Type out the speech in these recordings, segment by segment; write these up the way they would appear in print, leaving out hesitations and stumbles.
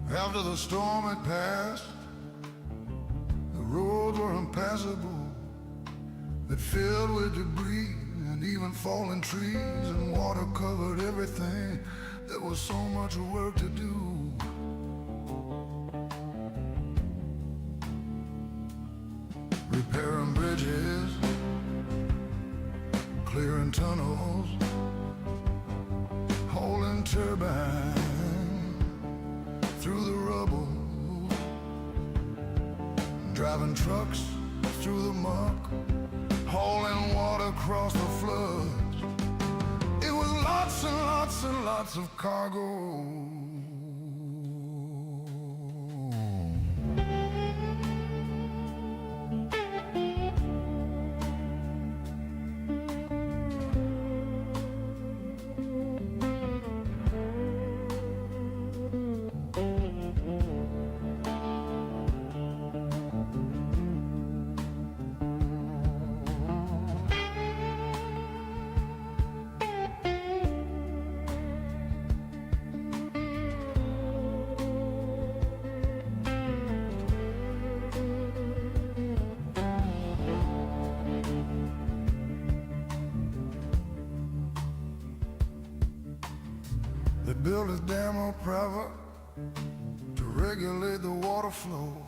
After the storm had passed, the roads were impassable. They filled with debris and even fallen trees, and water covered everything. There was so much work to do. Repairing bridges, clearing tunnels, hauling turbines through the rubble, driving trucks through the muck, hauling water across the floods. It was lots and lots and lots of cargo. They built a dam on private to regulate the water flow.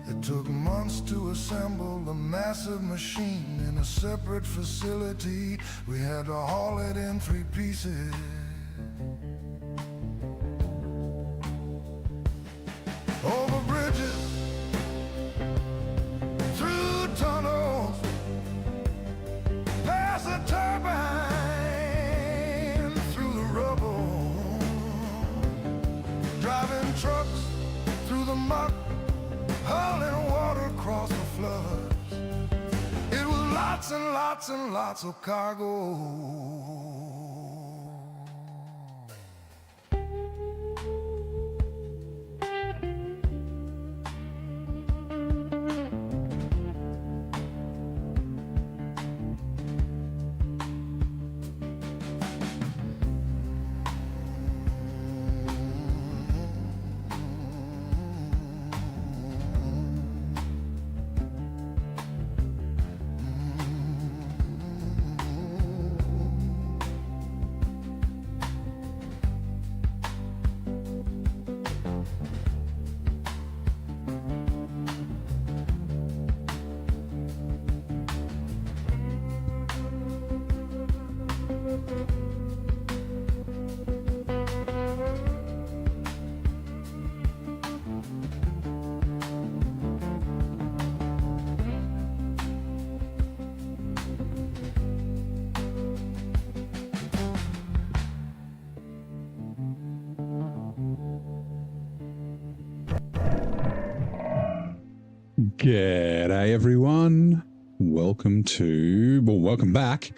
It took months to assemble a massive machine in a separate facility. We had to haul it in 3 pieces. Over bridges, through tunnels, past the turbine, through the rubble, driving trucks through the muck, hauling water across the floods. It was lots and lots and lots of cargo. G'day everyone. Welcome back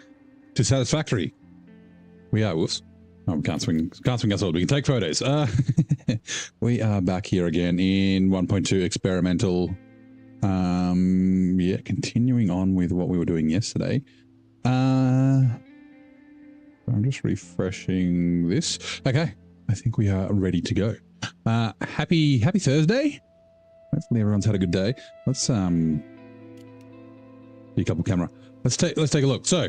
to Satisfactory. We are, whoops. Oh, we can't swing us all. We can take photos. We are back here again in 1.2 experimental. Yeah, continuing on with what we were doing yesterday. I'm just refreshing this. Okay, I think we are ready to go. Happy Thursday. Hopefully everyone's had a good day. Let's decouple camera. Let's take a look. So,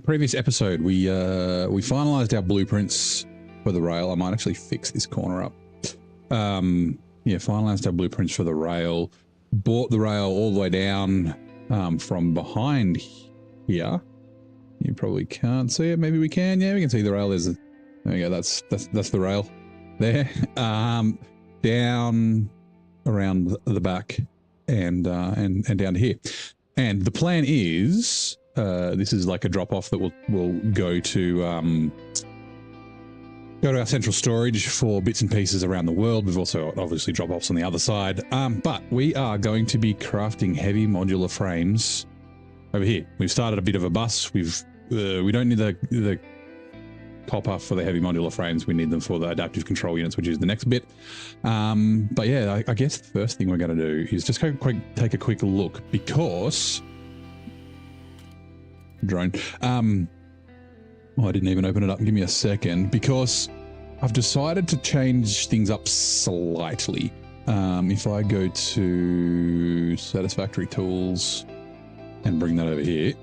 previous episode we finalized our blueprints for the rail. I might actually fix this corner up. Yeah, finalized our blueprints for the rail. Brought the rail all the way down from behind here. You probably can't see it. Maybe we can. Yeah, we can see the rail. There we go. That's the rail there. Down around the back and down to here. And the plan is this is like a drop off that will go to our central storage for bits and pieces around the world. We've also obviously drop offs on the other side. But we are going to be crafting heavy modular frames over here. We've started a bit of a bus. We don't need the copper for the heavy modular frames. We need them for the adaptive control units, which is the next bit. But yeah, I guess the first thing we're going to do is just take a quick look, because drone. Oh, I didn't even open it up. Give me a second, because I've decided to change things up slightly. If I go to Satisfactory Tools and bring that over here,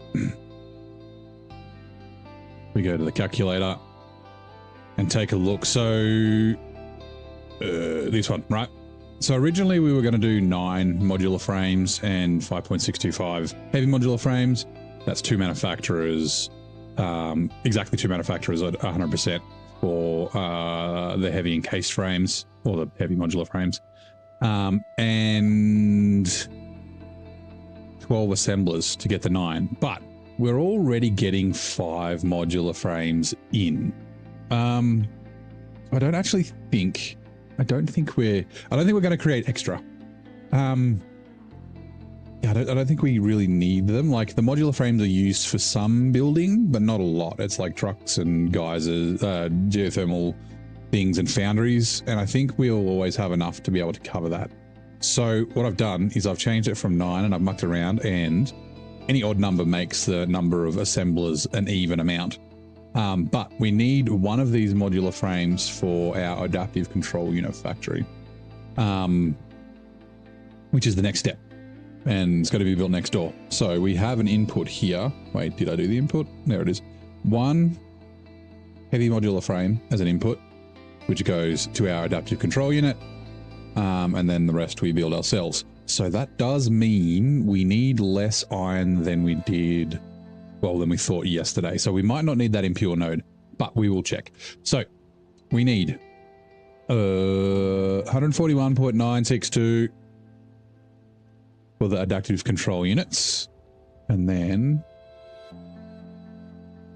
we go to the calculator and take a look. So this one, right? So originally we were going to do 9 modular frames and 5.625 heavy modular frames. That's 2 manufacturers, exactly 2 manufacturers at 100% for the heavy encased frames or the heavy modular frames. And 12 assemblers to get the 9, but we're already getting 5 modular frames in. I don't think we're going to create extra. Yeah, I don't think we really need them. Like, the modular frames are used for some building, but not a lot. It's like trucks and geysers, geothermal things and foundries, and I think we'll always have enough to be able to cover that. So what I've done is I've changed it from 9 and I've mucked around, and any odd number makes the number of assemblers an even amount. But we need one of these modular frames for our adaptive control unit factory, which is the next step, and it's got to be built next door. So we have an input here. Wait, did I do the input? There it is. 1 heavy modular frame as an input, which goes to our adaptive control unit, and then the rest we build ourselves. So that does mean we need less iron than we did, well, than we thought yesterday. So we might not need that impure node, but we will check. So we need 141.962 for the adaptive control units, and then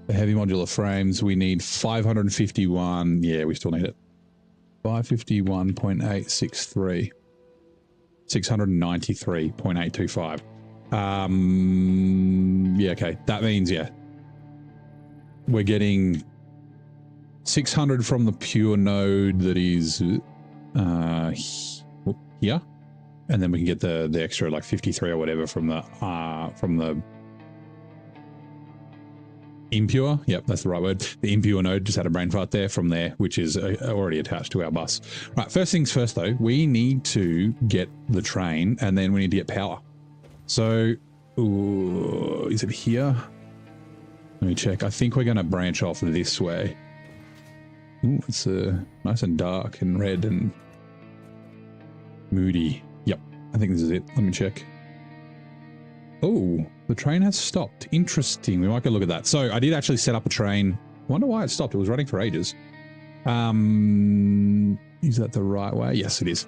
the heavy modular frames, we need 551. Yeah, we still need it. 551.863. 693.825. Yeah, okay. That means, yeah, we're getting 600 from the pure node that is here, and then we can get the extra like 53 or whatever from the impure. Yep, that's the right word. The impure node, just had a brain fart there, from there, which is already attached to our bus. Right, first things first though, we need to get the train, and then we need to get power. So, is it here? Let me check. I think we're going to branch off this way. Ooh, it's nice and dark and red and moody. Yep, I think this is it. Let me check. Oh, the train has stopped. Interesting. We might go look at that. So I did actually set up a train. Wonder why it stopped. It was running for ages. Is that the right way? Yes, it is.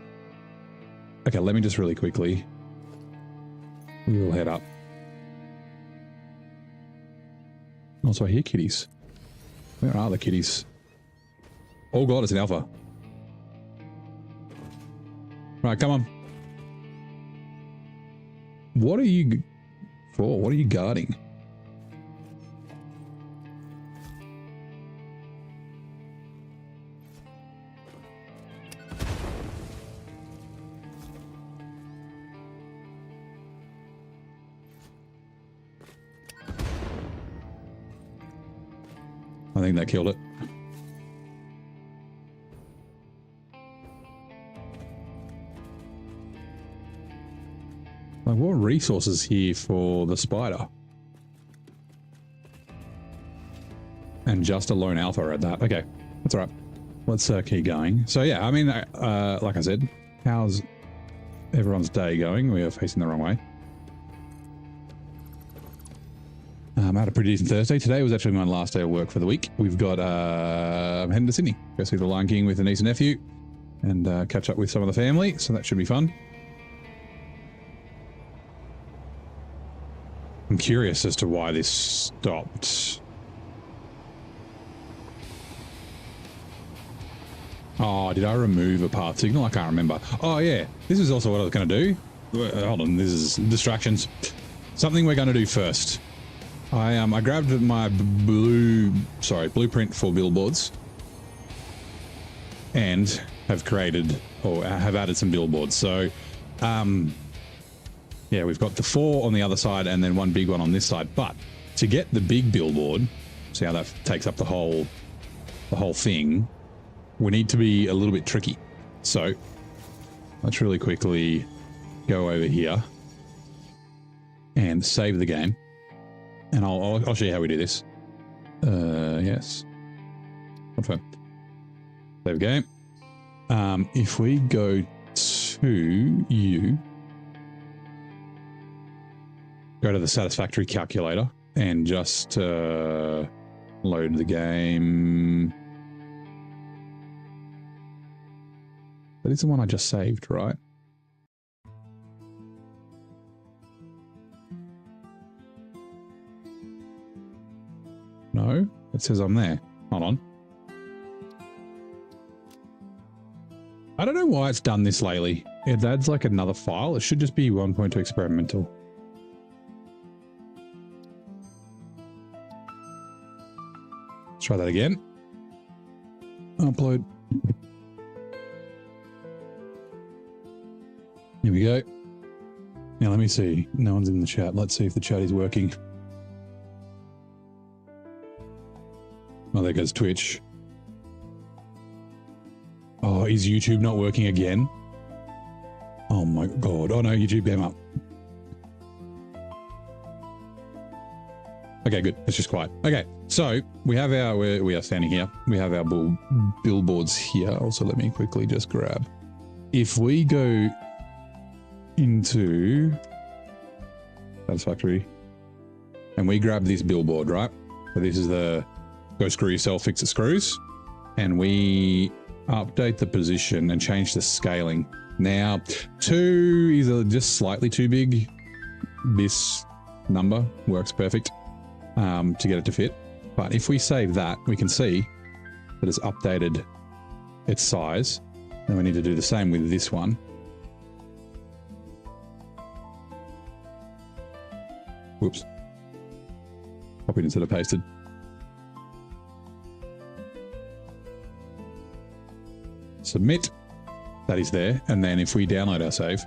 Okay, let me just really quickly. We'll head up. Also, I hear kitties. Where are the kitties? Oh god, it's an alpha. Right, come on. What are you for? What are you guarding? I think that killed it. Like, what resources here for the spider? And just a lone alpha at that. Okay, that's all right. Let's keep going. So yeah, I mean, like I said, how's everyone's day going? We are facing the wrong way. I had a pretty decent Thursday. Today was actually my last day of work for the week. We've got, I'm heading to Sydney. Go see the Lion King with the niece and nephew and catch up with some of the family. So that should be fun. I'm curious as to why this stopped. Oh, did I remove a path signal? I can't remember. Oh yeah, this is also what I was going to do. Hold on, this is distractions. Something we're going to do first. I grabbed my blueprint for billboards and have created, or have added some billboards. So, yeah, we've got the 4 on the other side and then one big one on this side. But to get the big billboard, see how that takes up the whole thing. we need to be a little bit tricky. So let's really quickly go over here and save the game. And I'll show you how we do this. Yes. Confirm. Save game. If we go to go to the Satisfactory calculator and just load the game. That is the one I just saved, right? No, it says I'm there. Hold on. I don't know why it's done this lately. It adds like another file. It should just be 1.2 experimental. Let's try that again. Upload. Here we go. Now let me see. No one's in the chat. Let's see if the chat is working. Oh, there goes Twitch. Oh, is YouTube not working again? Oh my God. Oh no, YouTube came up. Okay, good. It's just quiet. Okay, so we have our, we are standing here. We have our billboards here. Also, let me quickly just grab. If we go into Satisfactory and we grab this billboard, right? So this is the go screw yourself, fix the screws. And we update the position and change the scaling. Now, 2 is just slightly too big. This number works perfect to get it to fit. But if we save that, we can see that it's updated its size. And we need to do the same with this one. Whoops. Copied instead of pasted. Submit. That is there. And then if we download our save,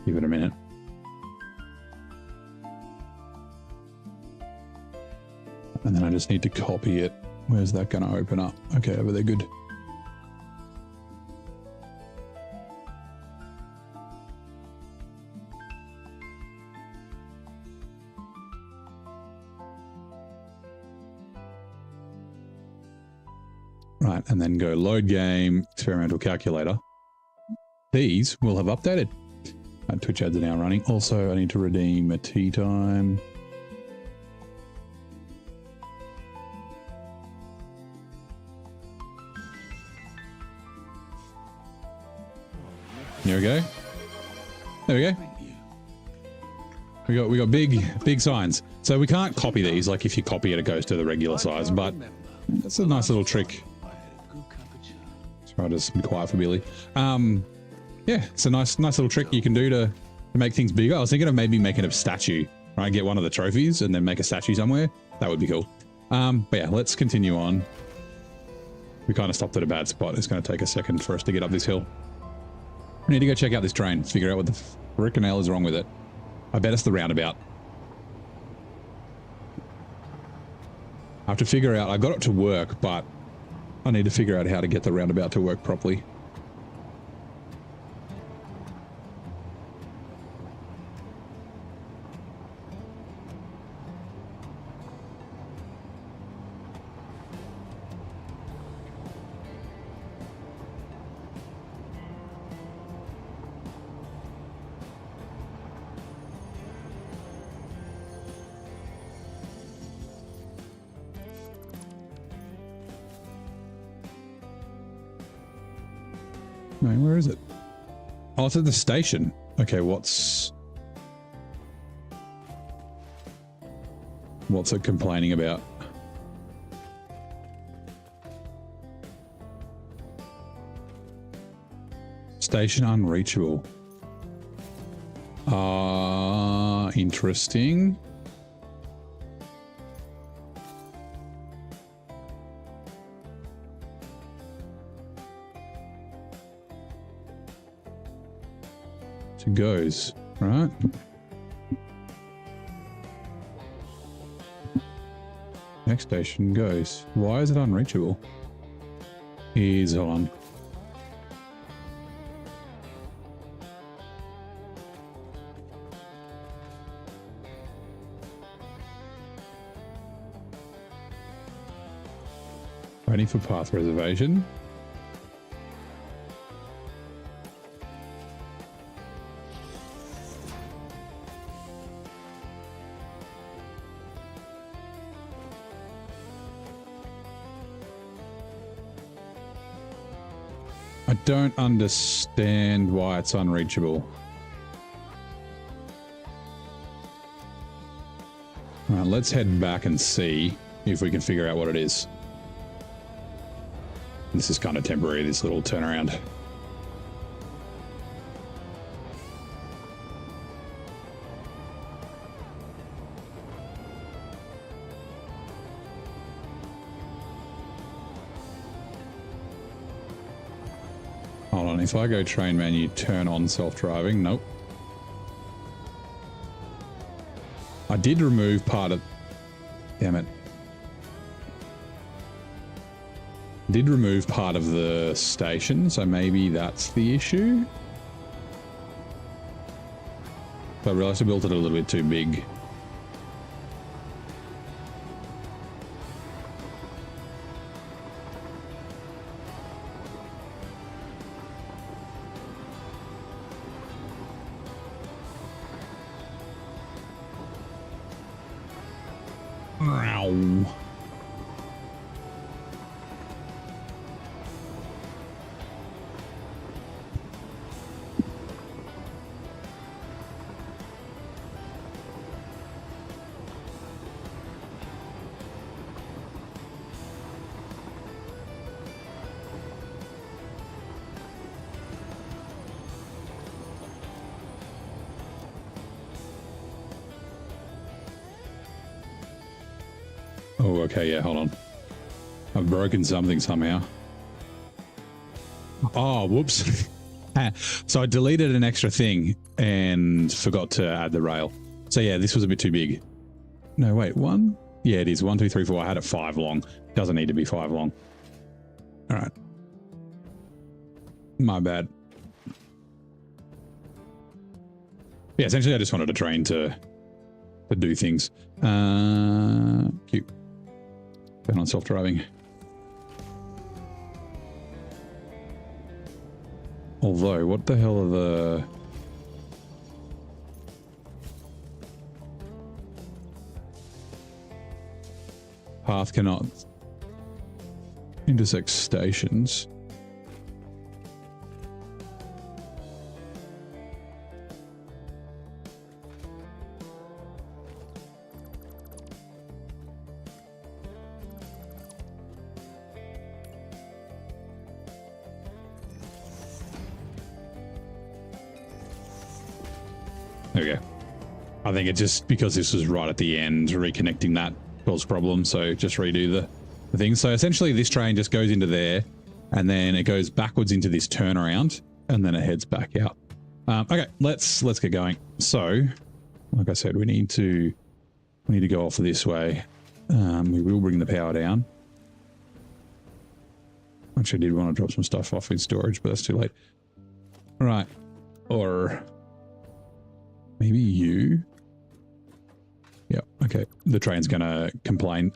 give it a minute. And then I just need to copy it. Where's that going to open up? Okay, over there, good. Right, and then go load game, experimental calculator. These will have updated. Twitch ads are now running. Also, I need to redeem a tea time. There we go. There we go. We got big signs. So we can't copy these. Like if you copy it, it goes to the regular size. But that's a nice little trick. I'll just be quiet for Billy. Yeah, it's a nice little trick you can do to make things bigger. I was thinking of maybe making a statue, right? Get one of the trophies and then make a statue somewhere. That would be cool. But yeah, let's continue on. We kind of stopped at a bad spot. It's going to take a second for us to get up this hill. We need to go check out this train, figure out what the frickin' hell is wrong with it. I bet it's the roundabout. I have to figure out, I got it to work, but I need to figure out how to get the roundabout to work properly. No, where is it? Oh, it's at the station. Okay, what's it complaining about? Station unreachable. Interesting. Goes, right? Next station goes. Why is it unreachable? Is on. Waiting for path reservation. I don't understand why it's unreachable. All right, let's head back and see if we can figure out what it is. This is kind of temporary, this little turnaround. Hold on, if I go train menu, turn on self-driving, nope. I did remove part of, damn it. Did remove part of the station, so maybe that's the issue. I realized I built it a little bit too big. Ow. Oh, okay, yeah, hold on. I've broken something somehow. Oh, whoops. So I deleted an extra thing and forgot to add the rail. So yeah, this was a bit too big. No, wait, one? Yeah, it is. 1, 2, 3, 4. I had it 5 long. Doesn't need to be 5 long. All right. My bad. Yeah, essentially I just wanted a train to do things. Cute. Turn on self-driving. Although, what the hell are the... Path cannot intersect stations. There we go. I think it just, because this was right at the end, reconnecting that caused problems, so just redo the thing. So essentially this train just goes into there, and then it goes backwards into this turnaround, and then it heads back out. Okay, let's get going. So, like I said, we need to go off this way. We will bring the power down. Actually, I did want to drop some stuff off in storage, but that's too late. All right, or maybe you. Yeah, okay. The train's gonna complain.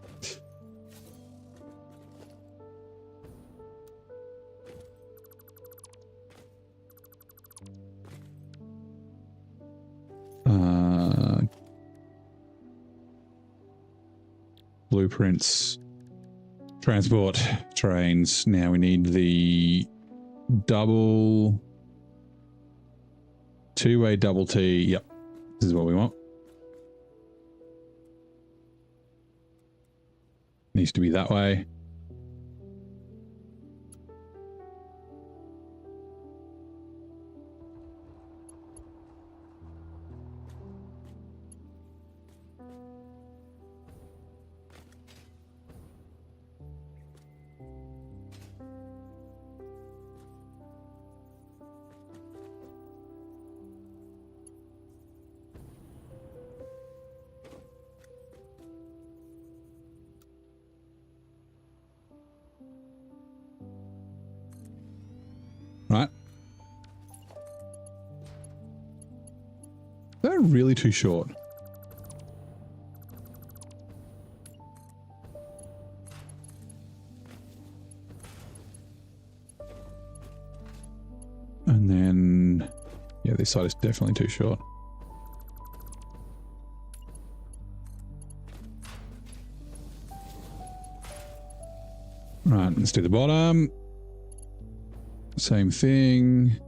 Blueprints. Transport trains. Now we need the double... two-way double T. Yep. This is what we want. Needs to be that way. really too short? And then, yeah, this side is definitely too short. Right, let's do the bottom. Same thing.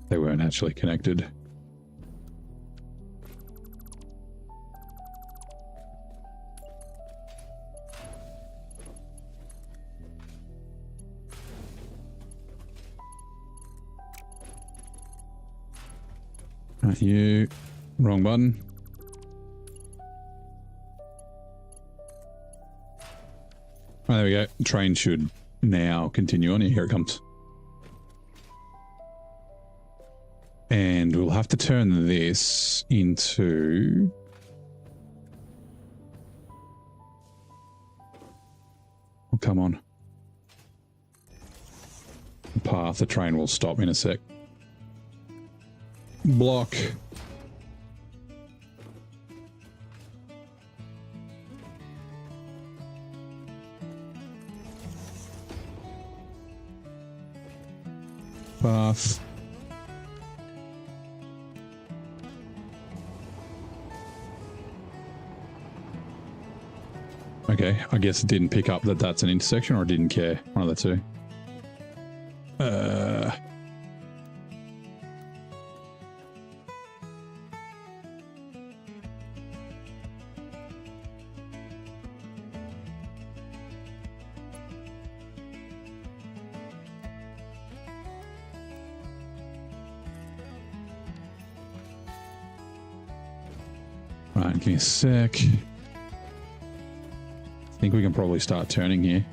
They weren't actually connected. Right, you. Wrong button. Oh, there we go. Train should now continue on. Here it comes. And we'll have to turn this into... Oh, come on. Path. The train will stop in a sec. Block. Path. Okay, I guess it didn't pick up that that's an intersection, or it didn't care. One of the two. Right, give me a sec. I think we can probably start turning here.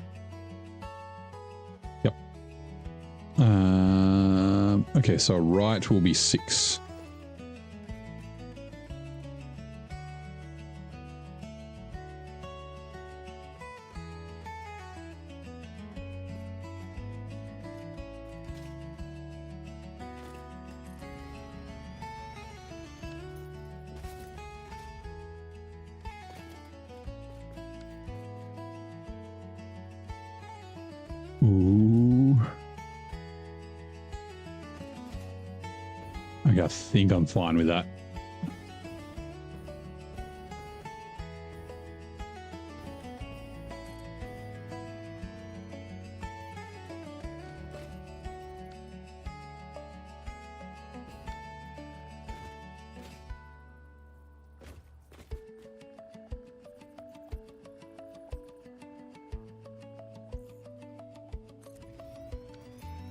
Yep. Okay, so right will be 6. Ooh. Okay, I think I'm fine with that.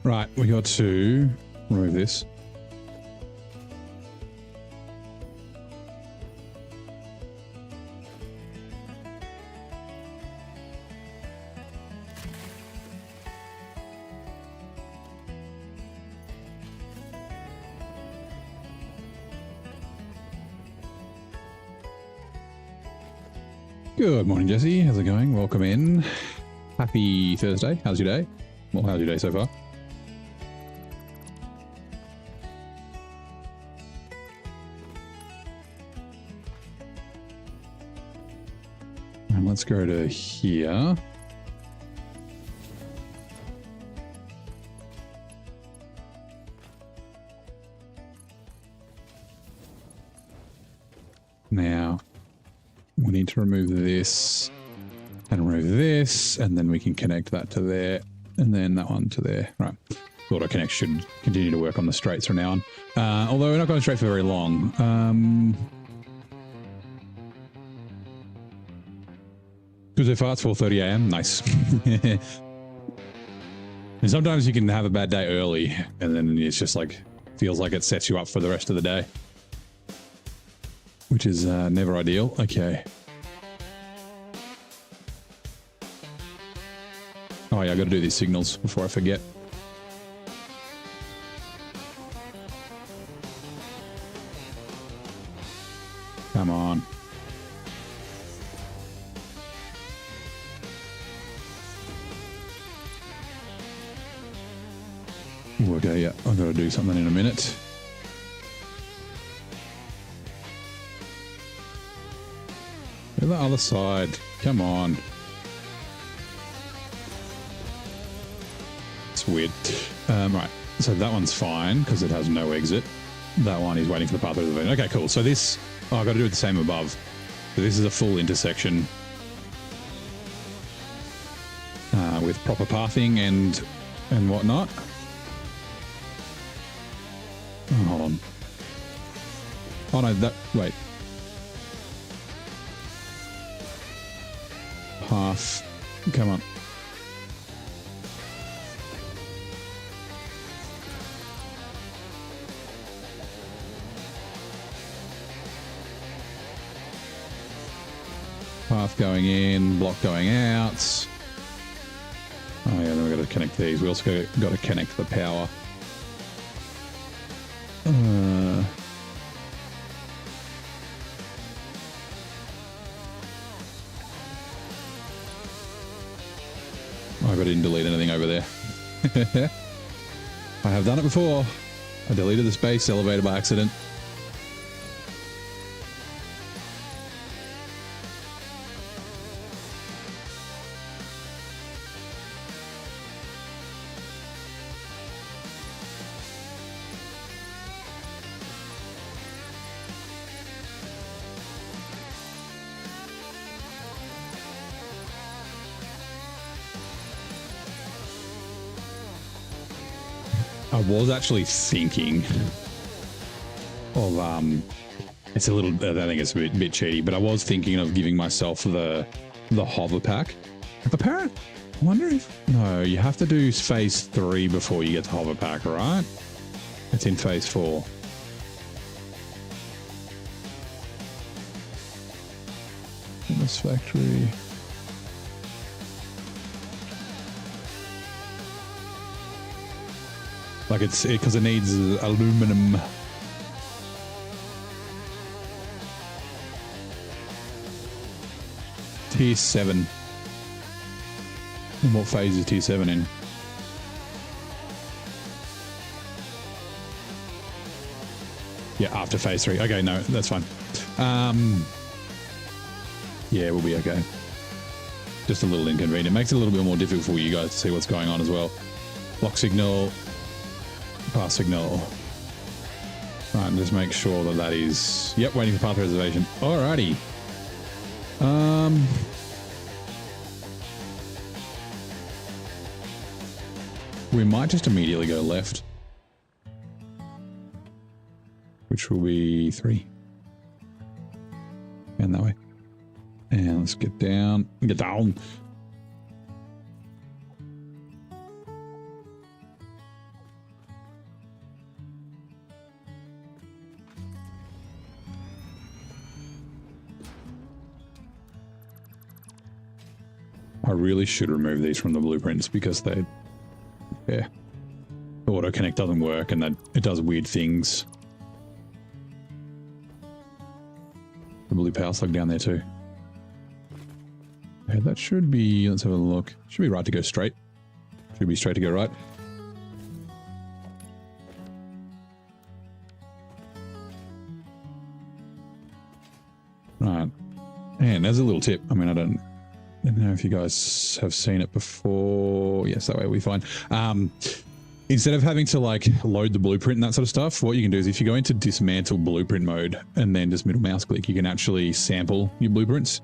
Right, we got to remove this. Good morning, Jesse. How's it going? Welcome in. Happy Thursday. How's your day? Well, how's your day so far? And let's go to here. Now, we need to remove this and remove this, and then we can connect that to there, and then that one to there. Right. Auto connect should continue to work on the straights from now on. Although we're not going straight for very long. Good so far, it's 4:30 a.m. Nice. And sometimes you can have a bad day early, and then it's just like, feels like it sets you up for the rest of the day. Which is never ideal. Okay. Oh yeah, I gotta do these signals before I forget. Come on. Ooh, okay, yeah, I've got to do something in a minute. To the other side. Come on. It's weird. Right, so that one's fine because it has no exit. That one is waiting for the path of the vein. Okay, cool. So this, oh, I've got to do it the same above. So this is a full intersection with proper pathing and whatnot. Oh, hold on. Oh no, that, wait. Path, come on. Path going in, block going out. Oh yeah, then we've got to connect these. We also got to connect the power. I hope I didn't delete anything over there. I have done it before. I deleted the space elevator by accident. I was actually thinking of it's a little, I think it's a bit cheaty, but I was thinking of giving myself the hover pack. Apparently, I wonder if, no, you have to do phase 3 before you get the hover pack, right? It's in phase 4. Satisfactory. Like it's because it needs aluminum. Tier 7. And what phase is Tier 7 in? Yeah, after phase 3. Okay, no, that's fine. Yeah, we'll be okay. Just a little inconvenient. Makes it a little bit more difficult for you guys to see what's going on as well. Lock signal. Path signal. Right, and just make sure that that is... Yep, waiting for path reservation. Alrighty. We might just immediately go left. Which will be 3. And that way. And let's get down. Get down. I really should remove these from the blueprints because they, yeah, the auto connect doesn't work and that it does weird things. The blue power slug down there too. Okay, that should be, let's have a look. Should be right to go straight. Should be straight to go right. Right. And there's a little tip. I mean, I don't know if you guys have seen it before. Yes, that way we'll be fine. Instead of having to like load the blueprint and that sort of stuff, what you can do is if you go into dismantle blueprint mode and then just middle mouse click, you can actually sample your blueprints,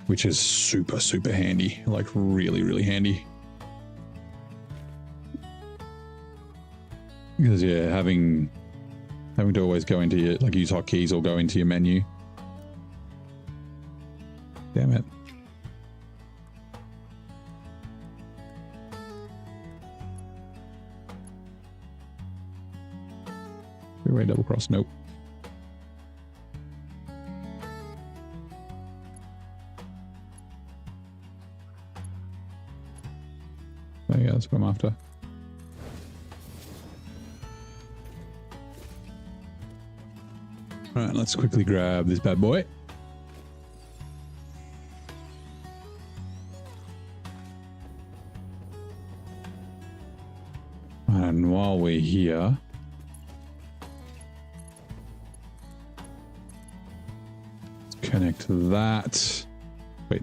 which is super, super handy. Like really, really handy. Because yeah, having to always go into your, like use hotkeys or go into your menu. Damn it. Freeway double cross, nope. Oh yeah, that's what I'm after. Alright, let's quickly grab this bad boy. And while we're here, connect that. Wait,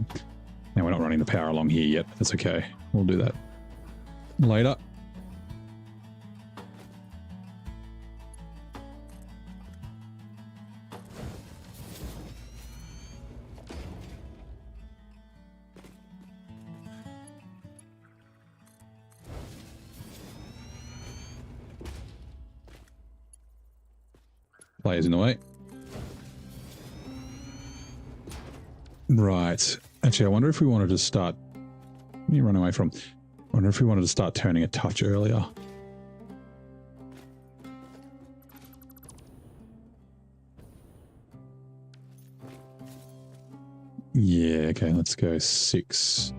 now we're not running the power along here yet. That's okay. We'll do that later. Players in the way. Right. Actually, I wonder if we wanted to start... What are you running away from? I wonder if we wanted to start turning a touch earlier. Yeah, okay, let's go 6.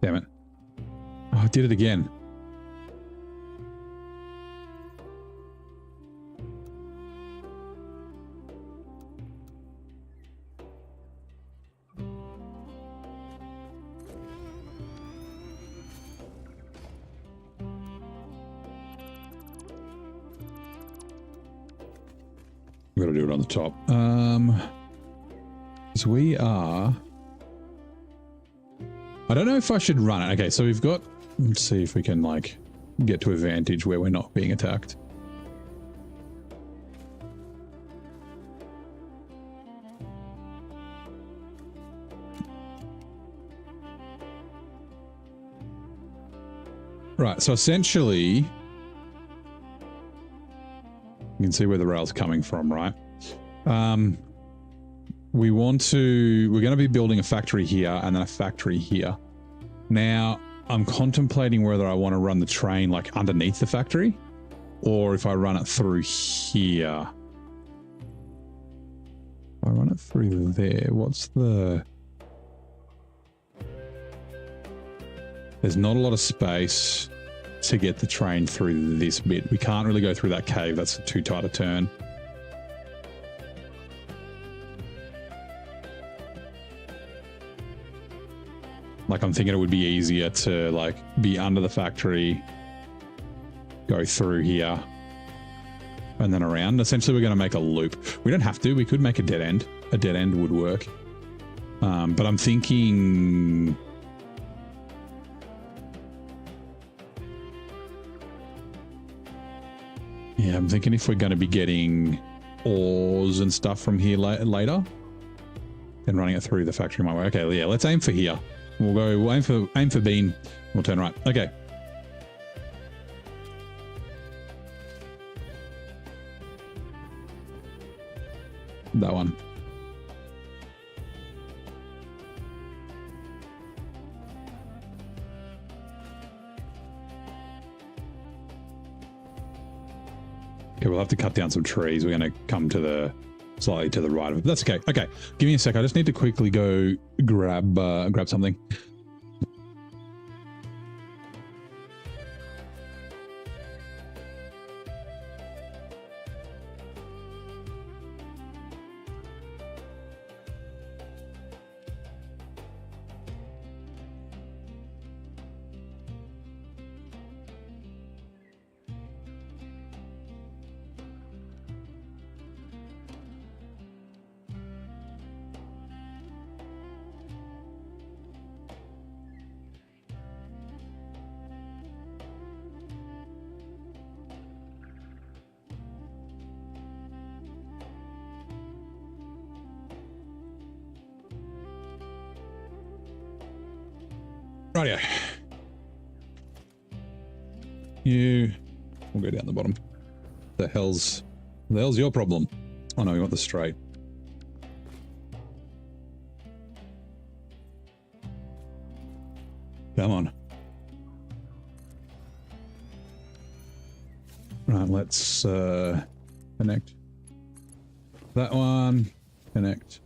Damn it. Oh, I did it again. We've got to do it on the top. So we are... I don't know if I should run it. Okay, so we've got... Let's see if we can, like, get to a vantage where we're not being attacked. Right, so essentially... You can see where the rail's coming from, right? We're going to be building a factory here and then a factory here. Now, I'm contemplating whether I want to run the train like underneath the factory or if I run it through here. If I run it through there, what's the... There's not a lot of space to get the train through this bit. We can't really go through that cave. That's too tight a turn. Like, I'm thinking it would be easier to, like, be under the factory, go through here, and then around. Essentially, we're going to make a loop. We don't have to. We could make a dead end. A dead end would work. But I'm thinking... Yeah, I'm thinking if we're going to be getting ores and stuff from here later, then running it through the factory might work. Okay, yeah, let's aim for here. We'll aim for bean. We'll turn right. Okay. That one. Okay, we'll have to cut down some trees. We're going to come to the slightly to the right of it. That's okay. Okay, give me a sec. I just need to quickly go grab something. Rightio. We'll go down the bottom. The hell's your problem? Oh no, we want the straight. Come on. Right, let's connect. That one, connect.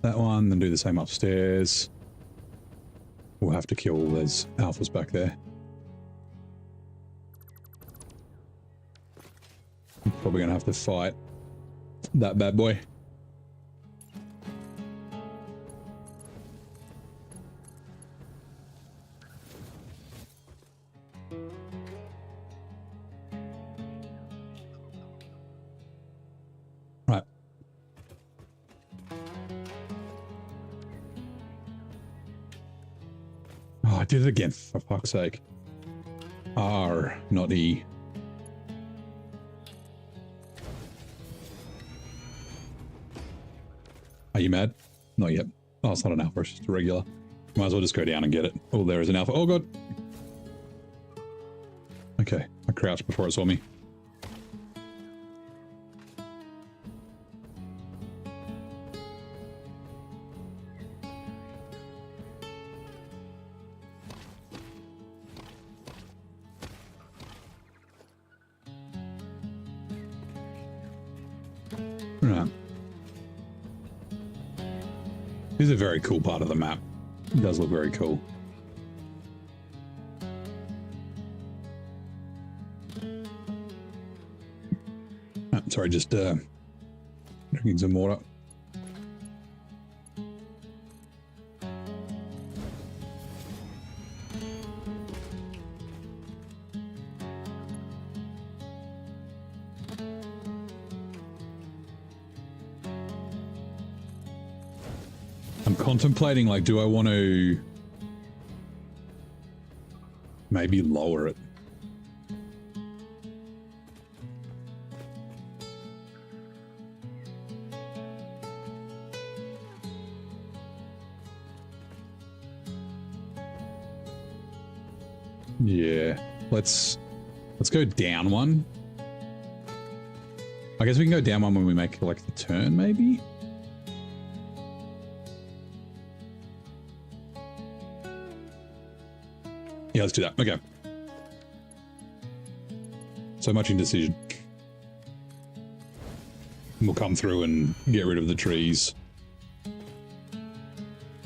That one, then do the same upstairs. We'll have to kill all those alphas back there. I'm probably going to have to fight That bad boy. Right. Oh, I did it again, for fuck's sake. R, not E. Are you mad? Not yet. Oh, it's not an alpha, it's just a regular. Might as well just go down and get it. Oh, there is an alpha. Oh, God. Okay, I crouched before it saw me. Right. This is a very cool part of the map. It does look very cool. Oh, sorry, just drinking some water. I'm contemplating, like, do I want to maybe lower it? Yeah, let's go down one. I guess we can go down one when we make like the turn, maybe. Yeah, let's do that. Okay. So much indecision. We'll come through and get rid of the trees.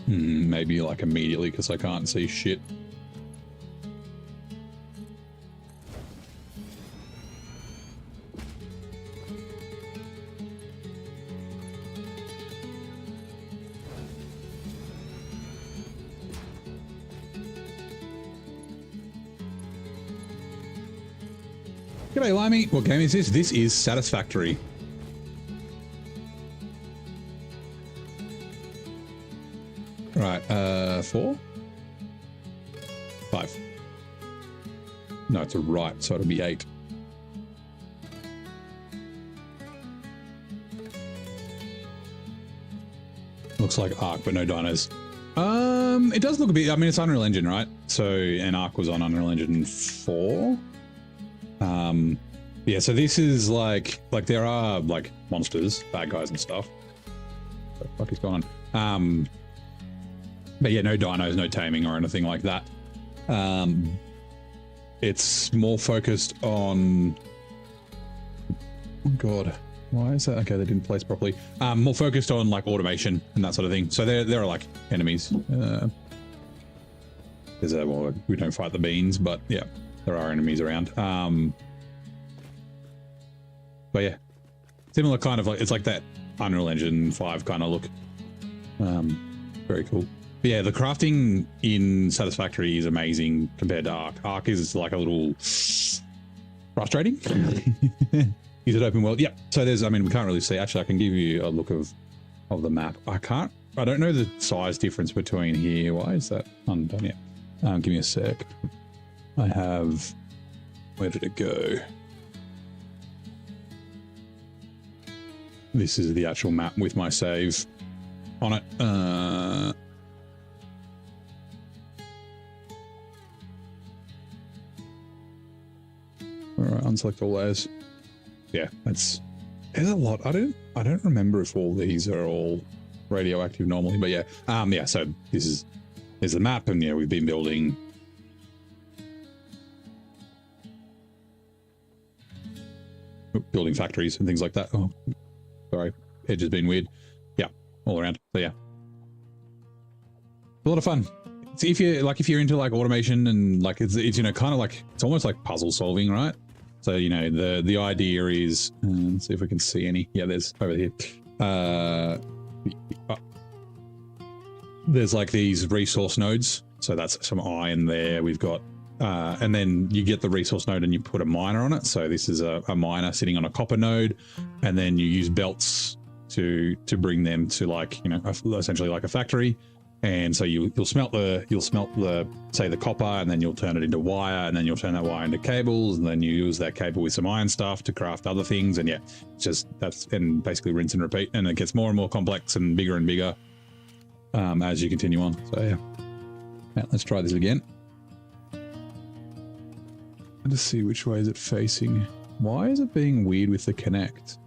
Maybe like immediately because I can't see shit. G'day, Limey. What game is this? This is Satisfactory. Right, 4? 5. No, it's a right, so it'll be 8. Looks like Arc, but no dinos. It does look a bit, I mean, it's Unreal Engine, right? So, and Arc was on Unreal Engine 4. Yeah, so this is like there are like monsters, bad guys and stuff. What the fuck is going on? But yeah, no dinos, no taming or anything like that. It's more focused on, oh God, why is that? Okay, they didn't place properly. More focused on like automation and that sort of thing. So there are like enemies. There's a, well, we don't fight the beans, but yeah, there are enemies around. But yeah, similar kind of like, it's like that Unreal Engine 5 kind of look. Very cool. But yeah, the crafting in Satisfactory is amazing compared to Arc. Arc is like a little frustrating. Is it open world? Yeah. So there's, I mean, we can't really see. Actually, I can give you a look of the map. I don't know the size difference between here. Why is that undone yet? Give me a sec. I have, where did it go? This is the actual map with my save on it. All right, unselect all layers. Yeah, there's a lot. I don't remember if all these are all radioactive normally, but yeah. Yeah, so there's the map, and yeah, we've been building factories and things like that. Oh, sorry, edge has been weird. Yeah, all around. So yeah, a lot of fun. So if you're into like automation and like it's you know, kind of like, it's almost like puzzle solving, right? So, you know, the idea is, let's see if we can see any. Yeah, there's over here. There's like these resource nodes. So that's some iron there. We've got, and then you get the resource node and you put a miner on it. So this is a miner sitting on a copper node, and then you use belts to bring them to, like, you know, essentially like a factory. And so you'll smelt the say the copper, and then you'll turn it into wire, and then you'll turn that wire into cables, and then you use that cable with some iron stuff to craft other things. And yeah, and basically rinse and repeat, and it gets more and more complex and bigger as you continue on. So yeah, let's try this again. Let's see, which way is it facing? Why is it being weird with the connect?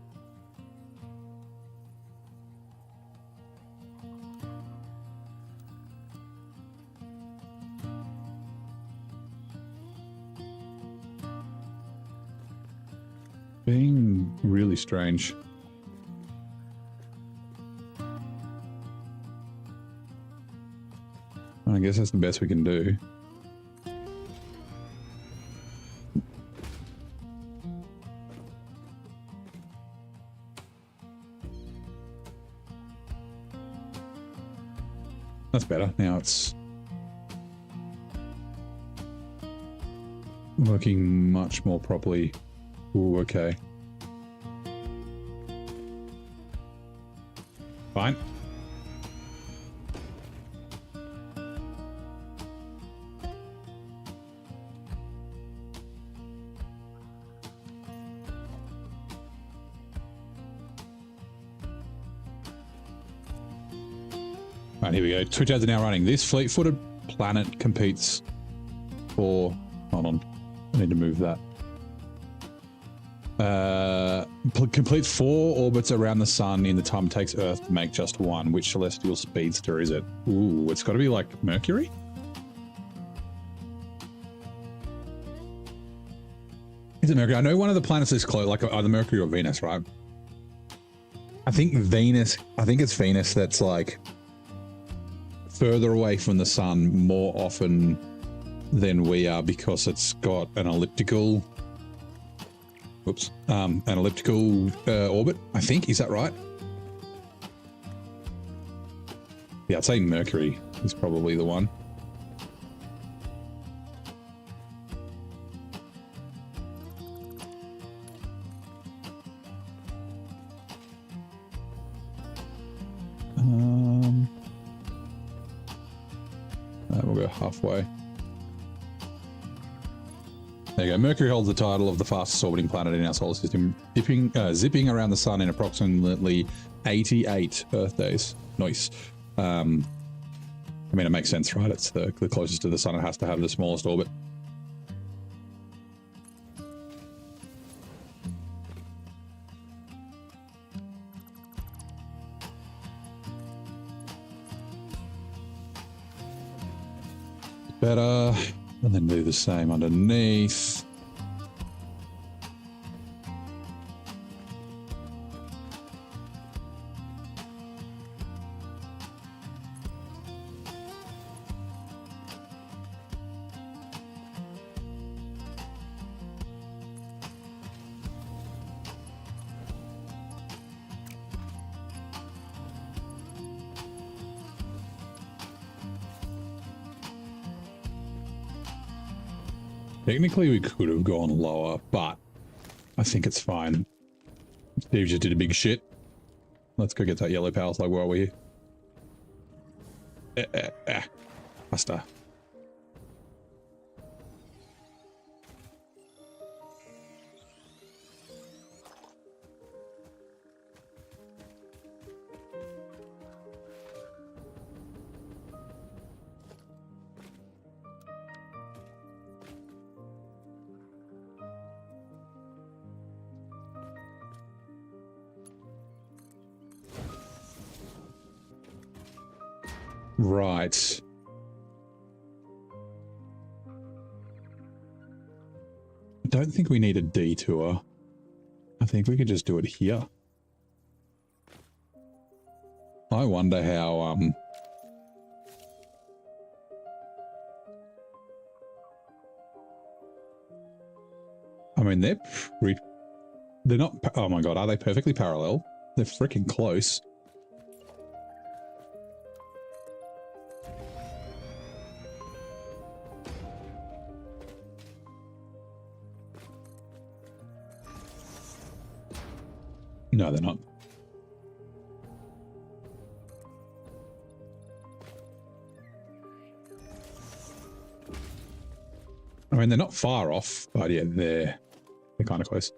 Being really strange. I guess that's the best we can do. That's better. Now it's working much more properly. Ooh, okay. Fine. Right, here we go. Twitch ads are now running. This fleet-footed planet competes for... Hold on. I need to move that. Completes 4 orbits around the sun in the time it takes Earth to make just one. Which celestial speedster is it? Ooh, it's got to be like Mercury? Is it Mercury? I know one of the planets is close, like either Mercury or Venus, right? I think it's Venus that's like further away from the sun more often than we are, because it's got an elliptical... Oops. An elliptical orbit, I think. Is that right? Yeah, I'd say Mercury is probably the one. We'll go halfway. There you go. Mercury holds the title of the fastest orbiting planet in our solar system, zipping around the sun in approximately 88 Earth days. Nice. I mean, it makes sense, right? It's the closest to the sun. It has to have the smallest orbit. Better. And then do the same underneath. Technically, we could have gone lower, but I think it's fine. Steve just did a big shit. Let's go get that yellow power slug while we're here. Faster. Right. I don't think we need a detour. I think we could just do it here. I wonder how, I mean, they're not, oh my God, are they perfectly parallel? They're freaking close. No, they're not. I mean, they're not far off, but yeah, they're kind of close.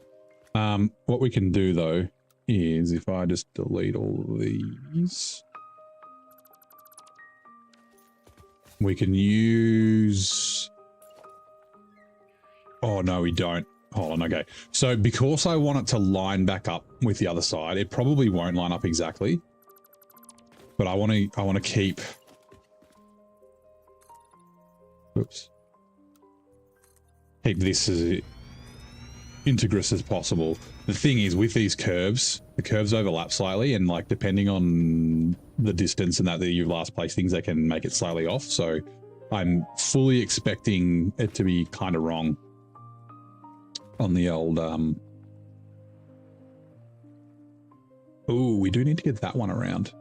What we can do though is if I just delete all these, we can use, oh no, we don't. Hold on, okay. So because I want it to line back up with the other side, it probably won't line up exactly, but I want to keep, oops, keep this as integrous as possible. The thing is with these curves, the curves overlap slightly, and like depending on the distance and that you've last placed things, they can make it slightly off. So I'm fully expecting it to be kind of wrong on the old oh, we do need to get that one around.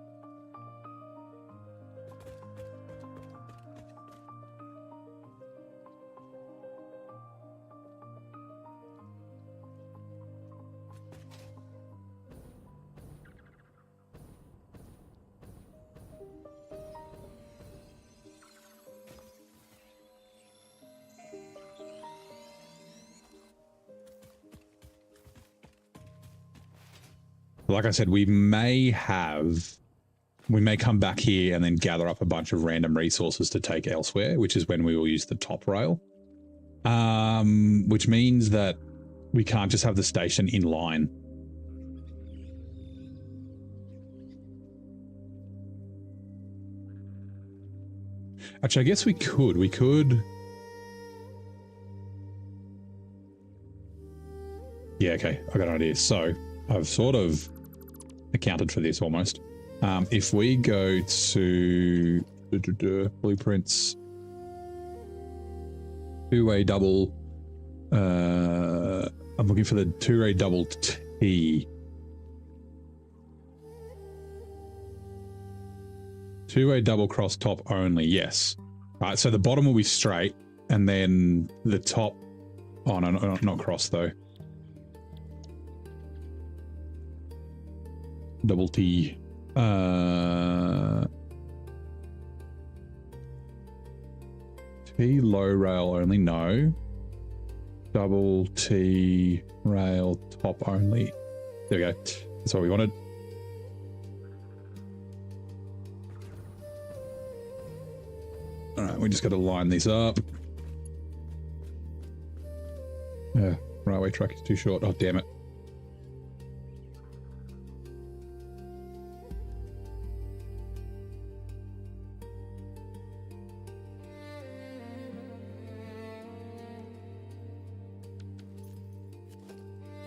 Like I said, we may come back here and then gather up a bunch of random resources to take elsewhere, which is when we will use the top rail. Which means that we can't just have the station in line. Actually, I guess we could. We could. Yeah, okay. I got an idea. So I've sort of accounted for this almost. If we go to blueprints, two-way double, I'm looking for the two-way double T. Two-way double cross top only, yes. Right, so the bottom will be straight, and then the top, oh no, not cross though. Double T. T low rail only, no. Double T rail top only. There we go. That's what we wanted. All right, we just got to line these up. Yeah, railway track is too short. Oh, damn it.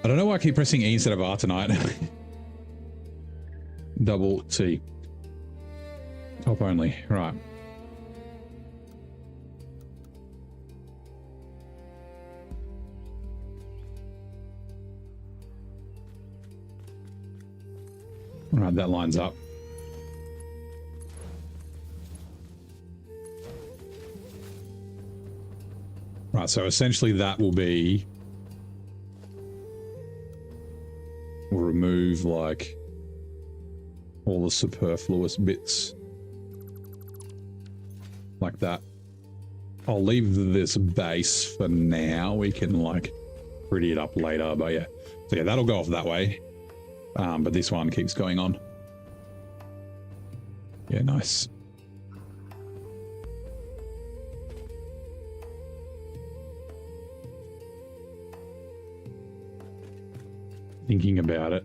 I don't know why I keep pressing E instead of R tonight. Double T. Top only. Right. All right, that lines up. Right, so essentially that will be... We'll remove like all the superfluous bits like that. I'll leave this base for now. We can like pretty it up later, but yeah. So yeah, that'll go off that way. But this one keeps going on. Yeah, nice. Thinking about it.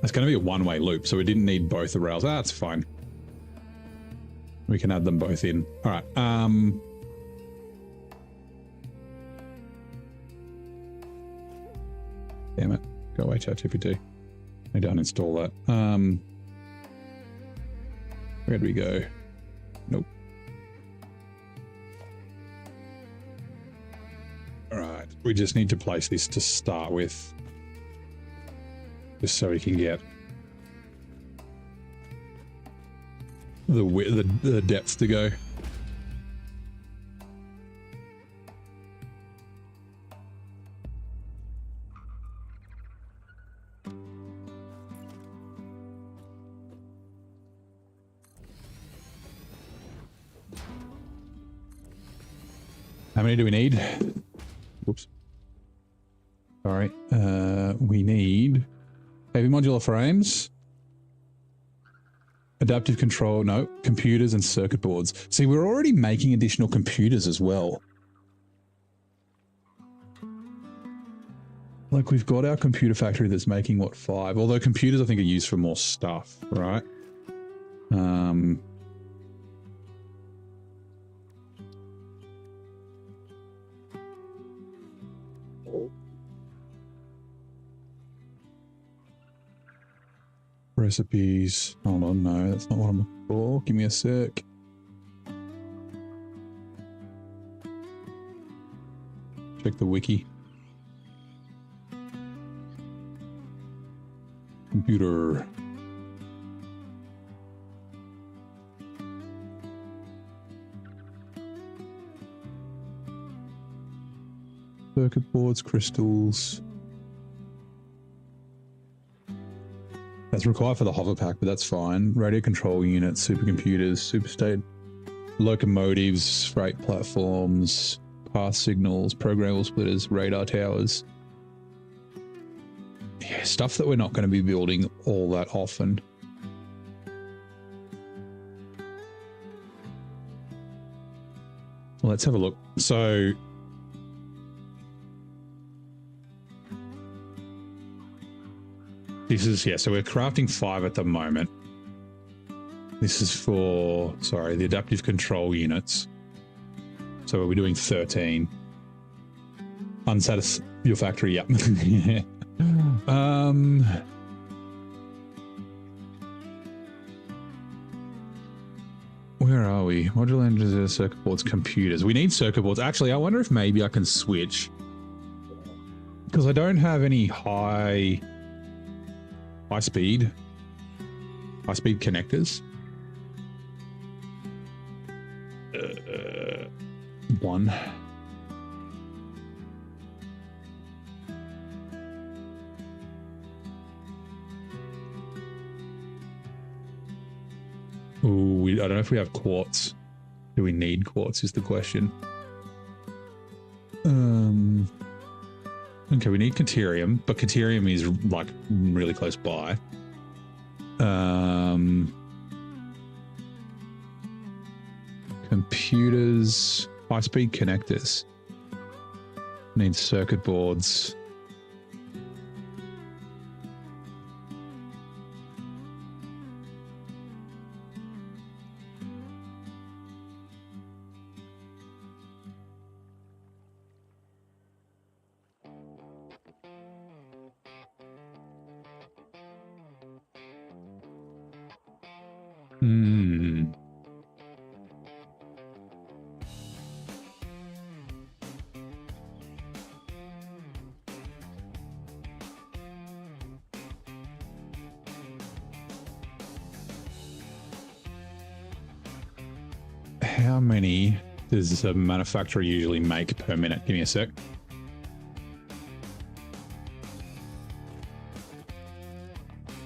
It's going to be a one-way loop, so we didn't need both the rails. That's fine. We can add them both in. All right. Damn it. Go away, ChatGPT. I don't install that. Where'd we go? Nope. All right, we just need to place this to start with, just so we can get the depth to go. How many do we need? Whoops. Sorry. We need heavy modular frames, adaptive control, no, computers and circuit boards. See, we're already making additional computers as well. Like, we've got our computer factory that's making, what, 5? Although computers, I think, are used for more stuff, right? Recipes. Hold on, no, that's not what I'm looking for. Give me a sec. Check the wiki. Computer. Circuit boards, crystals. That's required for the hover pack, but that's fine. Radio control units, supercomputers, superstate locomotives, freight platforms, path signals, programmable splitters, radar towers. Yeah, stuff that we're not going to be building all that often. Let's have a look. So this is, yeah, so we're crafting 5 at the moment. This is for, sorry, the adaptive control units. So we're doing 13. Your factory, yep. Yeah. Where are we? Modular engines, circuit boards, computers. We need circuit boards. Actually, I wonder if maybe I can switch, because I don't have any high speed connectors. One. Ooh, I don't know if we have quartz. Do we need quartz is the question. Okay, we need Caterium, but Caterium is like really close by. Computers, high-speed connectors. Need circuit boards. How many does a manufacturer usually make per minute? Give me a sec.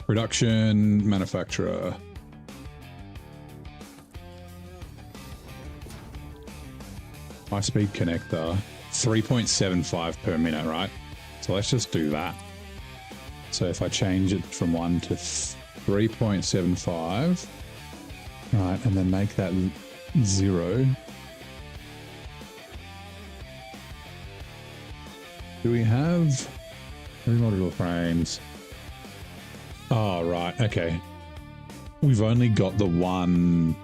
Production, manufacturer. High-speed connector, 3.75 per minute, right? So let's just do that. So if I change it from 1 to 3.75, right, and then make that 0. Do we have Heavy Modular Frames? Oh, right, okay. We've only got the one.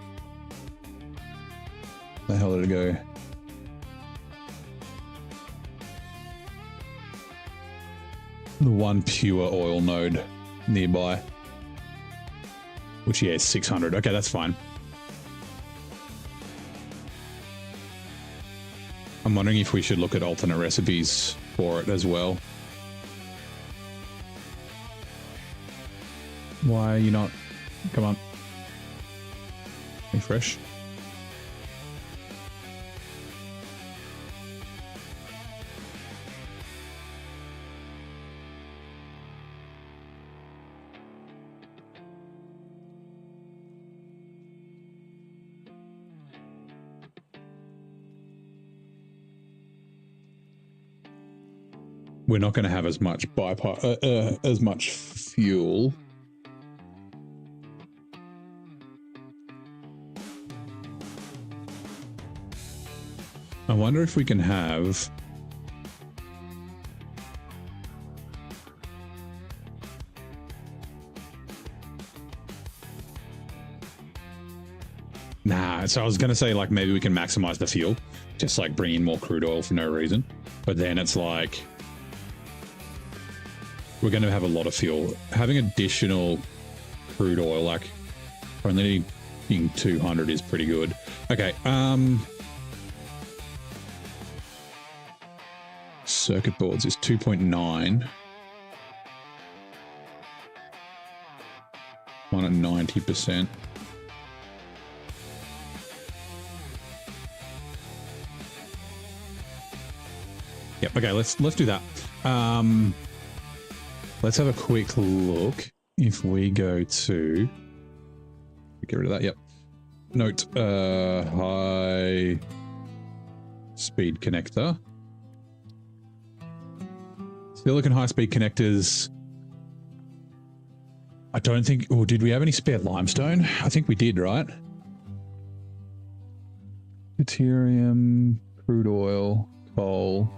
Where the hell did it go? The one pure oil node nearby. Which, yeah, is 600. Okay, that's fine. I'm wondering if we should look at alternate recipes for it as well. Why are you not? Come on. Refresh. We're not going to have as much as much fuel. I wonder if we can have nah, so I was gonna say like maybe we can maximize the fuel, just like bring in more crude oil for no reason, but then it's like we're going to have a lot of fuel. Having additional crude oil, like only being 200 is pretty good. Okay, circuit boards is 2.9. One at 90%. Yep, okay, let's do that. Let's have a quick look. If we go to get rid of that, yep. Note high speed connector. Silicon high speed connectors. I don't think, or did we have any spare limestone? I think we did, right? Deuterium, crude oil, coal,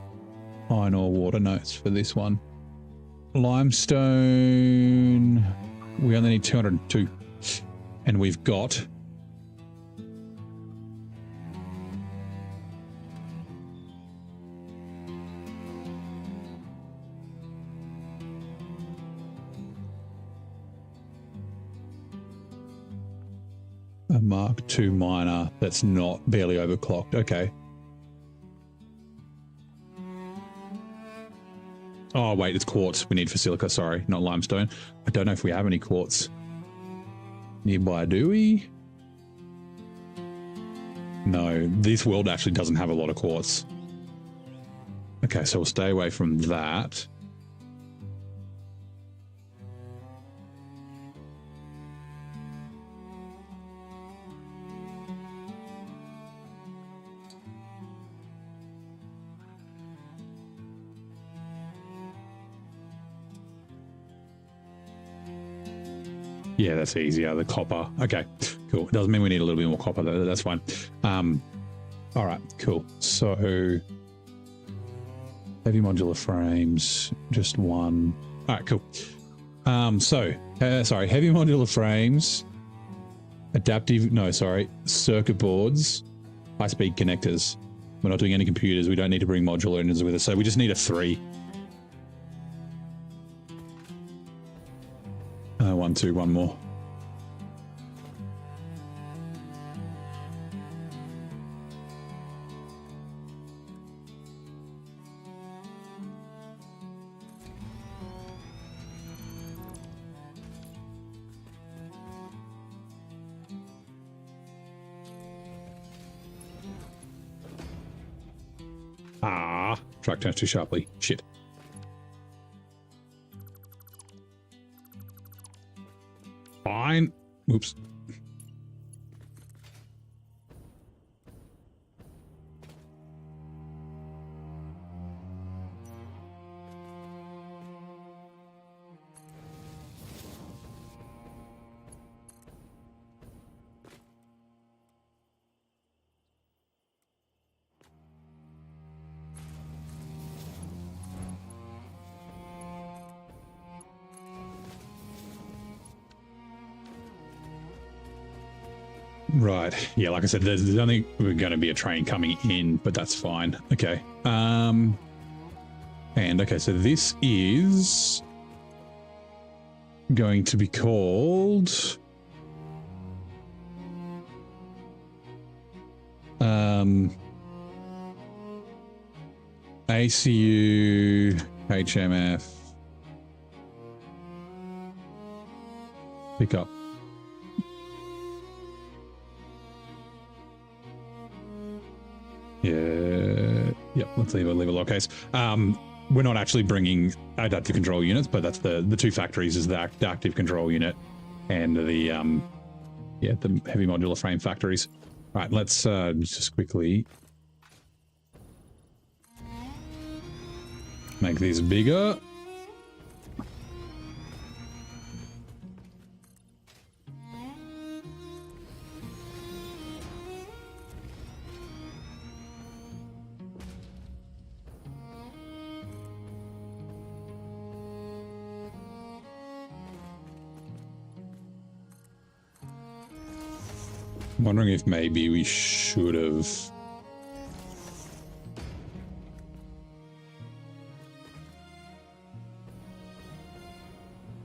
iron ore, water notes for this one. Limestone, we only need 202, and we've got a Mark II miner that's not barely overclocked. Okay. Oh, wait, it's quartz we need for silica. Sorry, not limestone. I don't know if we have any quartz nearby, do we? No, this world actually doesn't have a lot of quartz. Okay, so we'll stay away from that. Yeah, that's easier. The copper. Okay, cool. It doesn't mean we need a little bit more copper though. That's fine. All right, cool. So heavy modular frames, just one. All right, cool. Sorry, heavy modular frames, circuit boards, high speed connectors. We're not doing any computers. We don't need to bring modular engines with us. So we just need a 3. 1, 2, one more. Ah, track turns too sharply. Shit. Fine. Oops. Right. Yeah, like I said, there's only going to be a train coming in, but that's fine. Okay. And okay, so this is going to be called ACU, HMF. Pick up. Yeah. Yep. Let's leave a lowercase. We're not actually bringing adaptive control units, but that's the two factories is the active control unit and the the heavy modular frame factories. All right. Let's just quickly make these bigger. I'm wondering if maybe we should have.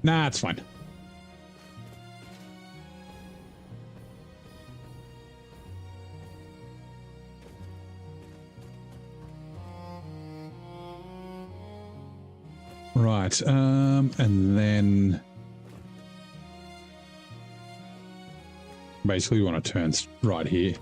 Nah, it's fine. Right, and then basically we want to turn right here.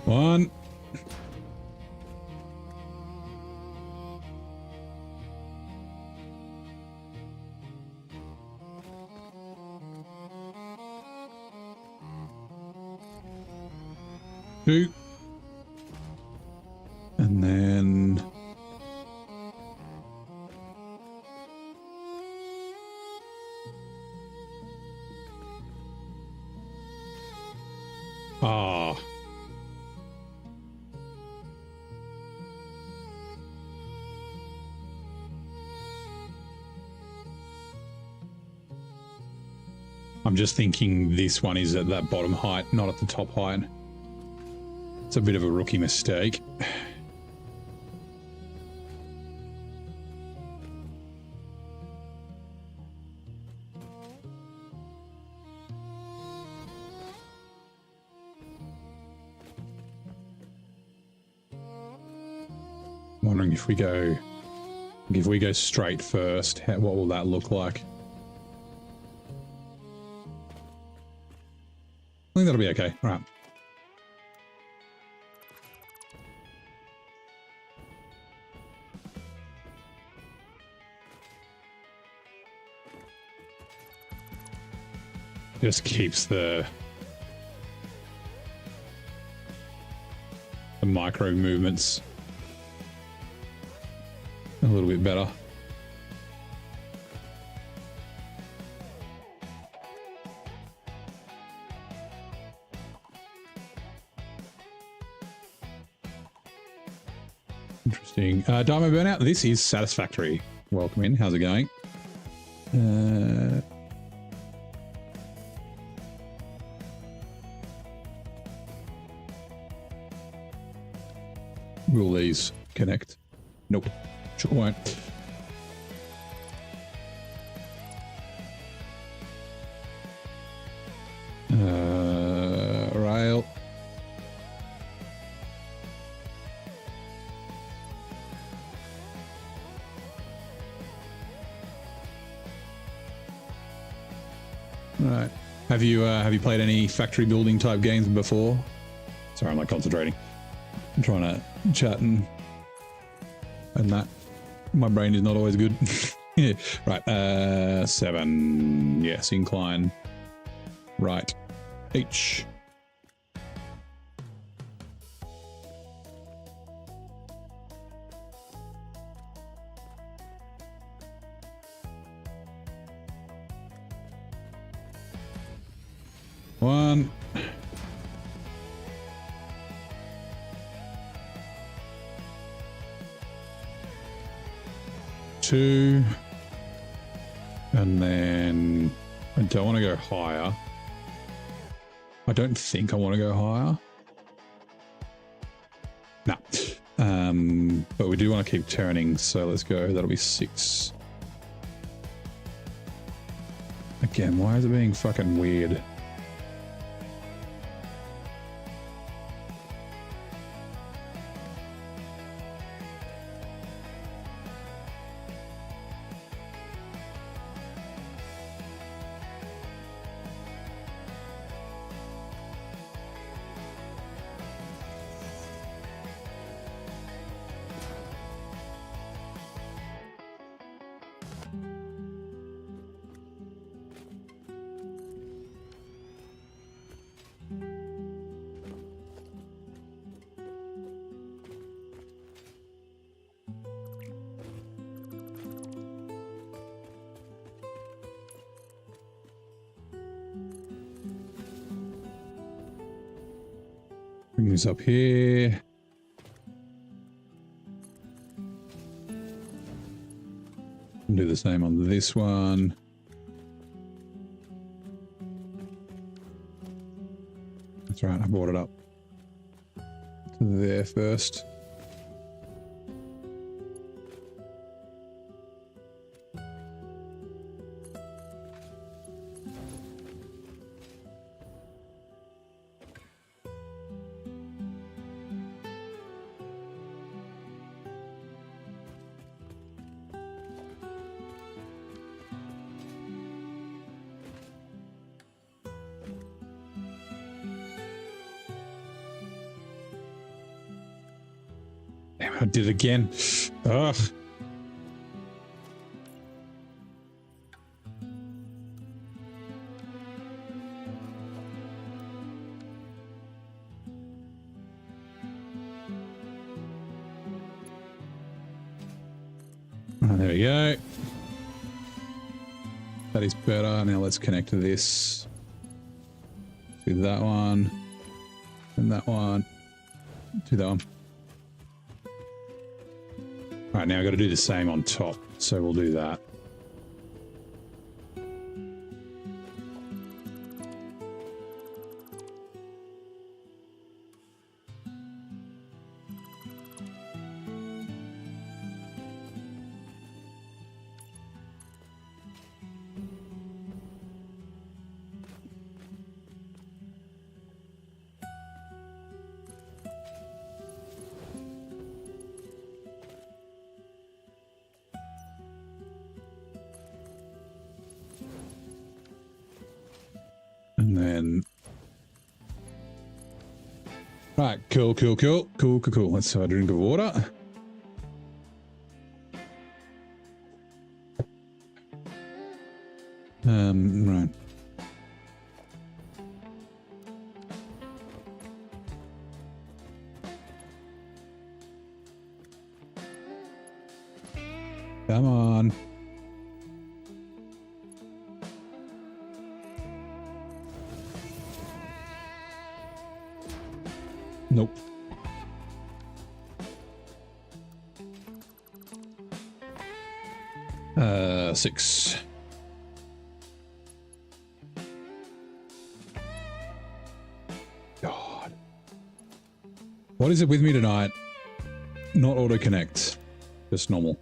One. Two. And then I'm just thinking this one is at that bottom height, not at the top height. It's a bit of a rookie mistake. I'm wondering if we go straight first, what will that look like? I think that'll be okay. All right. Just keeps the micro movements a little bit better. Interesting. Dynamo Burnout, this is Satisfactory. Welcome in. How's it going? Will these connect? Nope. Sure won't. Rail. Right. Have you played any factory building type games before? Sorry, I'm like concentrating. I'm trying to chat and that. My brain is not always good. Yeah. Right. 7. Yes, incline. Right. H. 1. Two. And then I don't want to go higher. I don't think I want to go higher. No. But we do want to keep turning, so let's go. That'll be 6. Again, why is it being fucking weird? Bring this up here. And do the same on this one. That's right, I brought it up to there first. Damn, I did it again. Ugh. There we go. That is better. Now let's connect to this. To that one. And that one. To that one. Alright, now I've got to do the same on top. So we'll do that. And then, right, cool. Let's have a drink of water. Right. Come on. Nope. Six. God. What is it with me tonight? Not auto connect, just normal.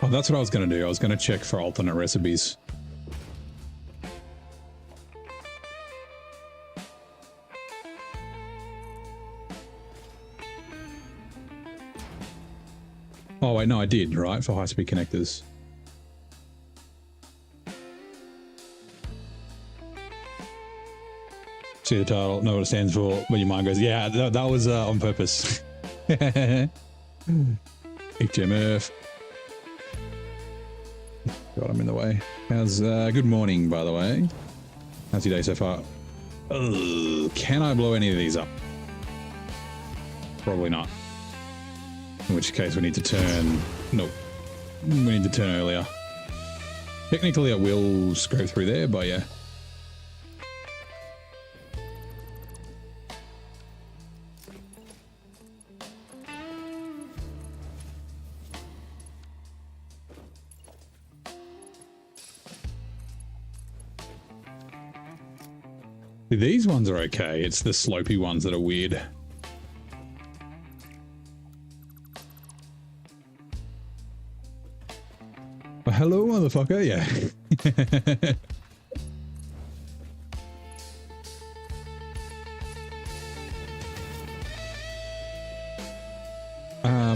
Oh, that's what I was going to do. I was going to check for alternate recipes. Oh, wait, no, I did, right? For high-speed connectors. See the title, know what it stands for, when your mind goes, yeah, that was on purpose. HMF. God, I'm in the way. How's good morning, by the way. How's your day so far? Can I blow any of these up? Probably not. In which case we need to turn... Nope. We need to turn earlier. Technically I will scrape through there, but yeah. These ones are okay. It's the slopey ones that are weird. Oh, hello, motherfucker. Yeah.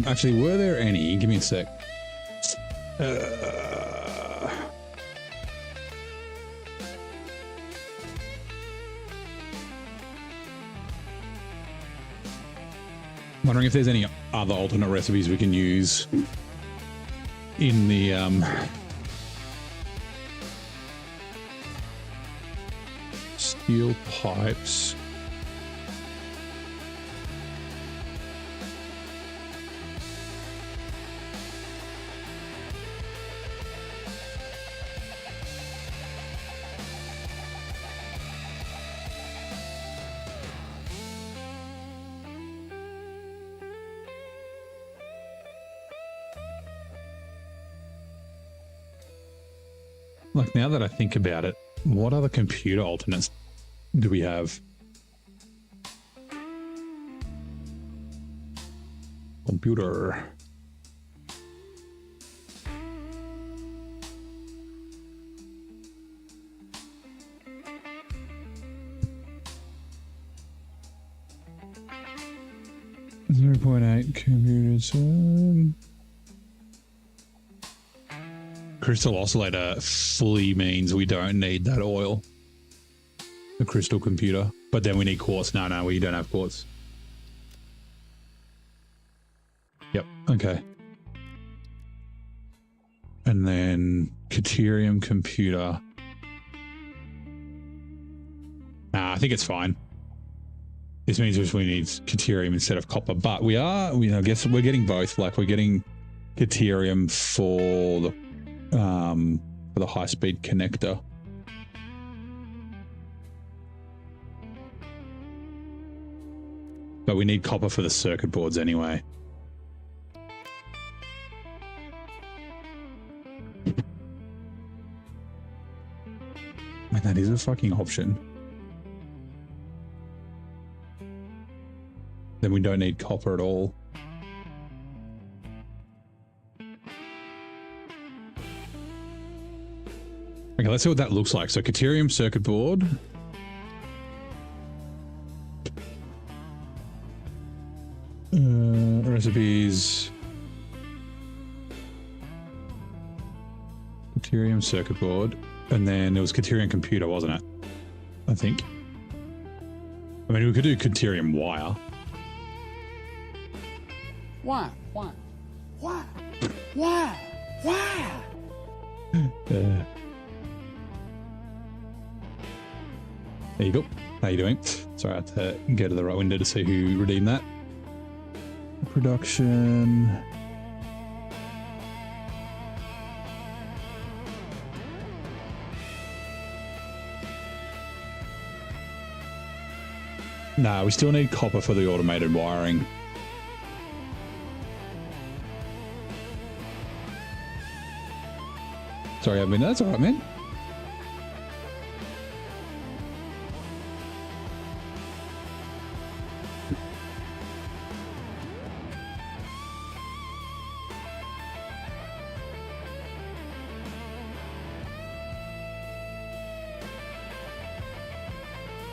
Actually, were there any? Give me a sec. Wondering if there's any other alternate recipes we can use in the steel pipes. Like, now that I think about it, what other computer alternates do we have? Computer. .8 computers. Crystal oscillator fully means we don't need that oil. The crystal computer. But then we need quartz. No, we don't have quartz. Yep, okay. And then Caterium computer. I think it's fine. This means we need Caterium instead of copper. But we are, I guess we're getting both. Like, we're getting Caterium for the high-speed connector. But we need copper for the circuit boards anyway. Man, that is a fucking option. Then we don't need copper at all. Okay, let's see what that looks like. So Caterium circuit board. Recipes. Caterium circuit board. And then there was Caterium computer, wasn't it? I think. I mean, we could do Caterium wire. Why? There you go. How you doing? Sorry, I had to go to the right window to see who redeemed that. Production. Nah, we still need copper for the automated wiring. Sorry, I mean, that's all right, man.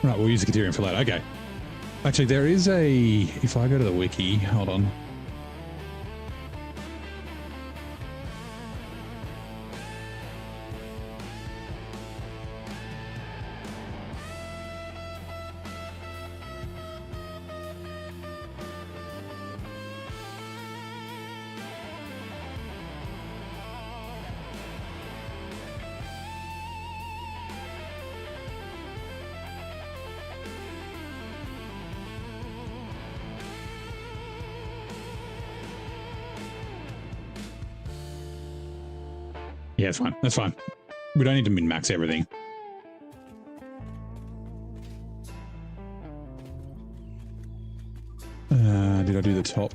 Right, we'll use the Caterium for that. Okay. Actually, there is a... If I go to the wiki, hold on. Yeah, it's fine. That's fine. We don't need to min-max everything. Did I do the top?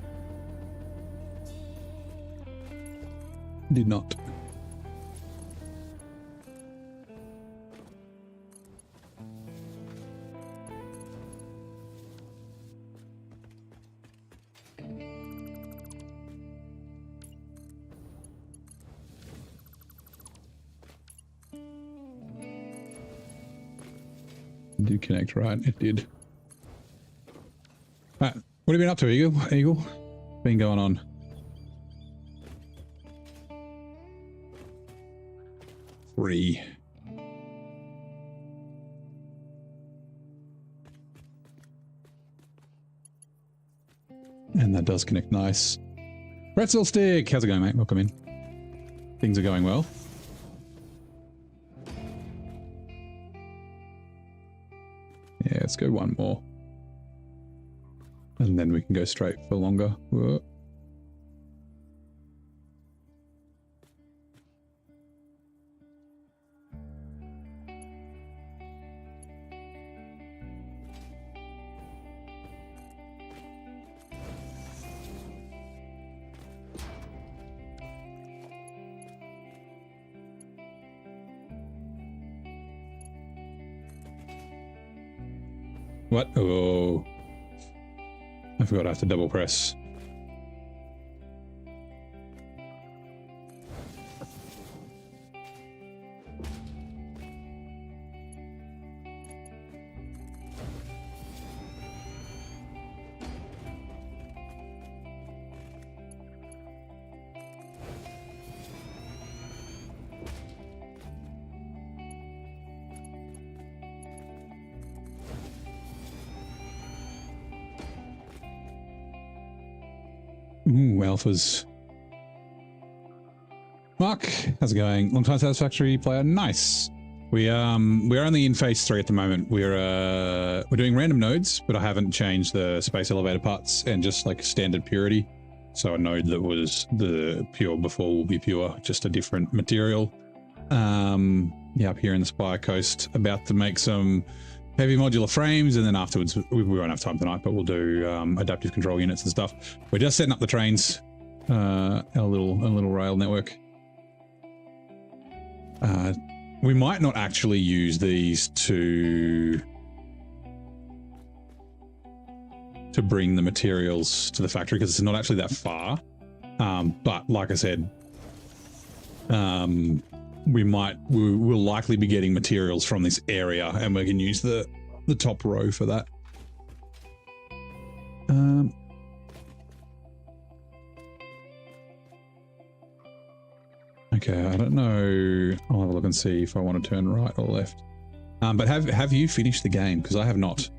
Did not. It did connect, right? It did. Right. What have you been up to, Eagle? Been going on? Three. And that does connect nice. Pretzel Stick! How's it going, mate? Welcome in. Things are going well. Yeah, let's go one more. And then we can go straight for longer. Whoa. What? Oh. I forgot I have to double press. Ooh, alphas. Mark, how's it going? Long time Satisfactory player. Nice. We're only in phase 3 at the moment. We're doing random nodes, but I haven't changed the space elevator parts and just like standard purity. So a node that was the pure before will be pure, just a different material. Yeah, up here in the Spire Coast, about to make some heavy modular frames, and then afterwards we won't have time tonight, but we'll do adaptive control units and stuff. We're just setting up the trains, our little rail network. We might not actually use these to bring the materials to the factory because it's not actually that far. But like I said, we'll likely be getting materials from this area, and we can use the top row for that. Okay, I don't know. I'll have a look and see if I want to turn right or left. But have you finished the game? Because I have not.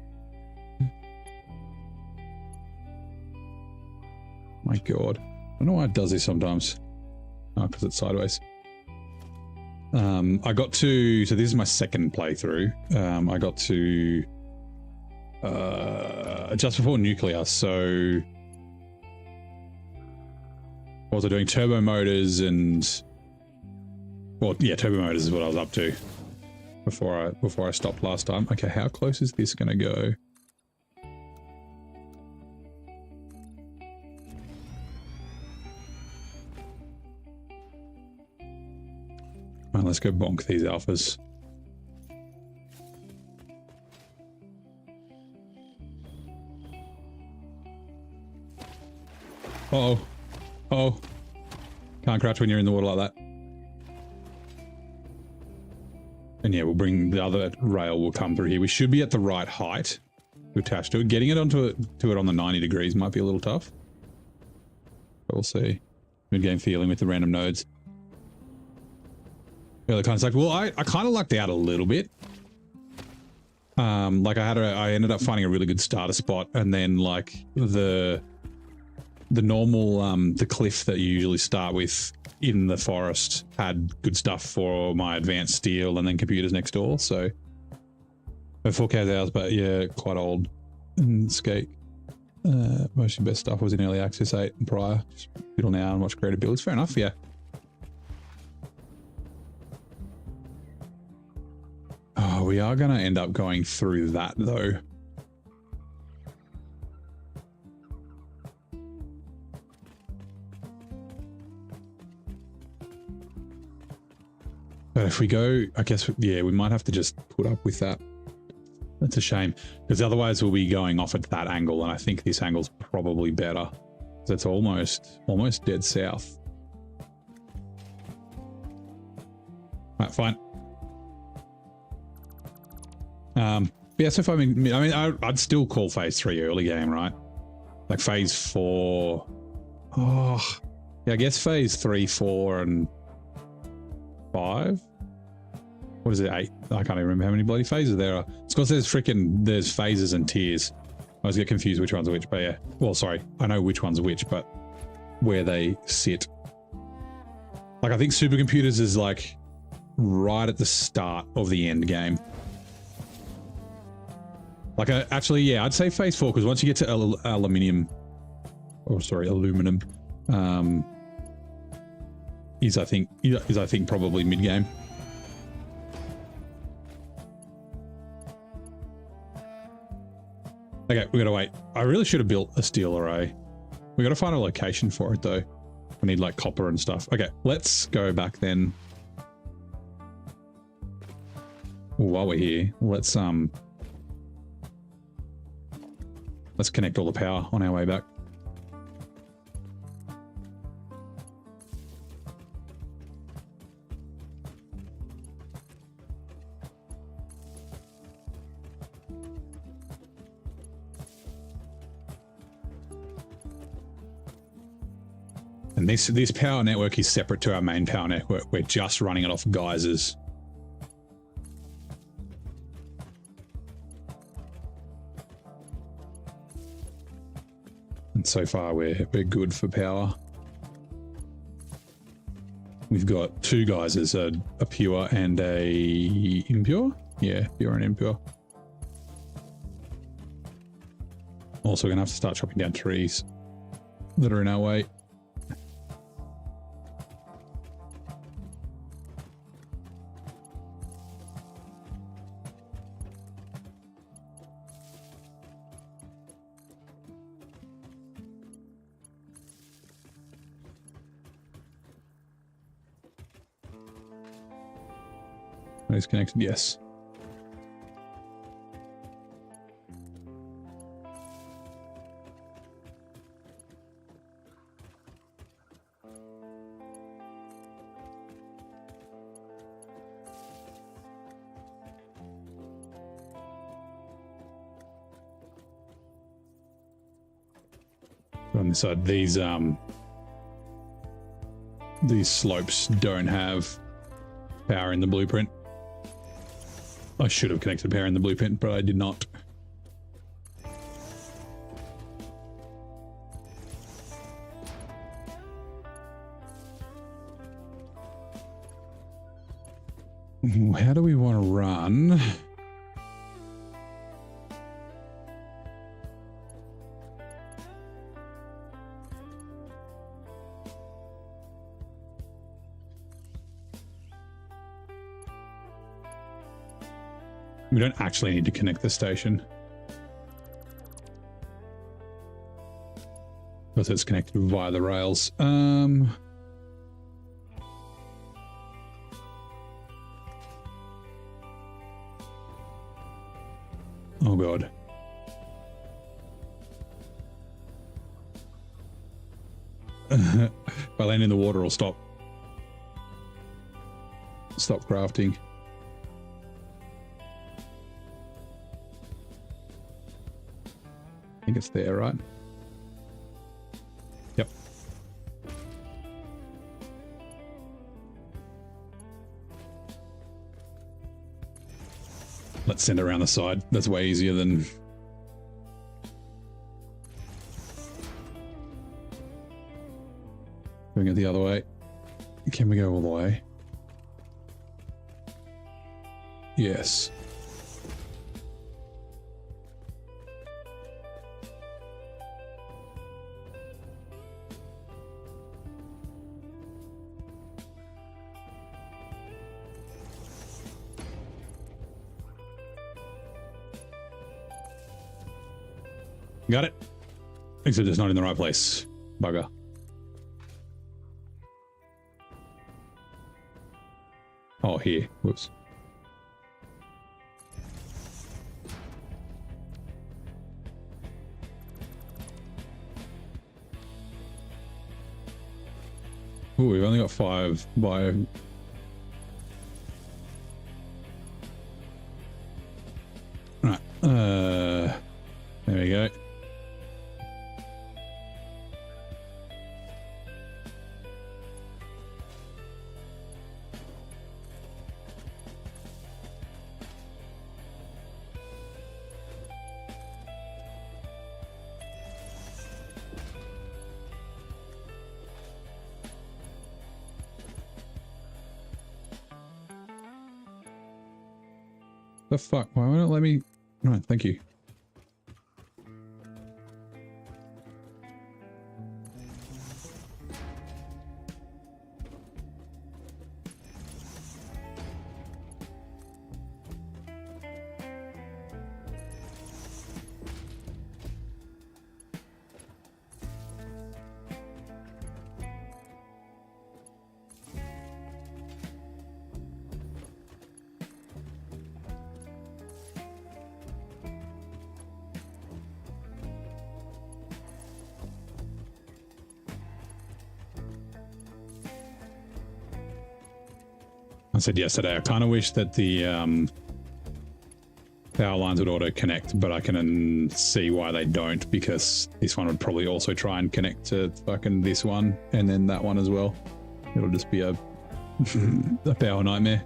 My God, I don't know why it does this sometimes. Oh, because it's sideways. I got to, so this is my second playthrough. I got to just before nuclear. So what was I doing? Turbo motors and, well, yeah, turbo motors is what I was up to before I stopped last time. Okay, how close is this going to go? Right, let's go bonk these alphas. Uh-oh. Oh. Can't crouch when you're in the water like that. And yeah, we'll bring the other rail will come through here. We should be at the right height to attach to it. Getting it onto it on the 90 degrees might be a little tough. But we'll see. Mid-game feeling with the random nodes. Early contact. Well, I kind of lucked out a little bit. Like I ended up finding a really good starter spot, and then like the normal the cliff that you usually start with in the forest had good stuff for my advanced steel and then computers next door. So 4K hours, but yeah, quite old and skate. Most of your best stuff was in early access 8 and prior. Just fiddle now and watch creative builds. Fair enough, yeah. we are going to end up going through that though. But if we go, I guess, yeah, we might have to just put up with that. That's a shame, because otherwise we'll be going off at that angle, and I think this angle's probably better. That's almost dead south. Right, fine. Yeah, so if I'd still call phase 3 early game, right? Like phase 4. Oh, yeah, I guess phase 3, 4, and 5. What is it? 8? I can't even remember how many bloody phases there are. It's because there's phases and tiers. I always get confused which one's which, but yeah. Well, sorry, I know which one's which, but where they sit. Like, I think supercomputers is like right at the start of the end game. Like, actually, yeah, I'd say phase 4, because once you get to aluminum, is I think probably mid game. Okay, we gotta wait. I really should have built a steel array. We gotta find a location for it though. We need like copper and stuff. Okay, let's go back then. While we're here, let's connect all the power on our way back. And this power network is separate to our main power network. We're just running it off geysers. And so far we're good for power. We've got 2 geysers, a pure and a impure. Yeah, pure and impure. Also gonna have to start chopping down trees that are in our way. Is connected, yes. On this side, these slopes don't have power in the blueprint. I should have connected power in the blueprint, but I did not. How do we want to run? We don't actually need to connect the station, because it's connected via the rails. Oh god. If I land in the water, I'll stop crafting. I think it's there, right? Yep. Let's send it around the side. That's way easier than... doing it the other way. Can we go all the way? Yes. Got it. Except it's not in the right place. Bugger. Oh, here. Whoops. Ooh, we've only got 5 by... Right. There we go. The fuck? Why won't it let me? Right, thank you. I said yesterday, I kind of wish that the power lines would auto connect, but I can see why they don't, because this one would probably also try and connect to fucking this one and then that one as well. It'll just be a, a power nightmare.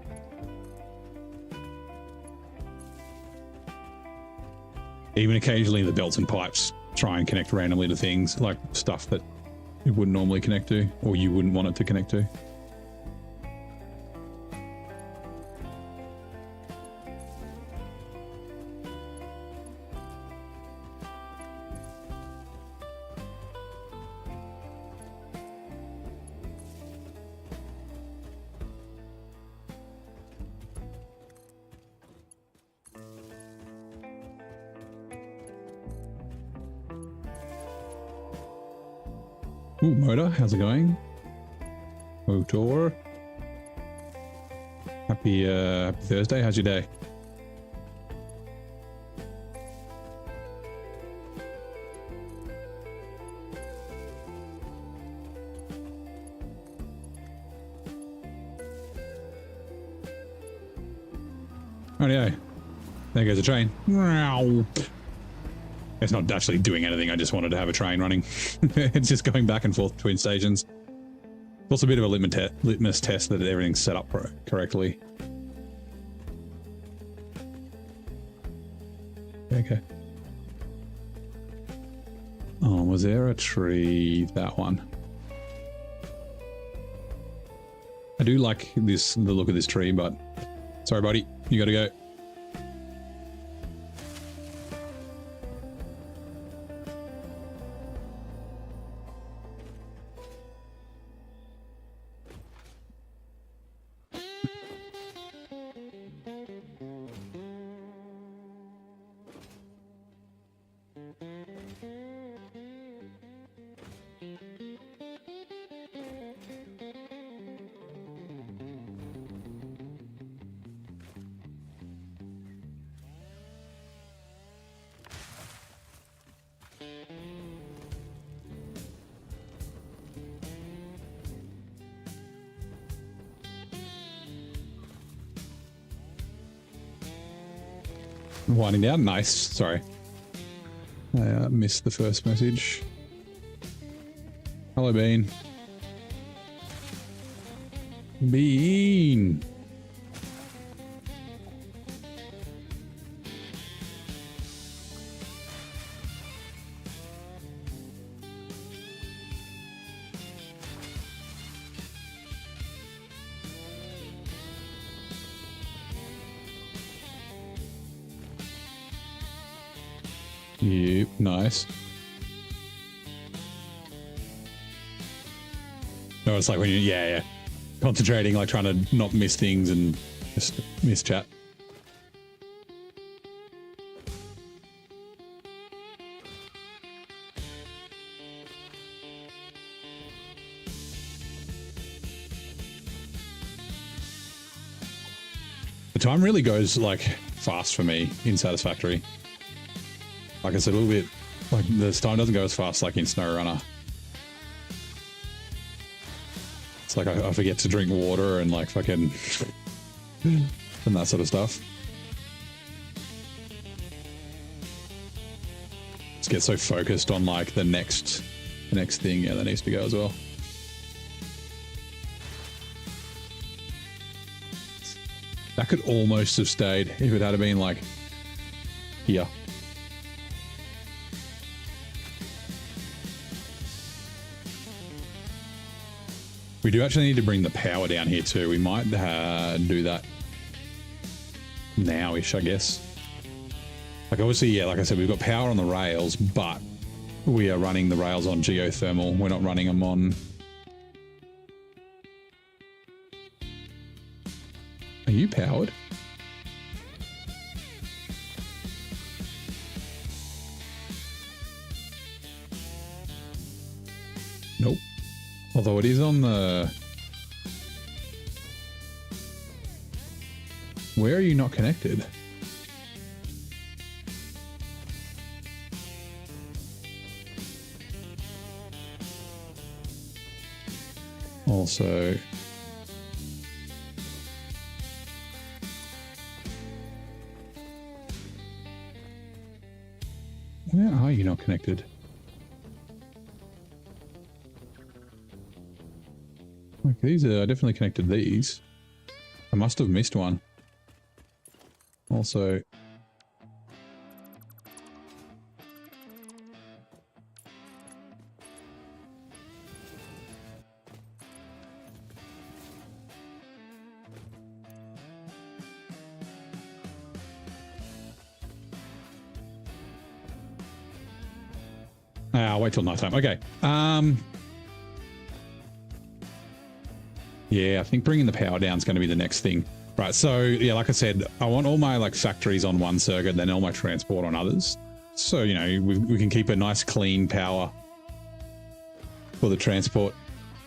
Even occasionally the belts and pipes try and connect randomly to things, like stuff that it wouldn't normally connect to, or you wouldn't want it to connect to. Ooh, motor, how's it going? Motor. Happy Thursday, how's your day? Oh yeah, there goes a train. It's not actually doing anything, I just wanted to have a train running. It's just going back and forth between stations. It's also a bit of a litmus test that everything's set up correctly. Okay. Oh, was there a tree? That one. I do like the look of this tree, but sorry buddy, you gotta go. Winding down, nice. Sorry, I missed the first message. Hello, Bean. Bean. Yep, nice. No, it's like when you, yeah, concentrating, like trying to not miss things and just miss chat. time really goes like fast for me in Satisfactory. Like I said, a little bit, like this time doesn't go as fast like in SnowRunner. It's like I forget to drink water and like fucking and that sort of stuff. Just get so focused on like the next thing, yeah, that needs to go as well. That could almost have stayed if it had been like here. We do actually need to bring the power down here too. We might do that now-ish, I guess. Like obviously, yeah, like I said, we've got power on the rails, but we are running the rails on geothermal. We're not running them on... Are you powered? Nope. Although it is on the... Where are you not connected? Also... Where are you not connected? Like these are, I definitely connected these. I must have missed one. Also... I'll wait till nighttime. Okay. Yeah, I think bringing the power down is going to be the next thing. Right, so yeah, like I said, I want all my like factories on one circuit, then all my transport on others. So, you know, we can keep a nice clean power for the transport.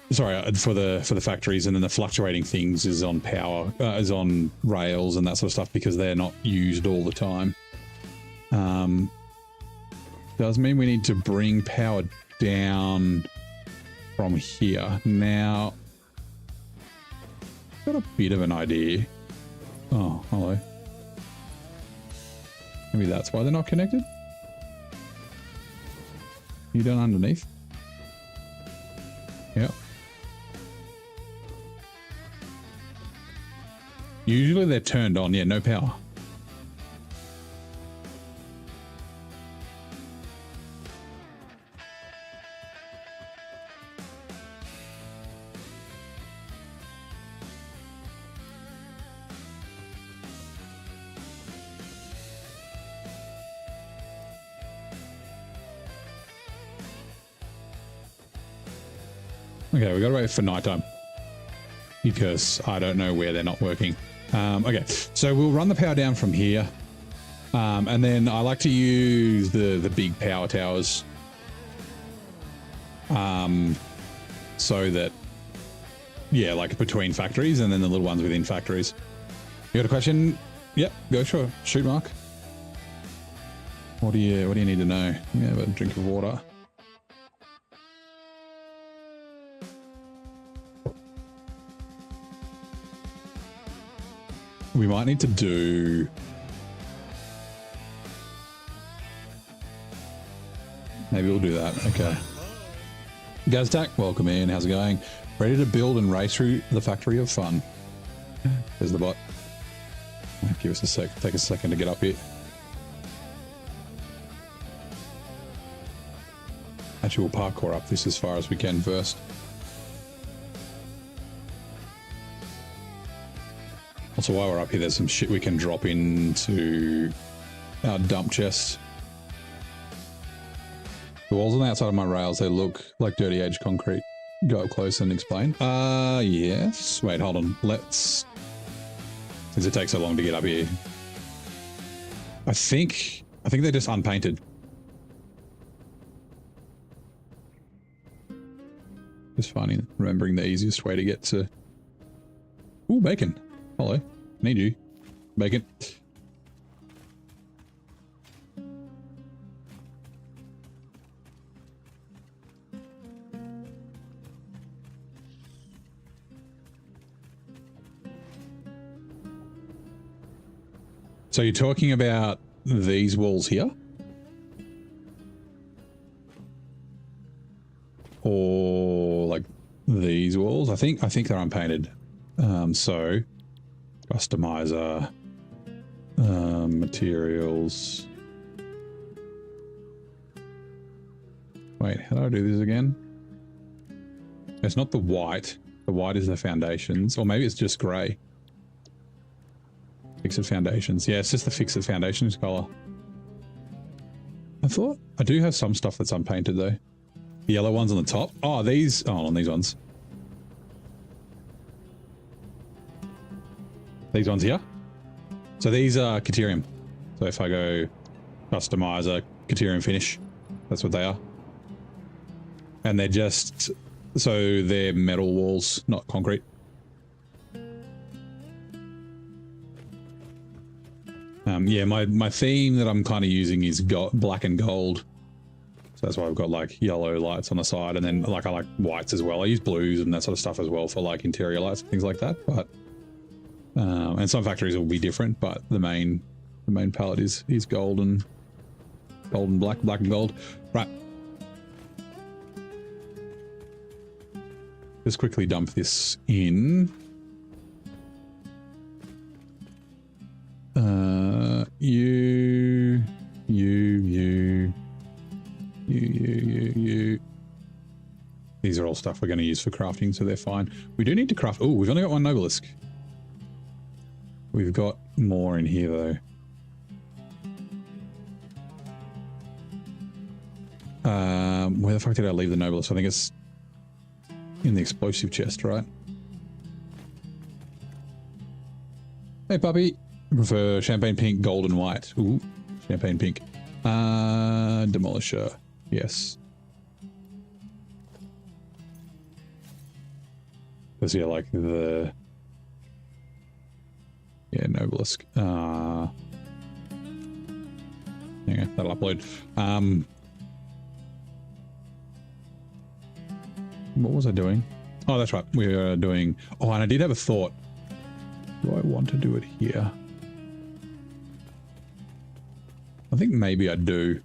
Sorry, for the factories, and then the fluctuating things is on power, is on rails and that sort of stuff because they're not used all the time. Does mean we need to bring power down from here. Now, got a bit of an idea. Oh, hello. Maybe that's why they're not connected? You done underneath? Yep. Usually they're turned on, yeah, no power. Okay, we got to wait for nighttime because I don't know where they're not working. Okay, so we'll run the power down from here. And then I like to use the big power towers so that, yeah, like between factories and then the little ones within factories. You got a question? Yep, go sure. Shoot, Mark. What do you need to know? Yeah, have a drink of water. We might need to do... Maybe we'll do that. Okay. Gaztac, welcome in. How's it going? Ready to build and race through the factory of fun. There's the bot. Give us a sec. Take a second to get up here. Actually, we'll parkour up this as far as we can first. Also, while we're up here, there's some shit we can drop into our dump chest. The walls on the outside of my rails, they look like dirty edge concrete. Go up close and explain. Yes. Wait, hold on. Let's... Since it takes so long to get up here. I think they're just unpainted. Just remembering the easiest way to get to... Ooh, bacon. Hello. Need you. bacon. So you're talking about these walls here? Or like these walls? I think they're unpainted. So customizer, materials. Wait, how do I do this again? It's not the white. The white is the foundations, or maybe it's just grey. Fixed foundations. Yeah, it's just the fixed foundations color. I thought I do have some stuff that's unpainted though. The yellow ones on the top. Oh, these. Oh, on these ones. These ones here. So these are Caterium. So if I go customizer, Caterium finish, that's what they are. And they're just, so they're metal walls, not concrete. Yeah, my theme that I'm kind of using is black and gold. So that's why I've got like yellow lights on the side, and then like I like whites as well. I use blues and that sort of stuff as well for like interior lights and things like that. But and some factories will be different, but the main palette is gold and black and gold. Right. Just quickly dump this in. You. These are all stuff we're going to use for crafting, so they're fine. We do need to craft. Oh, we've only got one Nobelisk. We've got more in here, though. Where the fuck did I leave the Nobelisk? I think it's in the explosive chest, right? Hey, puppy. I prefer champagne pink, gold, and white. Ooh, champagne pink. Demolisher. Yes. Because, yeah, like the... Yeah, Nobelisk. Hang on, that'll upload. What was I doing? Oh, that's right. We were doing... Oh, and I did have a thought. Do I want to do it here? I think maybe I do.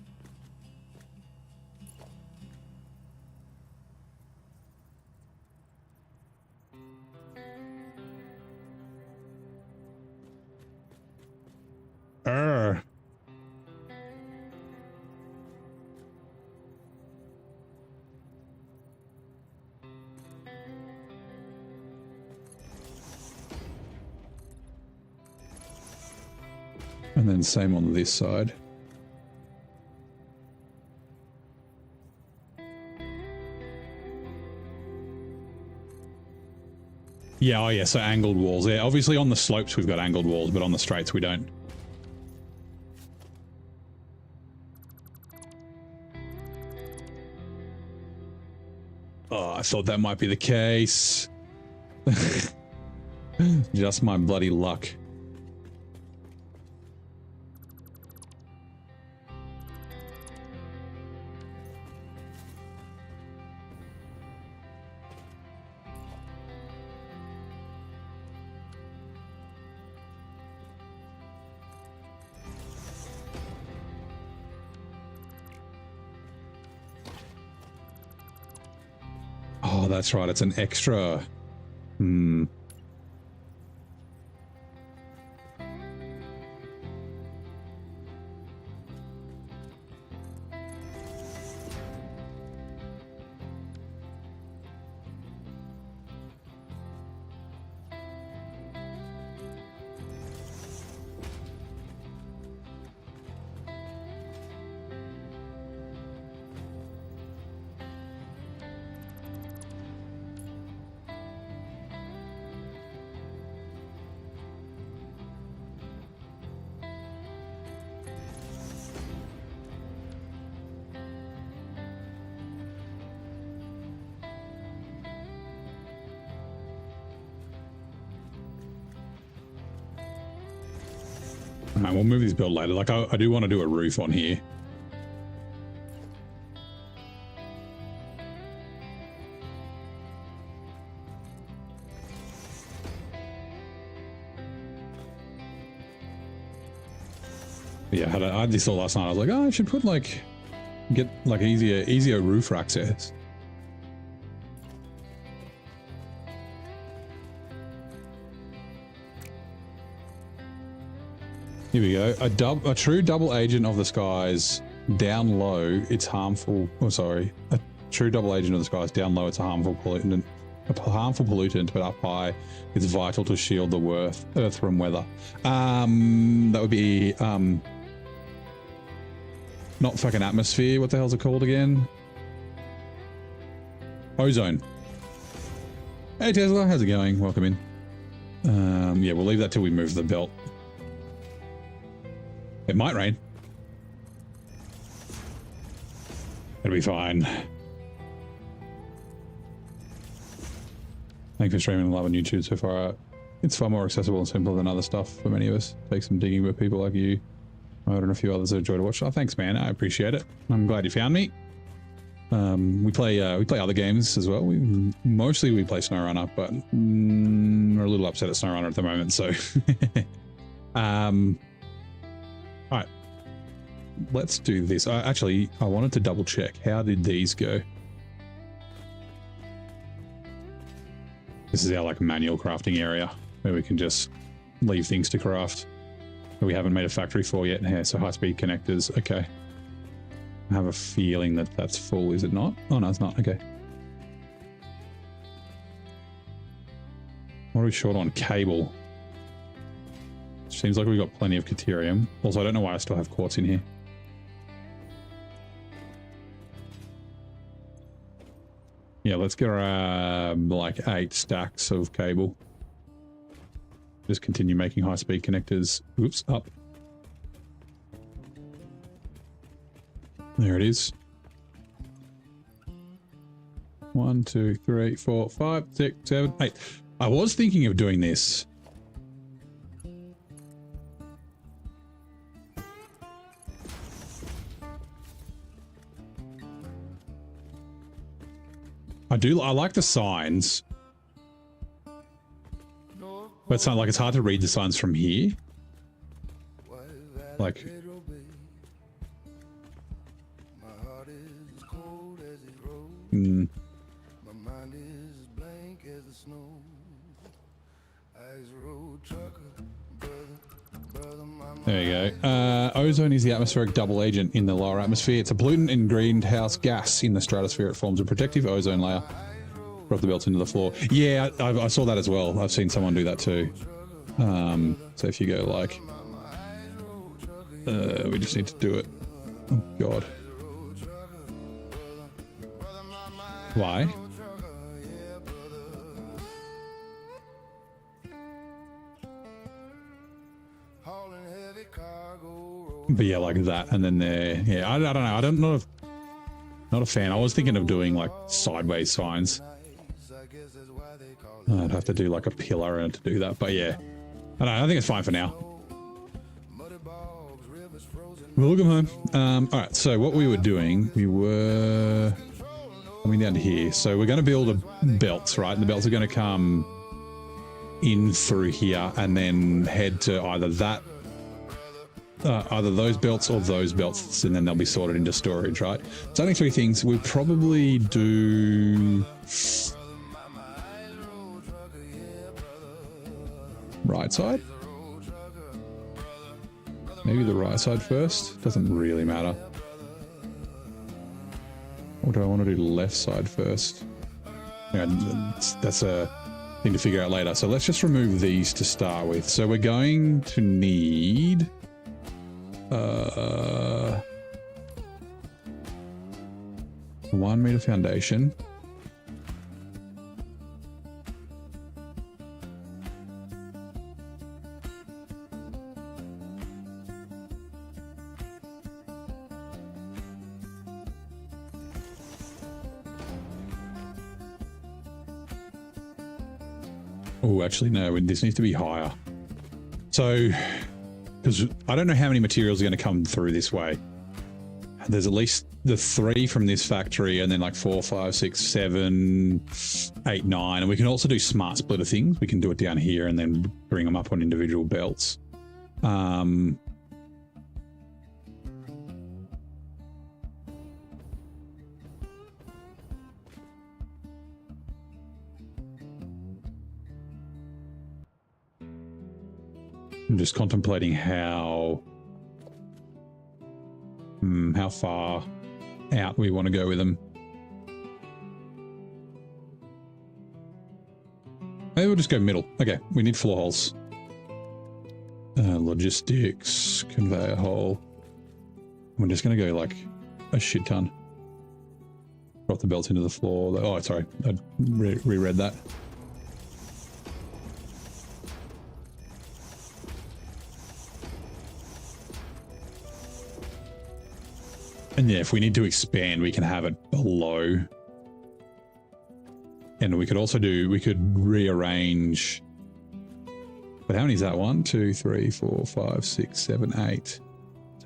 And then same on this side. Yeah, oh yeah, so angled walls. Yeah, obviously on the slopes we've got angled walls, but on the straights we don't. Oh, I thought that might be the case. Just my bloody luck. Oh, that's right. It's an extra. Man, we'll move this build later. Like, I do want to do a roof on here. Yeah, I had this thought last night. I was like, oh, I should put like, get like easier roof access. Here we go. A true double agent of the skies. Down low, it's harmful. Oh, sorry. A true double agent of the skies. Down low, it's a harmful pollutant. But up high, it's vital to shield the Earth from weather. That would be not fucking atmosphere. What the hell's it called again? Ozone. Hey Tesla, how's it going? Welcome in. Yeah, we'll leave that till we move the belt. It might rain. It'll be fine. Thanks for streaming and loving YouTube so far. It's far more accessible and simple than other stuff for many of us. Takes some digging, but people like you, I and a few others that enjoy to watch. Oh, thanks, man. I appreciate it. I'm glad you found me. We play other games as well. Mostly we play SnowRunner, but we're a little upset at SnowRunner at the moment. So, all right, let's do this. Actually, I wanted to double check. How did these go? This is our like manual crafting area where we can just leave things to craft that we haven't made a factory for yet. Yeah, so high speed connectors. Okay. I have a feeling that that's full. Is it not? Oh no, it's not. Okay. What are we short on? Cable. Seems like we've got plenty of Caterium. Also, I don't know why I still have quartz in here. Yeah, let's grab like 8 stacks of cable. Just continue making high-speed connectors. Oops, up. There it is. 1, 2, 3, 4, 5, 6, 7, 8. I was thinking of doing this. I like the signs. But it's not like it's hard to read the signs from here. Like there you go. Ozone is the atmospheric double agent in the lower atmosphere. It's a pollutant and greenhouse gas in the stratosphere. It forms a protective ozone layer. Drop the belts into the floor. Yeah, I saw that as well. I've seen someone do that too. So if you go like, we just need to do it. Oh God. Why? But yeah, like that, and then there. Yeah, I don't know. Not a fan. I was thinking of doing like sideways signs. I'd have to do like a pillar to do that, but yeah, I don't know, I think it's fine for now. Welcome home. All right, so what we were doing, we were coming down to here. So we're going to build a belts, right? And the belts are going to come in through here and then head to either those belts or those belts, and then they'll be sorted into storage, right? So only 3 things. We'll probably do right side. Maybe the right side first. Doesn't really matter. Or do I want to do left side first? Yeah, that's a thing to figure out later. So let's just remove these to start with. So we're going to need 1 meter foundation. Oh, actually, no, this needs to be higher. So because I don't know how many materials are going to come through this way. There's at least the 3 from this factory, and then like 4, 5, 6, 7, 8, 9. And we can also do smart splitter things. We can do it down here and then bring them up on individual belts. I'm just contemplating how far out we want to go with them. Maybe we'll just go middle. Okay, we need floor holes. Logistics, conveyor hole. We're just going to go like a shit ton. Drop the belts into the floor. Oh, sorry, I reread that. And yeah, if we need to expand, we can have it below. And we could also we could rearrange. But how many is that? 1, 2, 3, 4, 5, 6, 7, 8. So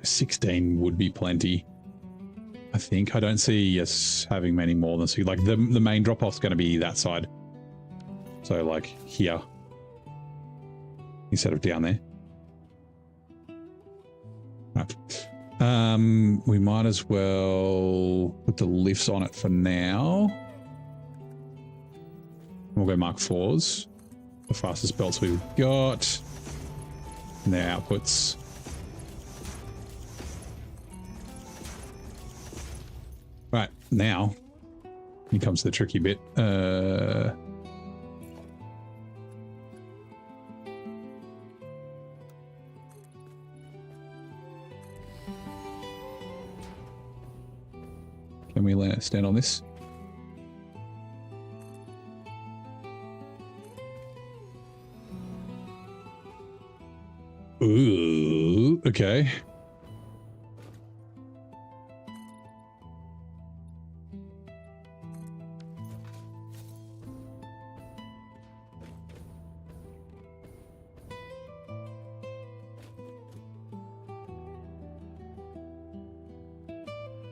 16 would be plenty. I think. I don't see us having many more than 6. Like the main drop-off's going to be that side. So like here. Instead of down there. Right. We might as well put the lifts on it for now. We'll go Mark 4s. The fastest belts we've got. And their outputs. Right, now, here comes the tricky bit. Can we stand on this? Ooh, okay.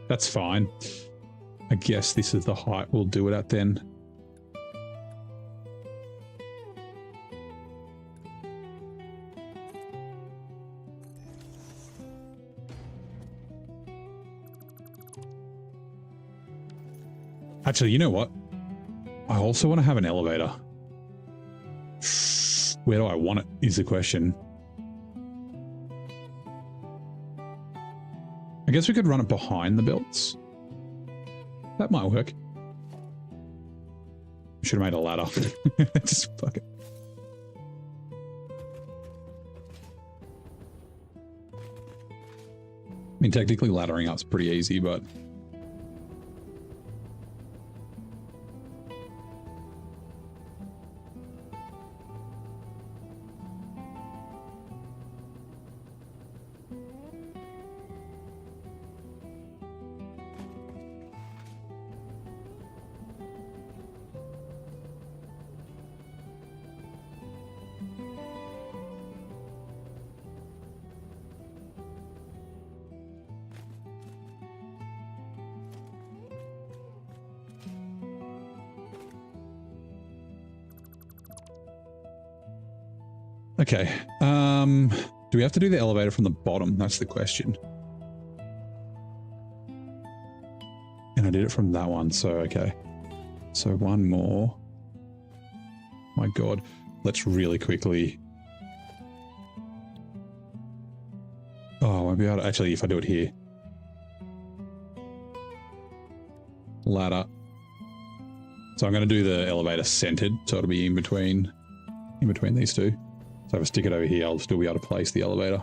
That's fine. I guess this is the height we'll do it at then. Actually, you know what? I also want to have an elevator. Where do I want it is the question. I guess we could run it behind the belts. That might work. Should have made a ladder. Just fuck it. I mean, technically laddering up's pretty easy, but... Okay, do we have to do the elevator from the bottom? That's the question. And I did it from that one, so okay. So one more. My God, let's really quickly... Oh, I won't be able to... Actually, if I do it here. Ladder. So I'm going to do the elevator centered, so it'll be in between these two. So if I stick it over here, I'll still be able to place the elevator.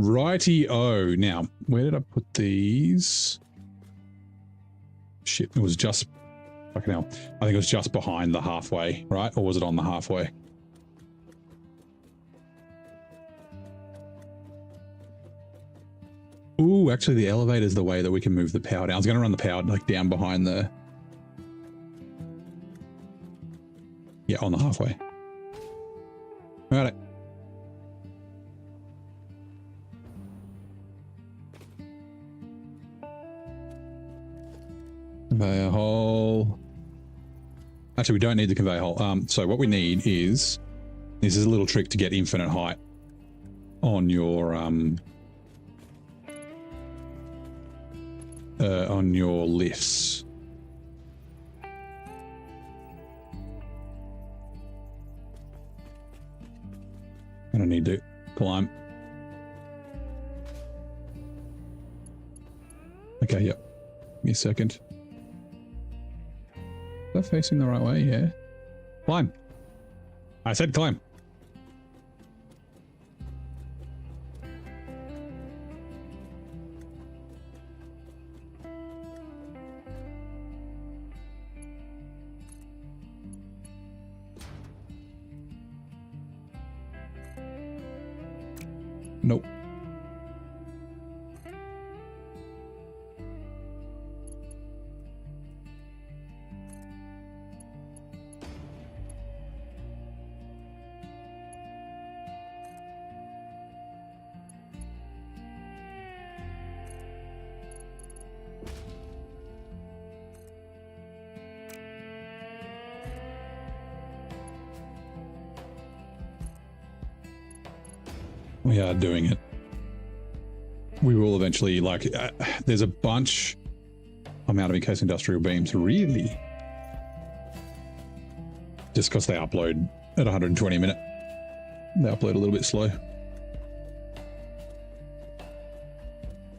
Righty-o. Now, where did I put these? Shit, it was just... Fucking hell. I think it was just behind the halfway, right? Or was it on the halfway? Ooh, actually the elevator's the way that we can move the power down. I was going to run the power like down behind the... Yeah, on the halfway. Alright. Conveyor hole. Actually, we don't need the conveyor hole. So what we need is... This is a little trick to get infinite height on your lifts. I don't need to climb. Okay, yep. Give me a second. Is that facing the right way? Yeah. Climb. I said climb. Nope. We are doing it. We will eventually, like, there's a bunch. I'm out of encased industrial beams, really? Just because they upload at 120 a minute. They upload a little bit slow.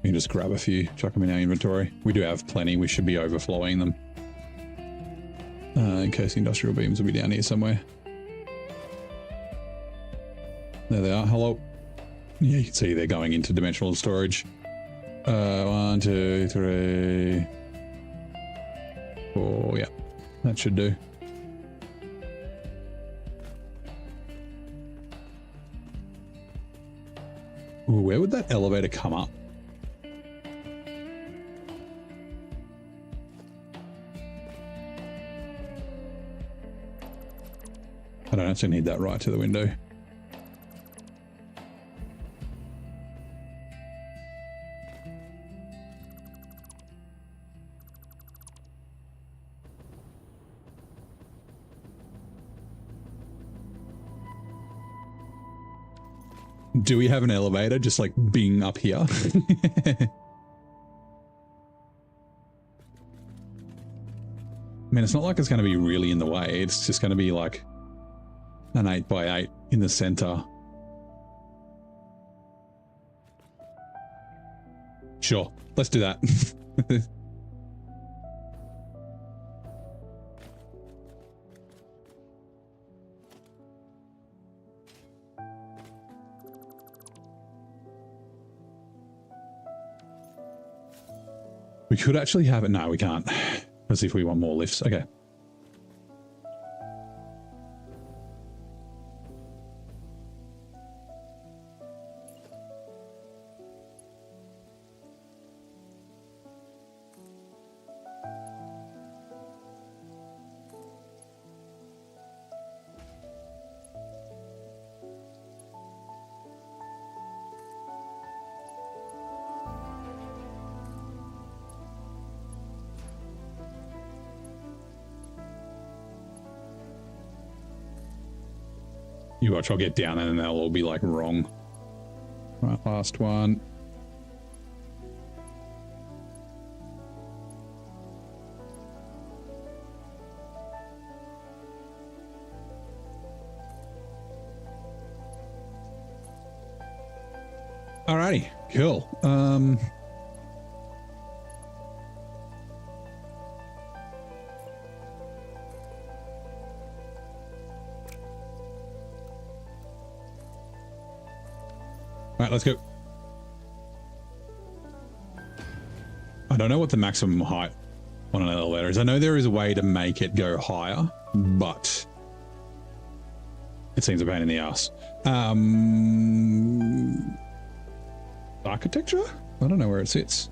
We can just grab a few, chuck them in our inventory. We do have plenty. We should be overflowing them. Encased industrial beams will be down here somewhere. There they are. Hello. Yeah, you can see they're going into dimensional storage. 1, 2, 3, 4. Yeah, that should do. Ooh, where would that elevator come up? I don't actually need that right to the window. Do we have an elevator just like being up here? I mean, it's not like it's going to be really in the way. It's just going to be like an 8x8 in the center. Sure, let's do that. We could actually have it. No, we can't. As if we want more lifts. Okay. You watch, I'll get down and then they'll all be like wrong. Right, last one. Alrighty, cool. All right, let's go. I don't know what the maximum height on an elevator is. I know there is a way to make it go higher, but it seems a pain in the ass. Architecture? I don't know where it sits.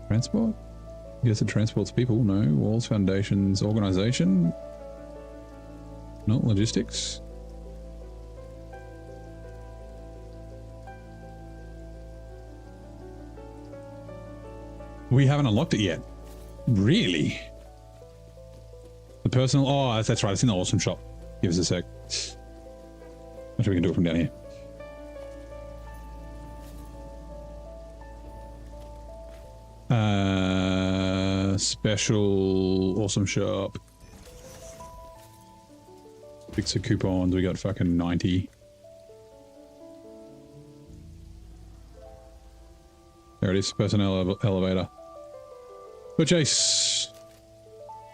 Transport? I guess it transports people. No. Walls, foundations, organization. Not logistics. We haven't unlocked it yet. Really? The personal... Oh, that's right. It's in the awesome shop. Give us a sec. I'm sure we can do it from down here. Special awesome shop. Fixer coupons. We got fucking 90. There it is. Personnel elevator. Purchase.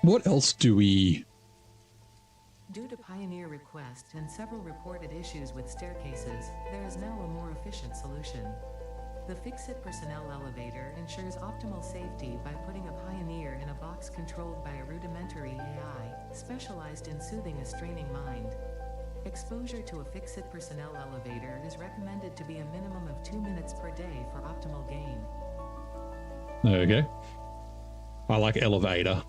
What else do we... Due to Pioneer request and several reported issues with staircases, there is now a more efficient solution. The Fix-It personnel elevator ensures optimal safety by putting a Pioneer in a box controlled by a rudimentary AI, specialized in soothing a straining mind. Exposure to a Fix-It personnel elevator is recommended to be a minimum of 2 minutes per day for optimal gain. Okay. I like elevator.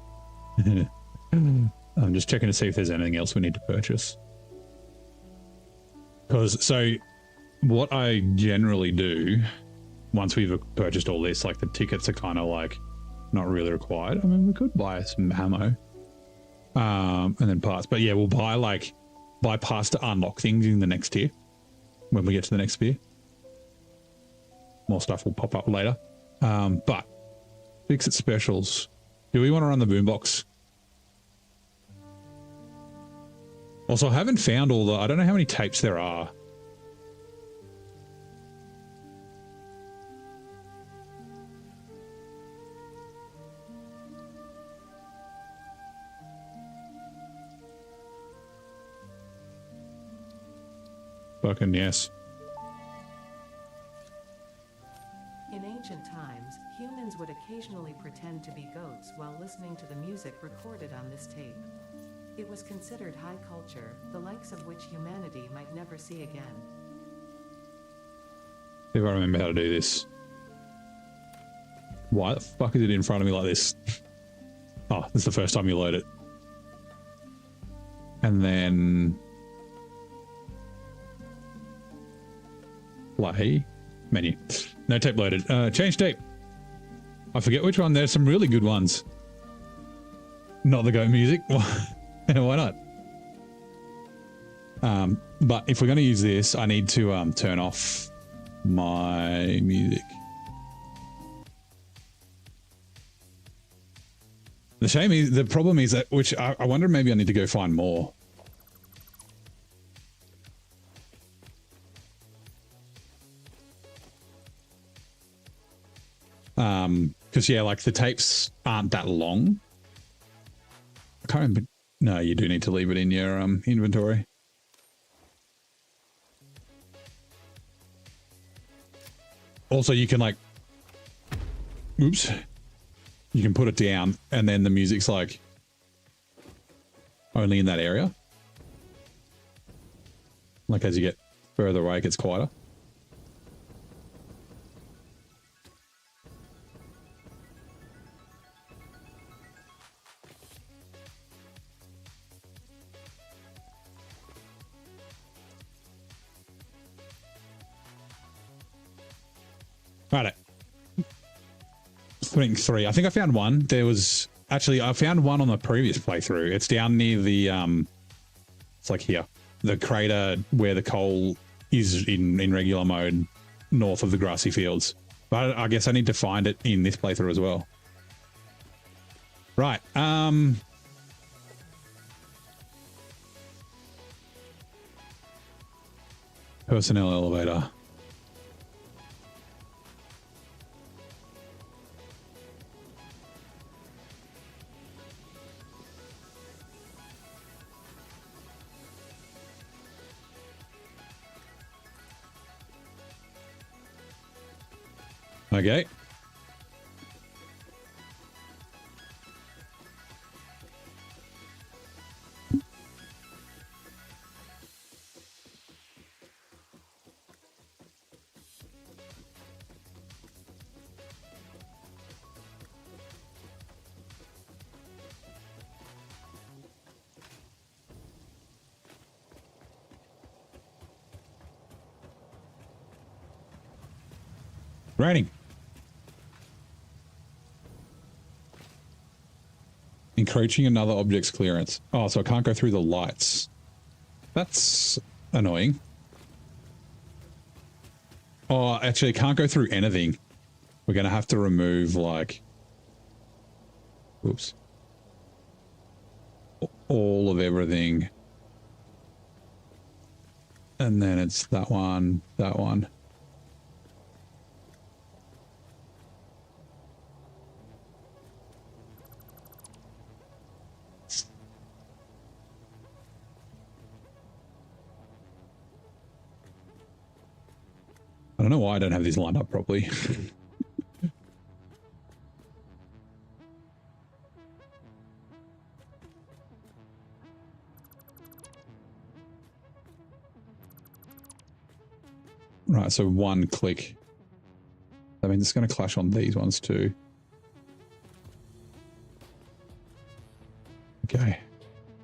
I'm just checking to see if there's anything else we need to purchase. Because, so, what I generally do, once we've purchased all this, like the tickets are kind of like not really required. I mean, we could buy some ammo. And then parts. But yeah, we'll buy parts to unlock things in the next tier. When we get to the next sphere. More stuff will pop up later. But, Fix-It specials. Do we want to run the boombox? Also, I haven't found all the... I don't know how many tapes there are. Fucking yes. In ancient times, humans would occasionally pretend to be goats while listening to the music recorded on this tape. It was considered high culture, the likes of which humanity might never see again. If I remember how to do this. Why the fuck is it in front of me like this? Oh, this is the first time you load it. And then... play. Menu. No tape loaded. Change tape. I forget which one. There's some really good ones. Not the goat music. Why not? But if we're going to use this, I need to turn off my music. The shame is, the problem is that, which I wonder maybe I need to go find more. Because yeah, like the tapes aren't that long. I can't remember. No, you do need to leave it in your inventory. Also, you can like, oops, you can put it down and then the music's like only in that area. Like as you get further away, it gets quieter. Right. Putting 3. I think I found one. There was actually, I found one on the previous playthrough. It's down near the, it's like here, the crater where the coal is in regular mode, north of the grassy fields. But I guess I need to find it in this playthrough as well. Right. Personnel elevator. Okay. Raining. Encroaching another object's clearance. Oh, so I can't go through the lights. That's annoying. Oh, actually, I can't go through anything. We're going to have to remove, like... Oops. All of everything. And then it's that one, that one. I don't know why I don't have these lined up properly. Right, so one click. I mean, it's going to clash on these ones too. Okay.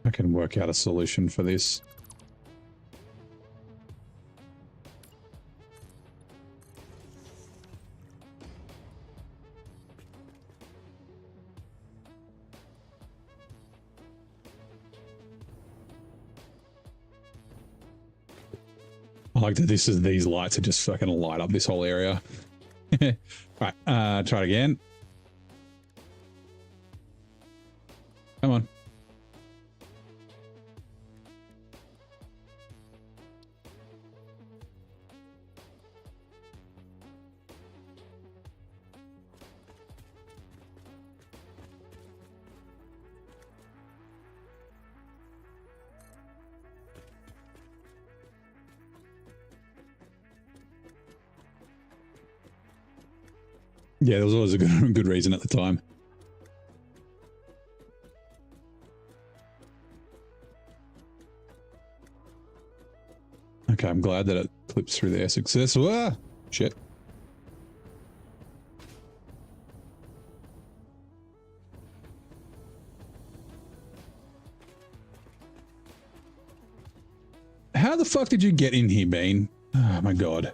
I can work out a solution for this. I like that these lights are just fucking light up this whole area. Right, try it again. Come on. Yeah, there was always a good reason at the time. Okay, I'm glad that it clips through there. Successful. Ah, shit. How the fuck did you get in here, Bean? Oh my god.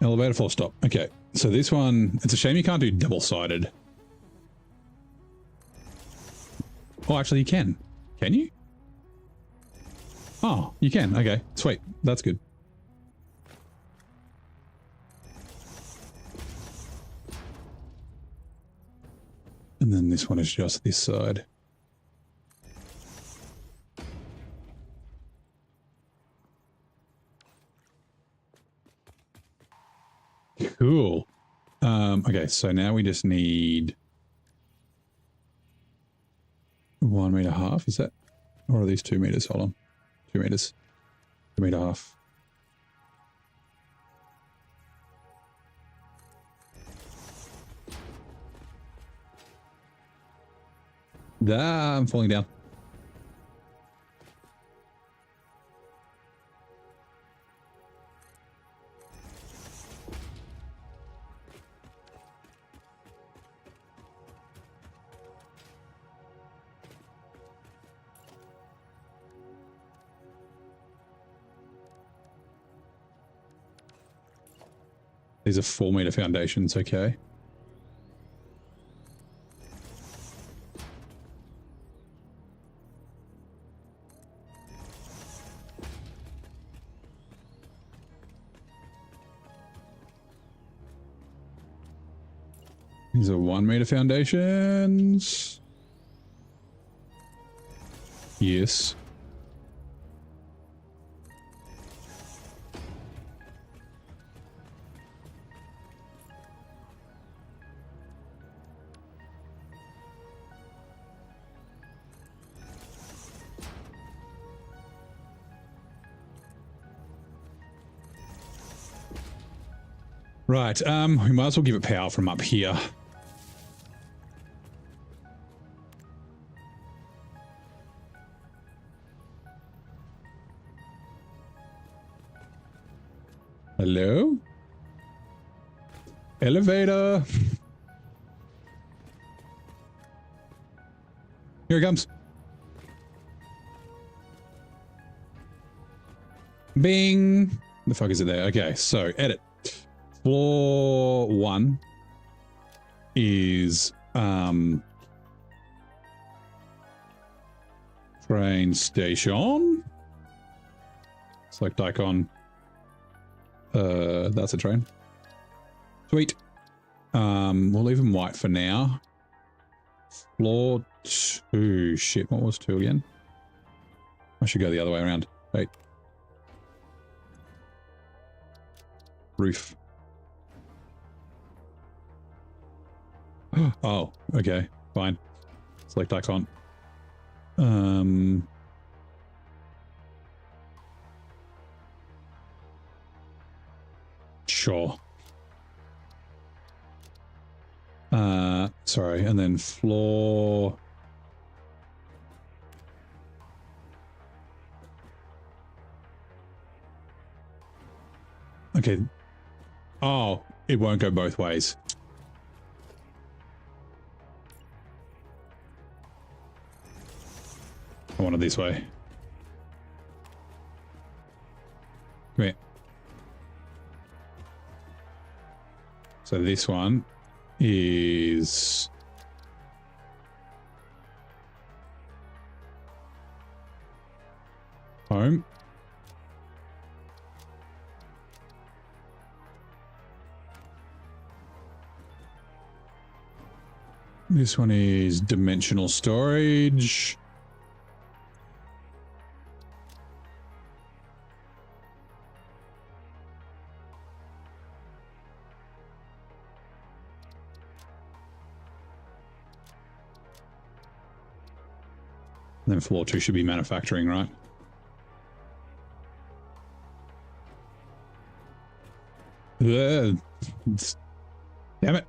Elevator full stop. Okay, so this one, it's a shame you can't do double-sided. Oh, actually you can. Can you? Oh, you can. Okay, sweet. That's good. And then this one is just this side. Cool. Okay, so now we just need 1.5 meters. Is that, or are these 2 meters? Hold on, 2 meters, 2.5 meters. Ah, I'm falling down. These are 4 meter foundations, okay. These are 1 meter foundations. Yes. Right, we might as well give it power from up here. Hello? Elevator. Here it comes. Bing. The fuck is it there? Okay, so edit. Floor 1 is train station. Select icon. That's a train. Sweet. We'll leave them white for now. Floor 2. Shit, what was 2 again? I should go the other way around. Wait. Roof. Oh, okay. Fine. Select icon. Sure. Sorry, and then floor. Okay. Oh, it won't go both ways. I want it this way. Come here. So this one is home. This one is dimensional storage. And then floor 2 should be manufacturing, right? Damn it.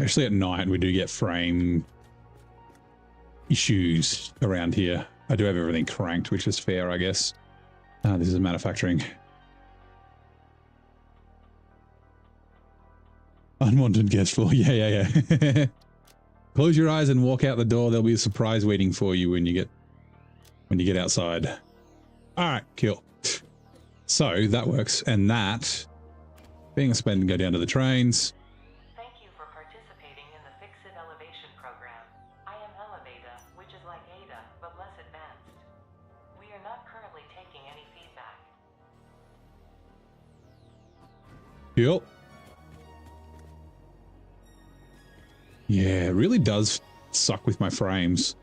Actually, at night, we do get frame issues around here. I do have everything cranked, which is fair, I guess. This is manufacturing. Unwanted guest floor. Yeah. Close your eyes and walk out the door. There'll be a surprise waiting for you when you get outside. All right, cool. So that works. And that, being a spend and go down to the trains. Thank you for participating in the Fix-It Elevation program. I am Elevata, which is like Ada, but less advanced. We are not currently taking any feedback. Cool. Yeah, it really does suck with my frames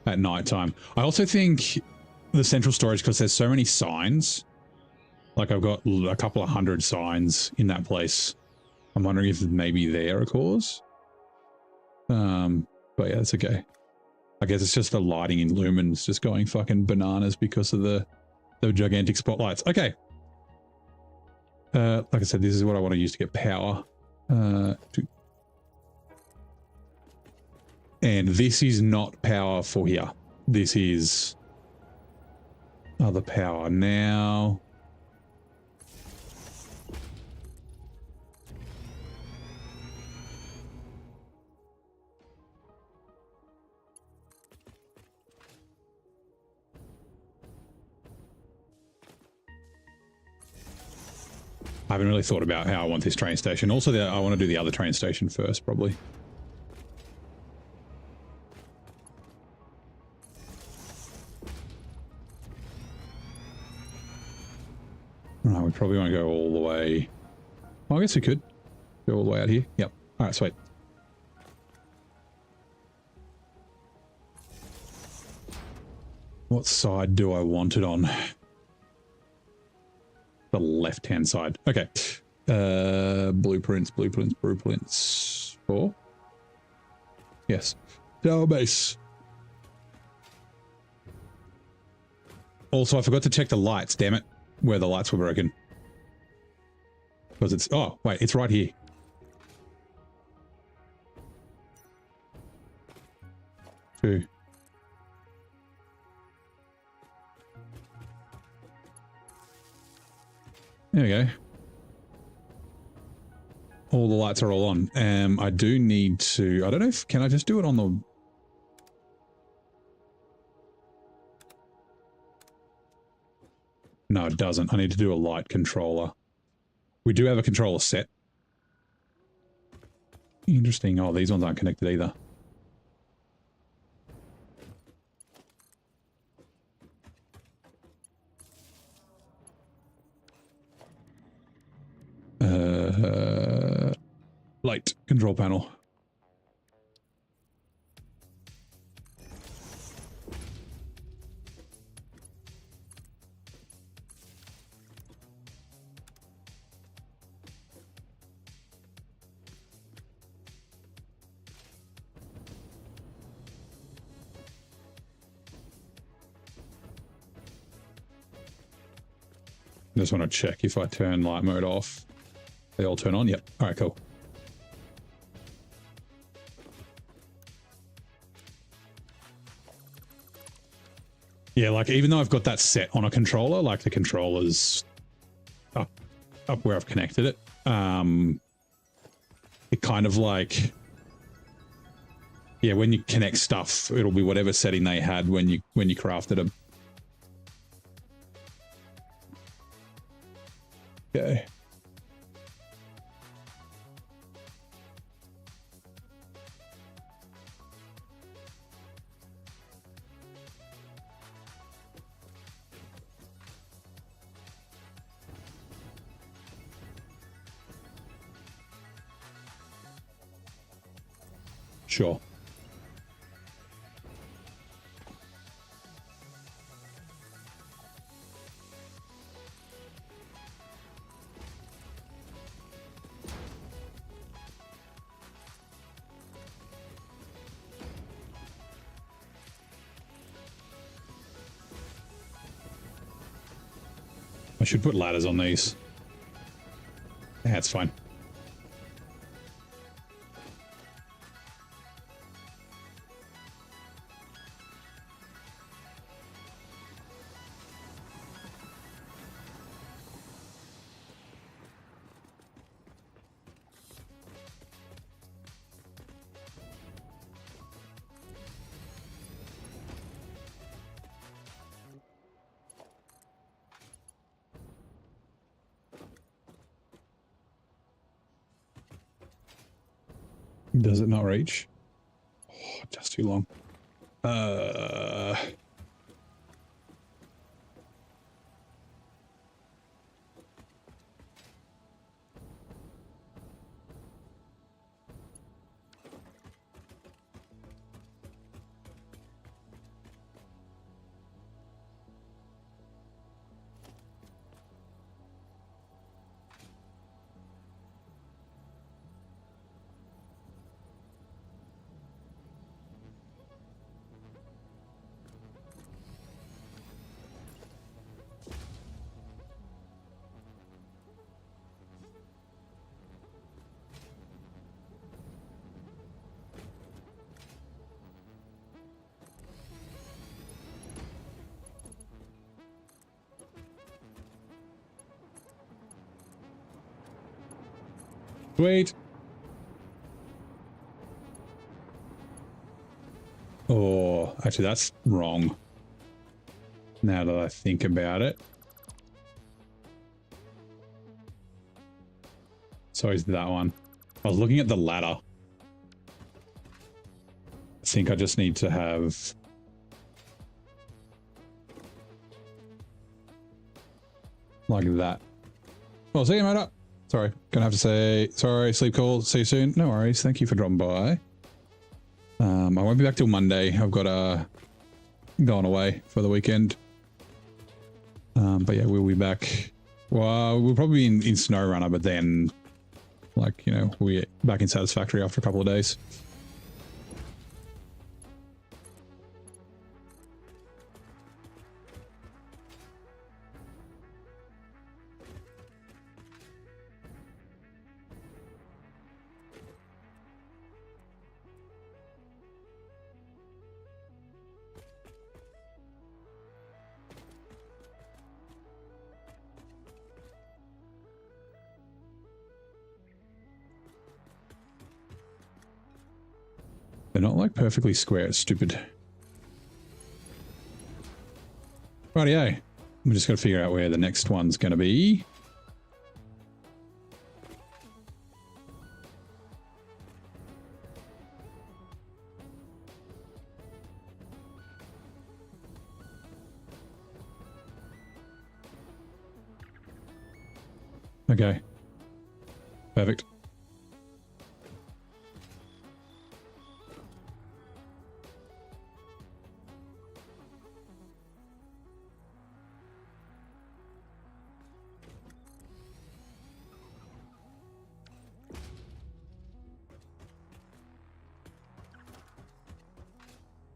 at nighttime. I also think the central storage, because there's so many signs, like I've got a couple of 100 signs in that place. I'm wondering if maybe they're a cause. But yeah, it's okay. I guess it's just the lighting in lumens just going fucking bananas because of the gigantic spotlights. Okay. Like I said, this is what I want to use to get power. And this is not power for here. This is other power now. I haven't really thought about how I want this train station. Also, I want to do the other train station first, probably. Oh, we probably want to go all the way. Well, I guess we could go all the way out here. Yep. All right, sweet. What side do I want it on? The left-hand side. Okay. Blueprints. 4. Yes. Tower base. Also, I forgot to check the lights, damn it. Where the lights were broken. Because it's... Oh, wait, it's right here. 2. There we go. All the lights are all on. I do need to, I don't know if, can I just do it on the... No, it doesn't. I need to do a light controller. We do have a controller set. Interesting. Oh, these ones aren't connected either. Light control panel. I just want to check if I turn light mode off, they all turn on. Yep. All right, cool. Yeah, like even though I've got that set on a controller, like the controller's up where I've connected it, it kind of like, yeah, when you connect stuff, it'll be whatever setting they had when you crafted them. Okay. Sure. I should put ladders on these. That's fine. Does it not reach? Oh, just too long. Wait. Oh, actually, that's wrong. Now that I think about it. So is that one. I was looking at the ladder. I think I just need to have... like that. Well, see you, mate up. Sorry, gonna have to say sorry, sleep call, see you soon. No worries, thank you for dropping by. I won't be back till Monday. I've got going away for the weekend. But yeah, we'll be back. Well, we'll probably be in SnowRunner, but then, like, you know, we're back in Satisfactory after a couple of days. They're not like perfectly square. It's stupid. Rightio. We just got to figure out where the next one's going to be. Okay. Perfect.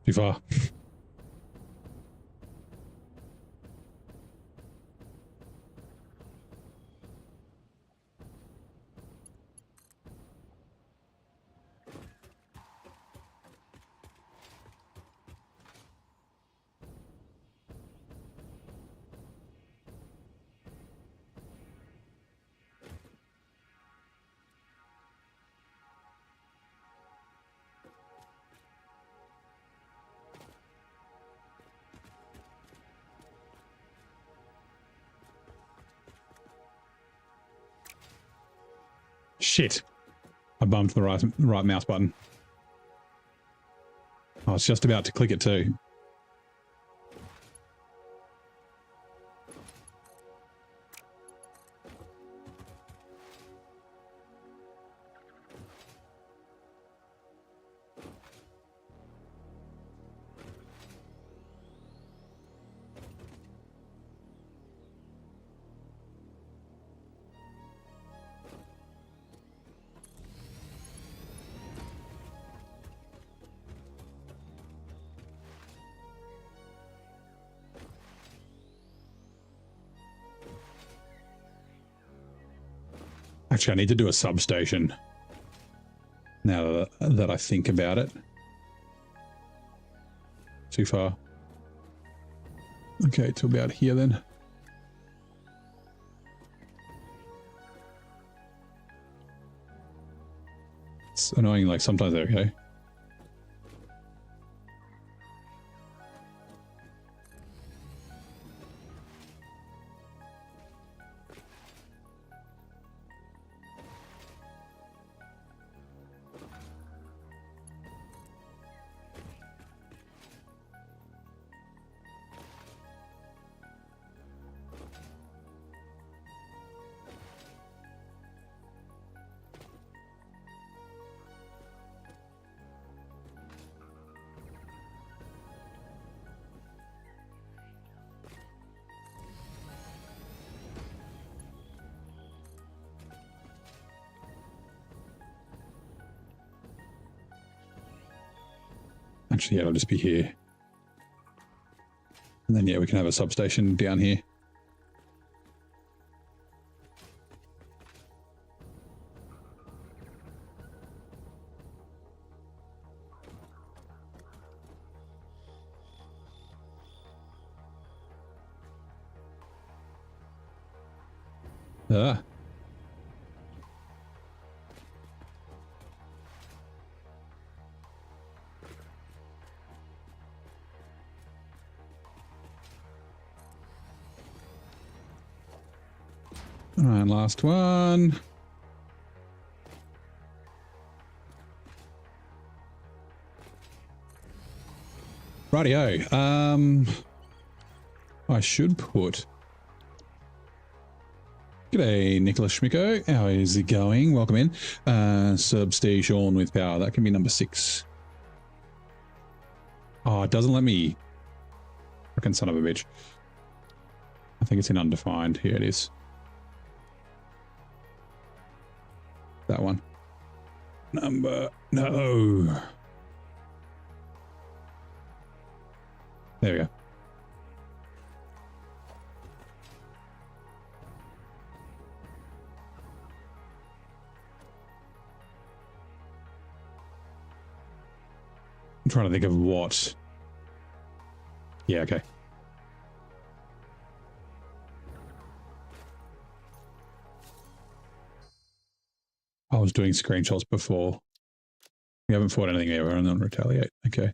Too far. Shit. I bumped the right mouse button. I was just about to click it too. Actually, I need to do a substation. Now that I think about it. Too far. Okay, to about here then. It's annoying, like sometimes they're okay. Actually, yeah, it'll just be here. And then, yeah, we can have a substation down here. Ah. All right, last one. Rightio. I should put... G'day, Nicholas Schmicko. How is it going? Welcome in. Substation with power. That can be number 6. Oh, it doesn't let me... Frickin' son of a bitch. I think it's in undefined. Here it is. That one. Number... No. There we go. I'm trying to think of what. Yeah, okay. I was doing screenshots before. We haven't fought anything ever and then retaliate. Okay.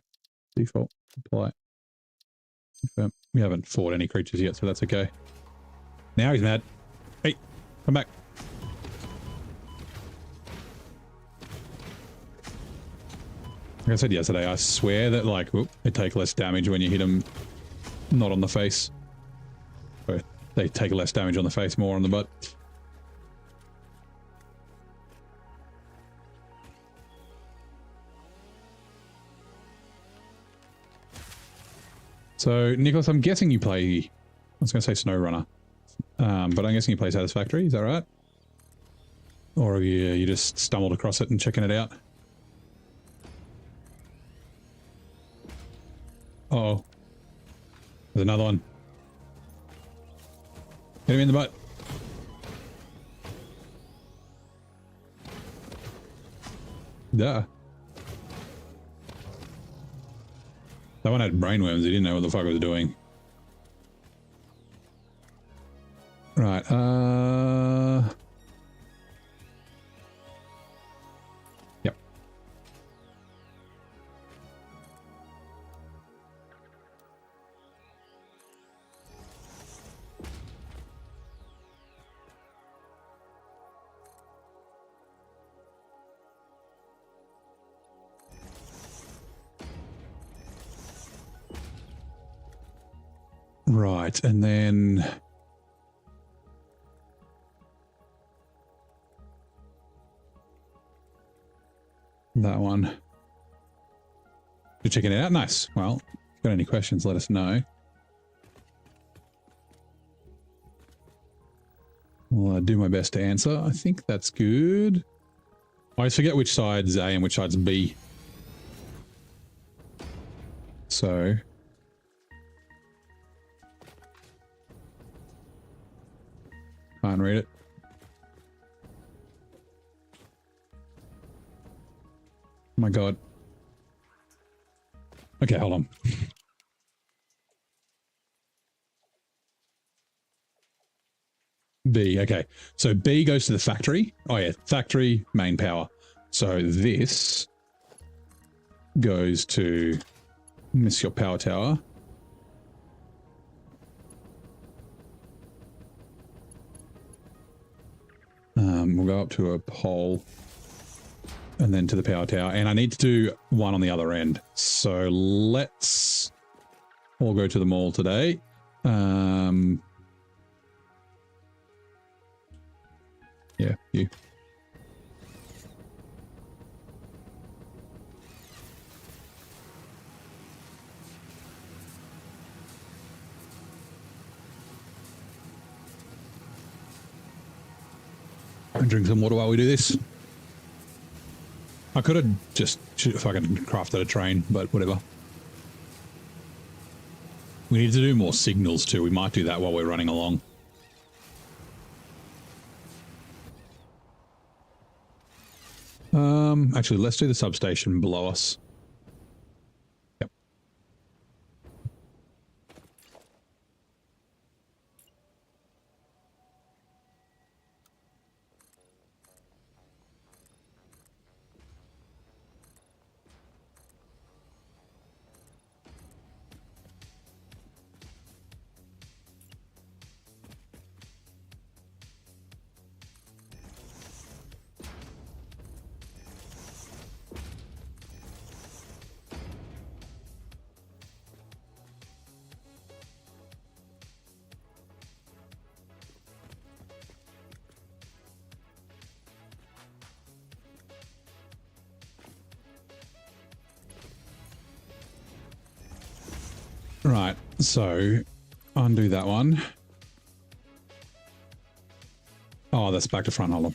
Default. Apply. Confirm. We haven't fought any creatures yet, so that's okay. Now he's mad. Hey, come back. Like I said yesterday, I swear that like they take less damage when you hit them not on the face. So they take less damage on the face, more on the butt. So, Nicholas, I'm guessing you play, I was going to say SnowRunner, but I'm guessing you play Satisfactory, is that right? Or have you just stumbled across it and checking it out? Uh-oh. There's another one. Hit him in the butt. Duh. That one had brainworms. He didn't know what the fuck it was doing. Right. Yep. Right, and then that one. You're checking it out? Nice. Well, if you've got any questions, let us know. I'll do my best to answer. I think that's good. I always forget which side's A and which side's B. So... can't read it. Oh my god. Okay, hold on. B, okay. So B goes to the factory. Oh yeah, factory, main power. So this goes to miss your power tower. We'll go up to a pole and then to the power tower. And I need to do one on the other end. So let's all go to the mall today. Yeah, you. Drink some water while we do this. I could have just fucking crafted a train, but whatever. We need to do more signals too. We might do that while we're running along. Actually, let's do the substation below us. Yep. Right, so undo that one. Oh, that's back to front. Hold on.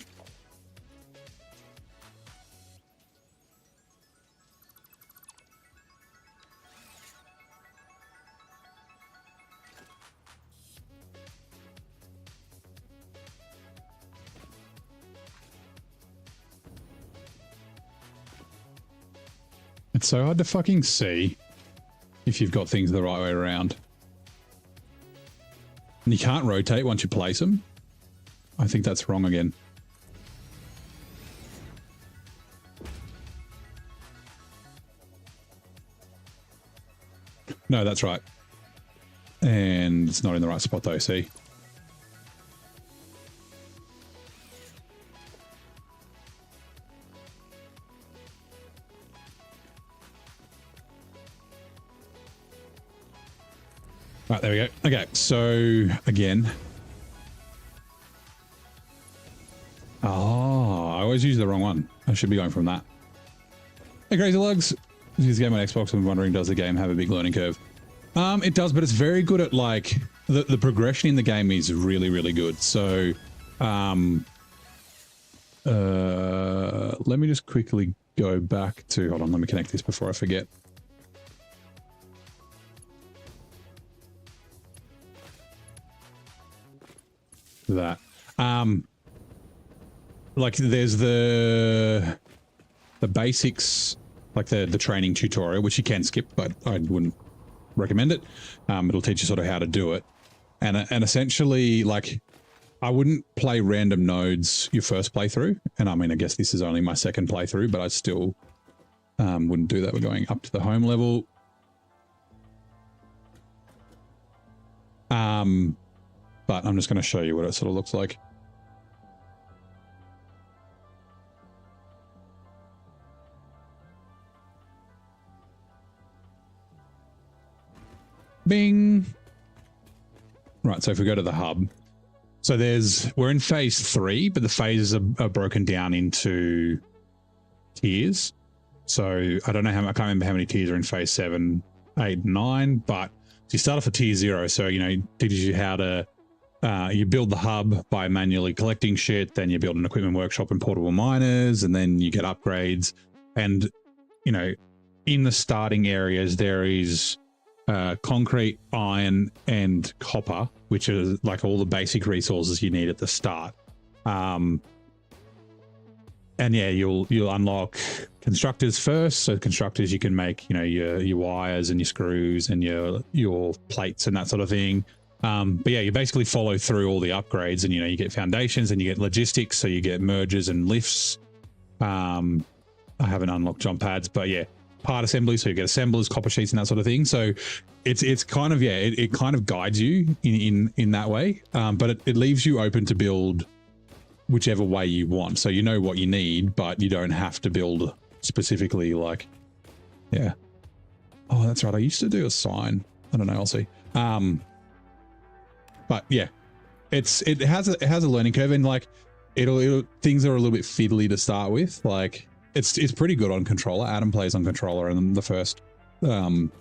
It's so hard to fucking see if you've got things the right way around. And you can't rotate once you place them. I think that's wrong again. No, that's right. And it's not in the right spot though, see? Right, there we go. Okay, so again. Oh, I always use the wrong one. I should be going from that. Hey, Crazy Lugs. This is a game on Xbox. I'm wondering, does the game have a big learning curve? It does, but it's very good at, like, the progression in the game is really, really good. So, let me just quickly go back to, hold on, let me connect this before I forget. That. Like, there's the basics, like the training tutorial, which you can skip, but I wouldn't recommend it. It'll teach you sort of how to do it. And essentially, like, I wouldn't play random nodes your first playthrough. And I mean, I guess this is only my second playthrough, but I still wouldn't do that. We're going up to the home level. But I'm just going to show you what it sort of looks like. Bing. Right, so if we go to the hub, so we're in phase 3, but the phases are broken down into tiers. So I don't know I can't remember how many tiers are in phase 7, 8, 9, but you start off at tier 0. So, you know, it teaches you how to, you build the hub by manually collecting shit, then you build an equipment workshop and portable miners, and then you get upgrades. And, you know, in the starting areas, there is concrete, iron, and copper, which are like all the basic resources you need at the start. And yeah, you'll unlock constructors first. So constructors, you can make, you know, your wires and your screws and your plates and that sort of thing. But yeah, you basically follow through all the upgrades, and you know, you get foundations and you get logistics. So you get mergers and lifts. I haven't unlocked jump pads, but yeah, part assembly. So you get assemblers, copper sheets, and that sort of thing. So it's kind of, yeah, it kind of guides you in that way. But it leaves you open to build whichever way you want. So you know what you need, but you don't have to build specifically, like, yeah. Oh, that's right. I used to do a sign. I don't know. I'll see. But yeah, it has a learning curve, and like it'll things are a little bit fiddly to start with. Like it's pretty good on controller. Adam plays on controller, and the first one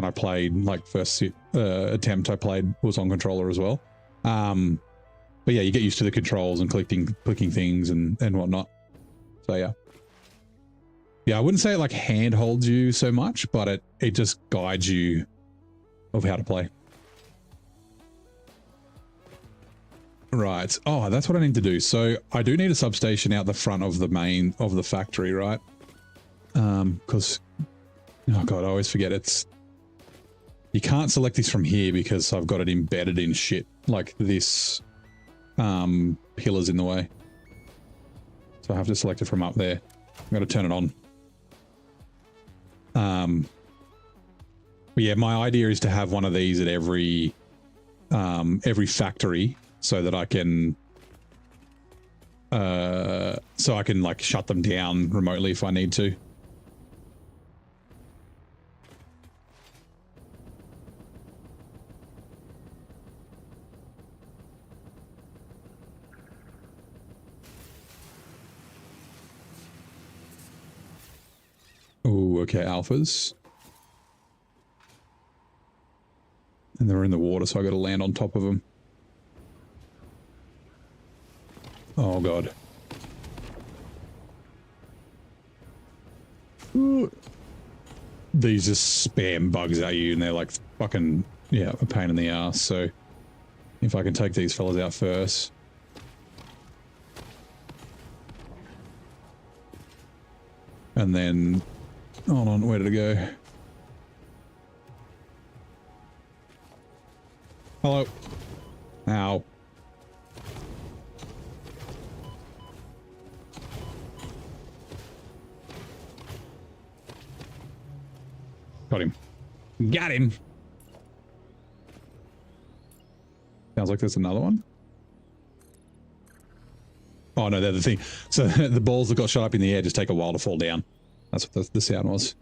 I played, like first attempt I played, was on controller as well. But yeah, you get used to the controls and clicking things and whatnot. So yeah, I wouldn't say it like hand holds you so much, but it just guides you of how to play. Right. Oh, that's what I need to do. So I do need a substation out the front of the factory, right? Because, oh God, I always forget you can't select this from here because I've got it embedded in shit like this. Pillars in the way. So I have to select it from up there. I've got to turn it on. But yeah, my idea is to have one of these at every factory, so that I can like shut them down remotely if I need to. Oh, okay, alphas. And they're in the water, so I got to land on top of them. Oh God. Ooh. These just spam bugs at you, and they're like fucking, yeah, a pain in the ass. So if I can take these fellas out first. And then, hold on, where did it go? Hello. Ow. Got him. Got him. Sounds like there's another one. Oh no, they're the thing. So the balls that got shot up in the air just take a while to fall down. That's what the sound was.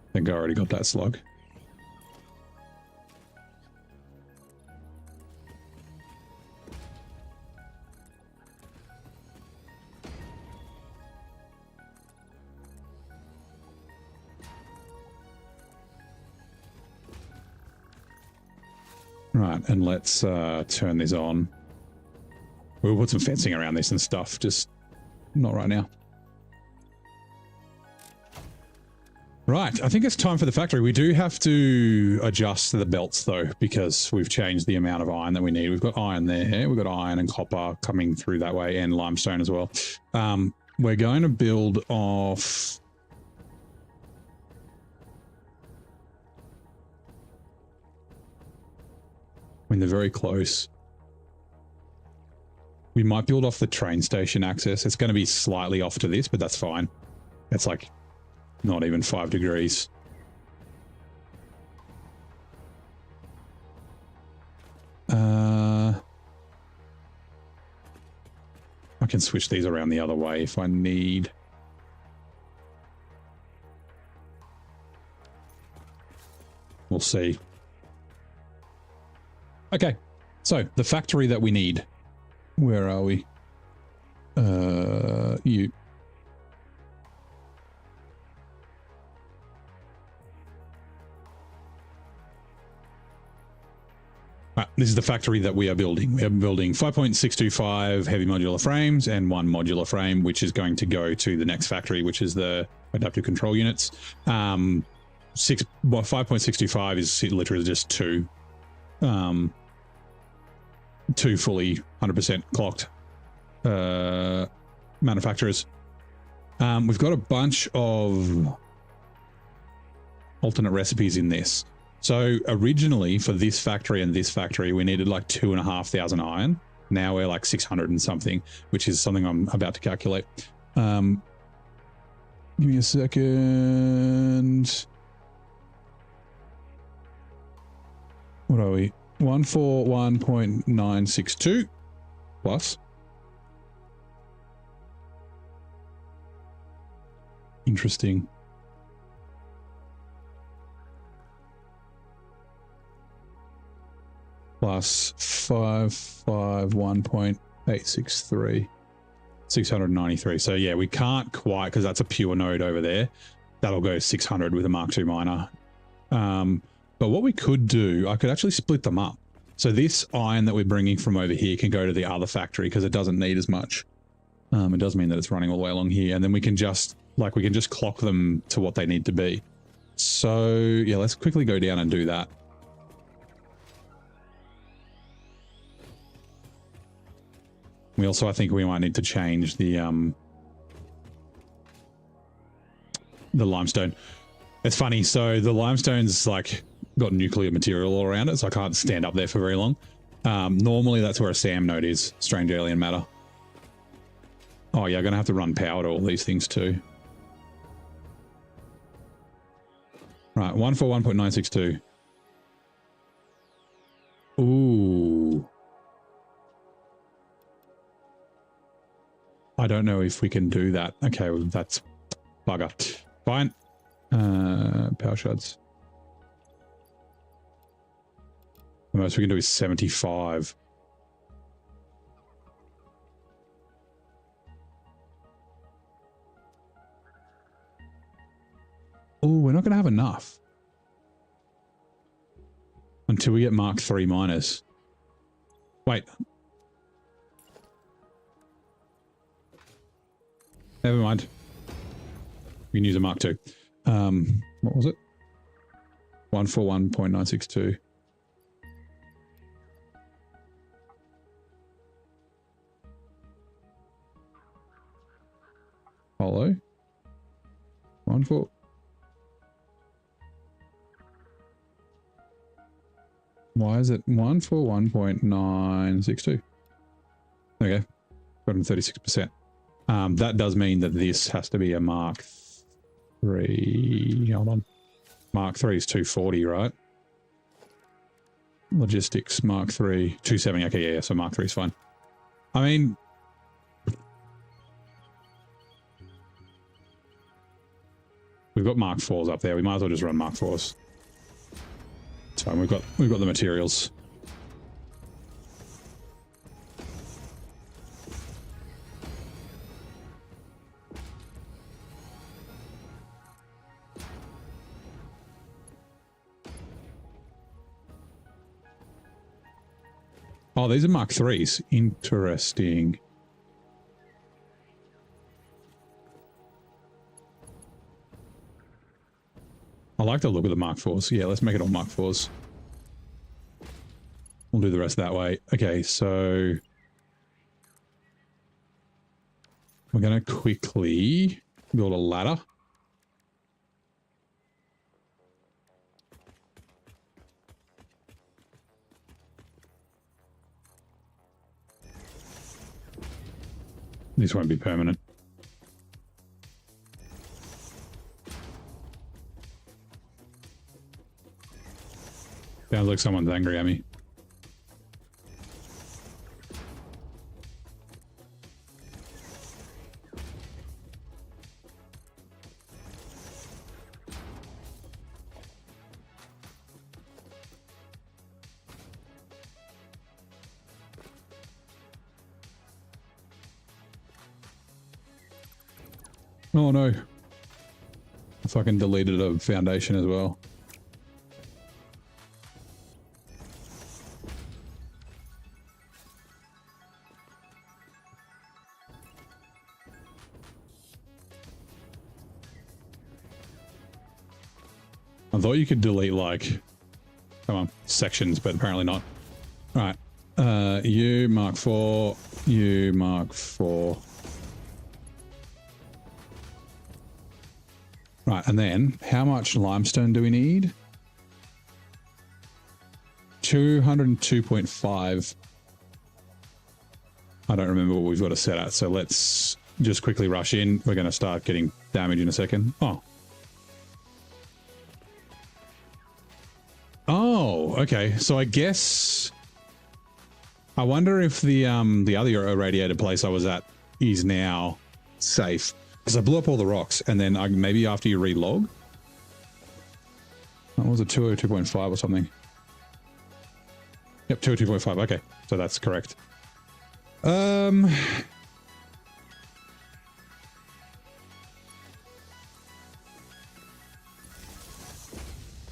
I think I already got that slug. Right, and let's turn this on. We'll put some fencing around this and stuff, just not right now. Right, I think it's time for the factory. We do have to adjust the belts though, because we've changed the amount of iron that we need. We've got iron there, we've got iron and copper coming through that way, and limestone as well. We're going to build off... I mean, they're very close. We might build off the train station access. It's going to be slightly off to this, but that's fine. It's like not even 5 degrees. I can switch these around the other way if I need. We'll see. Okay, so the factory that we need. Where are we? You. This is the factory that we are building. We are building 5.625 heavy modular frames and 1 modular frame, which is going to go to the next factory, which is the adaptive control units. 5.625 is literally just two fully 100% clocked manufacturers. We've got a bunch of alternate recipes in this. So originally for this factory and this factory, we needed like 2,500 iron. Now we're like 600 and something, which is something I'm about to calculate. Give me a second. What are we? 141.962 plus. Interesting. Plus 551.863. 693. So yeah, we can't quite, because that's a pure node over there. That'll go 600 with a Mark II miner. But what we could do, I could actually split them up. So this iron that we're bringing from over here can go to the other factory because it doesn't need as much. It does mean that it's running all the way along here, and then we can just clock them to what they need to be. So yeah, let's quickly go down and do that. We also, I think we might need to change the limestone. It's funny, so the limestone's like got nuclear material all around it, so I can't stand up there for very long. Normally that's where a SAM node is, strange alien matter. Oh yeah, I'm gonna have to run power to all these things too. Right, 141.962. Ooh. I don't know if we can do that. Okay, well, that's bugger. Fine. Power shards. The most we can do is 75. Oh, we're not going to have enough until we get Mark III miners. Wait. Never mind. We can use a Mark II. What was it? 141.962. Hollow. 14. Why is it 141.962? Okay, 136%. That does mean that this has to be a Mark III. Hold on. Mark III is 240, right? Logistics, Mark III, 270. Okay, yeah, so Mark III is fine. I mean, we've got Mark IVs up there. We might as well just run Mark IVs. It's fine. We've got the materials. Oh, these are Mark IIIs. Interesting. I like the look of the Mark IVs. Yeah, let's make it all Mark IVs. We'll do the rest that way. Okay, so we're going to quickly build a ladder. This won't be permanent. Sounds like someone's angry at me. Oh no. I fucking deleted a foundation as well. I thought you could delete, like, come on, sections, but apparently not. All right. You Mark IV, you Mark IV. Right, and then how much limestone do we need? 202.5. I don't remember what we've got to set at, so let's just quickly rush in. We're going to start getting damage in a second. Oh. Oh, okay. So I guess I wonder if the other irradiated place I was at is now safe. Because I blew up all the rocks, and then maybe after you relog. That was a 202.5 or something. Yep, 202.5. Okay, so that's correct. Oh,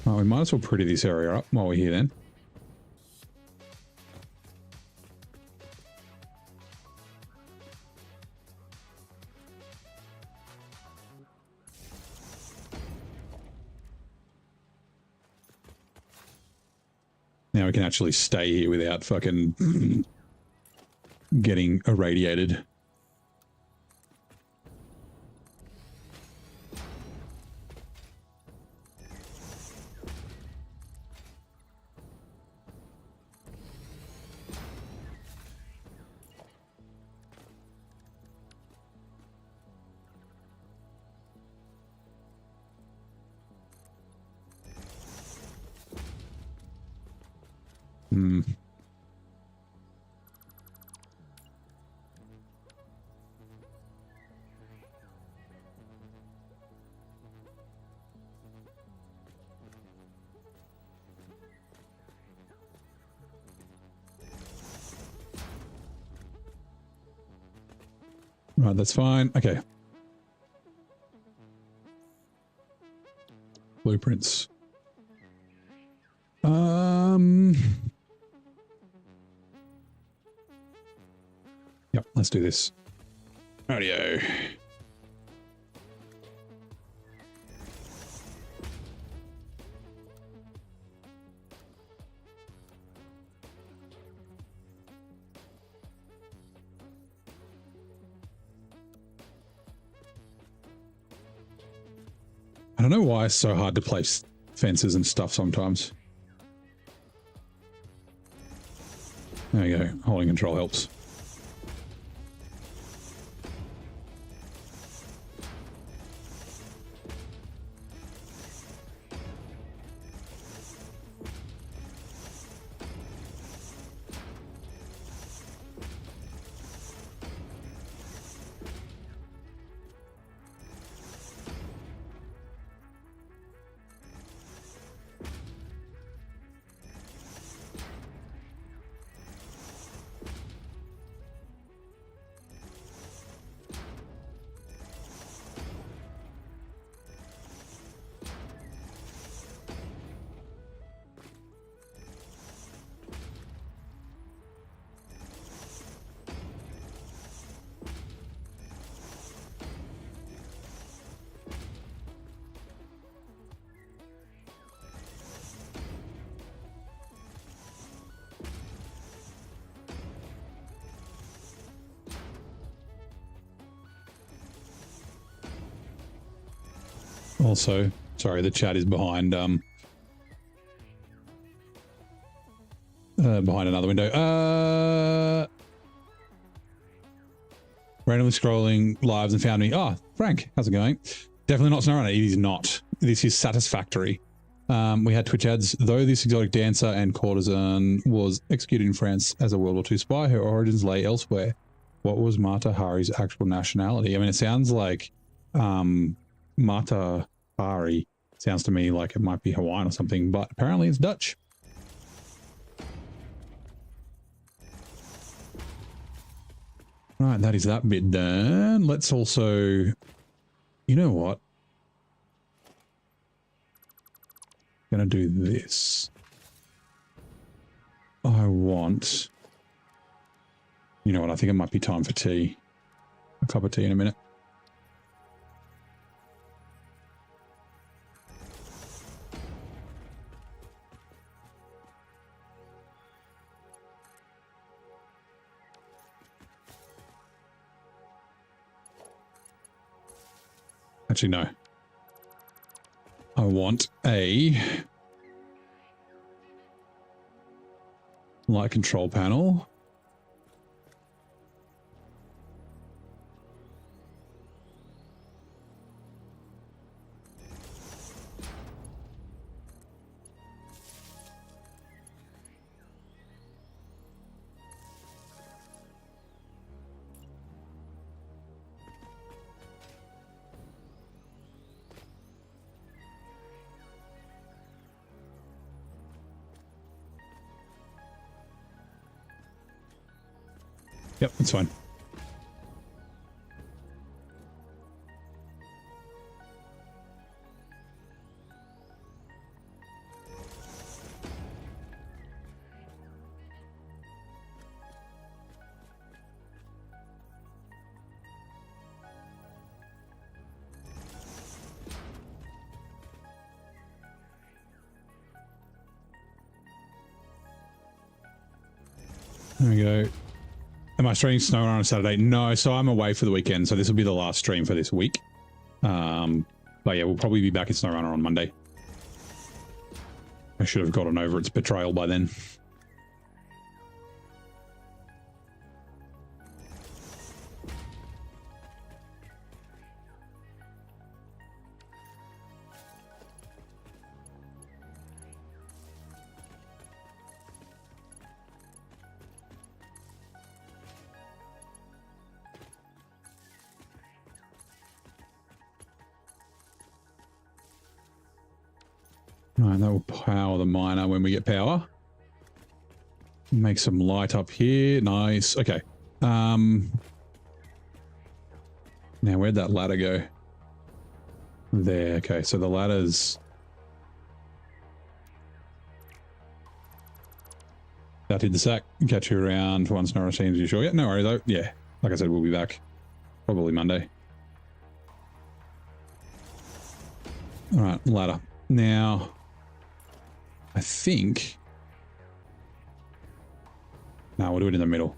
we might as well pretty this area up while we're here then. Now we can actually stay here without fucking getting irradiated. Right, that's fine. Okay. Blueprints. Yep, let's do this. Radio. don't know why it's so hard to place fences and stuff sometimes. There you go. Holding control helps. Also, sorry, the chat is behind behind another window. Randomly scrolling lives and found me. Oh, Frank, how's it going? Definitely not SnowRunner. It is not. This is Satisfactory. We had Twitch ads. Though this exotic dancer and courtesan was executed in France as a World War II spy, her origins lay elsewhere. What was Mata Hari's actual nationality? I mean, it sounds like Mata Hari sounds to me like it might be Hawaiian or something, but apparently it's Dutch. Right, that is that bit done. Let's also, you know what? Gonna do this. I want, you know what? I think it might be time for tea. A cup of tea in a minute. Actually, no. I want a light control panel. Yep, that's fine. There we go. Am I streaming SnowRunner on Saturday? No, so I'm away for the weekend, so this will be the last stream for this week. But yeah, we'll probably be back in SnowRunner on Monday. I should have gotten over its betrayal by then. Right, that will power the miner when we get power. Make some light up here. Nice. Okay. Now, where'd that ladder go? There. Okay, so the ladder's... That did the sack. Catch you around once Norris seems you sure. Yeah, no worry though. Yeah, like I said, we'll be back. Probably Monday. All right, ladder. Now... I think... No, we'll do it in the middle.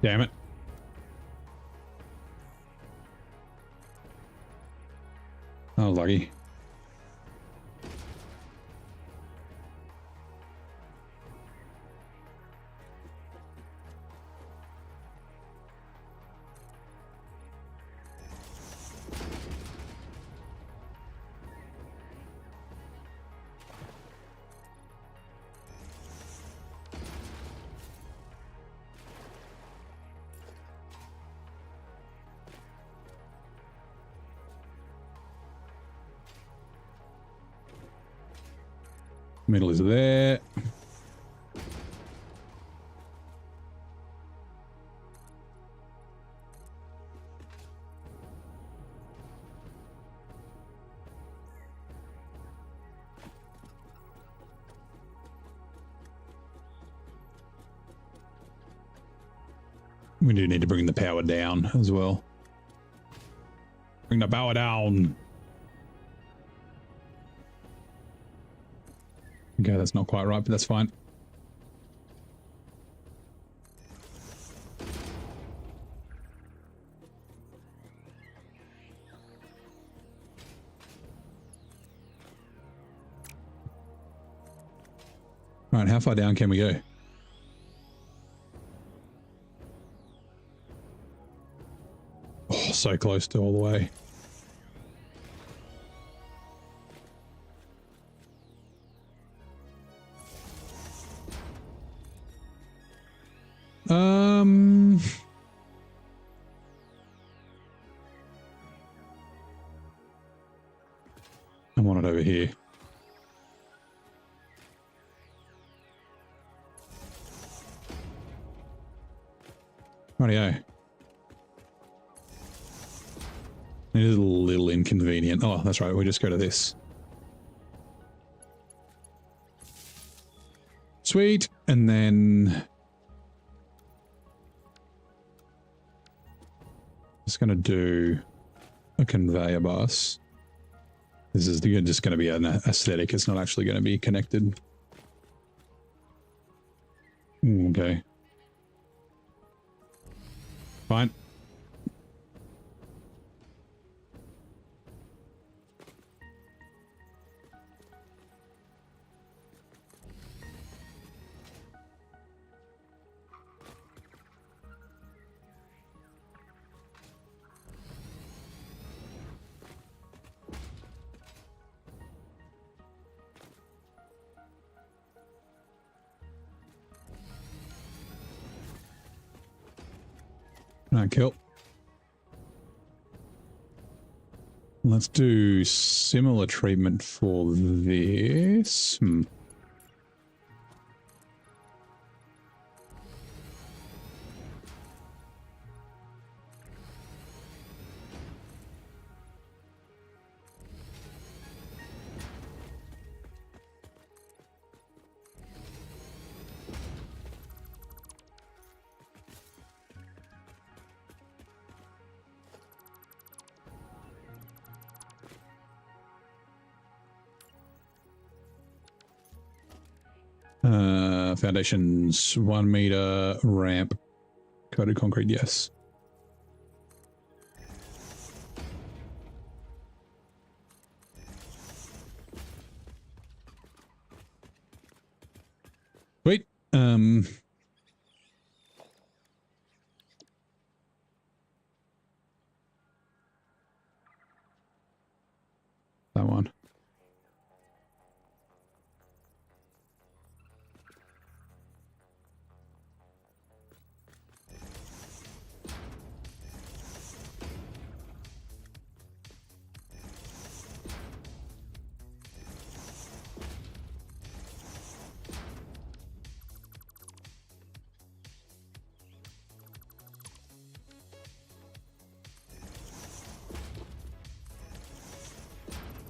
Damn it. Oh, lucky. Middle is there. We do need to bring the power down as well. Bring the power down. Okay, that's not quite right, but that's fine. All right, how far down can we go? Oh, so close to all the way. I want it over here. Rightio. It is a little inconvenient. Oh, that's right. We just go to this. Sweet. And then just going to do a conveyor bus. This is just going to be an aesthetic. It's not actually going to be connected. Okay. Fine. Cool. Let's do similar treatment for this. Foundations, 1 meter ramp, coated concrete, yes. Wait, that one.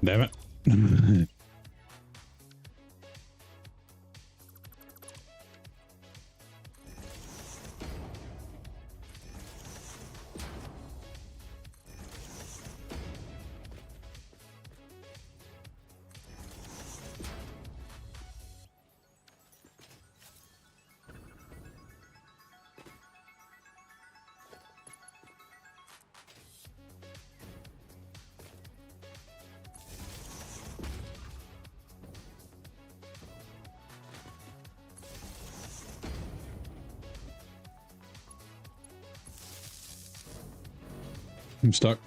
Damn it. I'm stuck.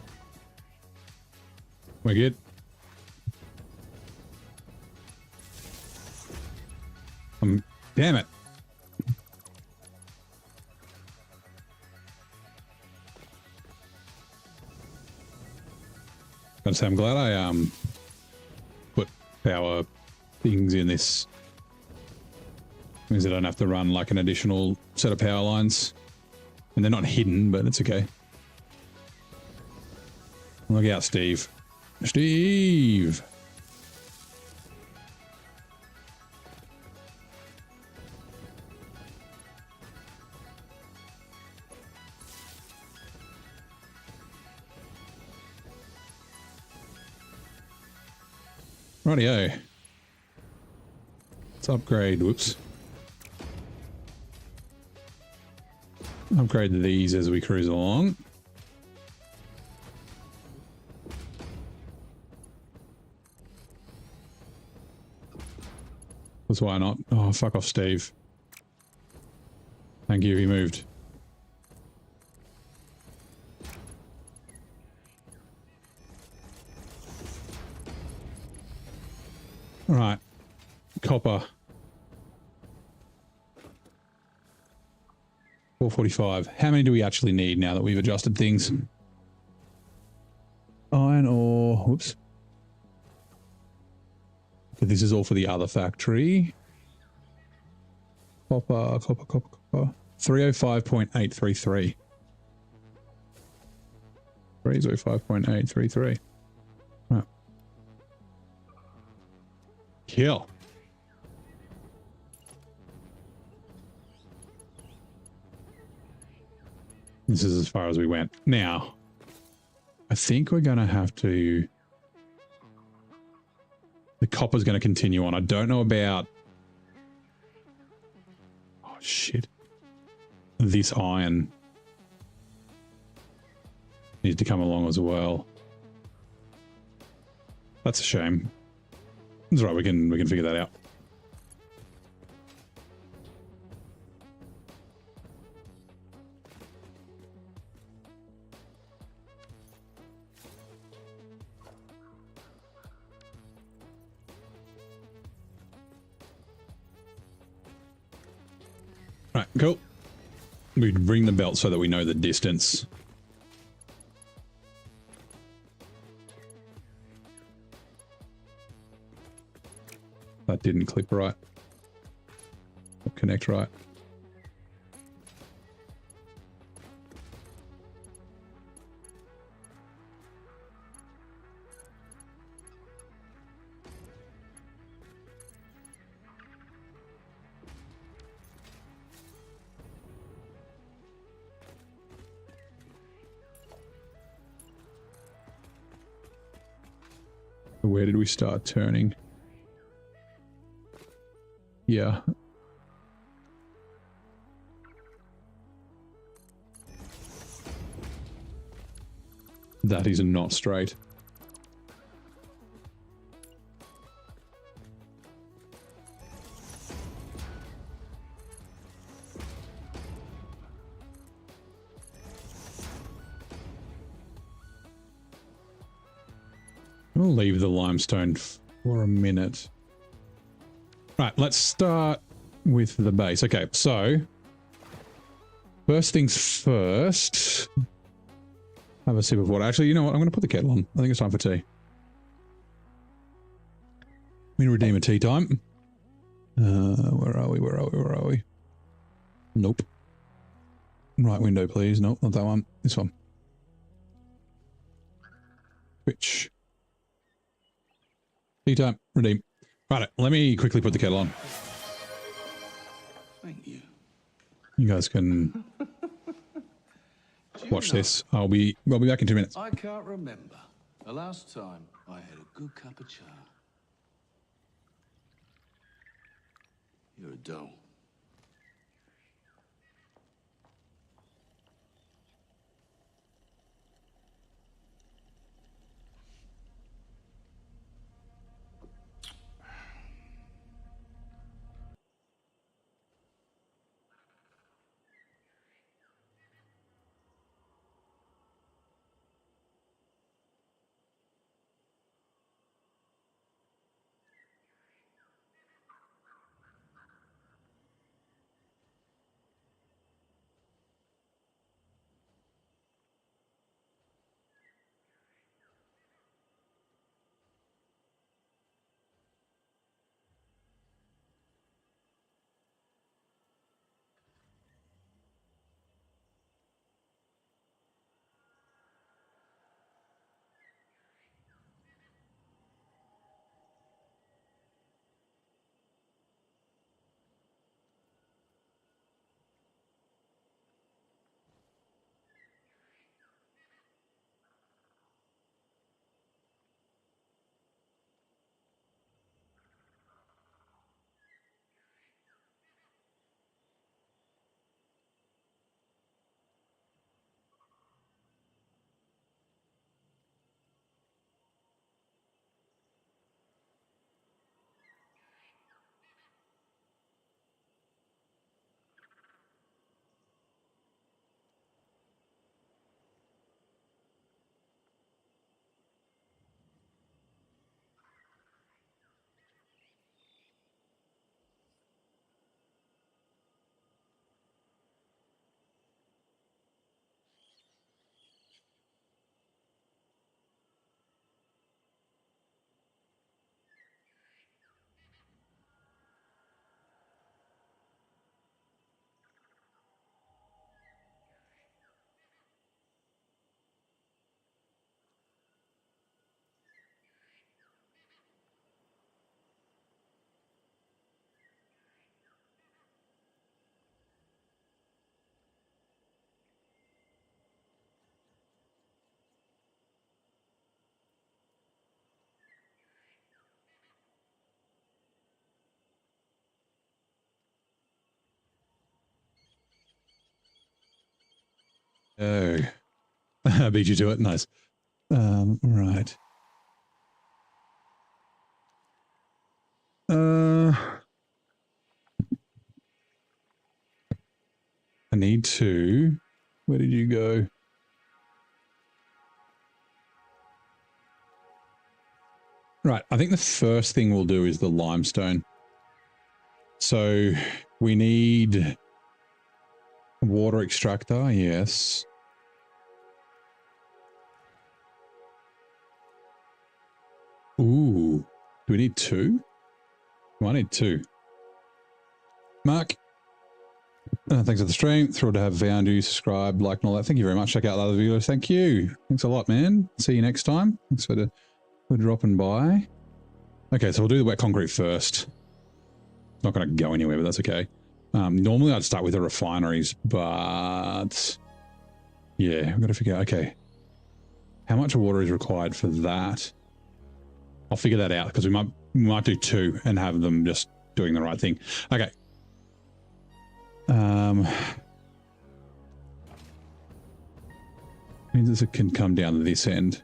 We're good. Damn it. Gotta say, I'm glad I put power things in this. Means I don't have to run like an additional set of power lines. And they're not hidden, but it's okay. Look out, Steve. Steve! Rightio. Let's upgrade. Whoops. Upgrade these as we cruise along. That's why not. Oh, fuck off, Steve. Thank you, he moved. All right. Copper. 445. How many do we actually need now that we've adjusted things? Iron ore. Whoops. But this is all for the other factory. Copper, copper, copper, copper. 305.833. 305.833. Right. Kill. This is as far as we went. Now, I think we're going to have to... The copper's going to continue on. I don't know about... Oh, shit. This iron needs to come along as well. That's a shame. That's right, we can figure that out. Right, cool. We bring the belt so that we know the distance. That didn't clip right. Or connect right. Where did we start turning? Yeah. That is not straight. We'll leave the limestone for a minute. Right, let's start with the base. Okay, so first things first. Have a sip of water. Actually, you know what? I'm going to put the kettle on. I think it's time for tea. We redeem a tea time. Where are we? Where are we? Where are we? Nope. Right window, please. Nope, not that one. This one. Switch. Tea time. Redeem. Right, let me quickly put the kettle on. Thank you. You guys can watch this. I'll be back in 2 minutes. I can't remember the last time I had a good cup of chai. You're a doll. Oh, I beat you to it. Nice. Right. I need to. Where did you go? Right. I think the first thing we'll do is the limestone. So we need a water extractor. Yes. Ooh. Do we need two? Oh, I need two. Mark. Thanks for the stream. Thrilled to have found you, subscribed, liked, and all that. Thank you very much. Check out the other videos. Thank you. Thanks a lot, man. See you next time. Thanks for dropping by. Okay, so we'll do the wet concrete first. Not going to go anywhere, but that's okay. Normally I'd start with the refineries, but yeah, I've got to figure out, okay, how much water is required for that? I'll figure that out because we might do two and have them just doing the right thing. Okay. Means it can come down to this end.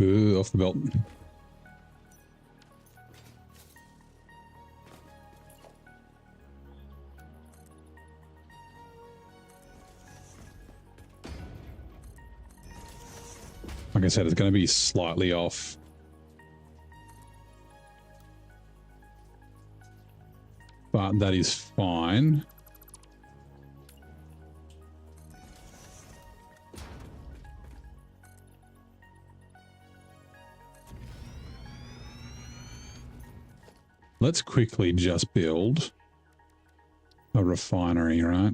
Ooh, off the belt. Like I said, it's going to be slightly off. But that is fine. Let's quickly just build a refinery, right?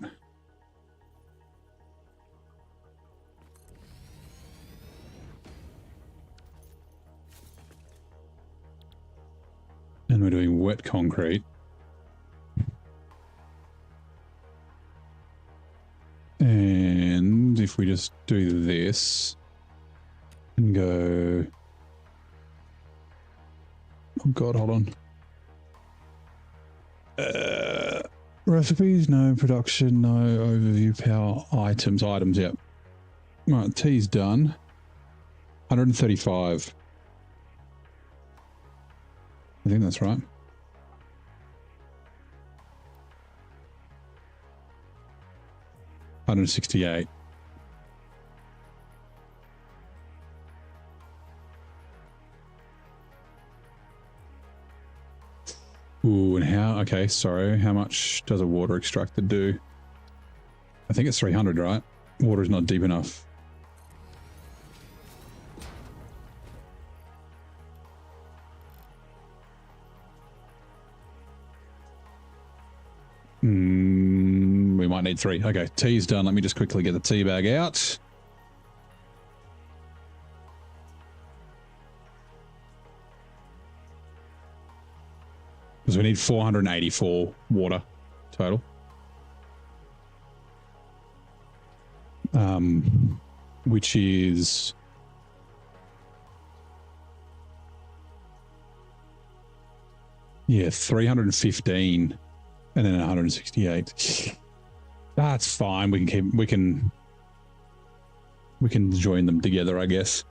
And we're doing wet concrete. And if we just do this and go... Oh God, hold on. Recipes, no. Production, no. Overview, power, items, yep. Right, T's done. 135. I think that's right. 168. Ooh, and how, okay, sorry, how much does a water extractor do? I think it's 300, right? Water is not deep enough. We might need 3. Okay, T's done. Let me just quickly get the tea bag out. Because we need 484 water total. Which is... yeah, 315 and then 168. That's fine. We can join them together, I guess.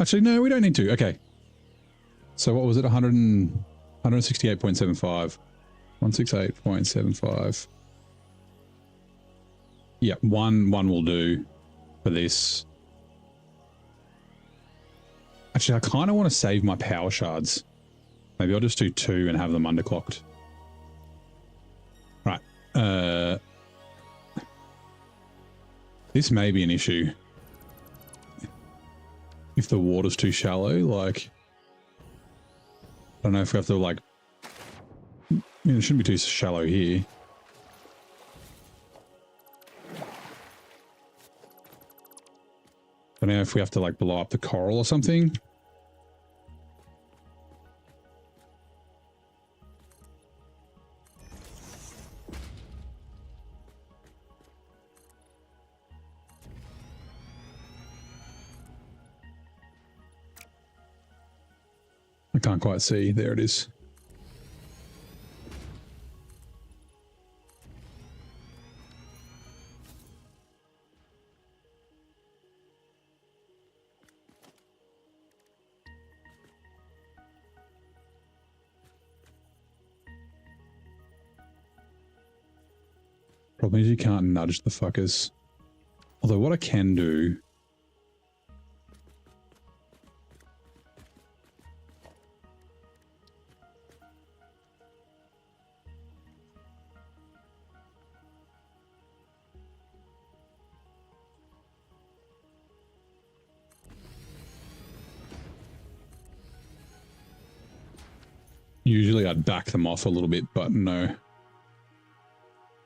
Actually, no, we don't need to. Okay. So what was it? 168.75. 168.75. Yeah, one will do for this. Actually, I kind of want to save my power shards. Maybe I'll just do 2 and have them underclocked. Right. This may be an issue. If the water's too shallow, like... I don't know if we have to, like... I mean, it shouldn't be too shallow here. I don't know if we have to, like, blow up the coral or something. I can't quite see. There it is. Problem is you can't nudge the fuckers. Although what I can do... Usually I'd back them off a little bit, but no.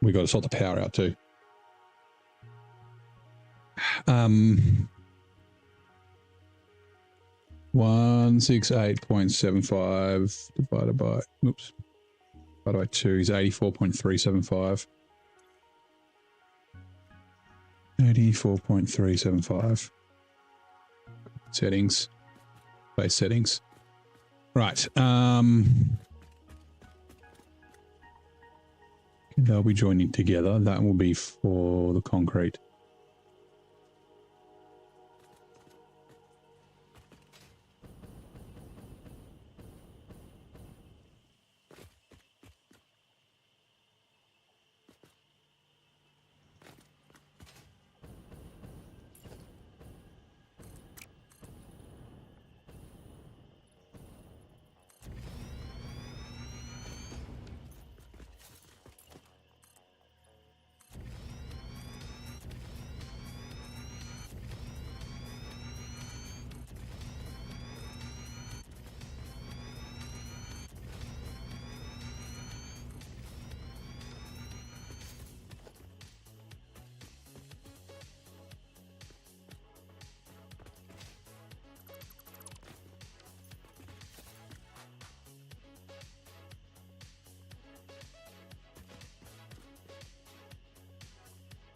We got to sort the power out too. 168.75 divided by, oops, divided by 2 is 84.375. 84.375. Settings. Base settings. Right. They'll be joining together. That will be for the concrete.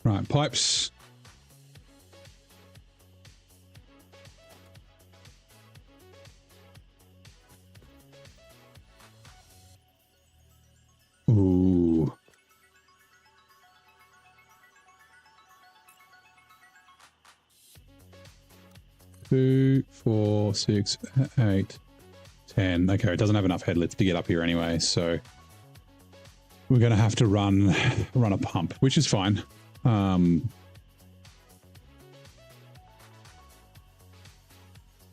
Right, pipes. Ooh. Two, 4, 6, 8, 10. Okay, it doesn't have enough headlets to get up here anyway, so we're going to have to run a pump, which is fine.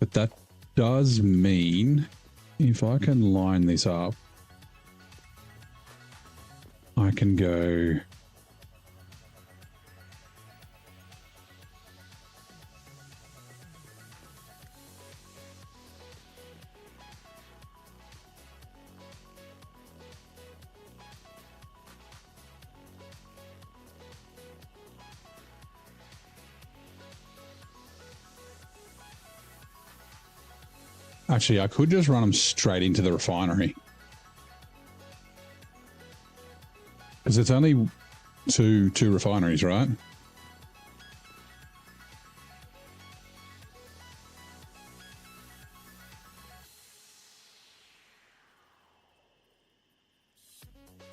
But that does mean if I can line this up, I can go actually, I could just run them straight into the refinery. Because it's only two refineries, right?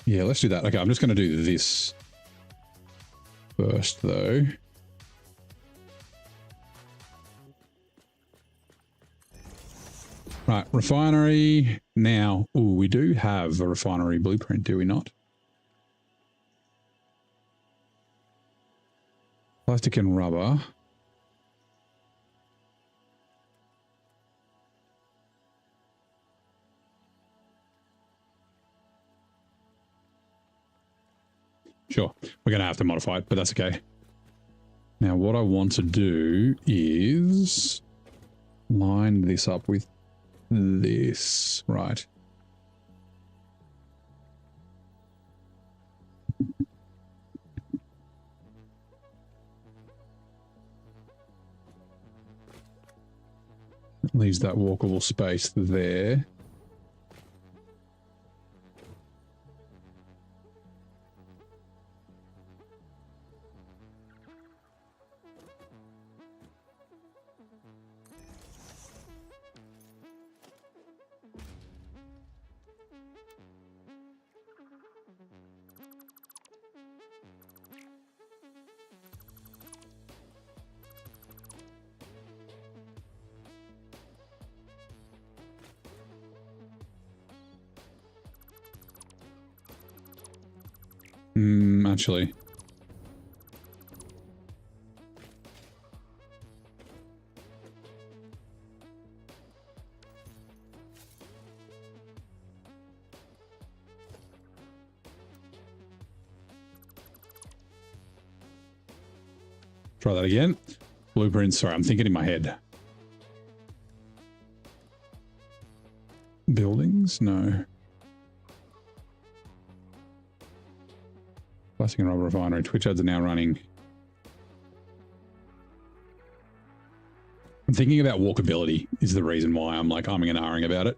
Yeah, let's do that. Okay, I'm just going to do this first, though. Right, refinery now. Ooh, we do have a refinery blueprint, do we not? Plastic and rubber. Sure. We're going to have to modify it, but that's okay. Now, what I want to do is line this up with this, right? Leaves that walkable space there. Actually. Try that again. Blueprints. Sorry, I'm thinking in my head. Buildings? No. Plastic and rubber refinery. Twitch ads are now running. I'm thinking about walkability is the reason why I'm like umming and ahhing about it.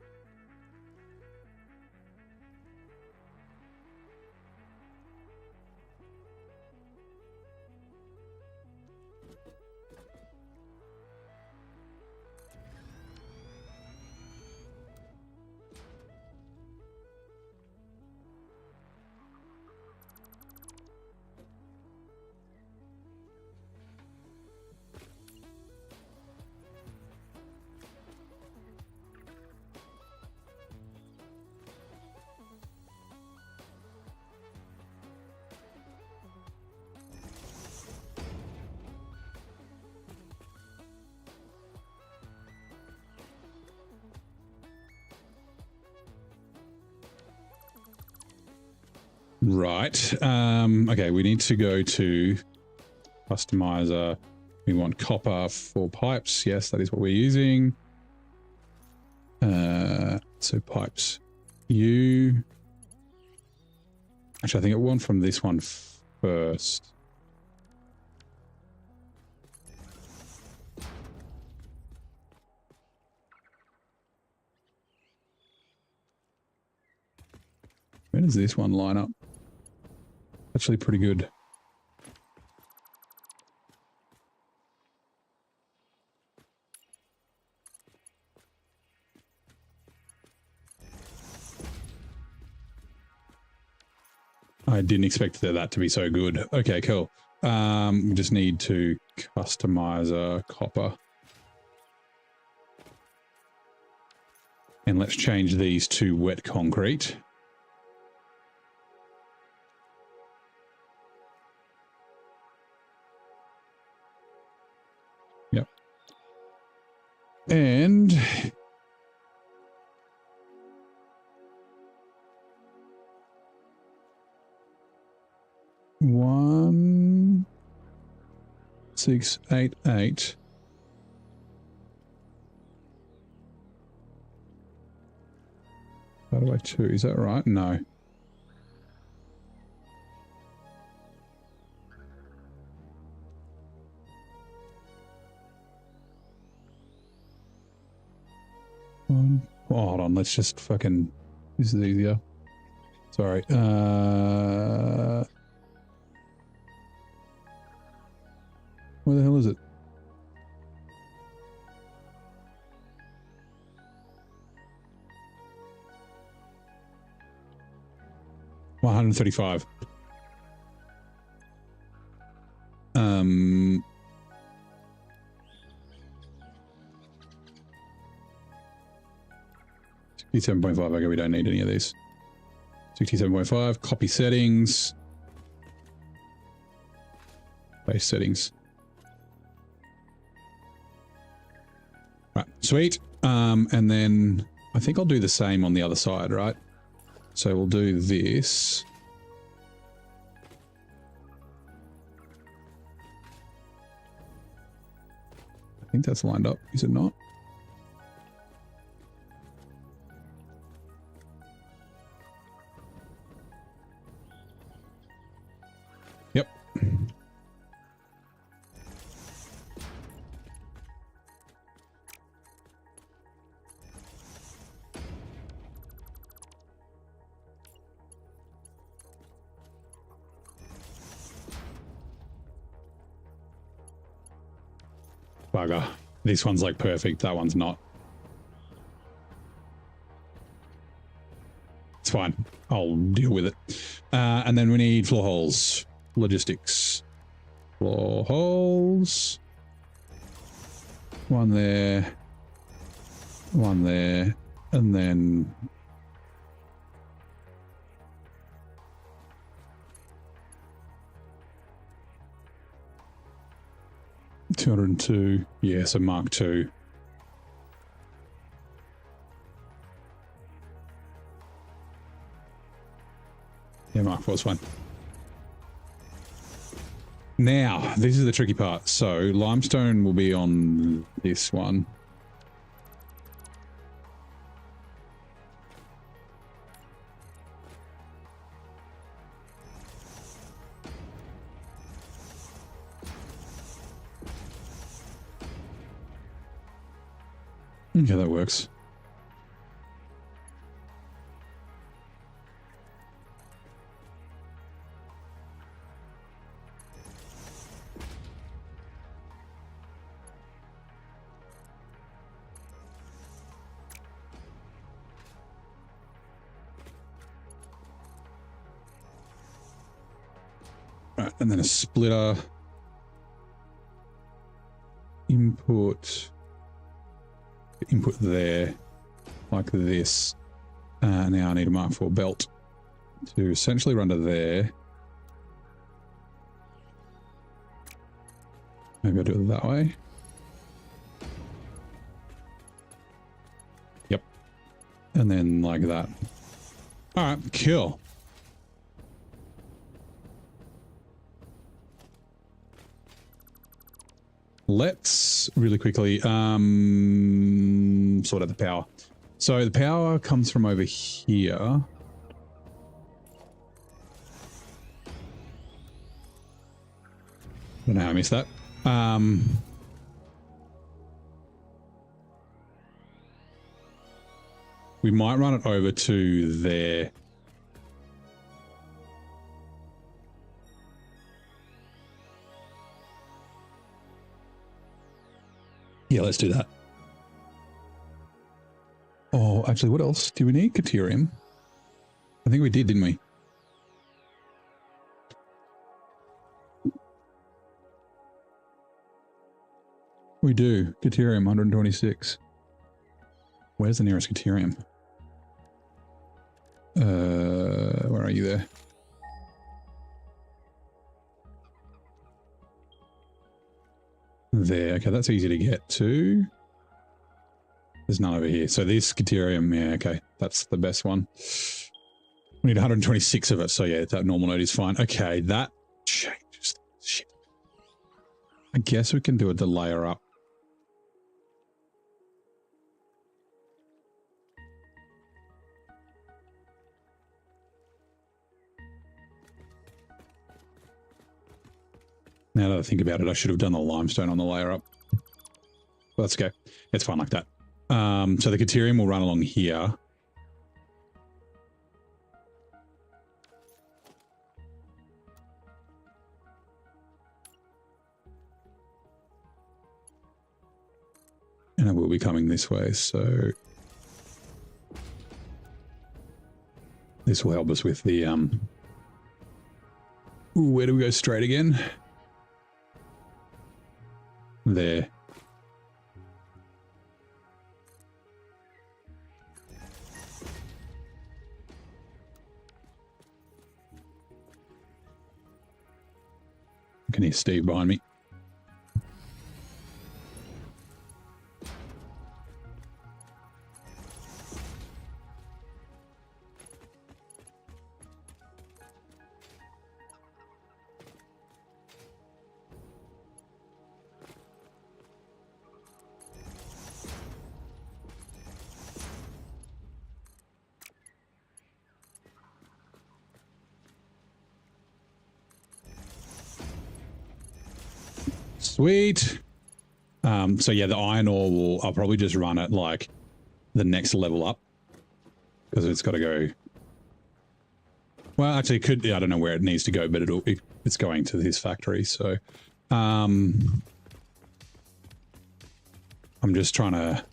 Right. Okay, we need to go to customizer. We want copper for pipes. Yes, that is what we're using. So pipes. Actually, I think it went from this one first. Where does this one line up? Actually pretty good. I didn't expect that to be so good. Okay, cool. We just need to customize a copper. And let's change these to wet concrete. Yep. And one 688 divided by 2. Is that right? No. Oh, hold on. Let's just fucking. This is easier. Sorry. Where the hell is it? $135. $67.5. Okay, we don't need any of these. 67.5. Copy settings. Base settings. Right, sweet. And then I think I'll do the same on the other side, right? So we'll do this. think that's lined up. Is it not? Yep. Bugger. This one's like perfect. That one's not. It's fine. I'll deal with it. And then we need floor holes. Logistics. Floor holes. One there. One there. And then... $202. Yeah, so Mark II. Yeah, Mark IV's fine. Now, this is the tricky part. So, limestone will be on this one. Okay, that works. Right, and then a splitter. Input there, like this. Now I need a Mark IV belt to essentially run to there. Maybe I'll do it that way. Yep. And then like that. All right, cool. Let's really quickly sort out the power. So the power comes from over here. I don't know how I missed that. We might run it over to there. Yeah, let's do that. Oh, actually, what else? Do we need Caterium? I think we did, didn't we? We do. Caterium, 126. Where's the nearest Caterium? Where are you there? There. Okay, that's easy to get to. There's none over here. So this Caterium, yeah, okay. That's the best one. We need 126 of it. So yeah, that normal node is fine. Okay, that changes. Shit. I guess we can do it to layer up. Now that I think about it, I should have done the limestone on the layer up. But that's okay. It's fine like that. So the Caterium will run along here. And it will be coming this way, so this will help us with the ooh, where do we go straight again? There. I can hear Steve behind me. Sweet. So yeah, the iron ore I'll probably just run it like the next level up because it's got to go. Well, actually, I don't know where it needs to go, but it's going to his factory. So, I'm just trying to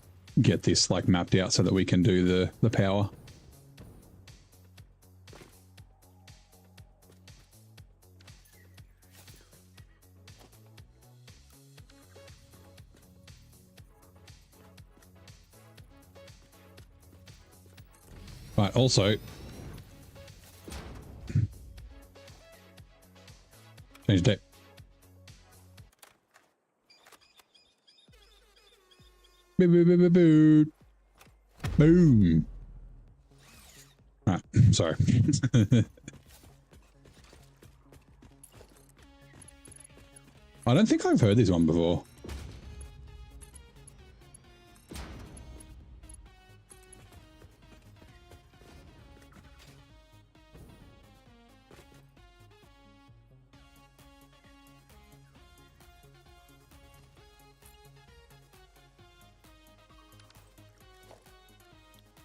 get this like mapped out so that we can do the power. Right, also, change deck. Boom. Right, sorry. I don't think I've heard this one before.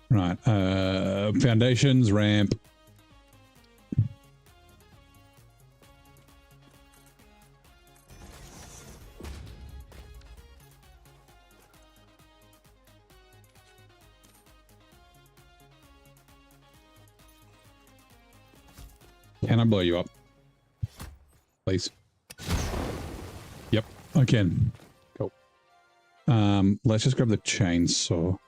Right, foundations, ramp. Can I blow you up? Please. Yep, I can. Cool. Let's just grab the chainsaw.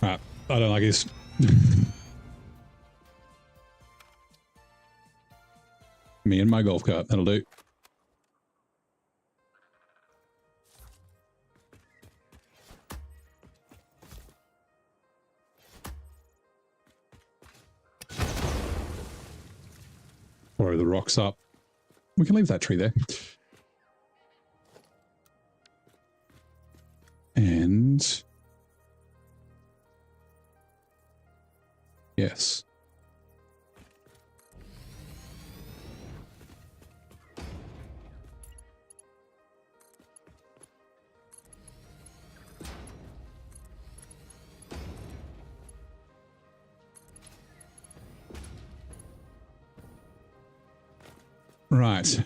Right, I don't like this. Me and my golf cart, that'll do. Throw the rocks up. We can leave that tree there. And yes. Right.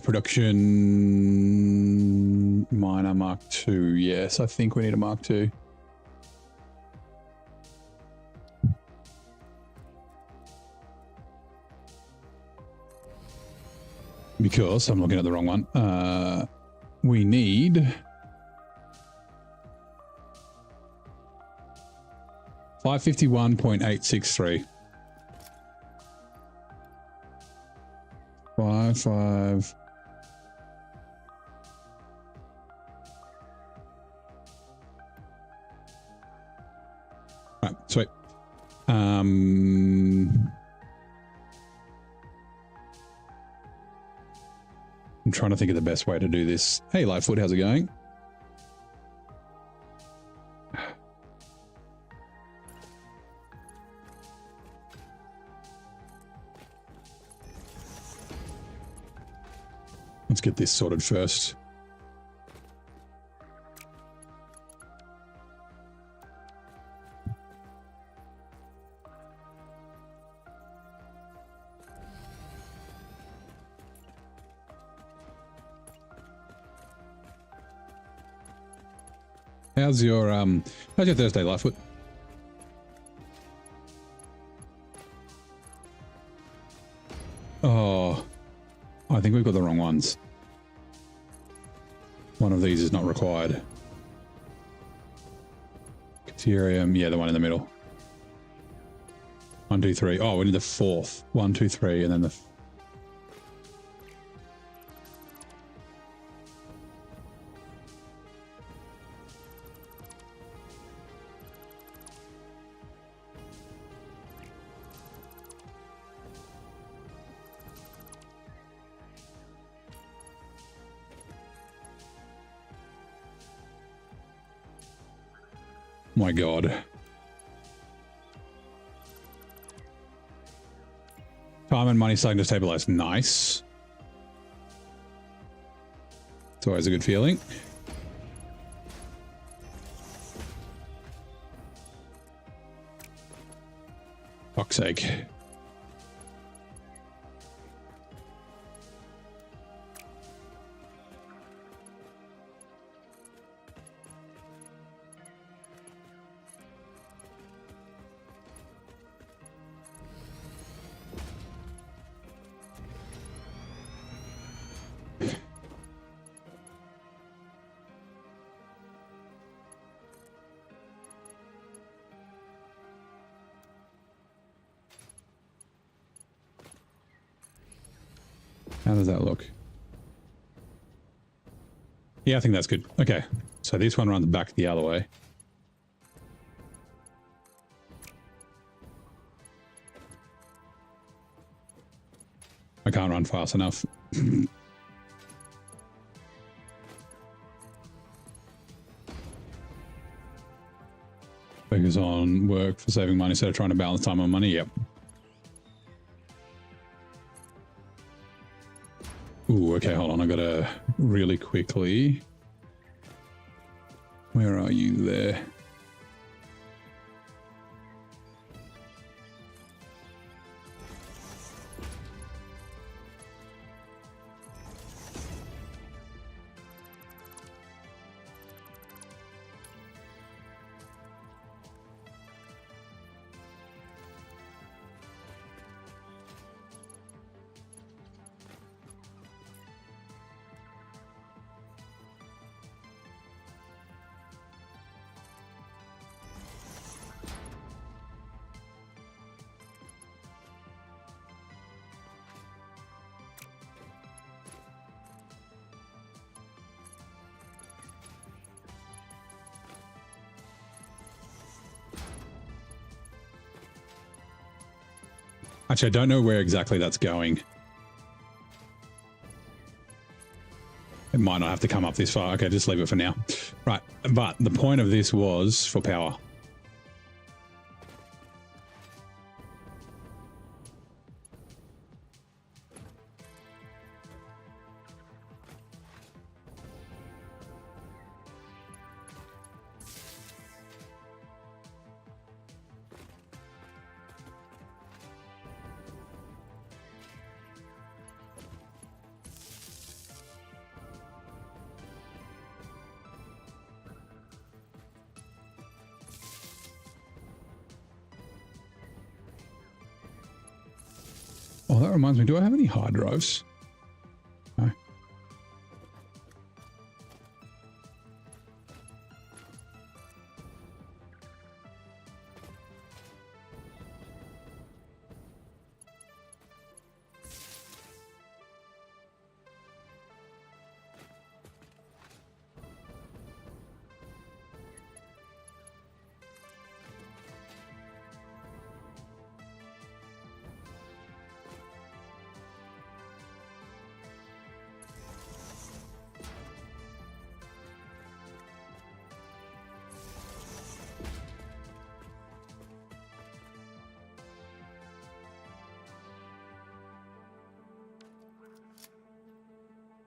Production miner Mark II. Yes, I think we need a Mark II. Because I'm looking at the wrong one. We need 551.863. 5. Right, sweet. I'm trying to think of the best way to do this. Hey, Lightfoot, how's it going? Let's get this sorted first. How's your Thursday, Lightfoot? Oh, I think we've got the wrong ones. One of these is not required. Caterium, yeah, the one in the middle. 1, 2, 3. Oh, we need the fourth. 1, 2, 3, and then the My God. Time and money starting to stabilize. Nice. It's always a good feeling. Fuck's sake. How does that look? Yeah, I think that's good. Okay, so this one runs back the other way. I can't run fast enough. Focus on work for saving money instead of trying to balance time and money. Yep. Ooh, okay, hold on. I gotta really quickly. Where are you there? Actually, I don't know where exactly that's going. It might not have to come up this far. Okay, just leave it for now. Right, but the point of this was for power. Oh, that reminds me. Do I have any hard drives? No.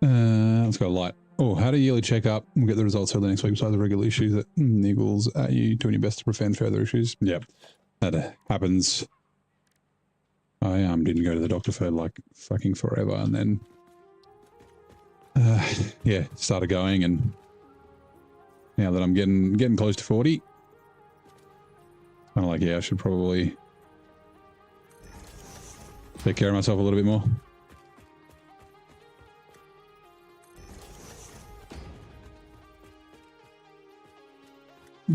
Let's go light. Oh, how to yearly check up. We'll get the results early next week besides the regular issues that niggles at you doing your best to prevent further issues. Yep, that happens. I didn't go to the doctor for like fucking forever, and then yeah, started going, and now that I'm getting close to 40, I'm like, yeah, I should probably take care of myself a little bit more.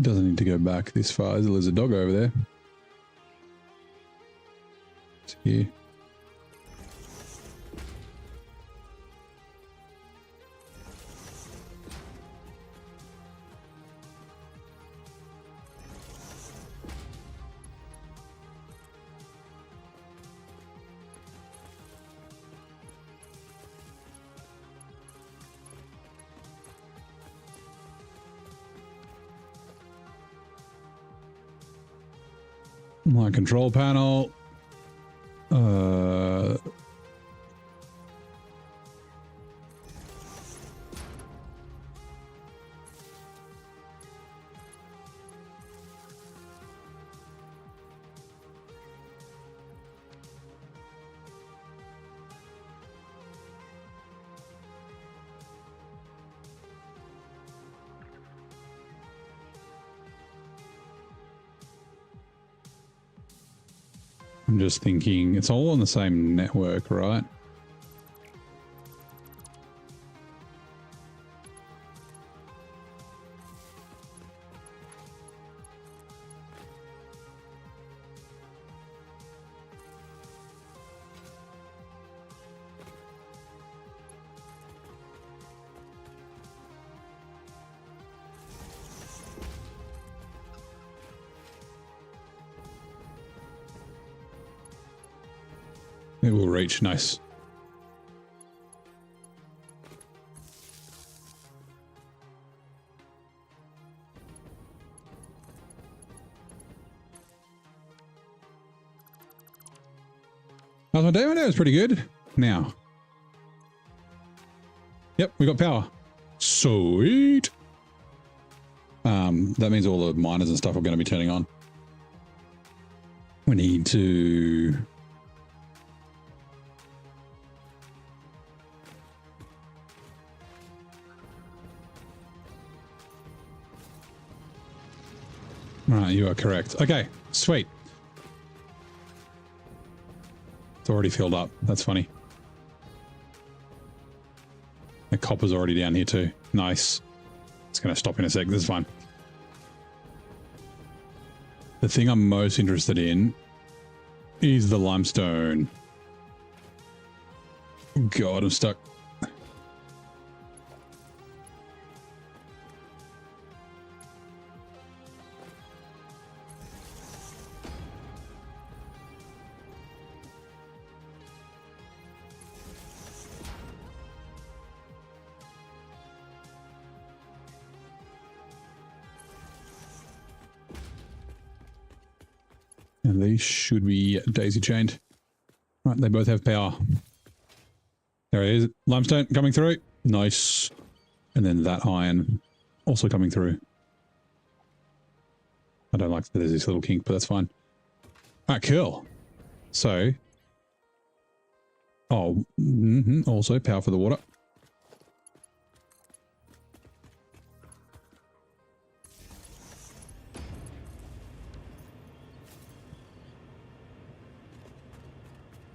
Doesn't need to go back this far. There's a dog over there. It's here. My control panel. I'm just thinking it's all on the same network, right? It will reach. Nice. How's my day? My day was pretty good. Now. Yep, we got power. Sweet. That means all the miners and stuff are going to be turning on. We need to... Right, you are correct. Okay, sweet. It's already filled up. That's funny. The copper's already down here too. Nice. It's going to stop in a sec. This is fine. The thing I'm most interested in is the limestone. God, I'm stuck. And these should be daisy chained. Right, they both have power. There it is. Limestone coming through. Nice. And then that iron also coming through. I don't like that there's this little kink, but that's fine. Alright, cool. So. Oh, also power for the water.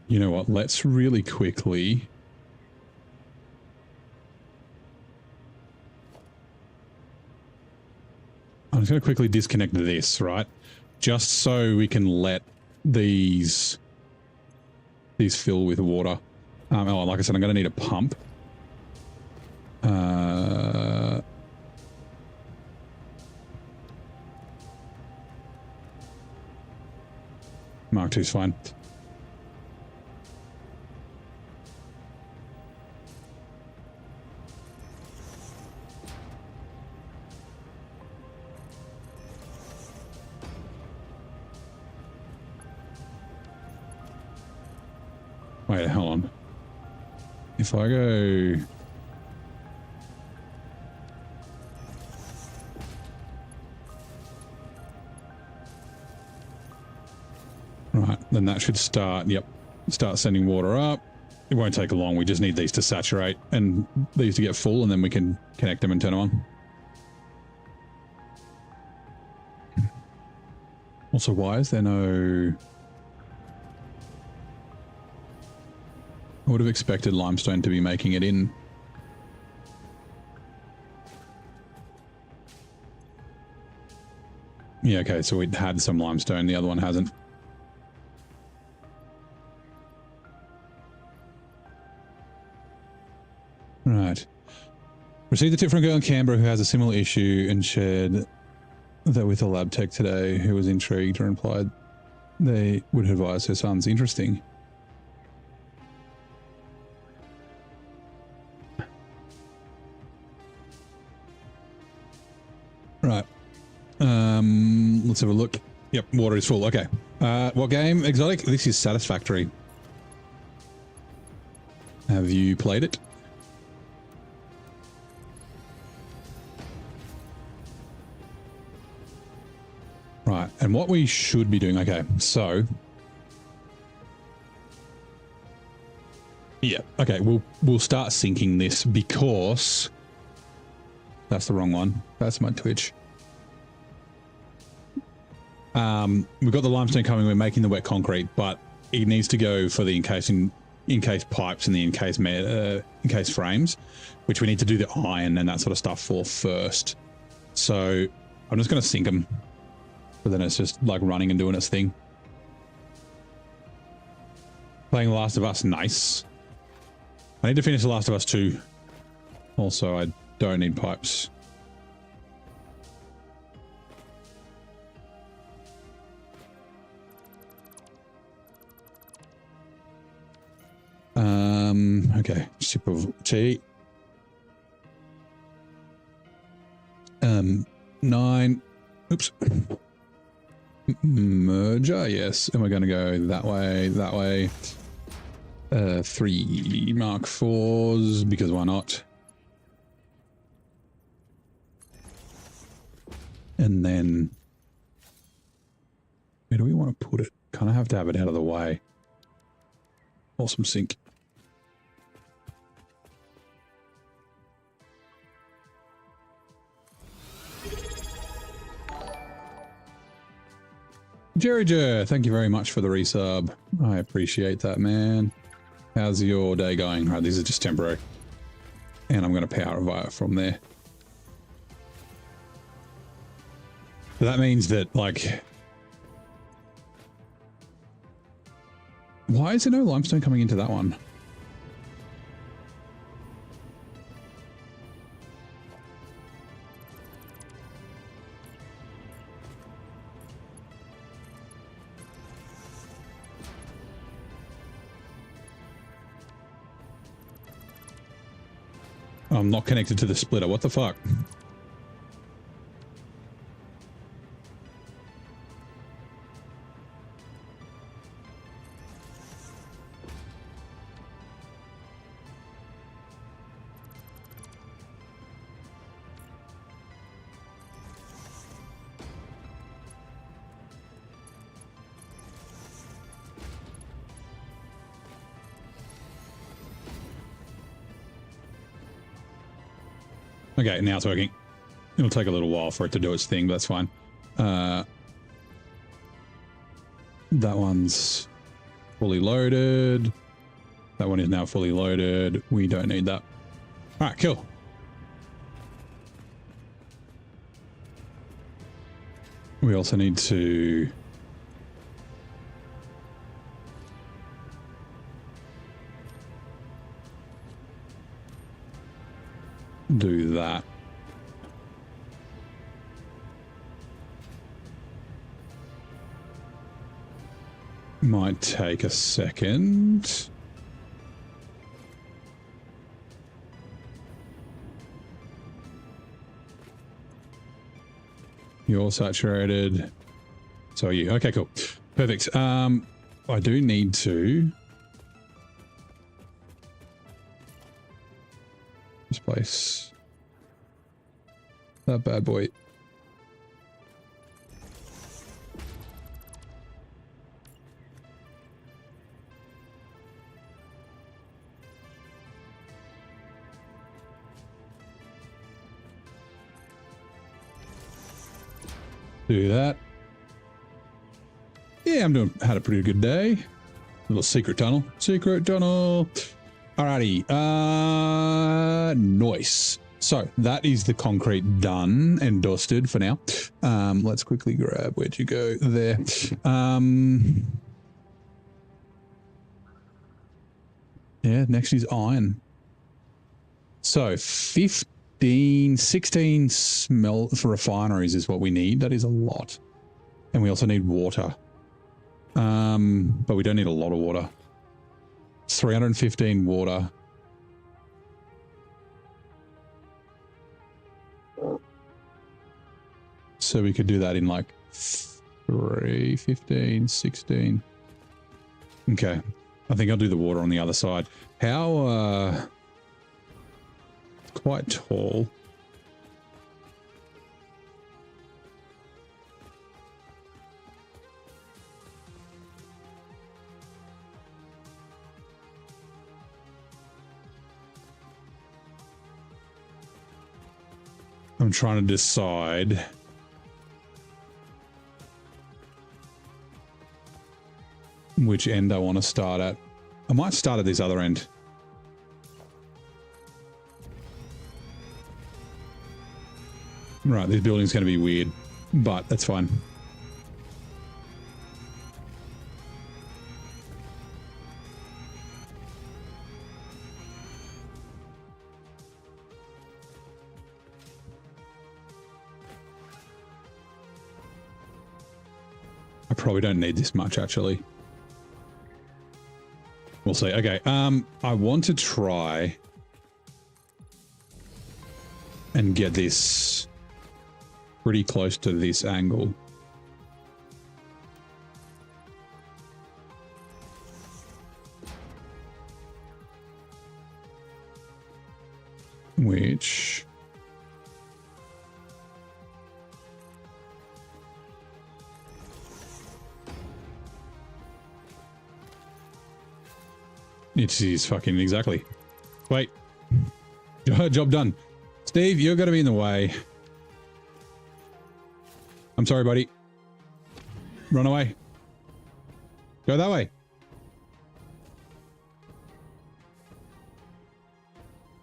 You know what? Let's really quickly... I'm just going to quickly disconnect this, right? Just so we can let these fill with water. Oh, like I said, I'm going to need a pump. Mark II's fine. Wait, hold on. If I go... Right, then that should start, yep, start sending water up. It won't take long, we just need these to saturate and these to get full, and then we can connect them and turn them on. Also, why is there no... I would have expected limestone to be making it in. Yeah, okay, so we had some limestone, the other one hasn't. Right. Received a tip from a girl in Canberra who has a similar issue and shared that with a lab tech today who was intrigued or implied they would advise her son's interesting. Right. Let's have a look. Yep, water is full. Okay. What game? Exotic? This is Satisfactory. Have you played it? Right, and what we should be doing, okay, so yeah, okay, we'll start syncing this because that's the wrong one. That's my Twitch. We've got the limestone coming, we're making the wet concrete, but it needs to go for the encased pipes and the encased frames, which we need to do the iron and that sort of stuff for first. So I'm just going to sync them. But then it's just like running and doing its thing. Playing The Last of Us, nice. I need to finish The Last of Us 2. Also, I don't need pipes. Okay, sip of tea. 9. Oops. Merger, yes, and we're going to go that way. 3 Mark 4s, because why not? And then, where do we want to put it? Kind of have to have it out of the way. Awesome sync. Jerry Jer, thank you very much for the resub. I appreciate that, man. How's your day going? Right, these are just temporary. And I'm going to power via from there. So that means that, like... Why is there no limestone coming into that one? I'm not connected to the splitter. What the fuck? Okay, now it's working. It'll take a little while for it to do its thing, but that's fine. That one's fully loaded. That one is now fully loaded. We don't need that. All right, cool. We also need to... do that. Might take a second. You're saturated. So are you. Okay, cool. Perfect. I do need to displace that bad boy. Do that. Yeah, had a pretty good day. Little secret tunnel. Secret tunnel. Alrighty. Nice. So that is the concrete done and dusted for now. Let's quickly grab, where'd you go? There. Yeah, next is iron. So 16 smelt for refineries is what we need. That is a lot. And we also need water. But we don't need a lot of water. 315 water. So we could do that in like 3, 15, 16. Okay. I think I'll do the water on the other side. How, it's quite tall. I'm trying to decide. Which end I want to start at. I might start at this other end. Right, this building's going to be weird, but that's fine. I probably don't need this much, actually. We'll see. Okay, I want to try and get this pretty close to this angle. Which... it is fucking exactly. Wait. Job done. Steve, you're going to be in the way. I'm sorry, buddy. Run away. Go that way.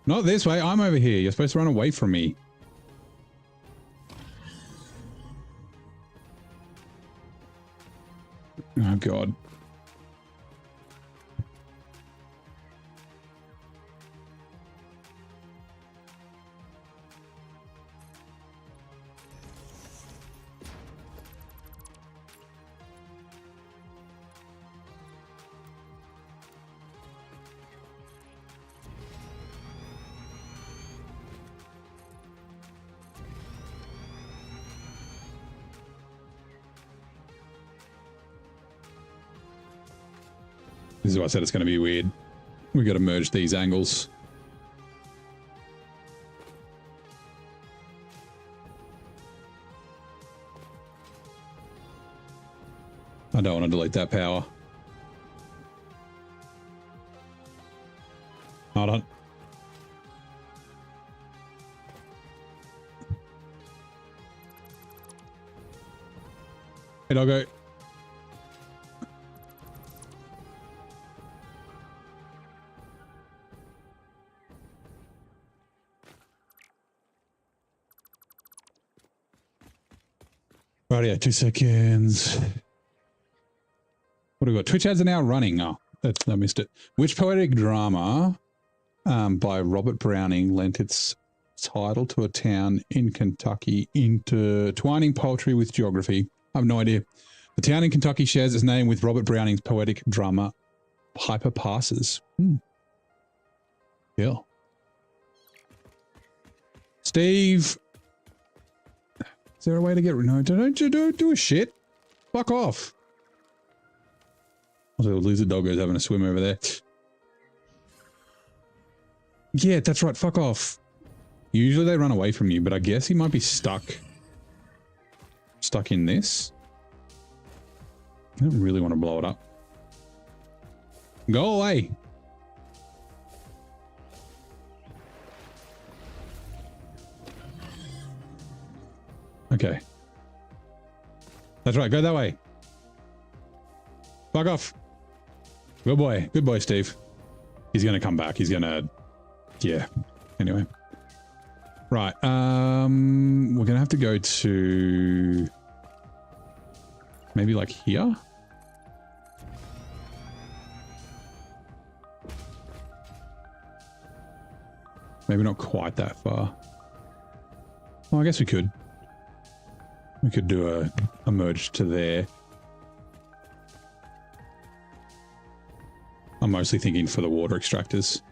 Not this way. I'm over here. You're supposed to run away from me. Oh, God. This is why I said it's going to be weird. We got to merge these angles. I don't want to delete that power. Hold on. Hey, doggo. Rightio, 2 seconds. What do we got? Twitch ads are now running. Oh, I missed it. Which poetic drama by Robert Browning lent its title to a town in Kentucky, intertwining poetry with geography? I have no idea. The town in Kentucky shares its name with Robert Browning's poetic drama, Piper Passes. Yeah. Steve. Is there a way to get... No, don't do a shit. Fuck off. Also, the lizard doggo's having a swim over there. Yeah, that's right. Fuck off. Usually they run away from you, but I guess he might be stuck. Stuck in this. I don't really want to blow it up. Go away. Okay. That's right. Go that way. Fuck off. Good boy. Good boy, Steve. He's going to come back. He's going to... Yeah. Anyway. Right. We're going to have to go to... Maybe like here? Maybe not quite that far. Well, I guess we could. We could do a merge to there. I'm mostly thinking for the water extractors.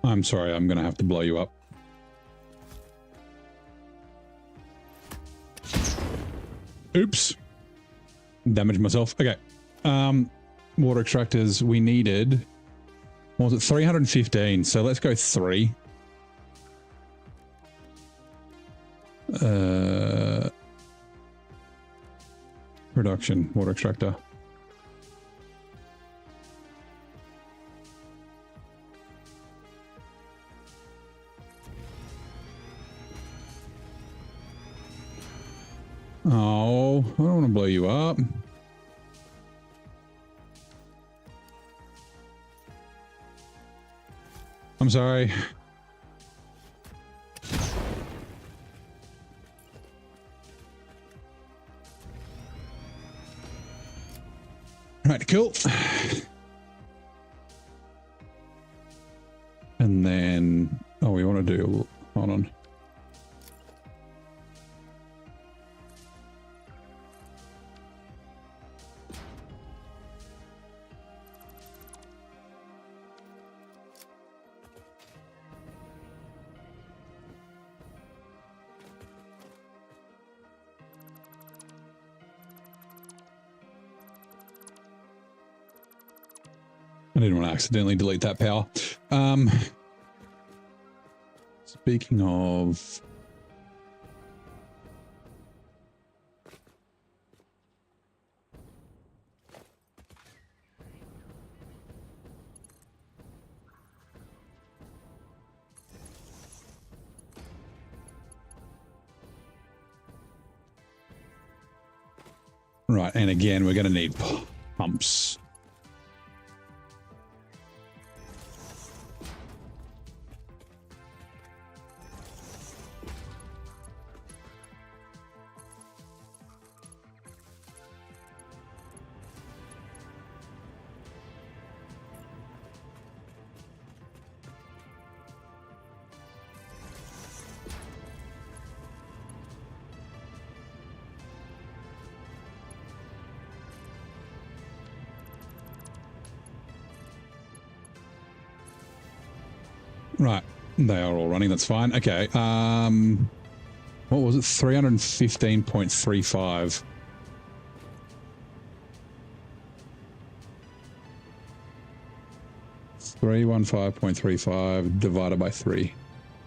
I'm sorry, I'm going to have to blow you up. Oops. Damaged myself. Okay. Water extractors, we needed, what was it, 315. So let's go 3. Production, water extractor. Oh, I don't want to blow you up. I'm sorry. Right, cool. And then, oh, we want to do, hold on. I didn't want to accidentally delete that power. Speaking of, right, and again, we're going to need pumps. Right, they are all running, that's fine. Okay, what was it, 315.35. $315.35 divided by 3,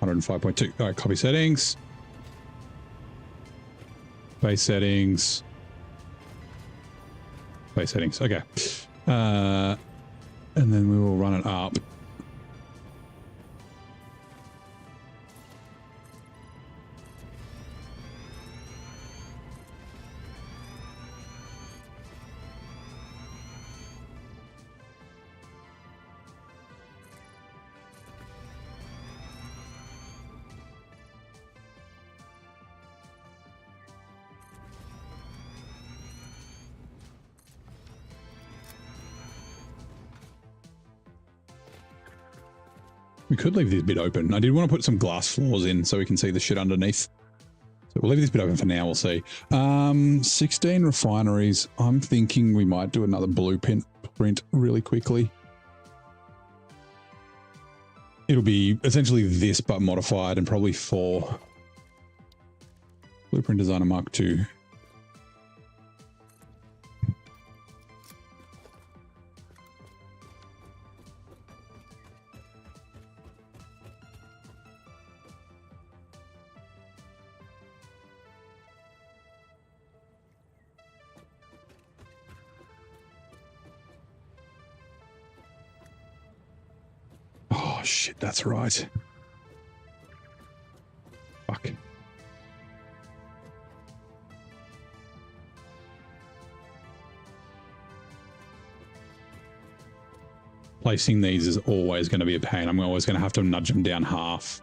105.2. All right, copy settings. Base settings. Base settings, okay. And then we will run it up. We could leave this bit open. I did want to put some glass floors in so we can see the shit underneath. So we'll leave this bit open for now, we'll see. 16 refineries. I'm thinking we might do another blueprint really quickly. It'll be essentially this but modified and probably 4. Blueprint Designer Mark II. Oh, shit, that's right. Fuck. Placing these is always going to be a pain. I'm always going to have to nudge them down half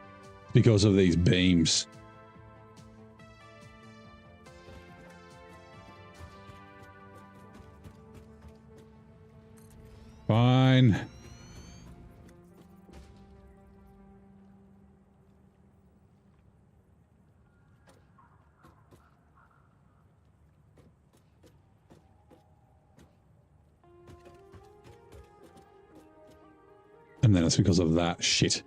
because of these beams. Fine. And then it's because of that shit.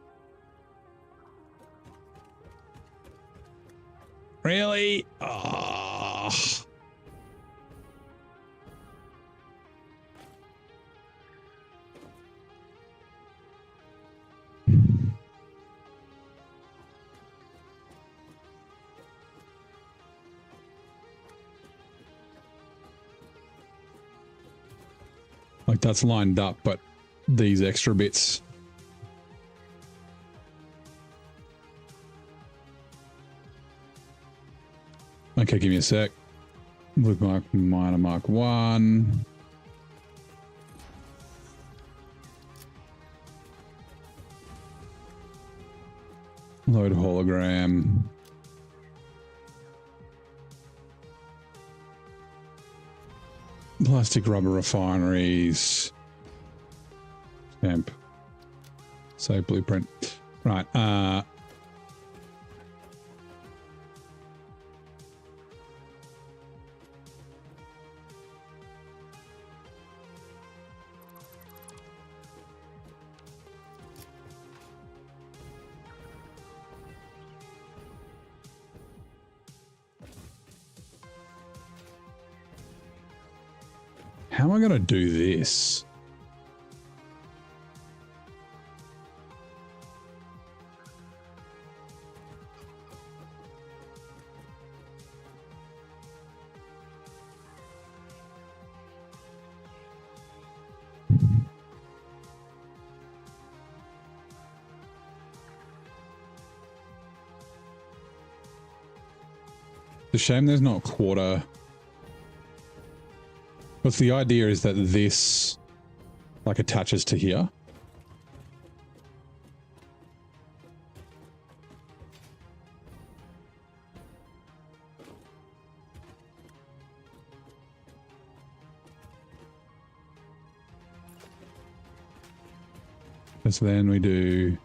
Really? Oh. Like that's lined up, but these extra bits. Okay, give me a sec. Bookmark minor mark 1. Load hologram. Plastic rubber refineries. Stamp. Save blueprint. Right. How am I going to do this? It's a shame there's not quarter. But the idea is that this like attaches to here. So then we do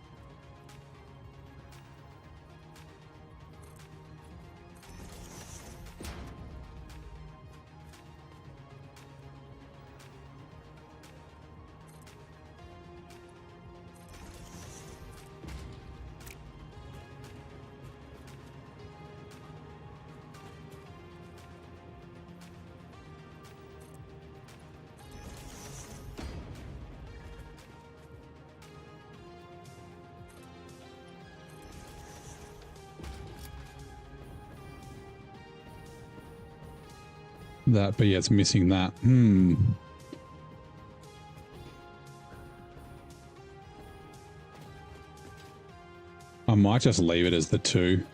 that, but yeah, it's missing that. I might just leave it as the 2.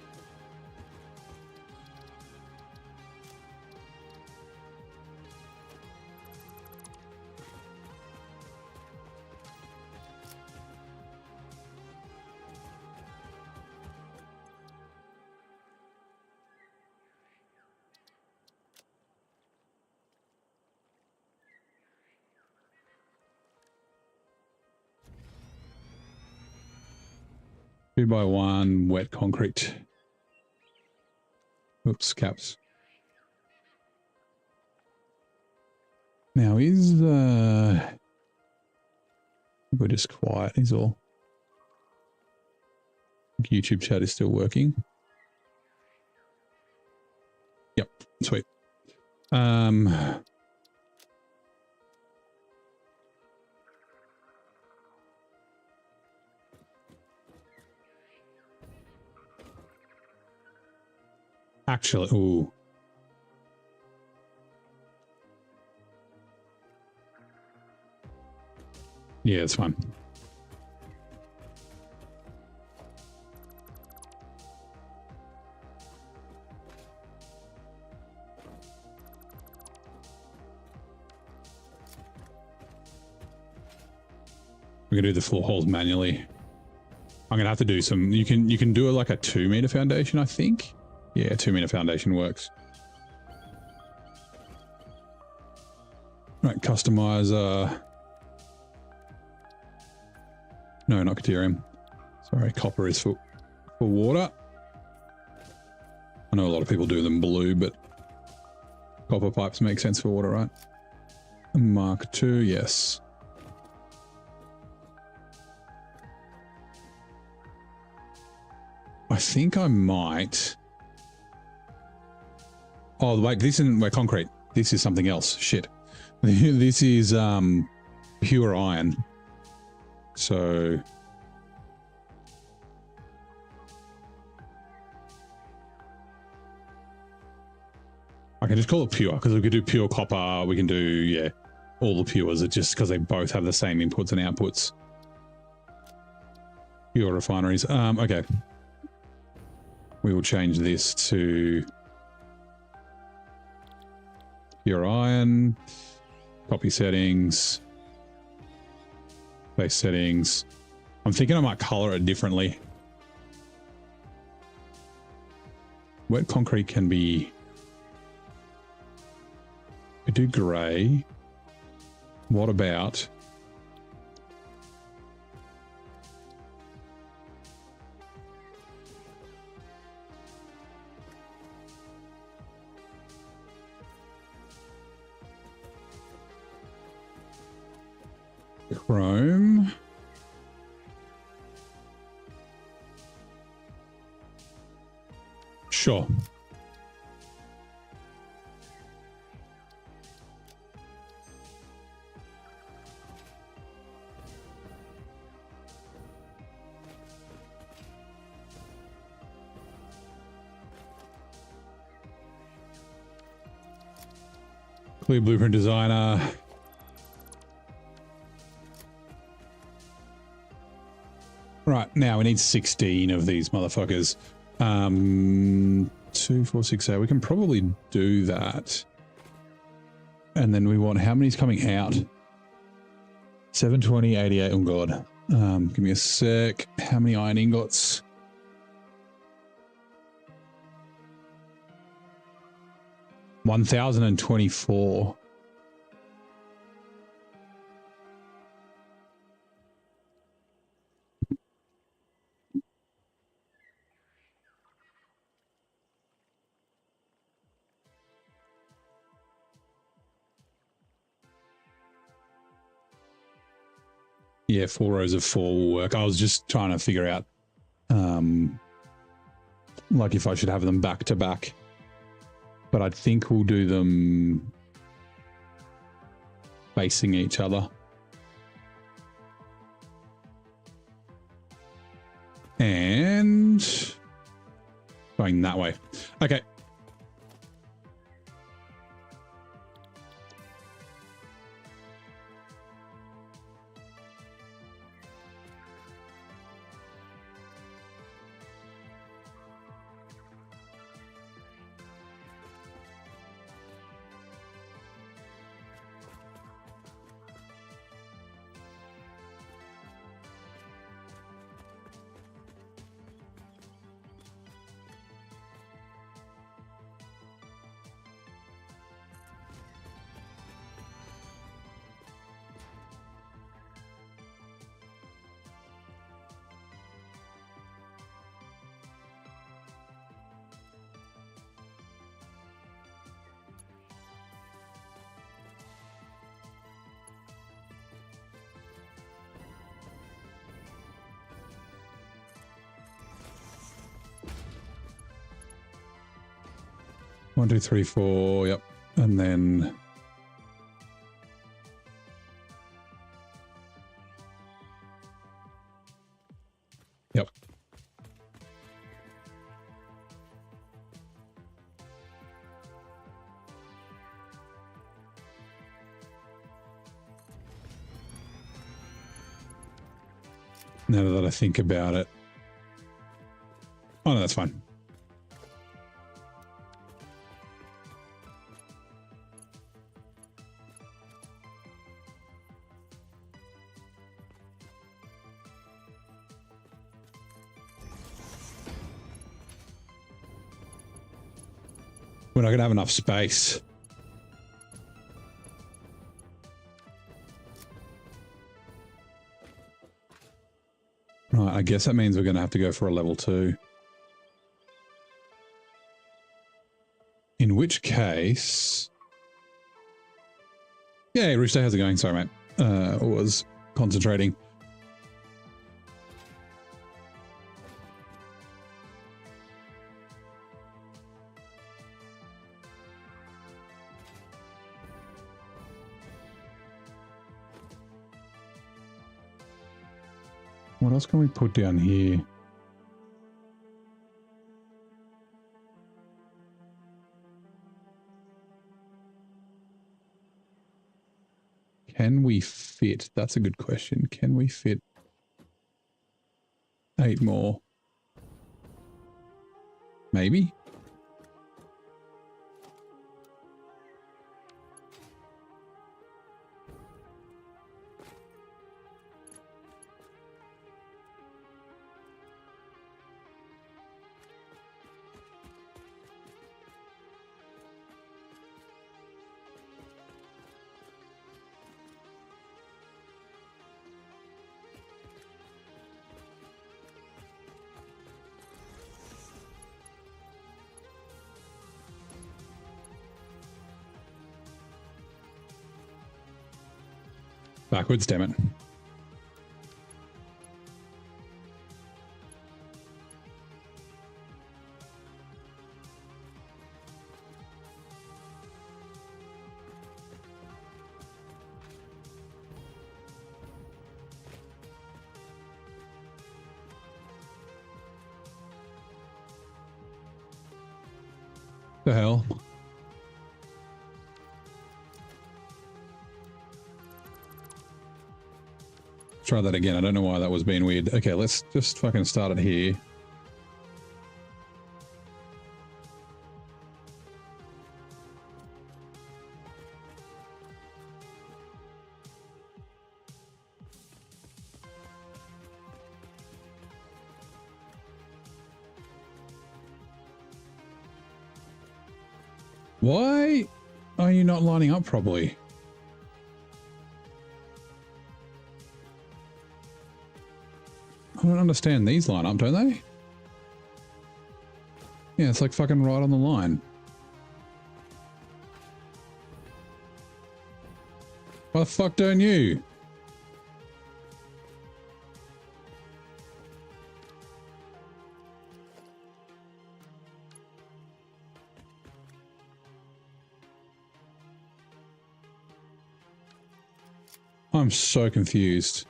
Two by 1 wet concrete. Oops, caps. Now is we're just quiet is all. YouTube chat is still working. Yep, sweet. Actually, ooh. Yeah, it's fine. We're gonna do the floor holes manually. I'm gonna have to do some. You can do it like a 2 meter foundation, I think. Yeah, 2 meter foundation works. Right, customize. No, not Caterium. Sorry, copper is for water. I know a lot of people do them blue, but copper pipes make sense for water, right? Mark 2, yes. I think I might Oh, wait, this isn't wait, concrete. This is something else. Shit. This is pure iron. So I can just call it pure because we could do pure copper. We can do, yeah, all the pures. It's just because they both have the same inputs and outputs. Pure refineries. Okay. We will change this to pure iron. Copy settings. Base settings. I'm thinking I might color it differently. Wet concrete can be... We do grey. What about... Chrome. Sure. Clear blueprint designer. Right, now we need 16 of these motherfuckers. 2, 4, 6, 8. We can probably do that. And then we want how many's coming out? 720, 88. Oh god. Give me a sec. How many iron ingots? $1,024. Yeah, 4 rows of 4 will work. I was just trying to figure out, like if I should have them back to back. But I think we'll do them facing each other. And going that way. Okay. One, two, three, four. Yep. And then yep. Now that I think about it. Oh no, that's fine. We're not going to have enough space. Right, I guess that means we're going to have to go for a level 2. In which case... Yeah, Rooster, how's it going? Sorry, mate. I was concentrating. What else can we put down here? Can we fit? That's a good question. Can we fit 8 more? Maybe? Backwards, damn it. The hell? Try that again. I don't know why that was being weird. Okay, let's just fucking start it here. Why are you not lining up properly? I don't understand. These line up, don't they? Yeah, it's like fucking right on the line. Why the fuck don't you? I'm so confused.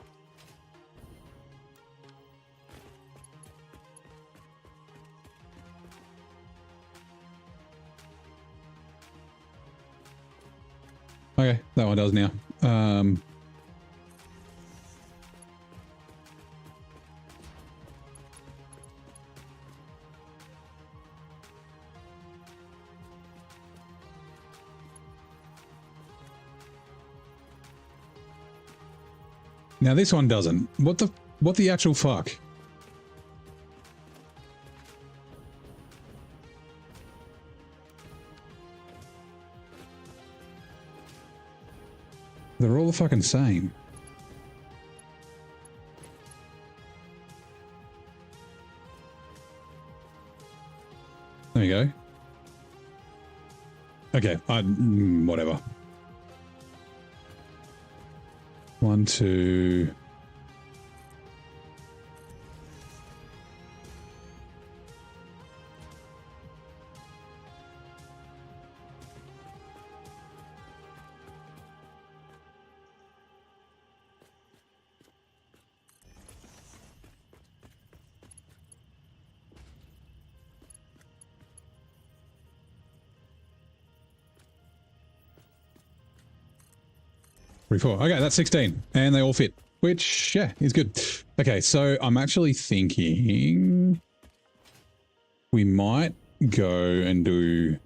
Okay, that one does now. Now this one doesn't. What the actual fuck? They're all the fucking same. There you go. Okay, whatever. 1, 2. Four. Okay, that's 16. And they all fit, which, yeah, is good. Okay, so I'm actually thinking we might go and do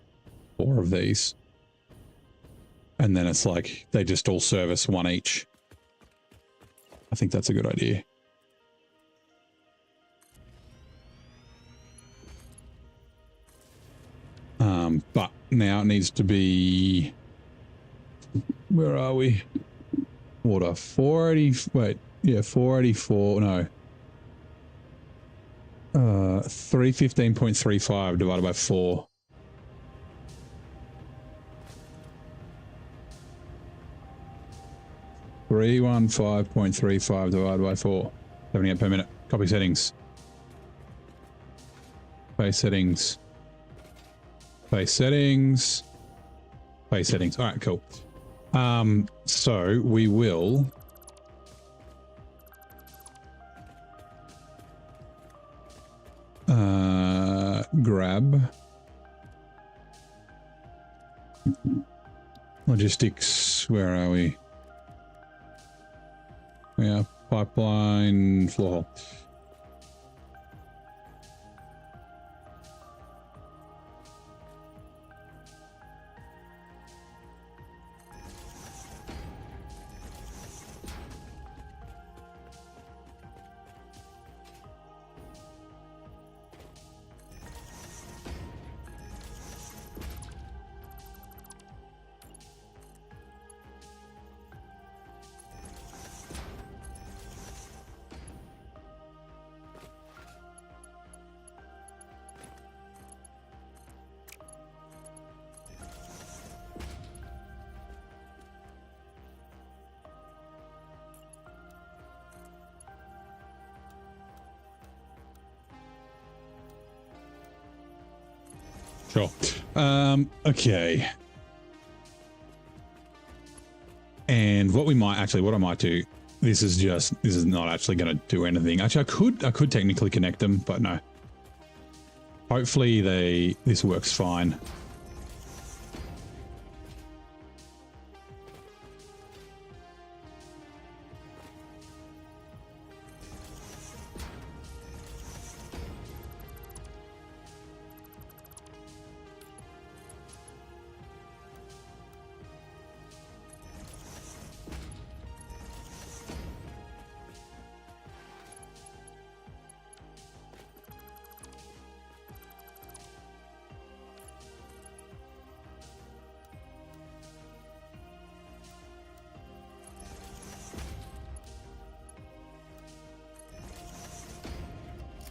4 of these. And then it's like they just all service 1 each. I think that's a good idea. But now it needs to be... Where are we? Water 480. Wait, yeah, 484. No, 315.35 divided by 4. $315.35 divided by 4. 78 per minute. Copy settings. Base settings. Base settings. Base settings. All right, cool. So we will grab. Logistics, where are we? We are pipeline floor hall. Sure. Okay. And what I might do, this is not actually going to do anything. Actually, I could technically connect them, but no. Hopefully this works fine.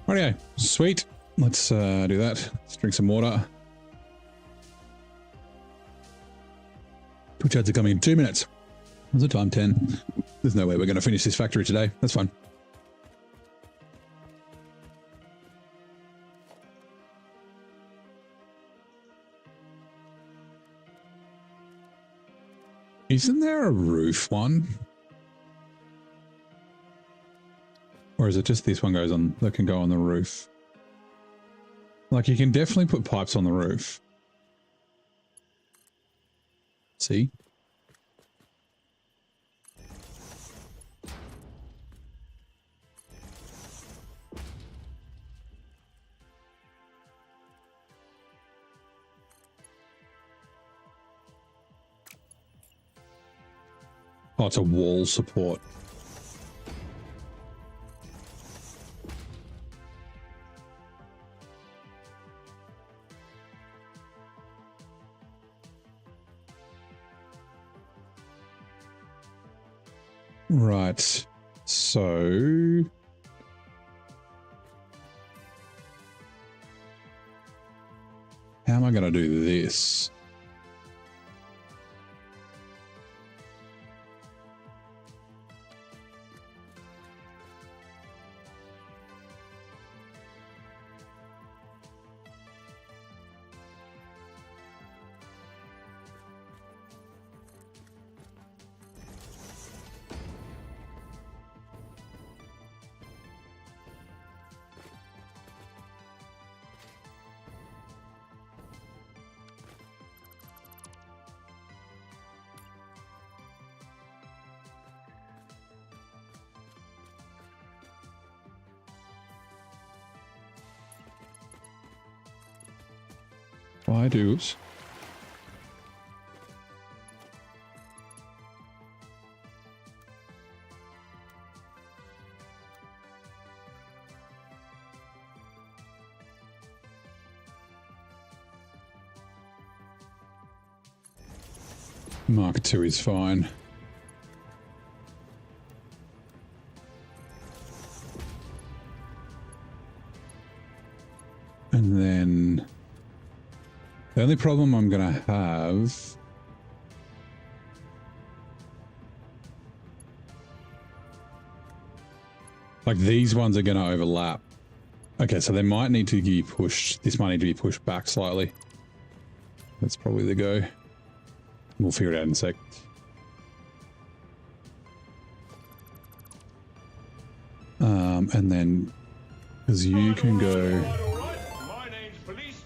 Rightio, sweet. Let's do that. Let's drink some water. Twitch ads are coming in 2 minutes. What's the time? 10. There's no way we're going to finish this factory today. That's fine. Isn't there a roof one? Or is it just this one goes on that can go on the roof? Like, you can definitely put pipes on the roof. See? Oh, it's a wall support. Right, so how am I going to do this? Why do's? Mark 2 is fine. And then the only problem I'm going to have like these ones are going to overlap. Okay, so they might need to be pushed. This might need to be pushed back slightly. That's probably the go. We'll figure it out in a sec. And then, because you can go... My name's Police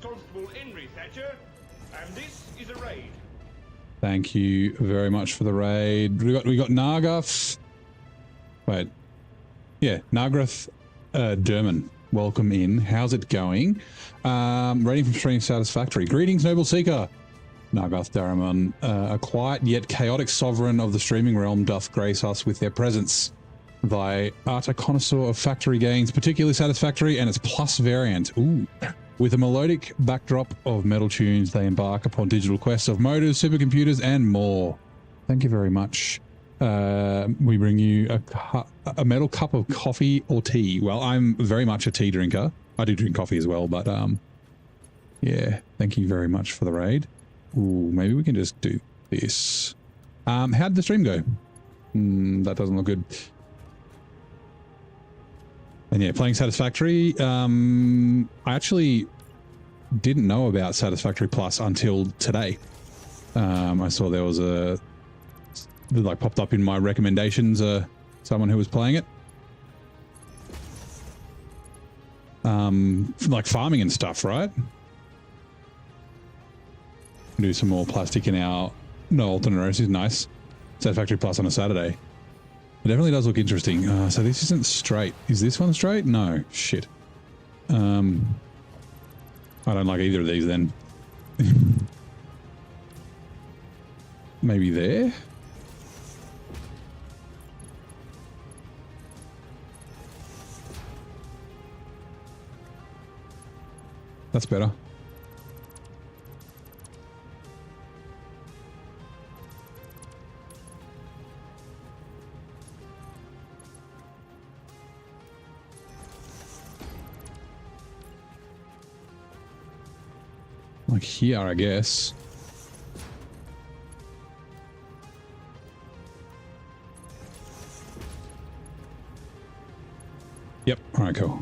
Thank you very much for the raid. We got Nargath. Wait. Yeah, Nargath Derman. Welcome in. How's it going? Rating from stream Satisfactory. Greetings, Noble Seeker. Nargath Daraman, a quiet yet chaotic sovereign of the streaming realm, doth grace us with their presence. Thy art a connoisseur of factory gains, particularly Satisfactory and its plus variant. Ooh. With a melodic backdrop of metal tunes, they embark upon digital quests of motors, supercomputers, and more. Thank you very much. We bring you a metal cup of coffee or tea. Well, I'm very much a tea drinker. I do drink coffee as well, but yeah, thank you very much for the raid. Ooh, maybe we can just do this. How did the stream go? That doesn't look good. And yeah, playing Satisfactory. I actually didn't know about Satisfactory Plus until today. I saw there was it like popped up in my recommendations, someone who was playing it. Like farming and stuff, right? Do some more plastic in our alternate rows is nice. Satisfactory Plus on a Saturday. It definitely does look interesting. So this isn't straight. Is this one straight? No. Shit. I don't like either of these then. Maybe there? That's better. Like here, I guess. Yep. All right, cool.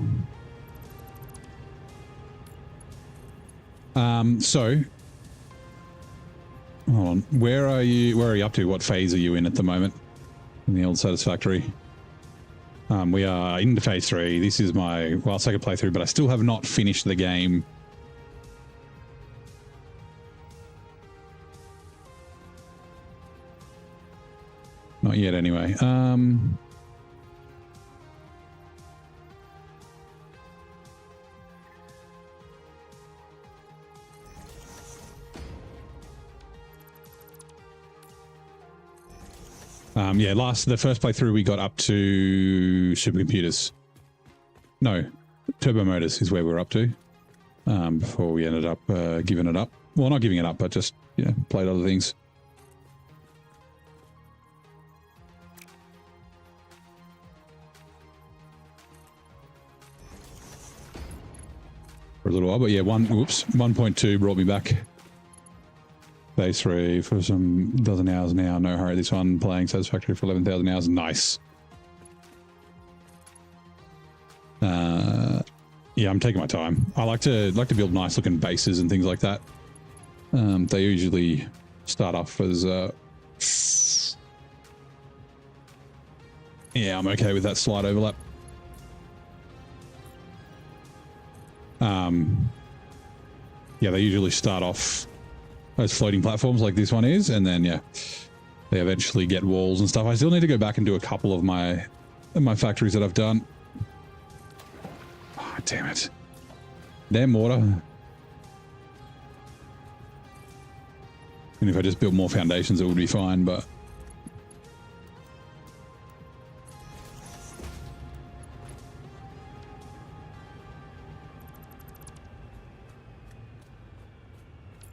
So hold on. Where are you up to? What phase are you in at the moment? In the old Satisfactory. We are into phase 3. This is my second playthrough, but I still have not finished the game. Not yet, anyway. Yeah, the first playthrough we got up to supercomputers. No, turbo motors is where we're up to. Before we ended up giving it up. Well, not giving it up, but just, played other things. For a little while, but yeah, 1.2 brought me back. Phase 3 for some dozen hours now. No hurry. This one playing Satisfactory for 11,000 hours. Nice. Yeah, I'm taking my time. I like to build nice looking bases and things like that. They usually start off as yeah, I'm okay with that slight overlap. Yeah, they usually start off as floating platforms like this one is, and then yeah, they eventually get walls and stuff. I still need to go back and do a couple of my factories that I've done. Oh, damn it. Damn water. And if I just built more foundations, it would be fine, but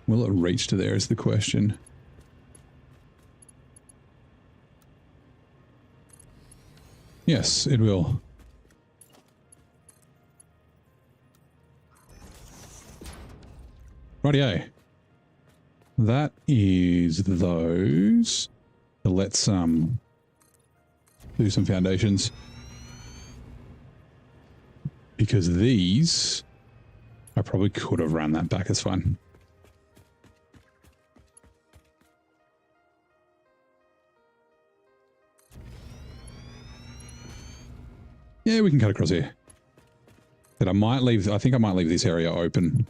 will it reach to there is the question. Yes, it will. Rightio. That is those. Let's do some foundations. Because these, I probably could have run that back. It's fine. Yeah, we can cut across here. But I think I might leave this area open.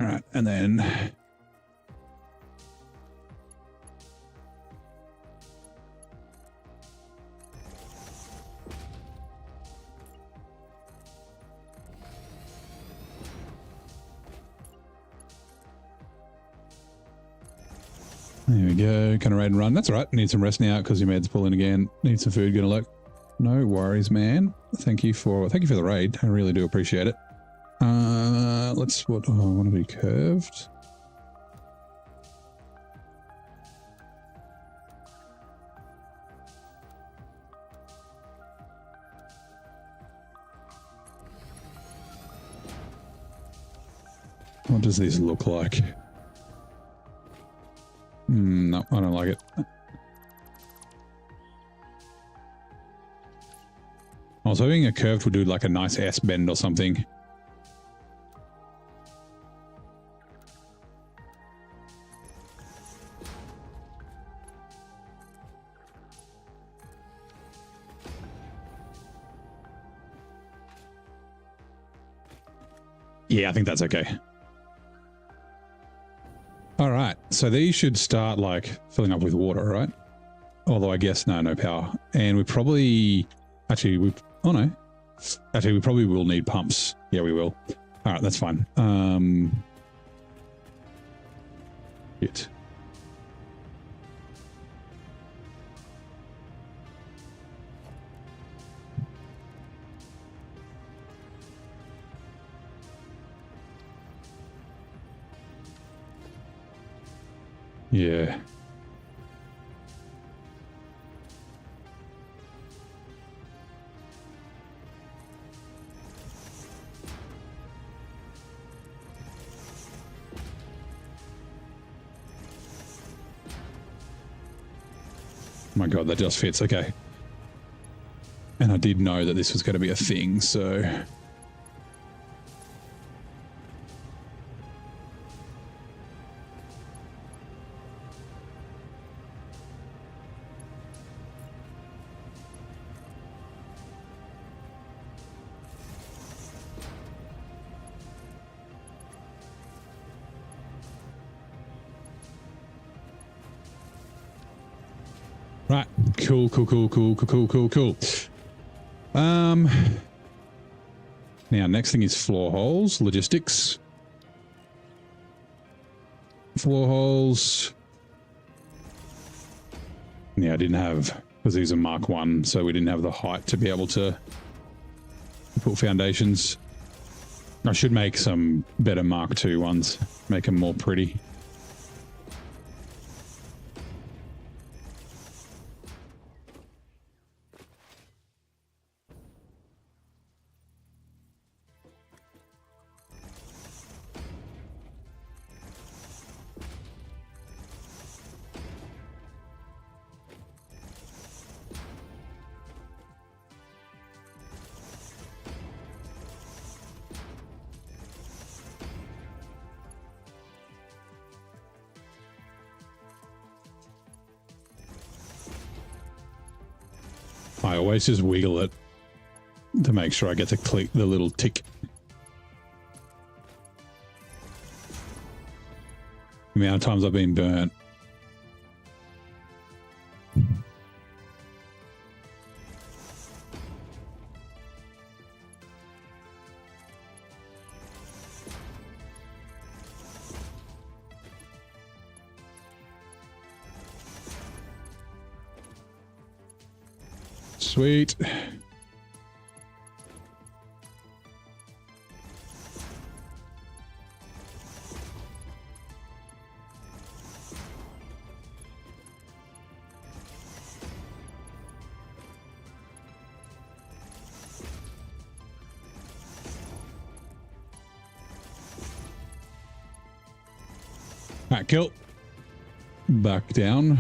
All right, and then there we go. Kind of raid and run. That's all right. Need some rest now because your med's pulling again. Need some food. Gonna look. No worries, man. Thank you for the raid. I really do appreciate it. Let's what? Oh, I want to be curved. What does this look like? No, I don't like it. I was hoping a curved would do like a nice S bend or something. Yeah, I think that's okay. All right, so these should start like filling up with water, right? Although I guess no power. And we probably, actually, we probably will need pumps. Yeah, we will. All right, that's fine. Shit. Yeah. My God, that just fits. Okay. And I did know that this was going to be a thing, so... Right, cool. Now next thing is floor holes, logistics. Floor holes. Yeah, I didn't have, because these are Mark 1, so we didn't have the height to be able to put foundations. I should make some better Mark 2 ones, make them more pretty. I always just wiggle it to make sure I get to click the little tick. The amount of times I've been burnt. Sweet. Alright, kill. Back down.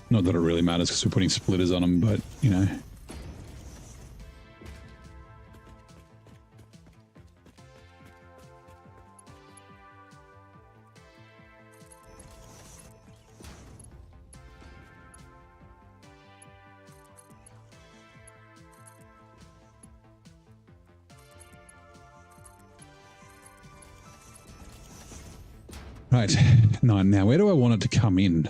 Not that it really matters because we're putting splitters on them, but, you know. Right. Now where do I want it to come in?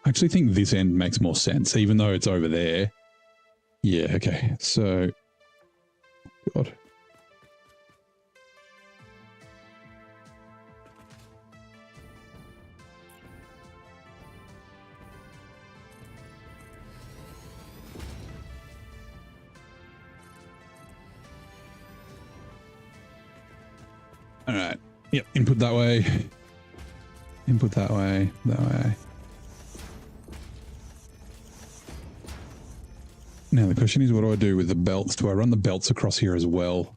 I actually think this end makes more sense, even though it's over there. Yeah, okay. So, God. All right. Yep. Input that way. Input that way. That way. Now the question is, what do I do with the belts? Do I run the belts across here as well?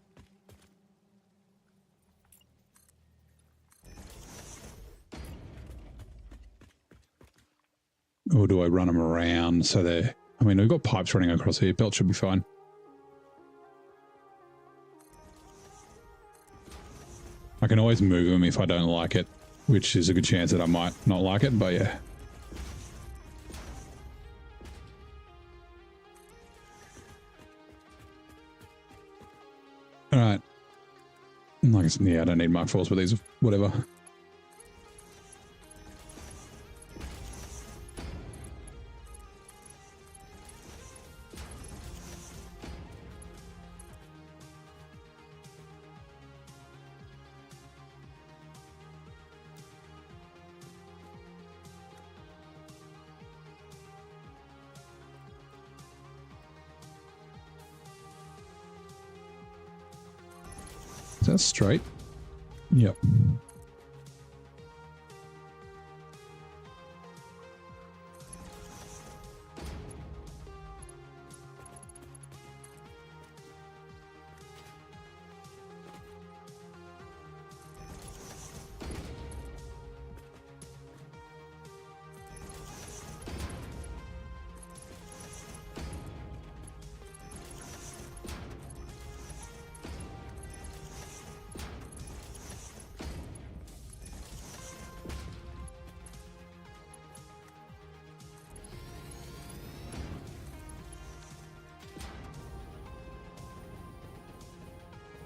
Or do I run them around so they're... I mean, we've got pipes running across here. Belt should be fine. I can always move them if I don't like it, which is a good chance that I might not like it, but yeah. All right. Like I said, yeah, I don't need Mark 4s, but these are whatever. Is that straight? Yep.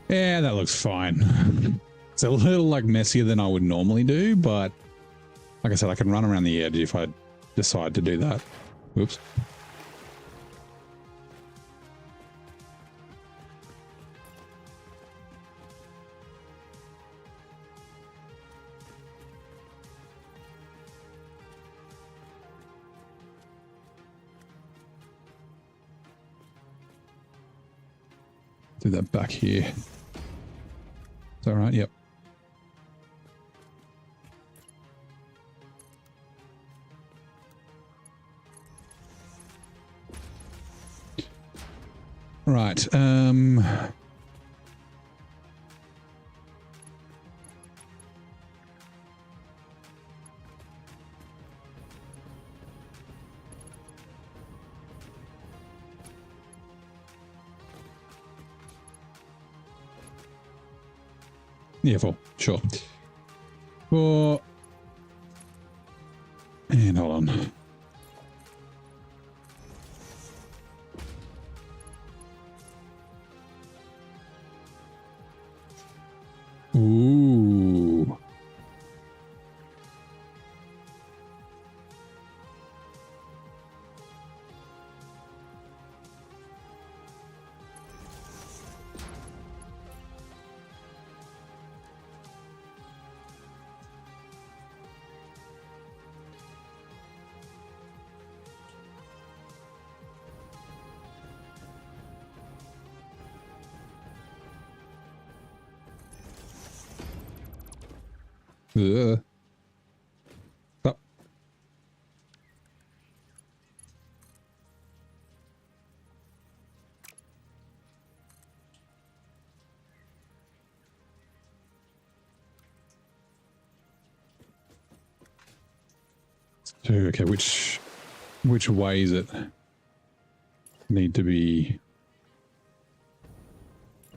Yeah, that looks fine. It's a little like messier than I would normally do, but like I said, I can run around the edge if I decide to do that. Whoops. Do that back here. Is that right? Yep. Right. Yeah, 4. Sure. 4. And hold on. Ooh. Ugh. Stop. So, okay, which way is it need to be?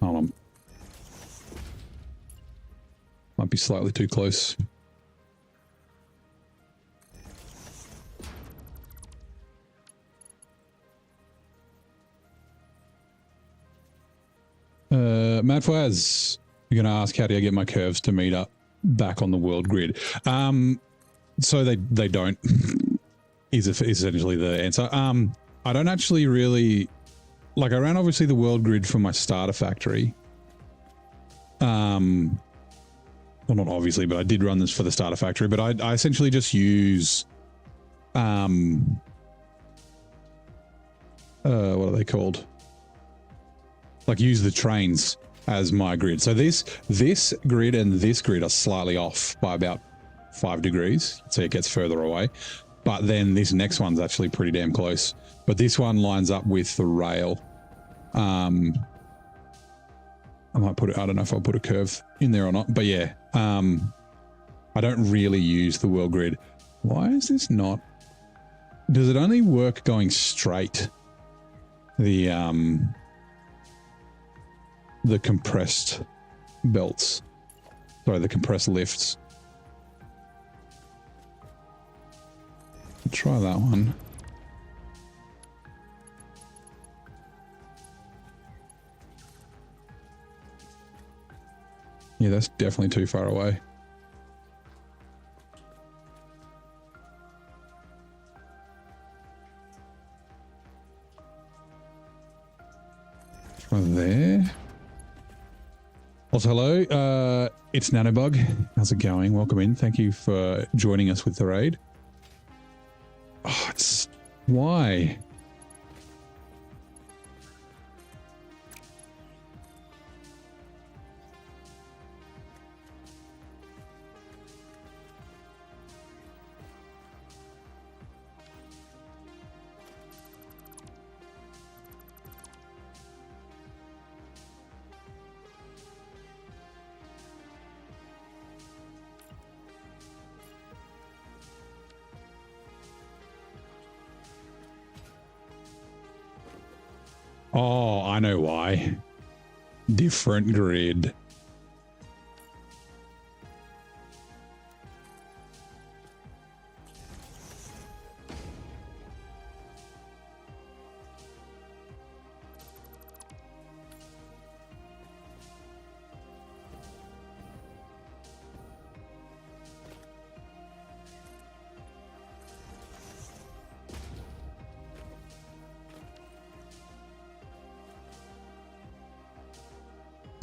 Hold on. be slightly too close. Matt Faz, you're going to ask, how do I get my curves to meet up back on the world grid? So they don't, is essentially the answer. I don't actually really, like, I ran obviously the world grid from my starter factory. Well, not obviously, but I did run this for the starter factory, but I essentially just use, what are they called? Like, use the trains as my grid. So this grid and this grid are slightly off by about 5 degrees, so it gets further away. But then this next one's actually pretty damn close. But this one lines up with the rail. I might put it, I don't know if I'll put a curve in there or not, but yeah, I don't really use the world grid. Why is this not? Does it only work going straight? The compressed belts. Sorry, the compressed lifts. Try that one. Yeah, that's definitely too far away. Try there. Also, hello, it's Nanobug. How's it going? Welcome in. Thank you for joining us with the raid. Oh, it's... Why? Oh, I know why. Different grid.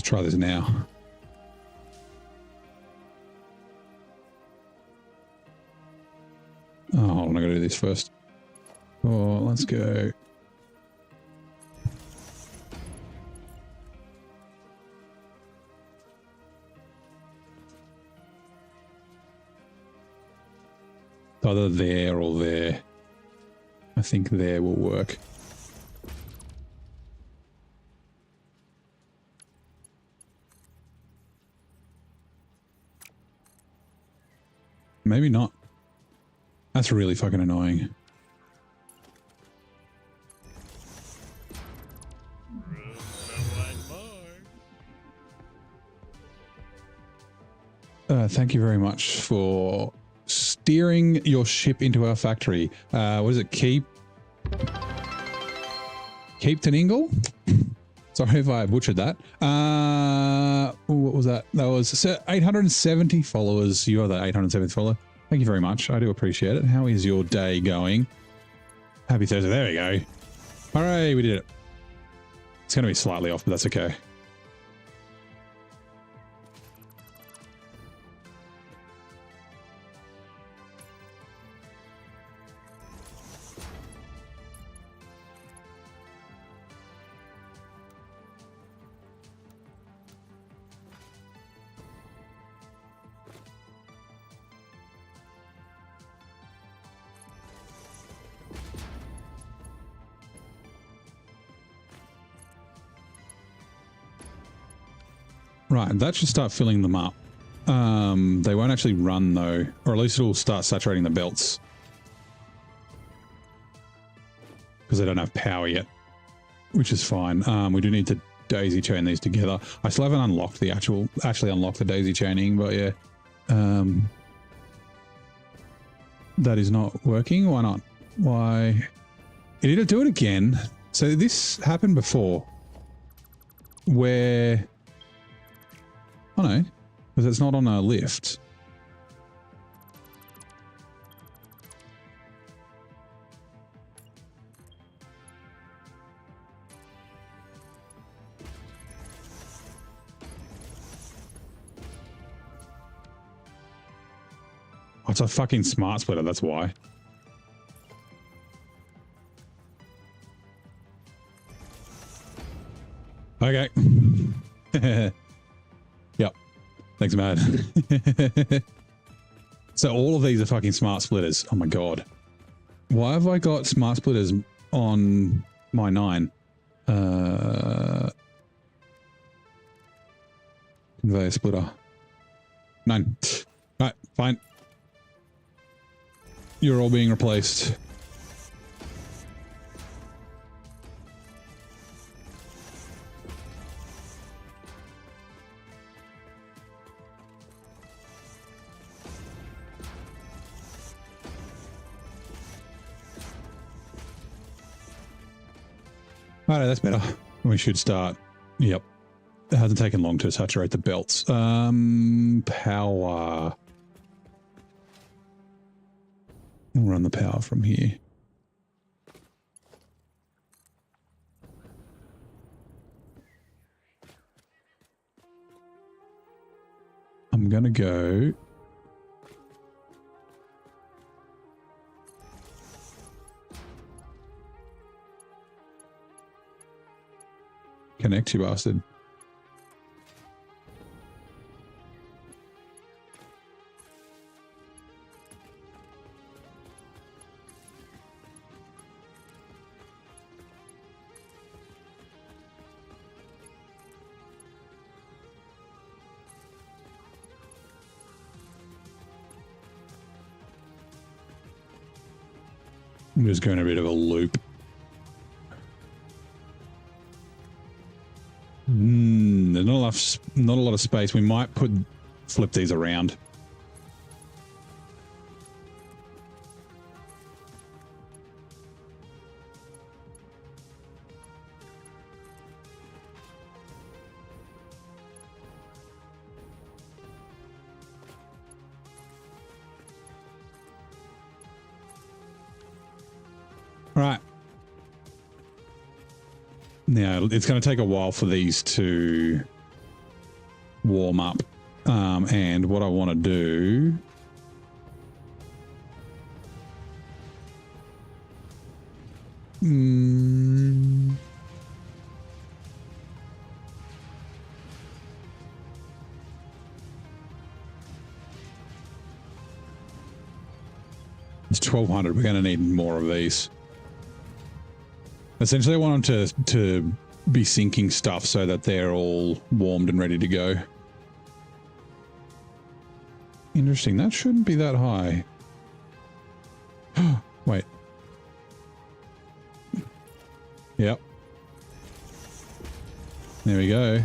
Try this now. Oh, hold on, I gotta do this first. Oh, let's go. Either there or there. I think there will work. Maybe not. That's really fucking annoying. Thank you very much for steering your ship into our factory. What is it? Cape Teningle? Sorry if I butchered that. What was that? That was 870 followers. You are the 870th follower. Thank you very much. I do appreciate it. How is your day going? Happy Thursday. There we go. Hooray, we did it. It's going to be slightly off, but that's okay. Right, that should start filling them up. They won't actually run though, or at least it'll start saturating the belts. Because they don't have power yet, which is fine. We do need to daisy chain these together. I still haven't unlocked the actually unlocked the daisy chaining, but yeah. That is not working. Why not? Why? It need to do it again. So this happened before where, oh no, because it's not on a lift. Oh, it's a fucking smart splitter, that's why. Okay. Yep. Thanks, Matt. So all of these are fucking smart splitters. Oh my god. Why have I got smart splitters on my 9? Conveyor splitter. 9. Right, fine. You're all being replaced. Alright, that's better. We should start. Yep. It hasn't taken long to saturate the belts. Power. We'll run the power from here. I'm gonna go. Connect, you bastard. I'm just going a bit of a loop. There's not a lot of space. We might flip these around. Right. Now, it's going to take a while for these to warm up. And what I want to do... It's 1200. We're going to need more of these. Essentially, I want them to be sinking stuff so that they're all warmed and ready to go. Interesting. That shouldn't be that high. Wait. Yep. There we go.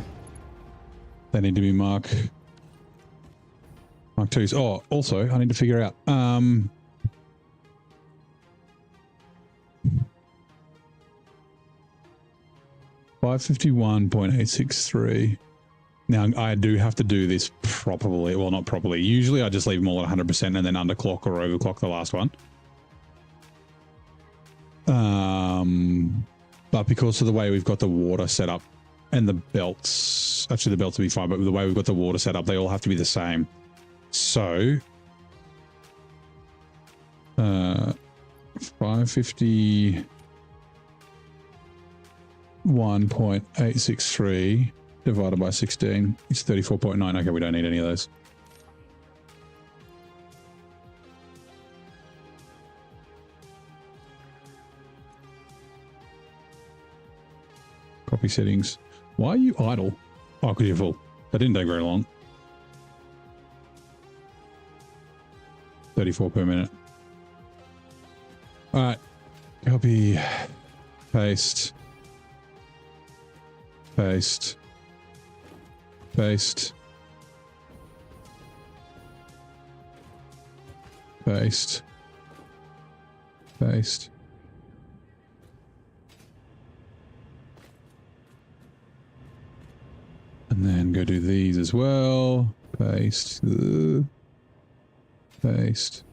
They need to be Mark 2s. Oh, also, I need to figure out... 551.863. Now, I do have to do this properly. Well, not properly. Usually, I just leave them all at 100% and then underclock or overclock the last one. But because of the way we've got the water set up and the belts, actually the belts will be fine, but the way we've got the water set up, they all have to be the same. So, 550... 1.863 divided by 16 is 34.9. Okay, we don't need any of those. Copy settings. Why are you idle? Oh, because you're full. That didn't take very long. 34 per minute. All right. Copy. Paste. Paste. Paste. Paste. Paste. And then go do these as well. Paste. Paste.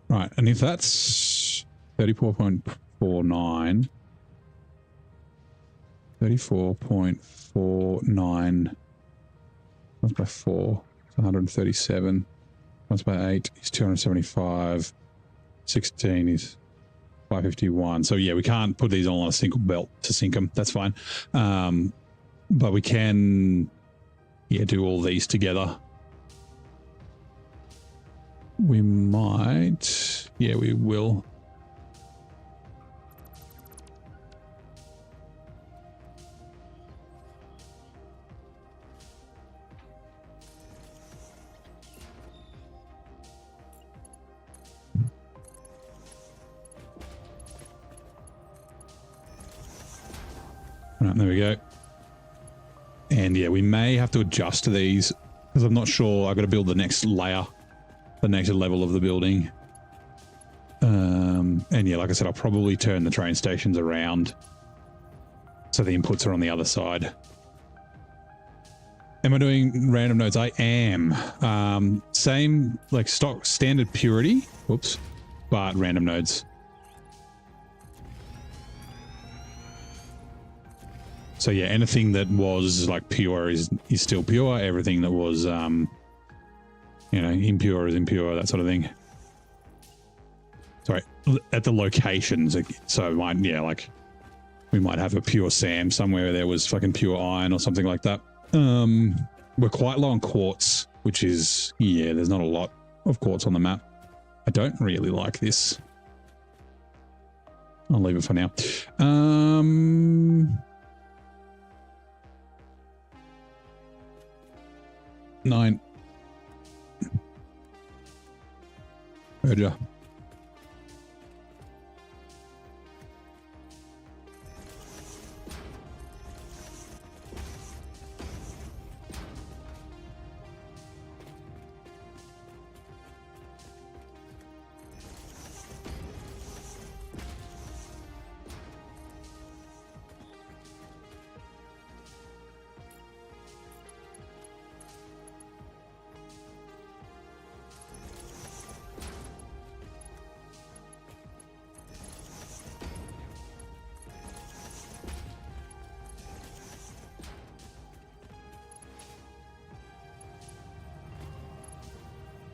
Right, and if that's 34.49, 34.49 times by 4, it's 137, times by 8 is 275, 16 is 551. So yeah, we can't put these all on a single belt to sync them. That's fine. But we can, yeah, do all these together. We might, yeah, we will. Right, there we go. And yeah, we may have to adjust these because I'm not sure. I've got to build the next layer, the next level of the building. And yeah, like I said, I'll probably turn the train stations around so the inputs are on the other side. Am I doing random nodes? I am. Same, like stock standard purity, whoops, but random nodes. So yeah, anything that was like pure is still pure. Everything that was, you know, impure is impure, that sort of thing. Sorry, at the locations. So might, yeah, like we might have a pure SAM somewhere there was fucking pure iron or something like that. We're quite low on quartz, which is, yeah, there's not a lot of quartz on the map. I don't really like this. I'll leave it for now. 9. Merger.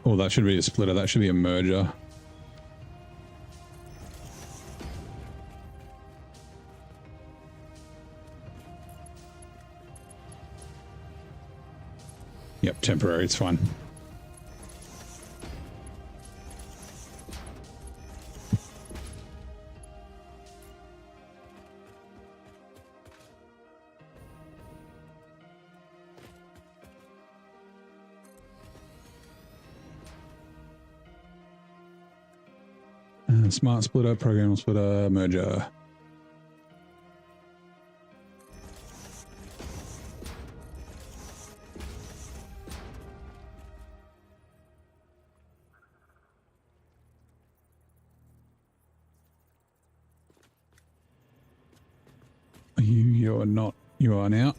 Oh, that should be a splitter. That should be a merger. Yep, temporary. It's fine. Smart splitter, programmable splitter, merger. You're not, you are now.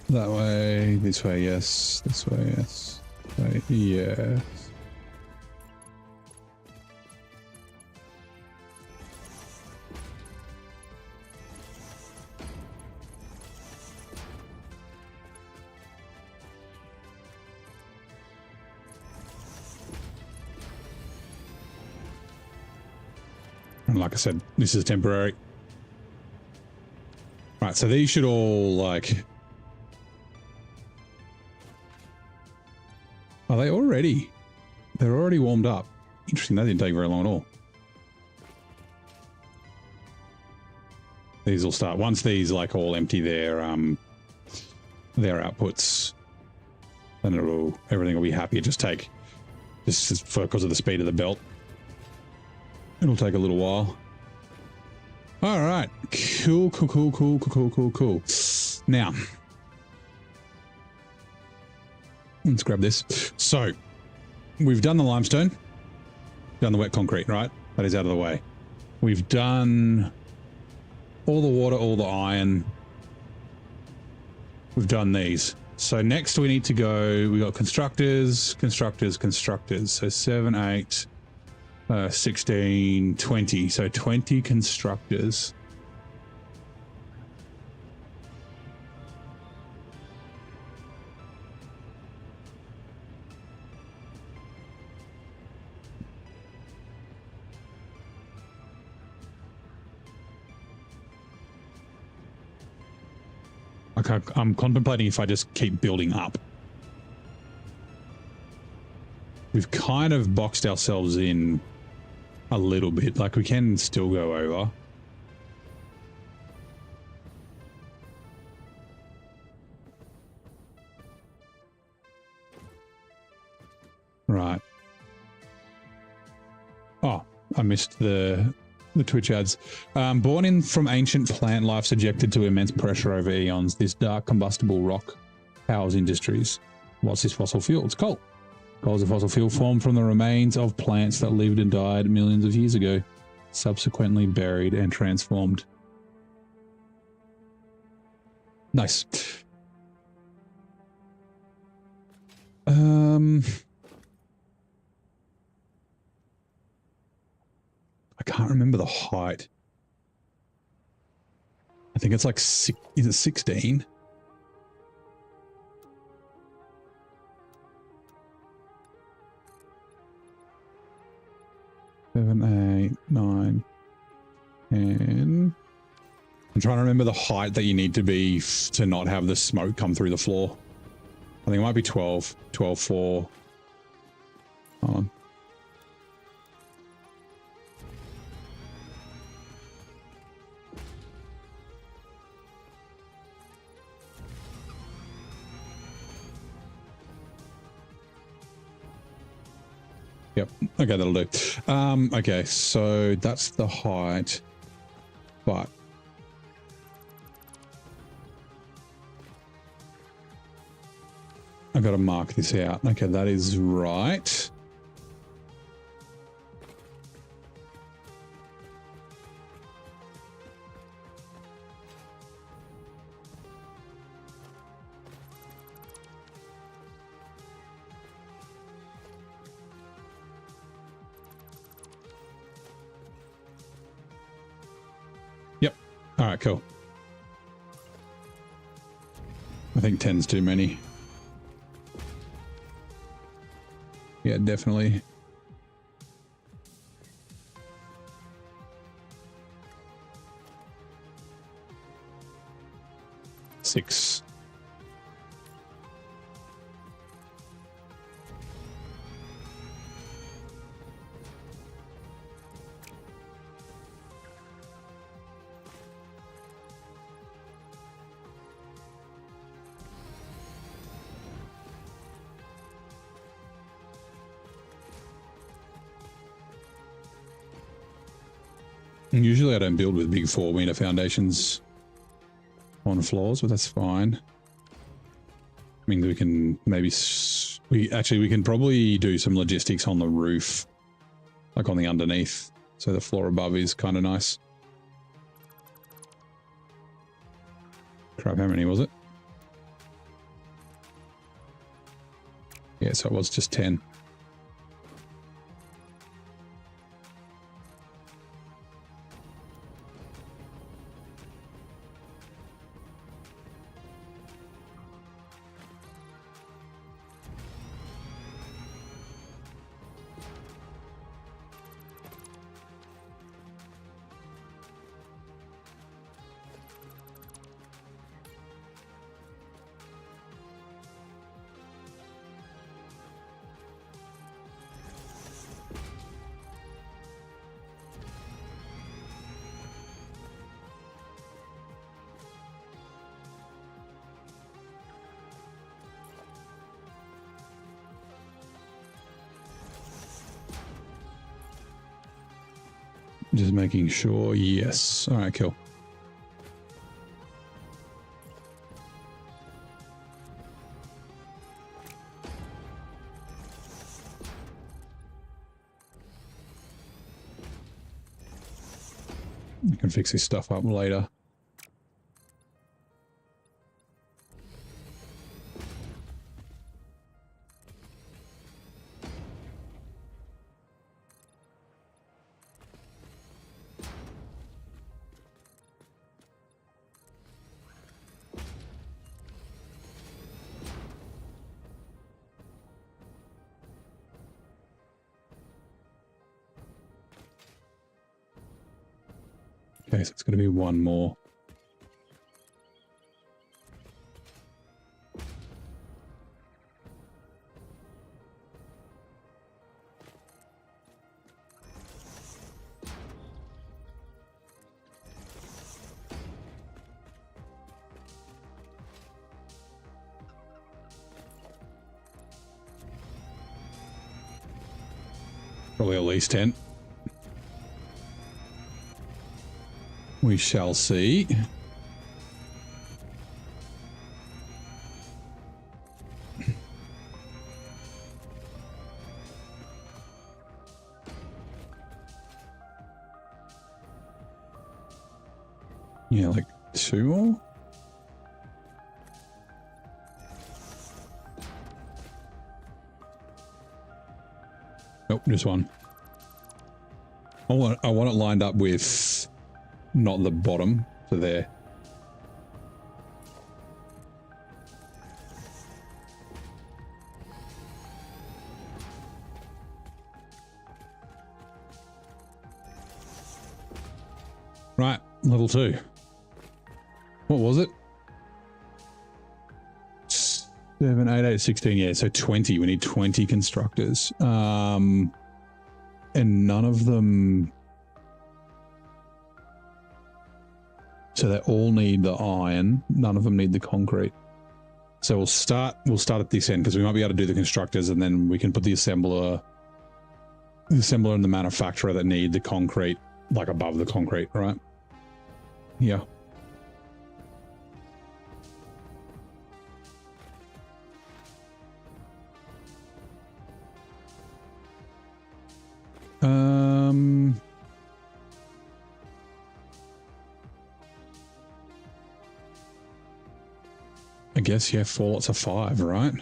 That way, this way, yes. This way, yes. This way, yes. And like I said, this is temporary. Right, so these should all, like... Are they already? They're already warmed up. Interesting, that didn't take very long at all. These will start, once these, like, all empty their outputs, then everything will be happy. It just take, this is because of the speed of the belt. It'll take a little while. All right, cool. Now, let's grab this. So, we've done the limestone, done the wet concrete, right? That is out of the way. We've done all the water, all the iron. We've done these. So next we need to go, we got constructors. So 7, 8, 16, 20. So 20 constructors. I'm contemplating if I just keep building up. We've kind of boxed ourselves in a little bit. Like, we can still go over. Right. Oh, I missed the Twitch ads. Born in from ancient plant life, subjected to immense pressure over eons, this dark combustible rock powers industries. What's this fossil fuel? It's coal. Coal is a fossil fuel formed from the remains of plants that lived and died millions of years ago, subsequently buried and transformed. Nice. I can't remember the height. I think it's like, is it 16? Seven, 8, 9, 10. I'm trying to remember the height that you need to be to not have the smoke come through the floor. I think it might be 12, 12, 4. Hold on. Yep. Okay, that'll do. Okay, so that's the height, but I've got to mark this out. Okay, that is right. All right, cool. I think 10's too many. Yeah, definitely. Six. Usually I don't build with big 4-meter foundations on floors, but that's fine. I mean, we can maybe, we can probably do some logistics on the roof, like on the underneath. So the floor above is kind of nice. Crap, how many was it? Yeah, so it was just 10. Just making sure. Yes. All right, cool. I can fix this stuff up later. Okay, so it's going to be one more. Probably at least 10. We shall see. Yeah, like 2 more? Nope, just 1. I want it lined up with not the bottom, so there. Right, level 2. What was it? 7, 8, 8, 16. Yeah, so 20. We need 20 constructors. And none of them. So they all need the iron. None of them need the concrete. So we'll start at this end because we might be able to do the constructors, and then we can put the assembler and the manufacturer that need the concrete like above the concrete, right? Yeah. I guess, yeah, 4 lots of 5, right?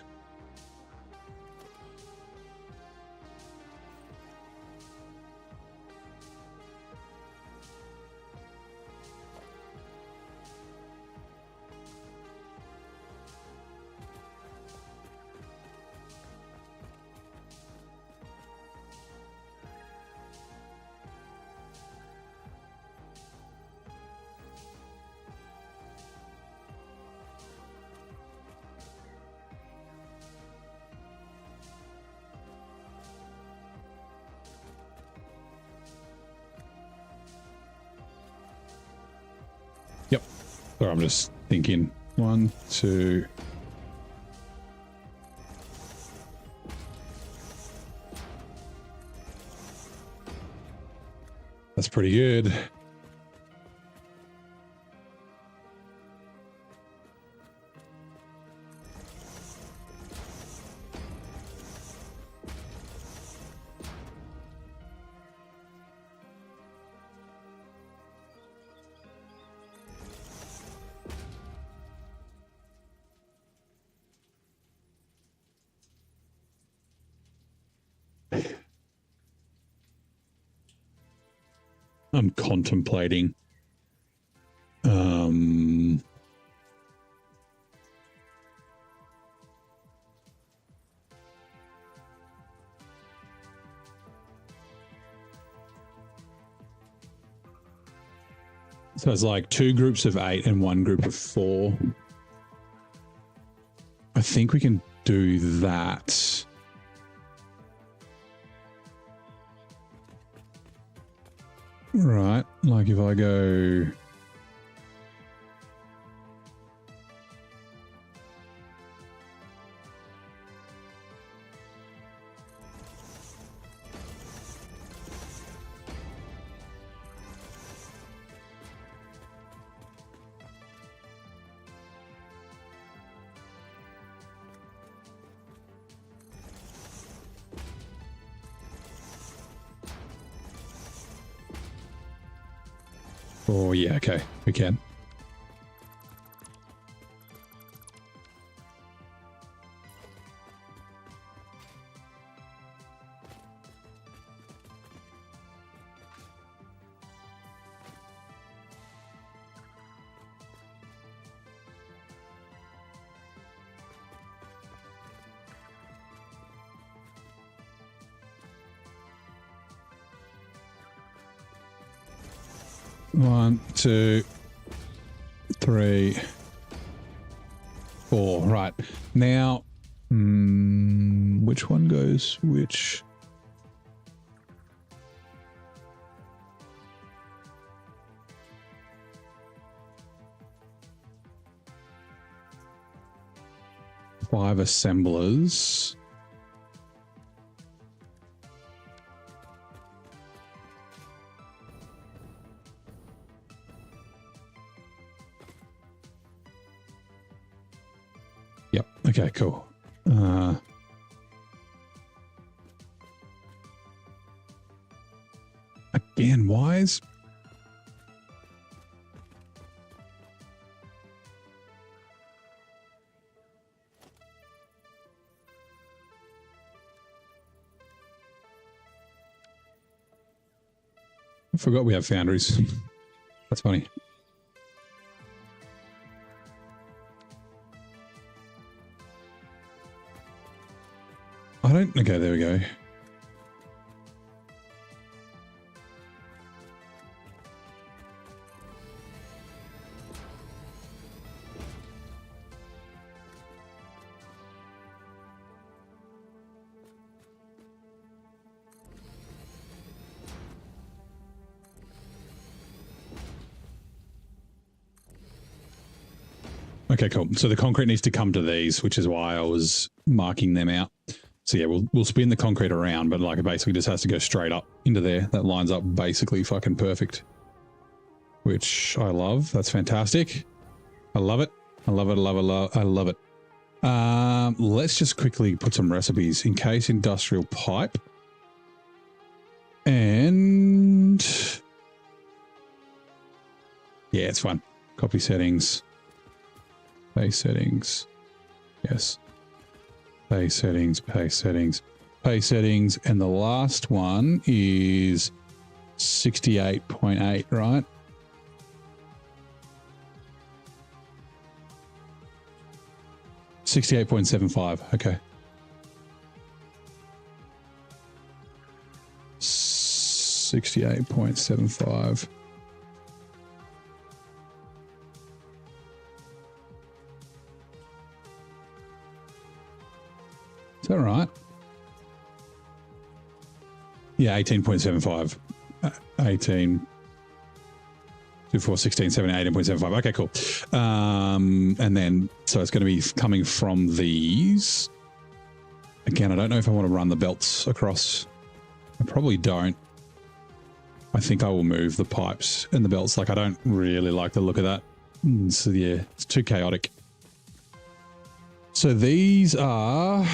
Yep. So I'm just thinking 1, 2. That's pretty good. I'm contemplating. So it's like 2 groups of 8 and 1 group of 4. I think we can do that. Right, like if I go... Oh, yeah, okay. We can. One, two, three, four. Right. Now, which one goes which? Five assemblers. Yep. Okay, cool. Again, wise. I forgot we have foundries. That's funny. I don't... Okay, there we go. Okay, cool. So the concrete needs to come to these, which is why I was marking them out. So yeah, we'll spin the concrete around, but like it basically just has to go straight up into there. That lines up basically fucking perfect, which I love. That's fantastic. I love it. I love it. I love it. I love it. Let's just quickly put some recipes. Encase industrial pipe. And yeah, it's fine. Copy settings. Base settings. Yes. Base settings, base settings, base settings. And the last one is 68.8, right? $68.75. Okay. 68.75. Is that right? Yeah, 18.75. 18. 2, 4, 16, 17, 18.75. Okay, cool. And then, so it's going to be coming from these. Again, I don't know if I want to run the belts across. I probably don't. I think I will move the pipes and the belts. Like, I don't really like the look of that. So, yeah, it's too chaotic. So these are...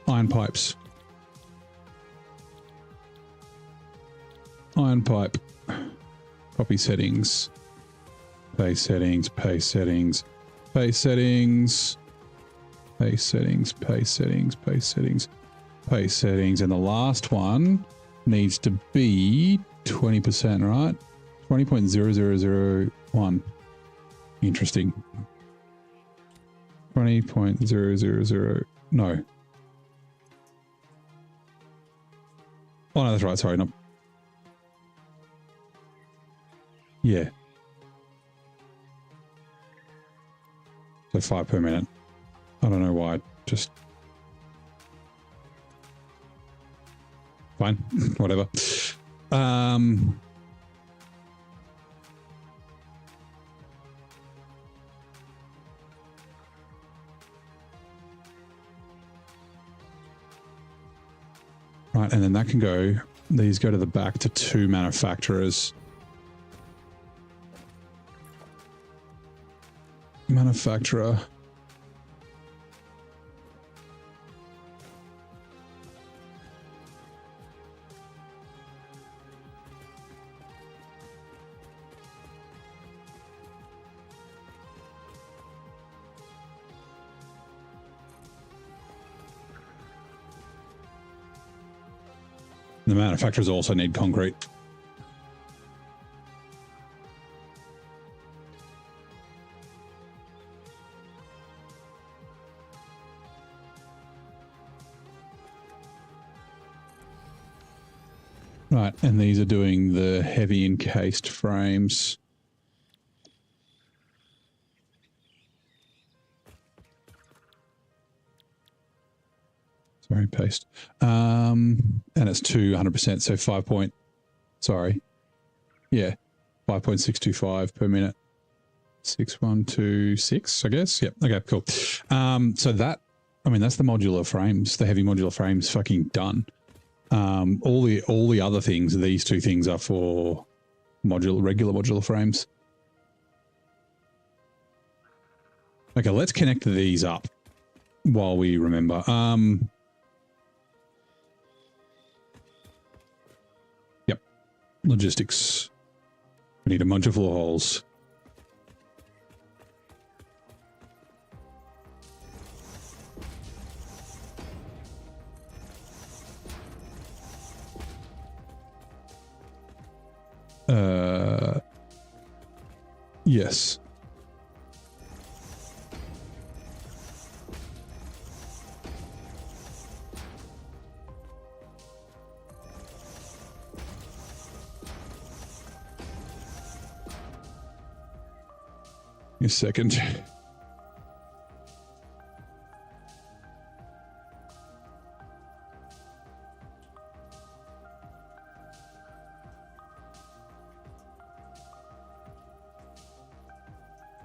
iron pipes. Iron pipe. Copy settings. Base settings. Base settings. Base settings. Base settings. Base settings. Base settings. Base settings. And the last one needs to be 20%, right? 20.0001. Interesting. 20.000. No. Oh, no, that's right. Sorry. No. Yeah. So 5 per minute. I don't know why. Just fine. Whatever. Right, and then that can go, these go to the back to 2 manufacturers. Manufacturer. The manufacturers also need concrete. Right, and these are doing the heavy encased frames. Sorry, paste. And it's 200%, so 5.625 per minute. 6126, I guess. Yep. Okay, cool. So that, I mean, that's the modular frames, the heavy modular frames fucking done. All the other things, these two things are for regular modular frames. Okay, let's connect these up while we remember. Yep. Logistics. We need a bunch of floor holes. Yes. A second.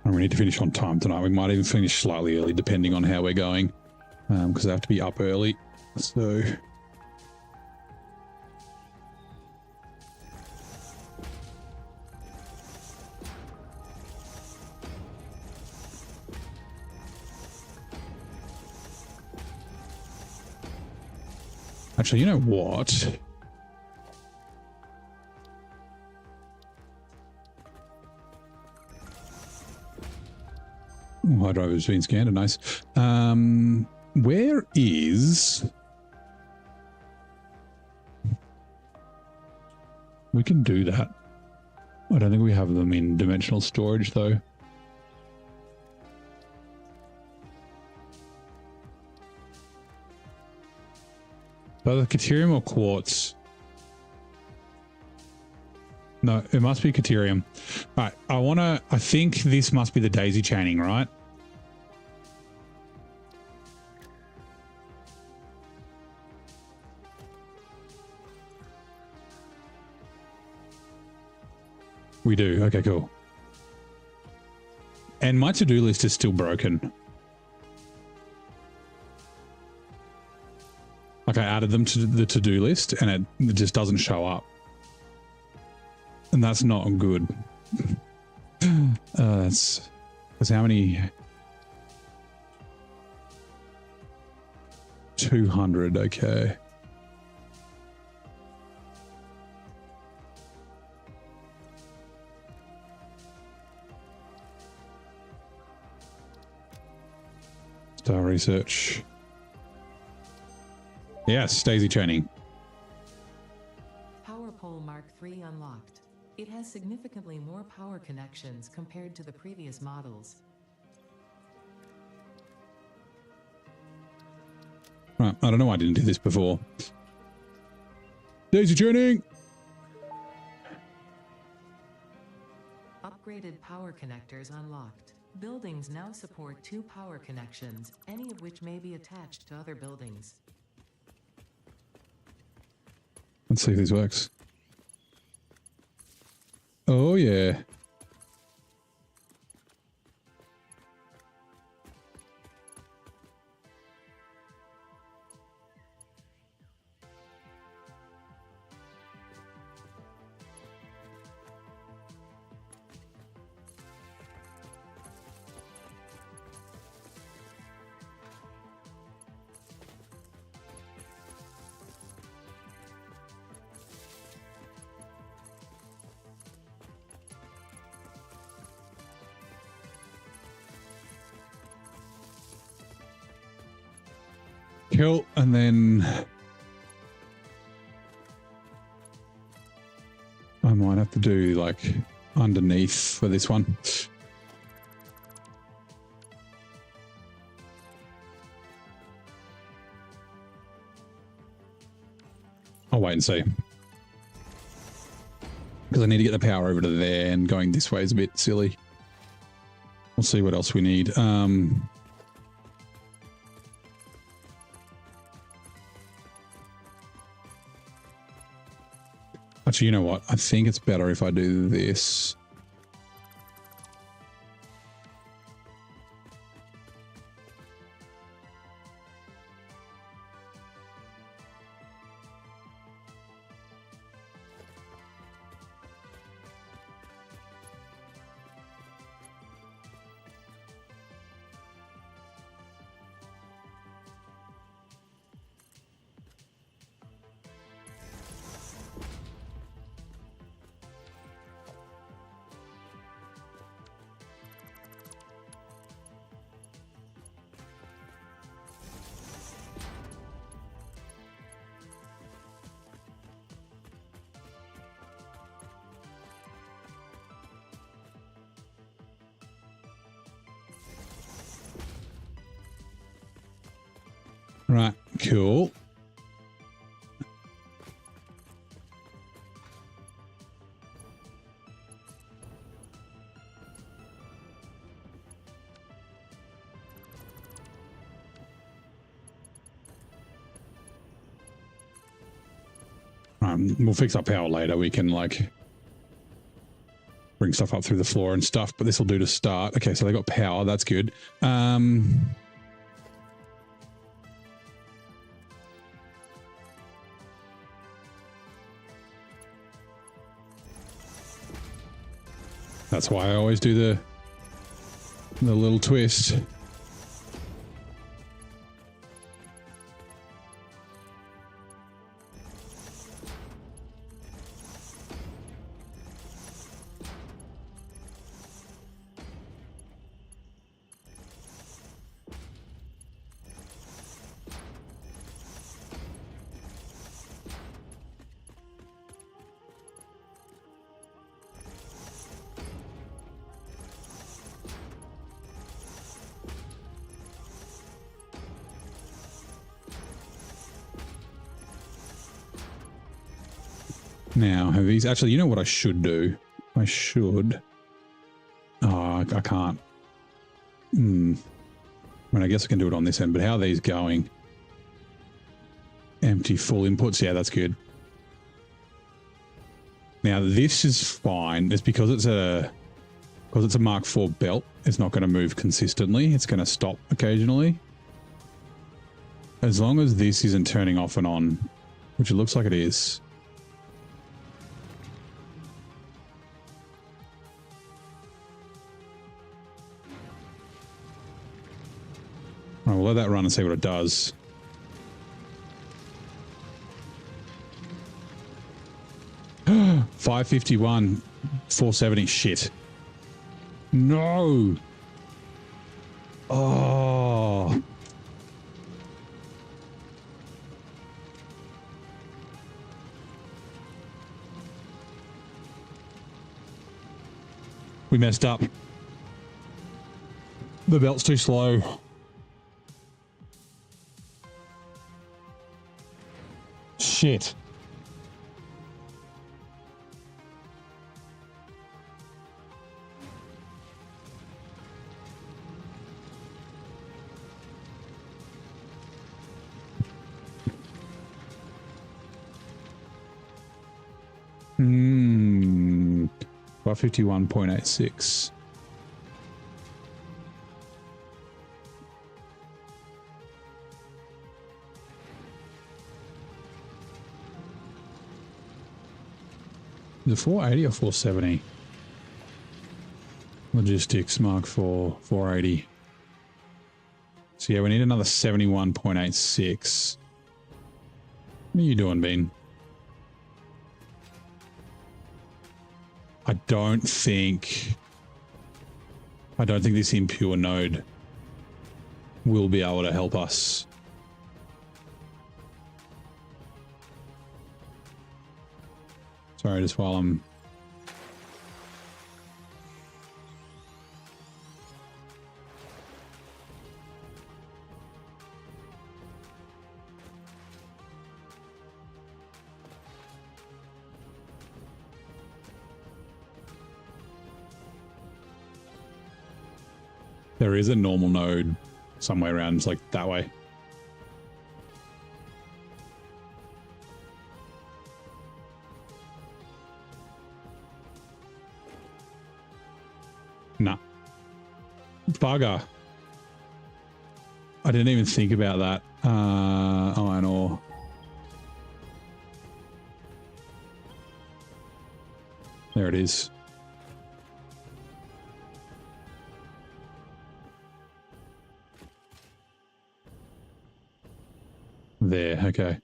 And we need to finish on time tonight. We might even finish slightly early, depending on how we're going, because I have to be up early. So. Actually, you know what? High drive has been scanned. Nice. Where is... We can do that. I don't think we have them in dimensional storage, though. Either Caterium or Quartz. No, it must be Caterium. All right, I think this must be the daisy chaining, right? We do. Okay, cool. And my to-do list is still broken. Like I added them to the to-do list and it just doesn't show up. And that's not good. That's how many? 200, okay. Star research. Yes, daisy chaining. Power pole Mark III unlocked. It has significantly more power connections compared to the previous models. Right, I don't know why I didn't do this before. Daisy chaining! Upgraded power connectors unlocked. Buildings now support 2 power connections, any of which may be attached to other buildings. Let's see if this works. Oh, yeah. Cool, and then might have to do like underneath for this one. I'll wait and see. Because I need to get the power over to there, and going this way is a bit silly. We'll see what else we need. Actually, you know what? I think it's better if I do this. Right, cool. We'll fix up power later. We can like bring stuff up through the floor and stuff, but this will do to start. Okay, so they got power. That's good. That's why I always do the little twist. Now, have these actually, you know what I should do? I should. Oh, I can't. I mean, I guess I can do it on this end, but how are these going? Empty full inputs. Yeah, that's good. Now, this is fine. It's because it's a Mark IV belt. It's not going to move consistently. It's going to stop occasionally. As long as this isn't turning off and on, which it looks like it is. All right, we'll let that run and see what it does. $551, 470. Shit. No. Oh. We messed up. The belt's too slow. Shit. Hmm. 551.86. Is it 480 or 470? Logistics Mark IV 480. So yeah, we need another 71.86. What are you doing, Bean? I don't think this impure node will be able to help us. Sorry, just while I'm There is a normal node somewhere around, it's like that way. Nah. Bugger. I didn't even think about that. Iron ore. There it is. There, okay.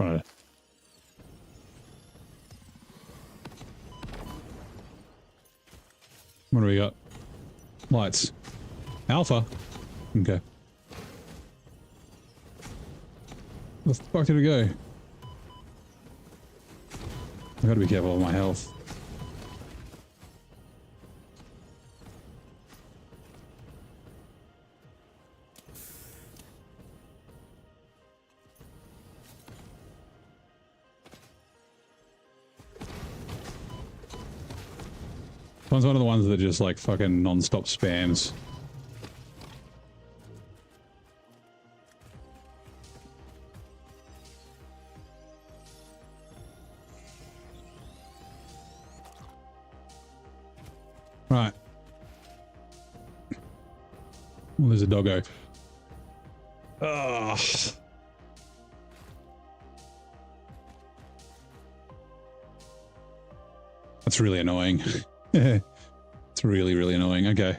Right. What do we got? Lights. Alpha? Okay. Where the fuck did it go? I gotta be careful of my health. One's one of the ones that just like fucking non-stop spams. Right. Well, there's a doggo. Ugh. That's really annoying. It's really, really annoying. Okay.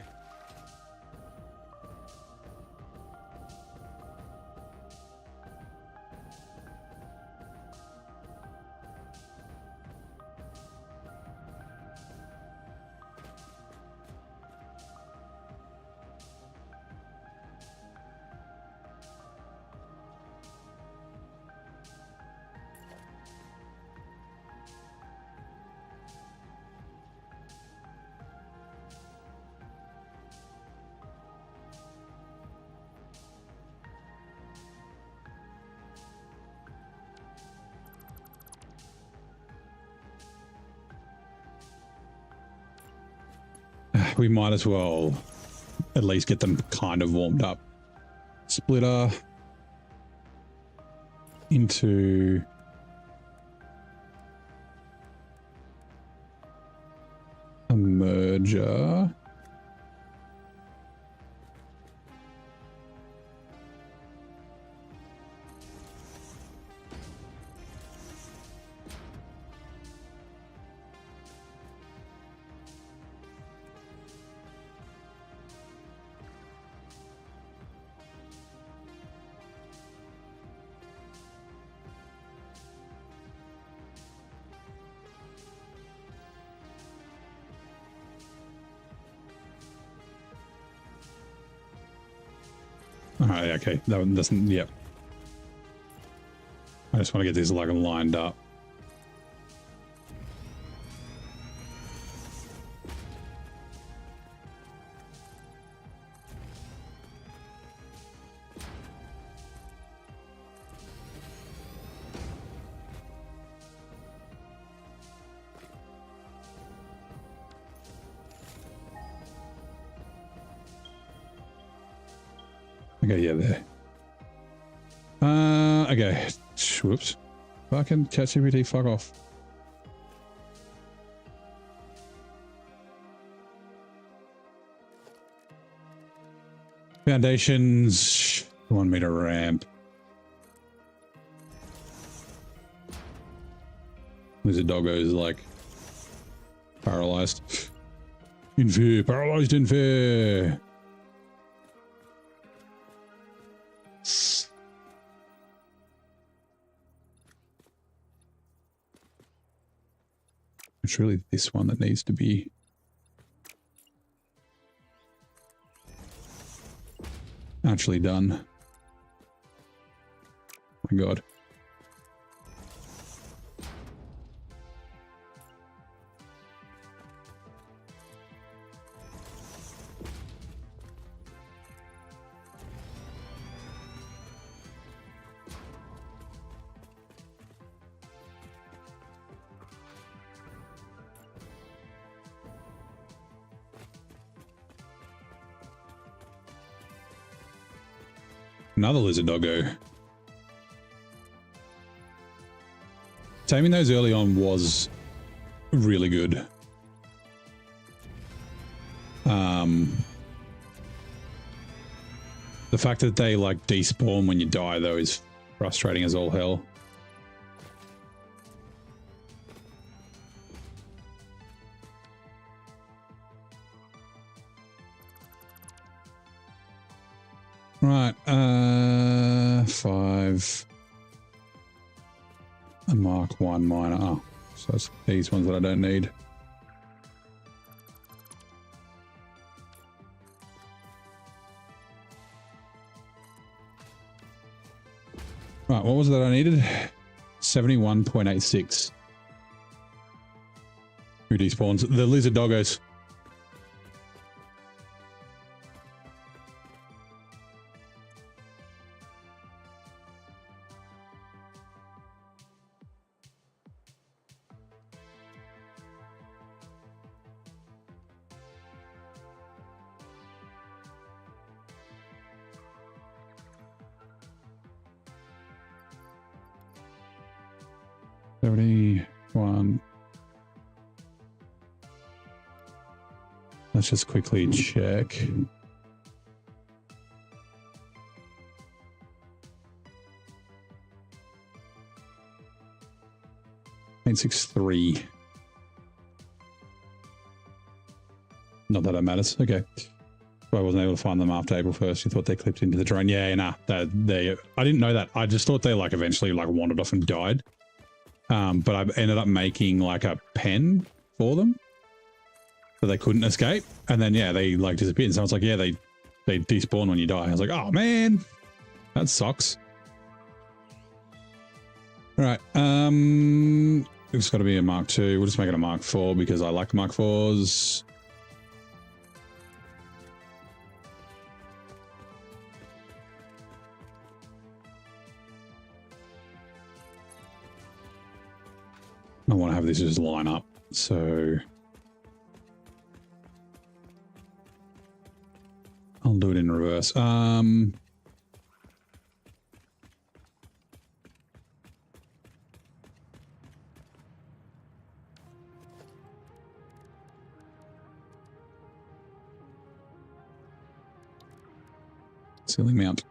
We might as well at least get them kind of warmed up. Splitter into a merger. Alright, okay. That one doesn't, yep. I just want to get these like lined up. Okay, yeah, there. Okay. Whoops. Fucking ChatGPT, fuck off. Foundations. 1 meter ramp. There's a doggo who's like paralyzed. In fear, paralyzed in fear. It's really this one that needs to be actually done. Oh my God. Another lizard doggo. Taming those early on was really good. The fact that they like despawn when you die though is frustrating as all hell. Right, 5. A Mark 1 miner. Oh, so it's these ones that I don't need. Right, what was that I needed? 71.86. Who despawns? The lizard doggos. Let's just quickly check. .63. Not that it matters. Okay. So I wasn't able to find them after April 1st. You thought they clipped into the drone. Yeah, nah. I didn't know that. I just thought they like eventually like wandered off and died. But I ended up making like a pen for them so they couldn't escape. And then, yeah, they like disappeared. So I was like, yeah, they despawn when you die. I was like, oh man, that sucks. All right. It's got to be a Mark II. We'll just make it a Mark IV because I like Mark IVs. I want to have this just line up, so I'll do it in reverse. Ceiling mount.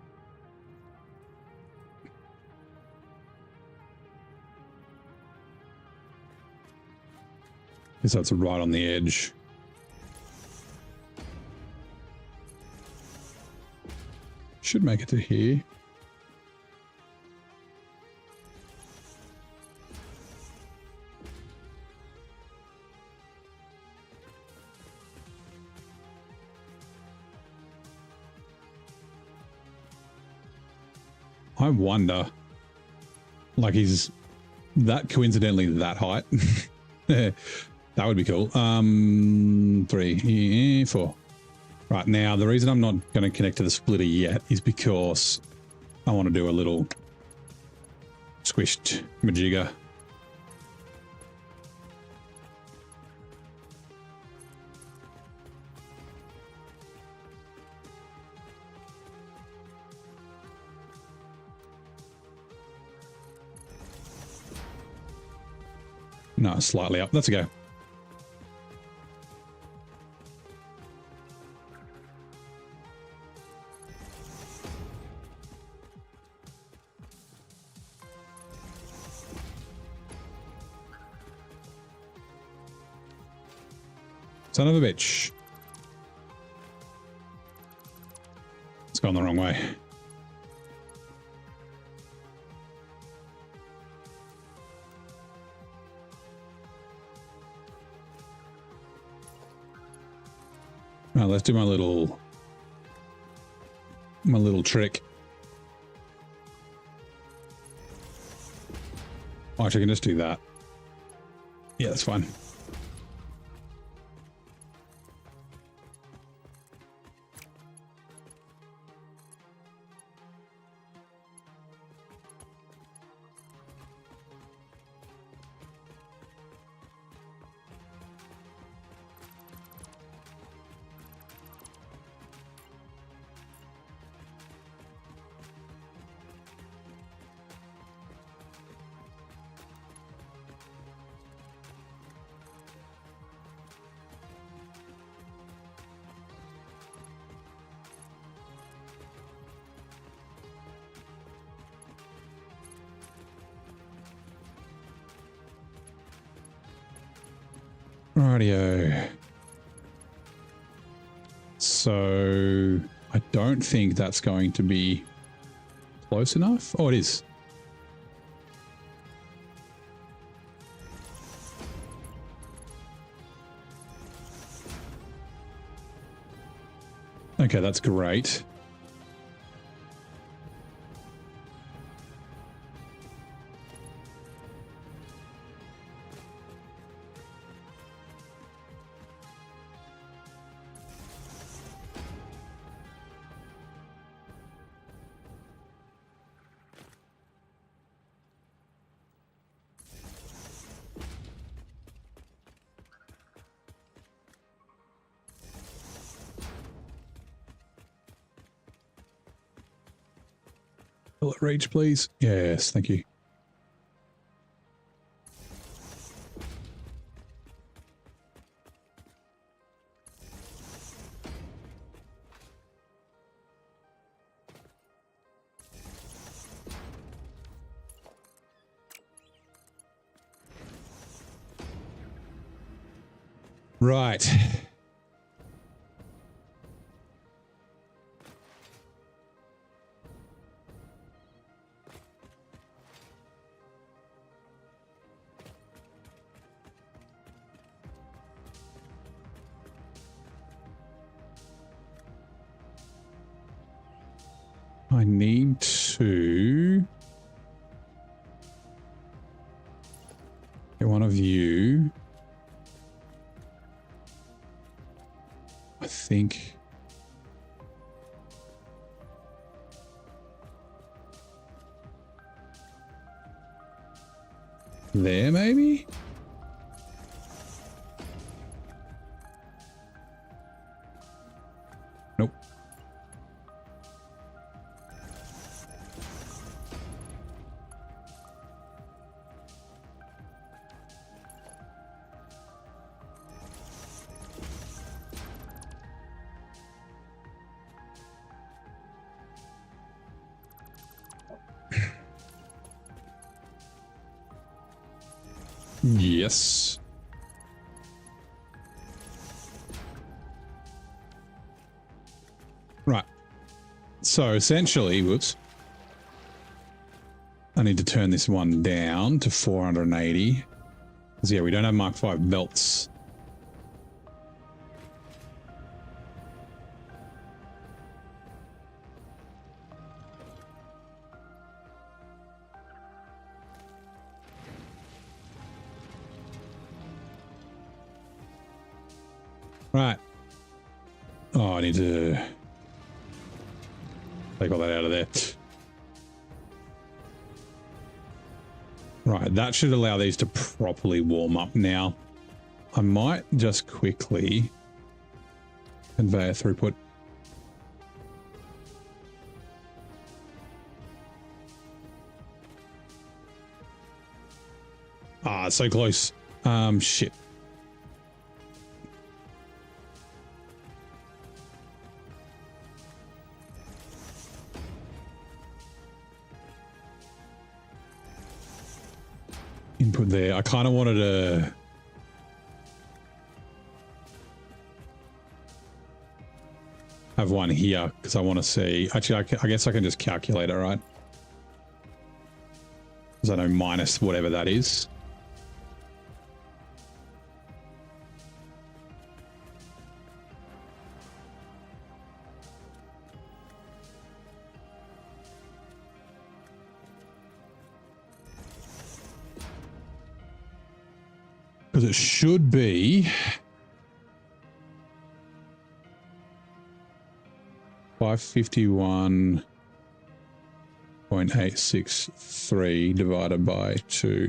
Because that's right on the edge. Should make it to here. I wonder, like, is that coincidentally that height? That would be cool. 3, 4. Right, now the reason I'm not going to connect to the splitter yet is because I want to do a little squished majigger. No, slightly up. Let's go. Son of a bitch. It's gone the wrong way. Now let's do my little trick. Oh, actually, I can just do that. Yeah, that's fine. Rightio. So I don't think that's going to be close enough. Oh, it is. Okay, that's great. Bullet reach, please. Yes, thank you. Right. I need to get one of you. I think there, maybe? Nope. Yes. Right. So essentially, whoops. I need to turn this one down to 480. Because yeah, we don't have Mark V belts. Right. Oh, I need to take all that out of there. Right, that should allow these to properly warm up now. I might just quickly conveyor throughput. Ah, so close. Shit. Input there. I kind of wanted to have one here because I want to see. Actually, I guess I can just calculate it, right? Because I know minus whatever that is. Because it should be 551.863 divided by 2,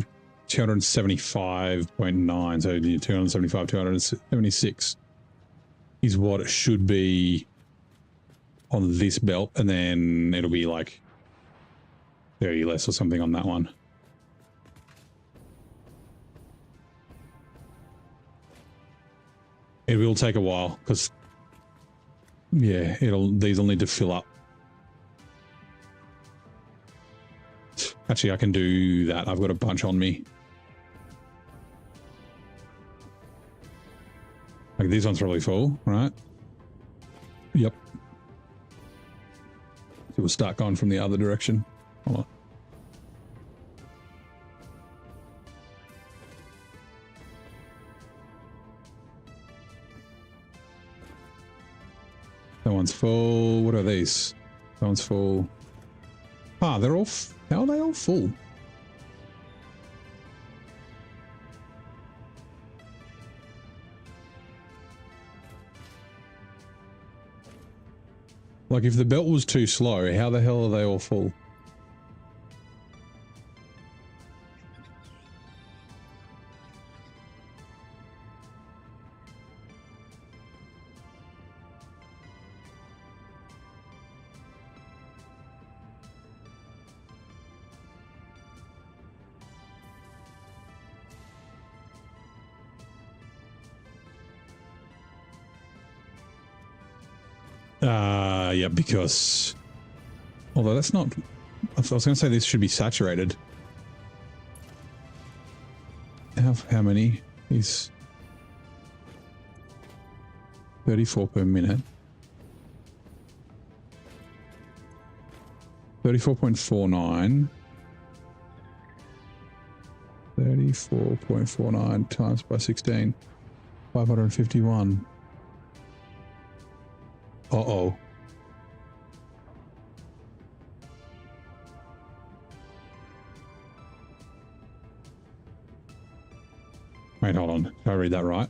275.9. So 275, 276 is what it should be on this belt, and then it'll be like 30 less or something on that one. It will take a while because, yeah, these will need to fill up. Actually, I can do that. I've got a bunch on me. Like this one's probably full, right? Yep. So we'll start going from the other direction. Hold on. That one's full. What are these? That one's full. Ah, they're all... How are they all full? Like, if the belt was too slow, how the hell are they all full? Yeah, because... Although that's not... I was going to say this should be saturated. How many is... 34 per minute. 34.49. 34.49 times by 16. 551. Uh-oh. Wait, hold on. Did I read that right?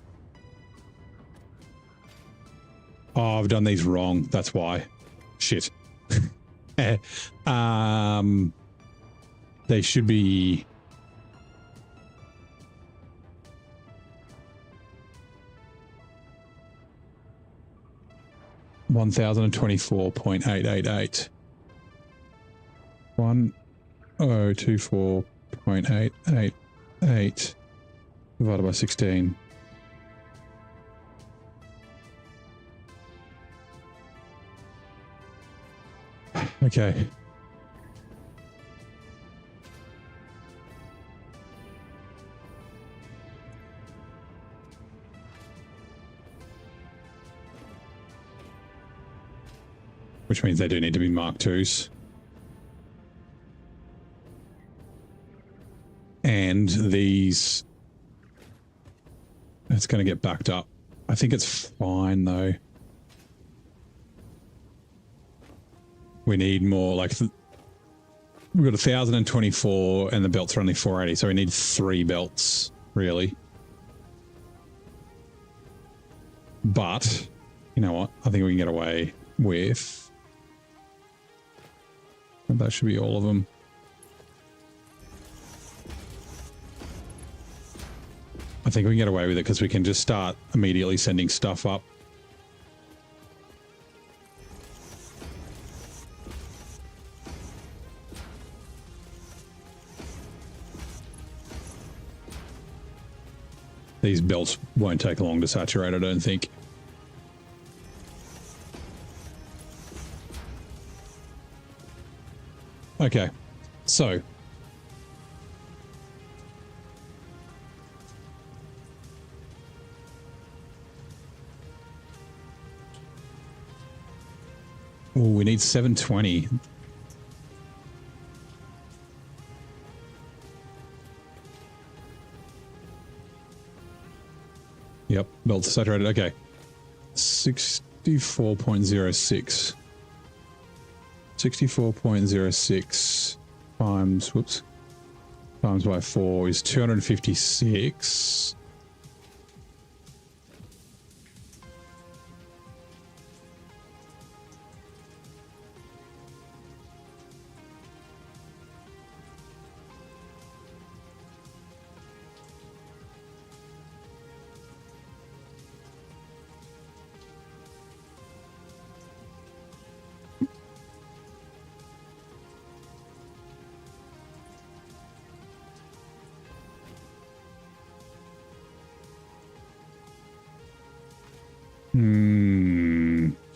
Oh, I've done these wrong. That's why. Shit. They should be... $1,024.888. 1024.888 divided by 16. Okay. Which means they do need to be Mark IIs. And these... It's going to get backed up. I think it's fine, though. We need more, like... We've got 1,024 and the belts are only 480, so we need 3 belts, really. But, you know what? I think we can get away with... And that should be all of them. I think we can get away with it because we can just start immediately sending stuff up. These belts won't take long to saturate, I don't think. Okay, so we need 720. Yep, belts saturated. Okay, 64.06. 64.06 times, whoops, times by 4 is 256.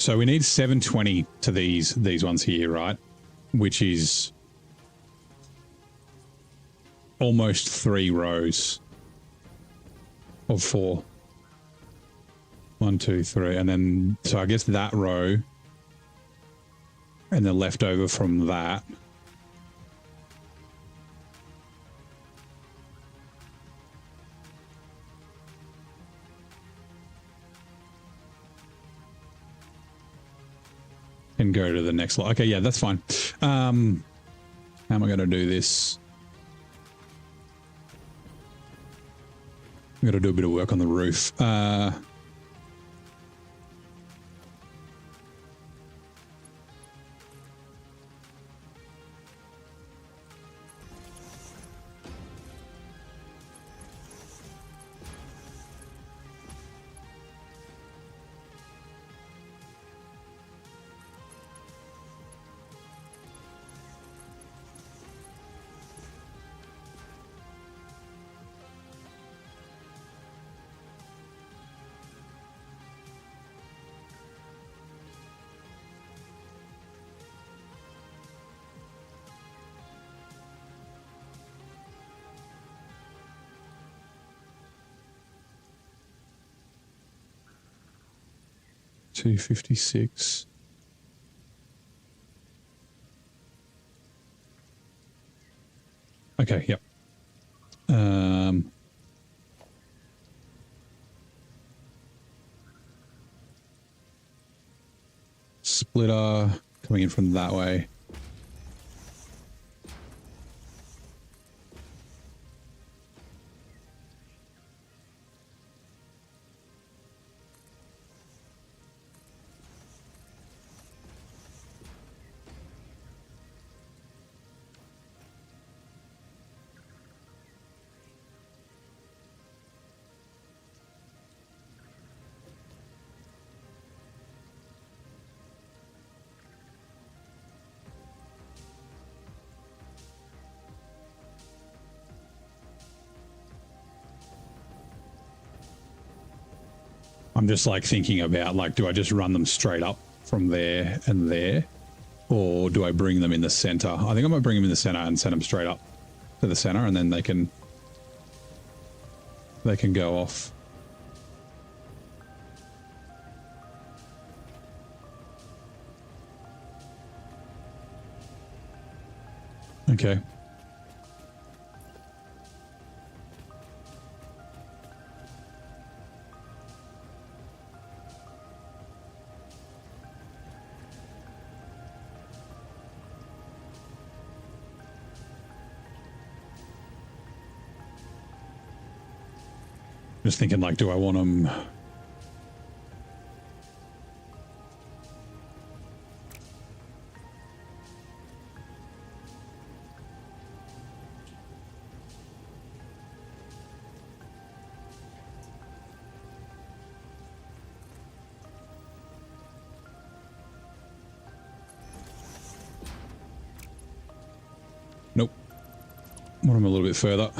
So we need 720 to these ones here, right? Which is almost 3 rows of 4. 1, 2, 3. And then, so I guess that row and the leftover from that. And go to the next lot. Okay, yeah, that's fine. How am I going to do this? I'm going to do a bit of work on the roof. 256. Okay, yep. Splitter coming in from that way. I'm just like thinking about like, do I just run them straight up from there and there? Or do I bring them in the center? I think I might bring them in the center and send them straight up to the center, and then they can go off. Okay. Just thinking, like, do I want them? Nope. Want them a little bit further.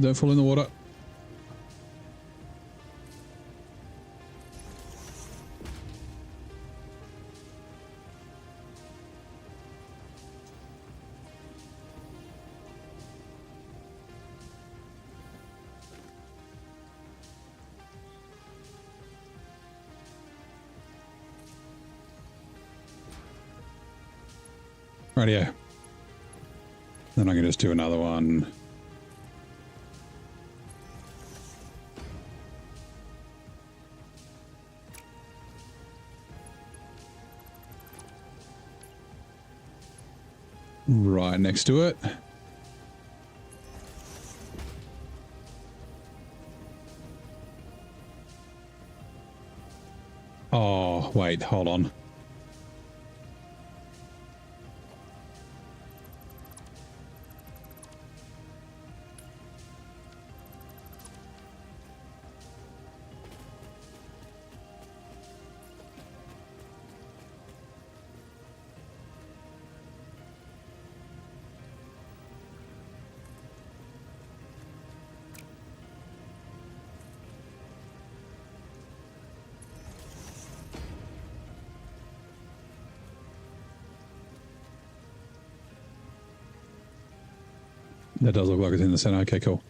Don't fall in the water. Rightio. Then I can just do another one. Right next to it. Oh, wait, hold on. That does look like it's in the center. Okay, cool.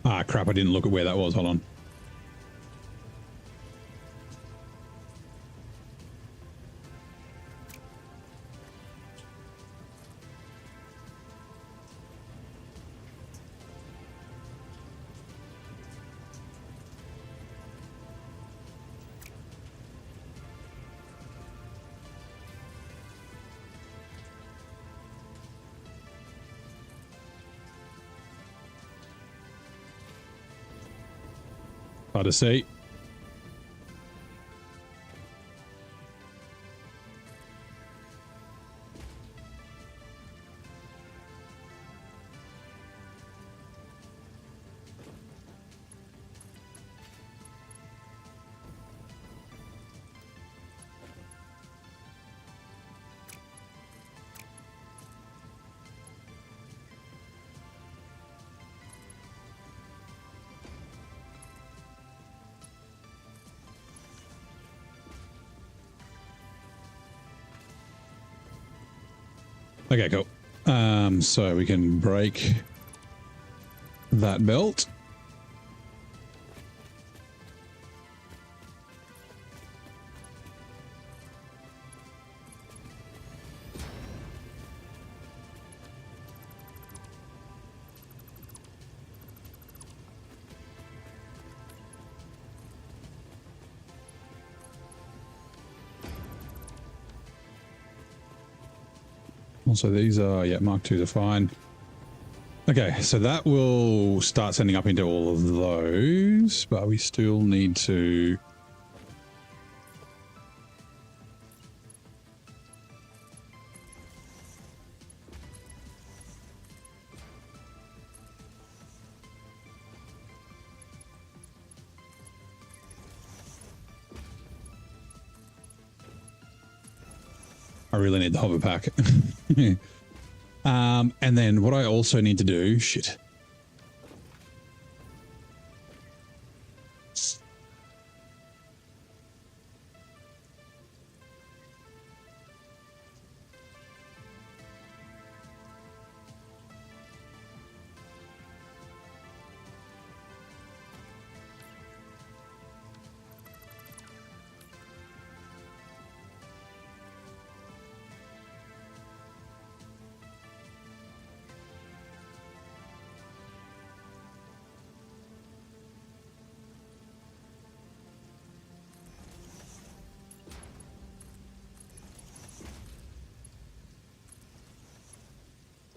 Ah, crap, I didn't look at where that was. Hold on. Hard to see. Okay, cool. So we can break that belt. Also, these are, yeah, Mark IIs are fine. Okay, so that will start sending up into all of those, but we still need to... I really need the hover pack. And then what I also need to do, shit.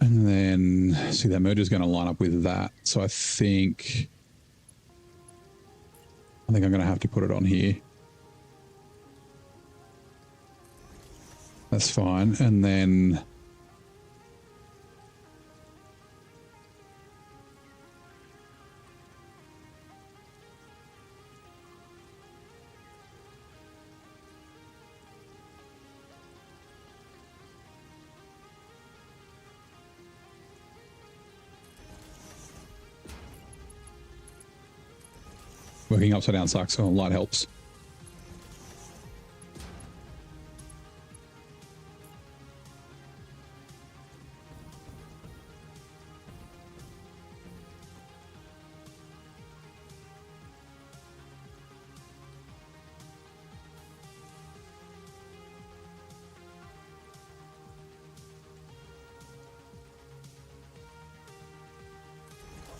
And then, see, that motor is going to line up with that. So I think I'm going to have to put it on here. That's fine. And then working upside down sucks, so light helps.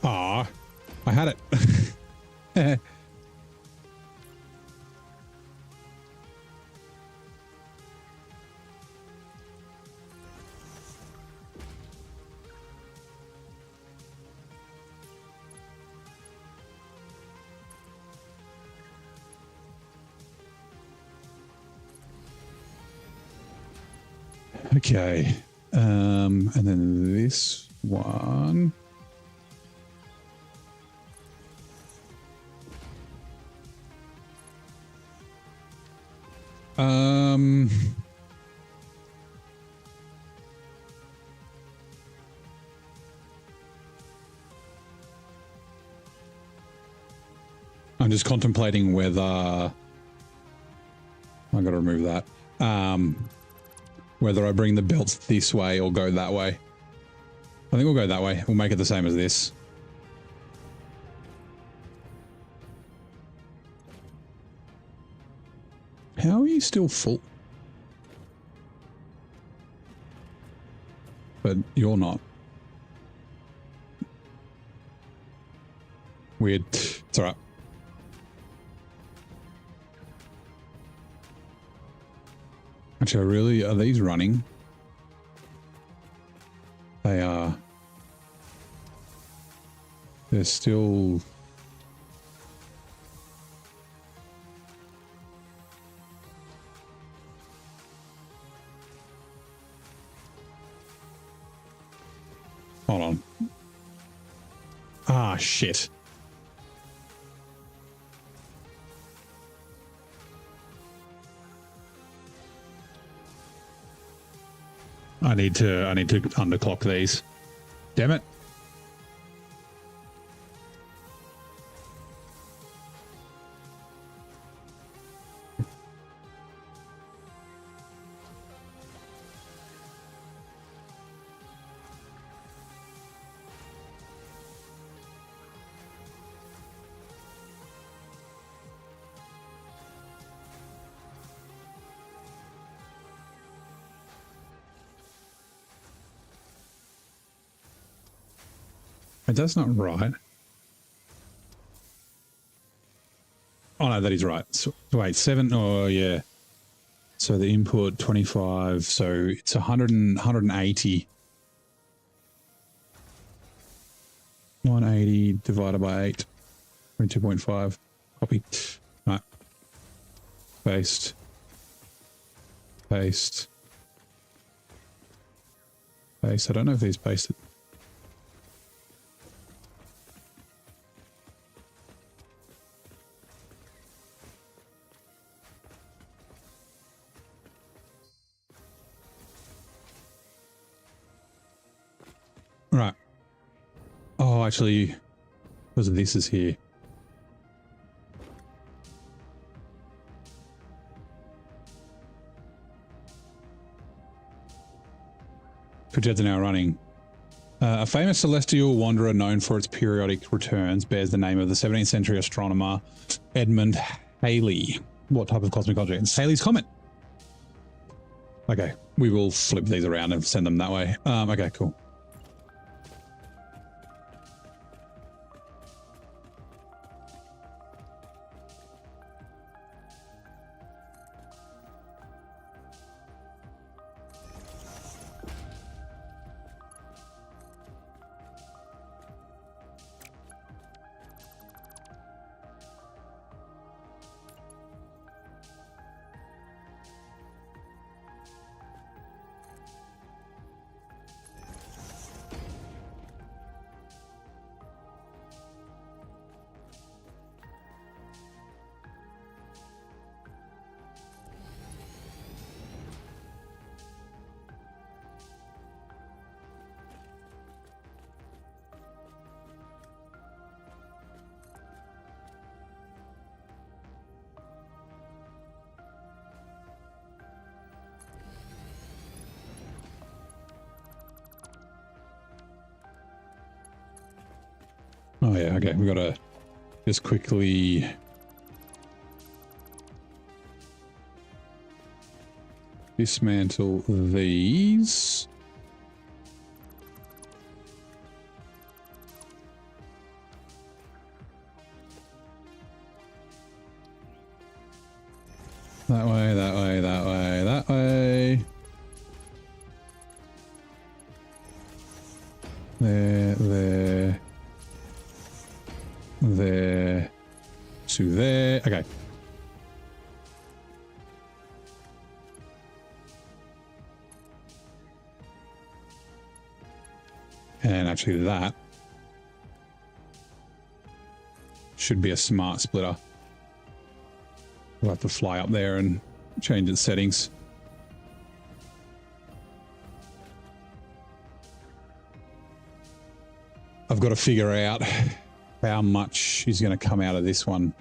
Ah, I had it. Okay, and then this one. I'm just contemplating whether I got to remove that. Whether I bring the belts this way or go that way. I think we'll go that way. We'll make it the same as this. How are you still full? But you're not. Weird. It's all right. Actually, are these running? They are. They're still. Hold on. Ah, shit. I need to underclock these. Damn it. That's not right. Oh no, that is right. So, wait, 7. Oh yeah. So the input 25. So it's 180. 180 divided by 8. 22.5. Copy. Right. Paste. Paste. Paste. I don't know if these pasted. Right. Oh, actually, because this is here. Projector now running. A famous celestial wanderer known for its periodic returns bears the name of the 17th century astronomer Edmund Halley. What type of cosmic object? It's Halley's Comet. Okay, we will flip these around and send them that way. Okay, cool. Oh yeah, okay, we gotta just quickly dismantle these. That way, that way, that way, that way. There, there. There to there. Okay. And actually that should be a smart splitter. We'll have to fly up there and change its settings. I've got to figure out how much is going to come out of this one.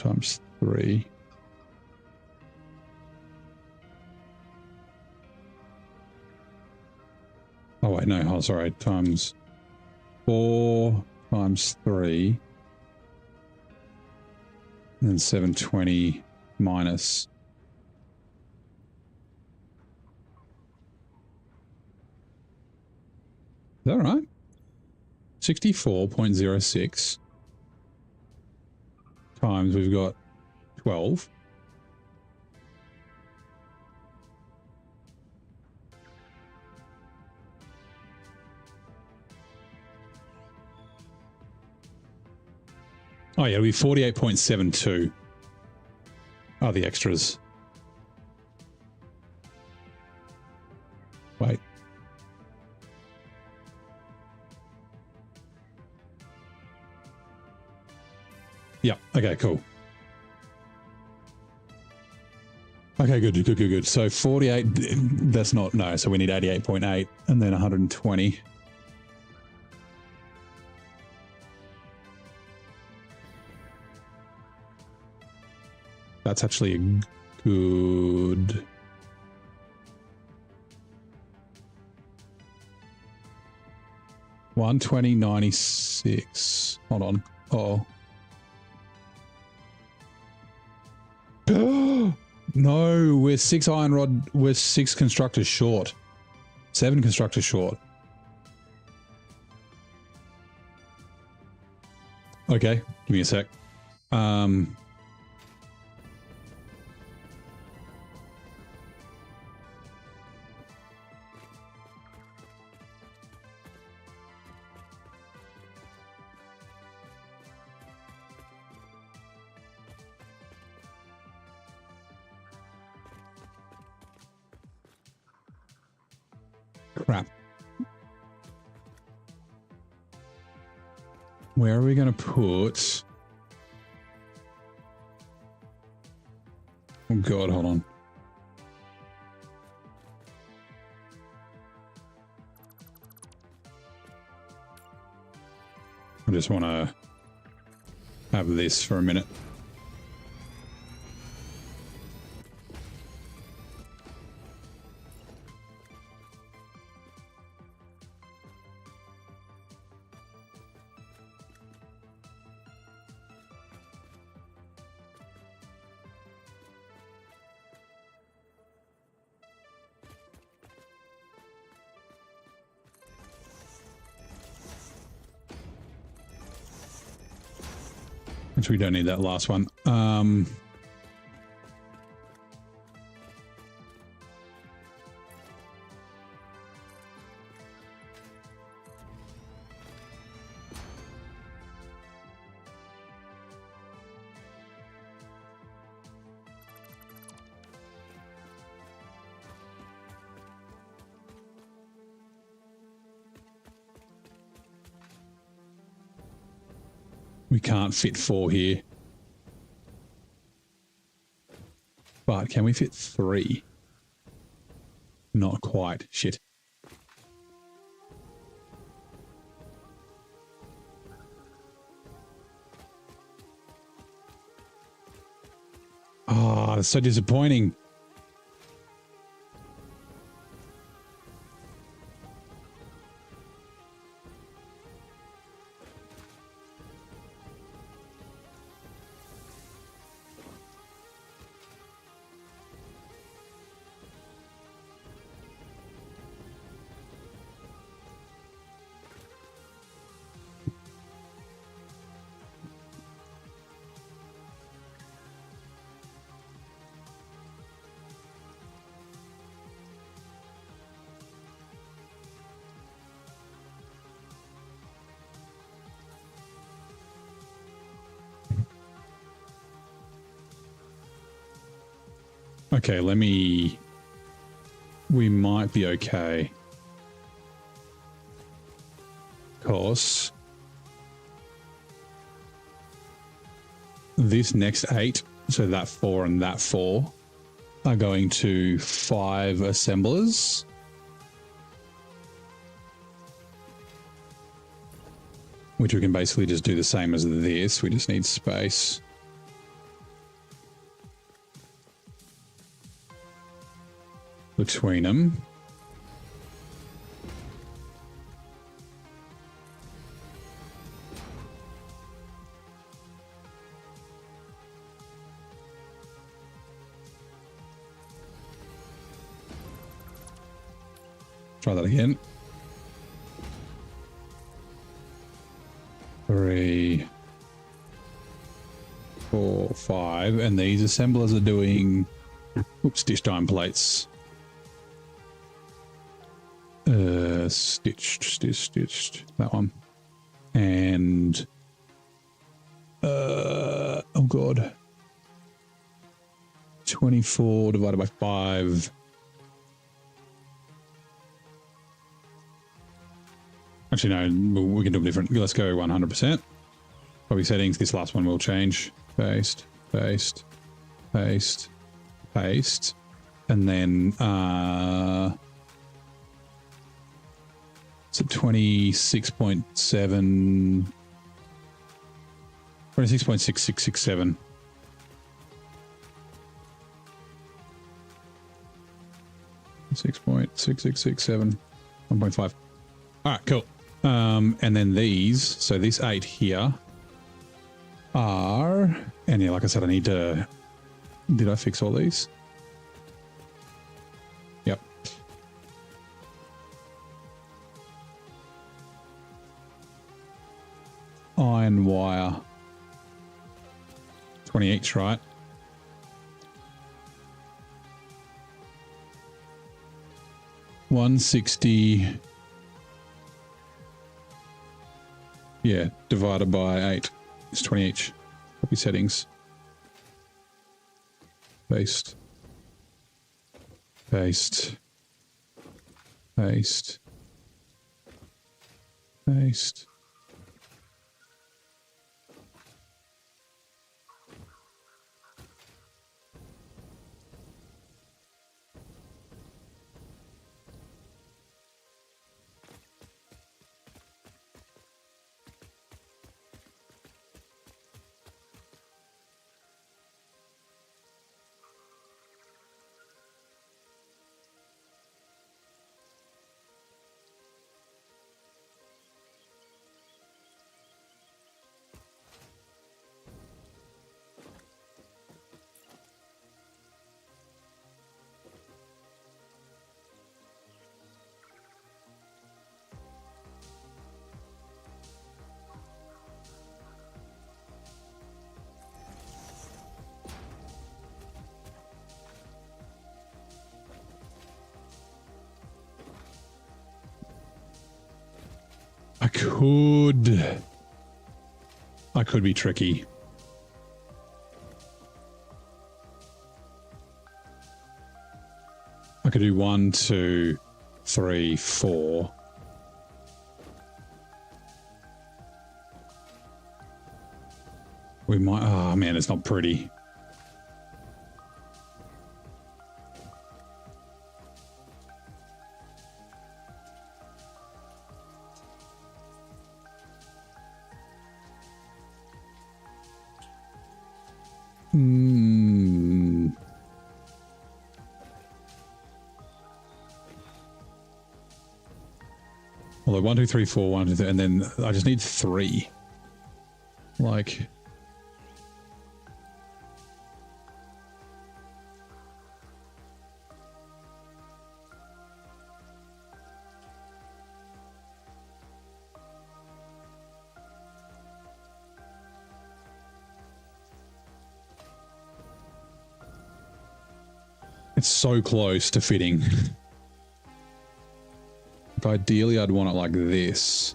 times 3. Oh wait, no, oh, sorry, times 4 times 3. And then 720 minus. Is that right? 64.06 times we've got 12. Oh yeah, it'll be 48.72 are the extras. Wait. Yeah, okay, cool. Okay, good. So 48, that's not, no, so we need 88.8 and then 120. That's actually a good... $120.96. Hold on. Oh. No, we're 6 iron rod, we're 6 constructors short. 7 constructors short. Okay, give me a sec. Crap. Where are we going to put... Oh God, hold on. I just want to have this for a minute. Which we don't need that last one. We can't fit 4 here. But can we fit 3? Not quite. Shit. Oh, that's so disappointing. Okay, let me... We might be okay. Because... This next 8, so that 4 and that 4, are going to 5 assemblers. Which we can basically just do the same as this, we just need space. between them. Try that again. 3, 4, 5, and these assemblers are doing stitched iron plates. Stitched. That one. And oh god. 24 divided by 5. Actually, no, we can do them different. Let's go 100%. Copy settings. This last one will change. Paste, paste, paste, paste. And then it's at 26.7, 26.6667. Six point six six six seven, 1.5. All right, cool. And then these, so this 8 here are, and yeah, like I said, I need to, did I fix all these? Yep. Iron wire. 20 each, right? $160. Yeah, divided by 8. It's 20 each. Copy settings. Paste. Paste. Paste. Paste. I could be tricky. I could do 1, 2, 3, 4. We might, oh man, it's not pretty. Although 1, 2, 3, 4, 1, 2, 3, and then I just need 3. Like, it's so close to fitting. But ideally, I'd want it like this.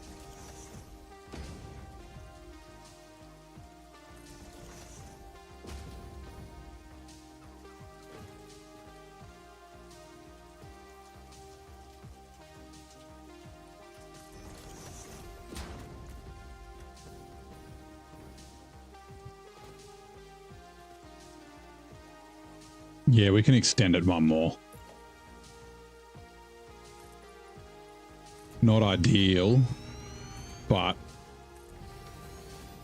Yeah, we can extend it one more. Not ideal, but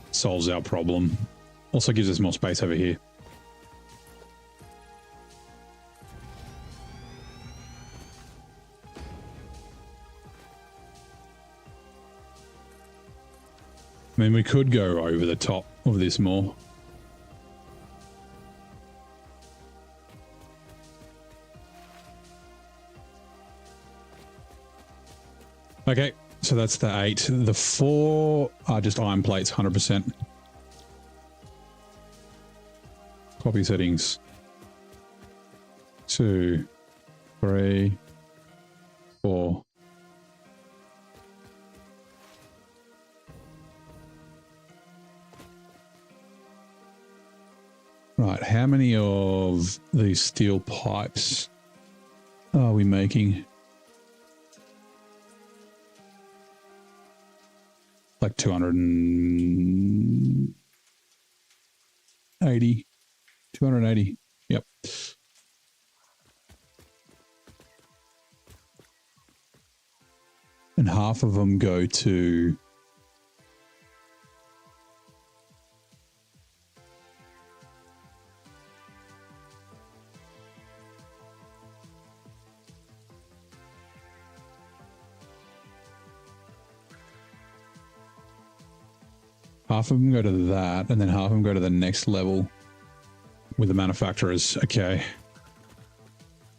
solves our problem. Also gives us more space over here. I mean, we could go over the top of this more. Okay, so that's the 8. The 4 are just iron plates, 100%. Copy settings. 2, 3, 4. Right, how many of these steel pipes are we making? Like 280. 280. Yep. And half of them go to half of them go to that, and then half of them go to the next level with the manufacturers. Okay.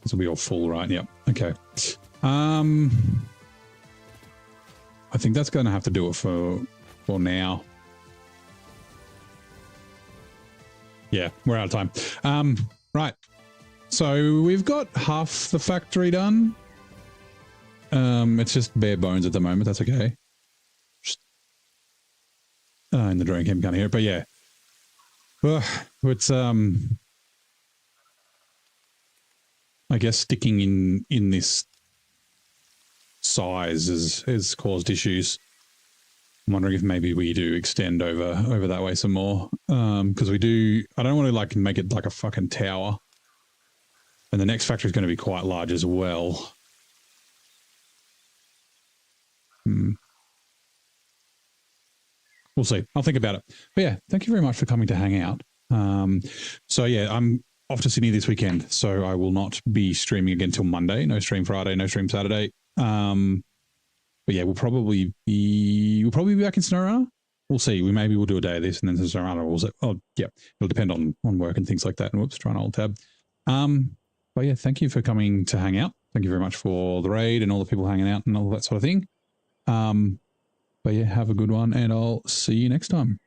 This will be all full, right? Yep. Okay. I think that's going to have to do it for now. Yeah, we're out of time. Right. So we've got half the factory done. It's just bare bones at the moment. That's okay. In the drawing cam can't hear it, but yeah. It's I guess sticking in this size has caused issues. I'm wondering if maybe we do extend over that way some more. Because I don't want to like make it like a fucking tower. And the next factory is going to be quite large as well. We'll see. I'll think about it. But yeah, thank you very much for coming to hang out. So yeah, I'm off to Sydney this weekend, so I will not be streaming again till Monday. No stream Friday, no stream Saturday. But yeah, we'll probably be back in Sonora. We'll see. Maybe we'll do a day of this and then Sonora. Oh yeah, it'll depend on work and things like that. And whoops, trying to alt tab. But yeah, thank you for coming to hang out. Thank you very much for the raid and all the people hanging out and all that sort of thing. But yeah, have a good one, and I'll see you next time.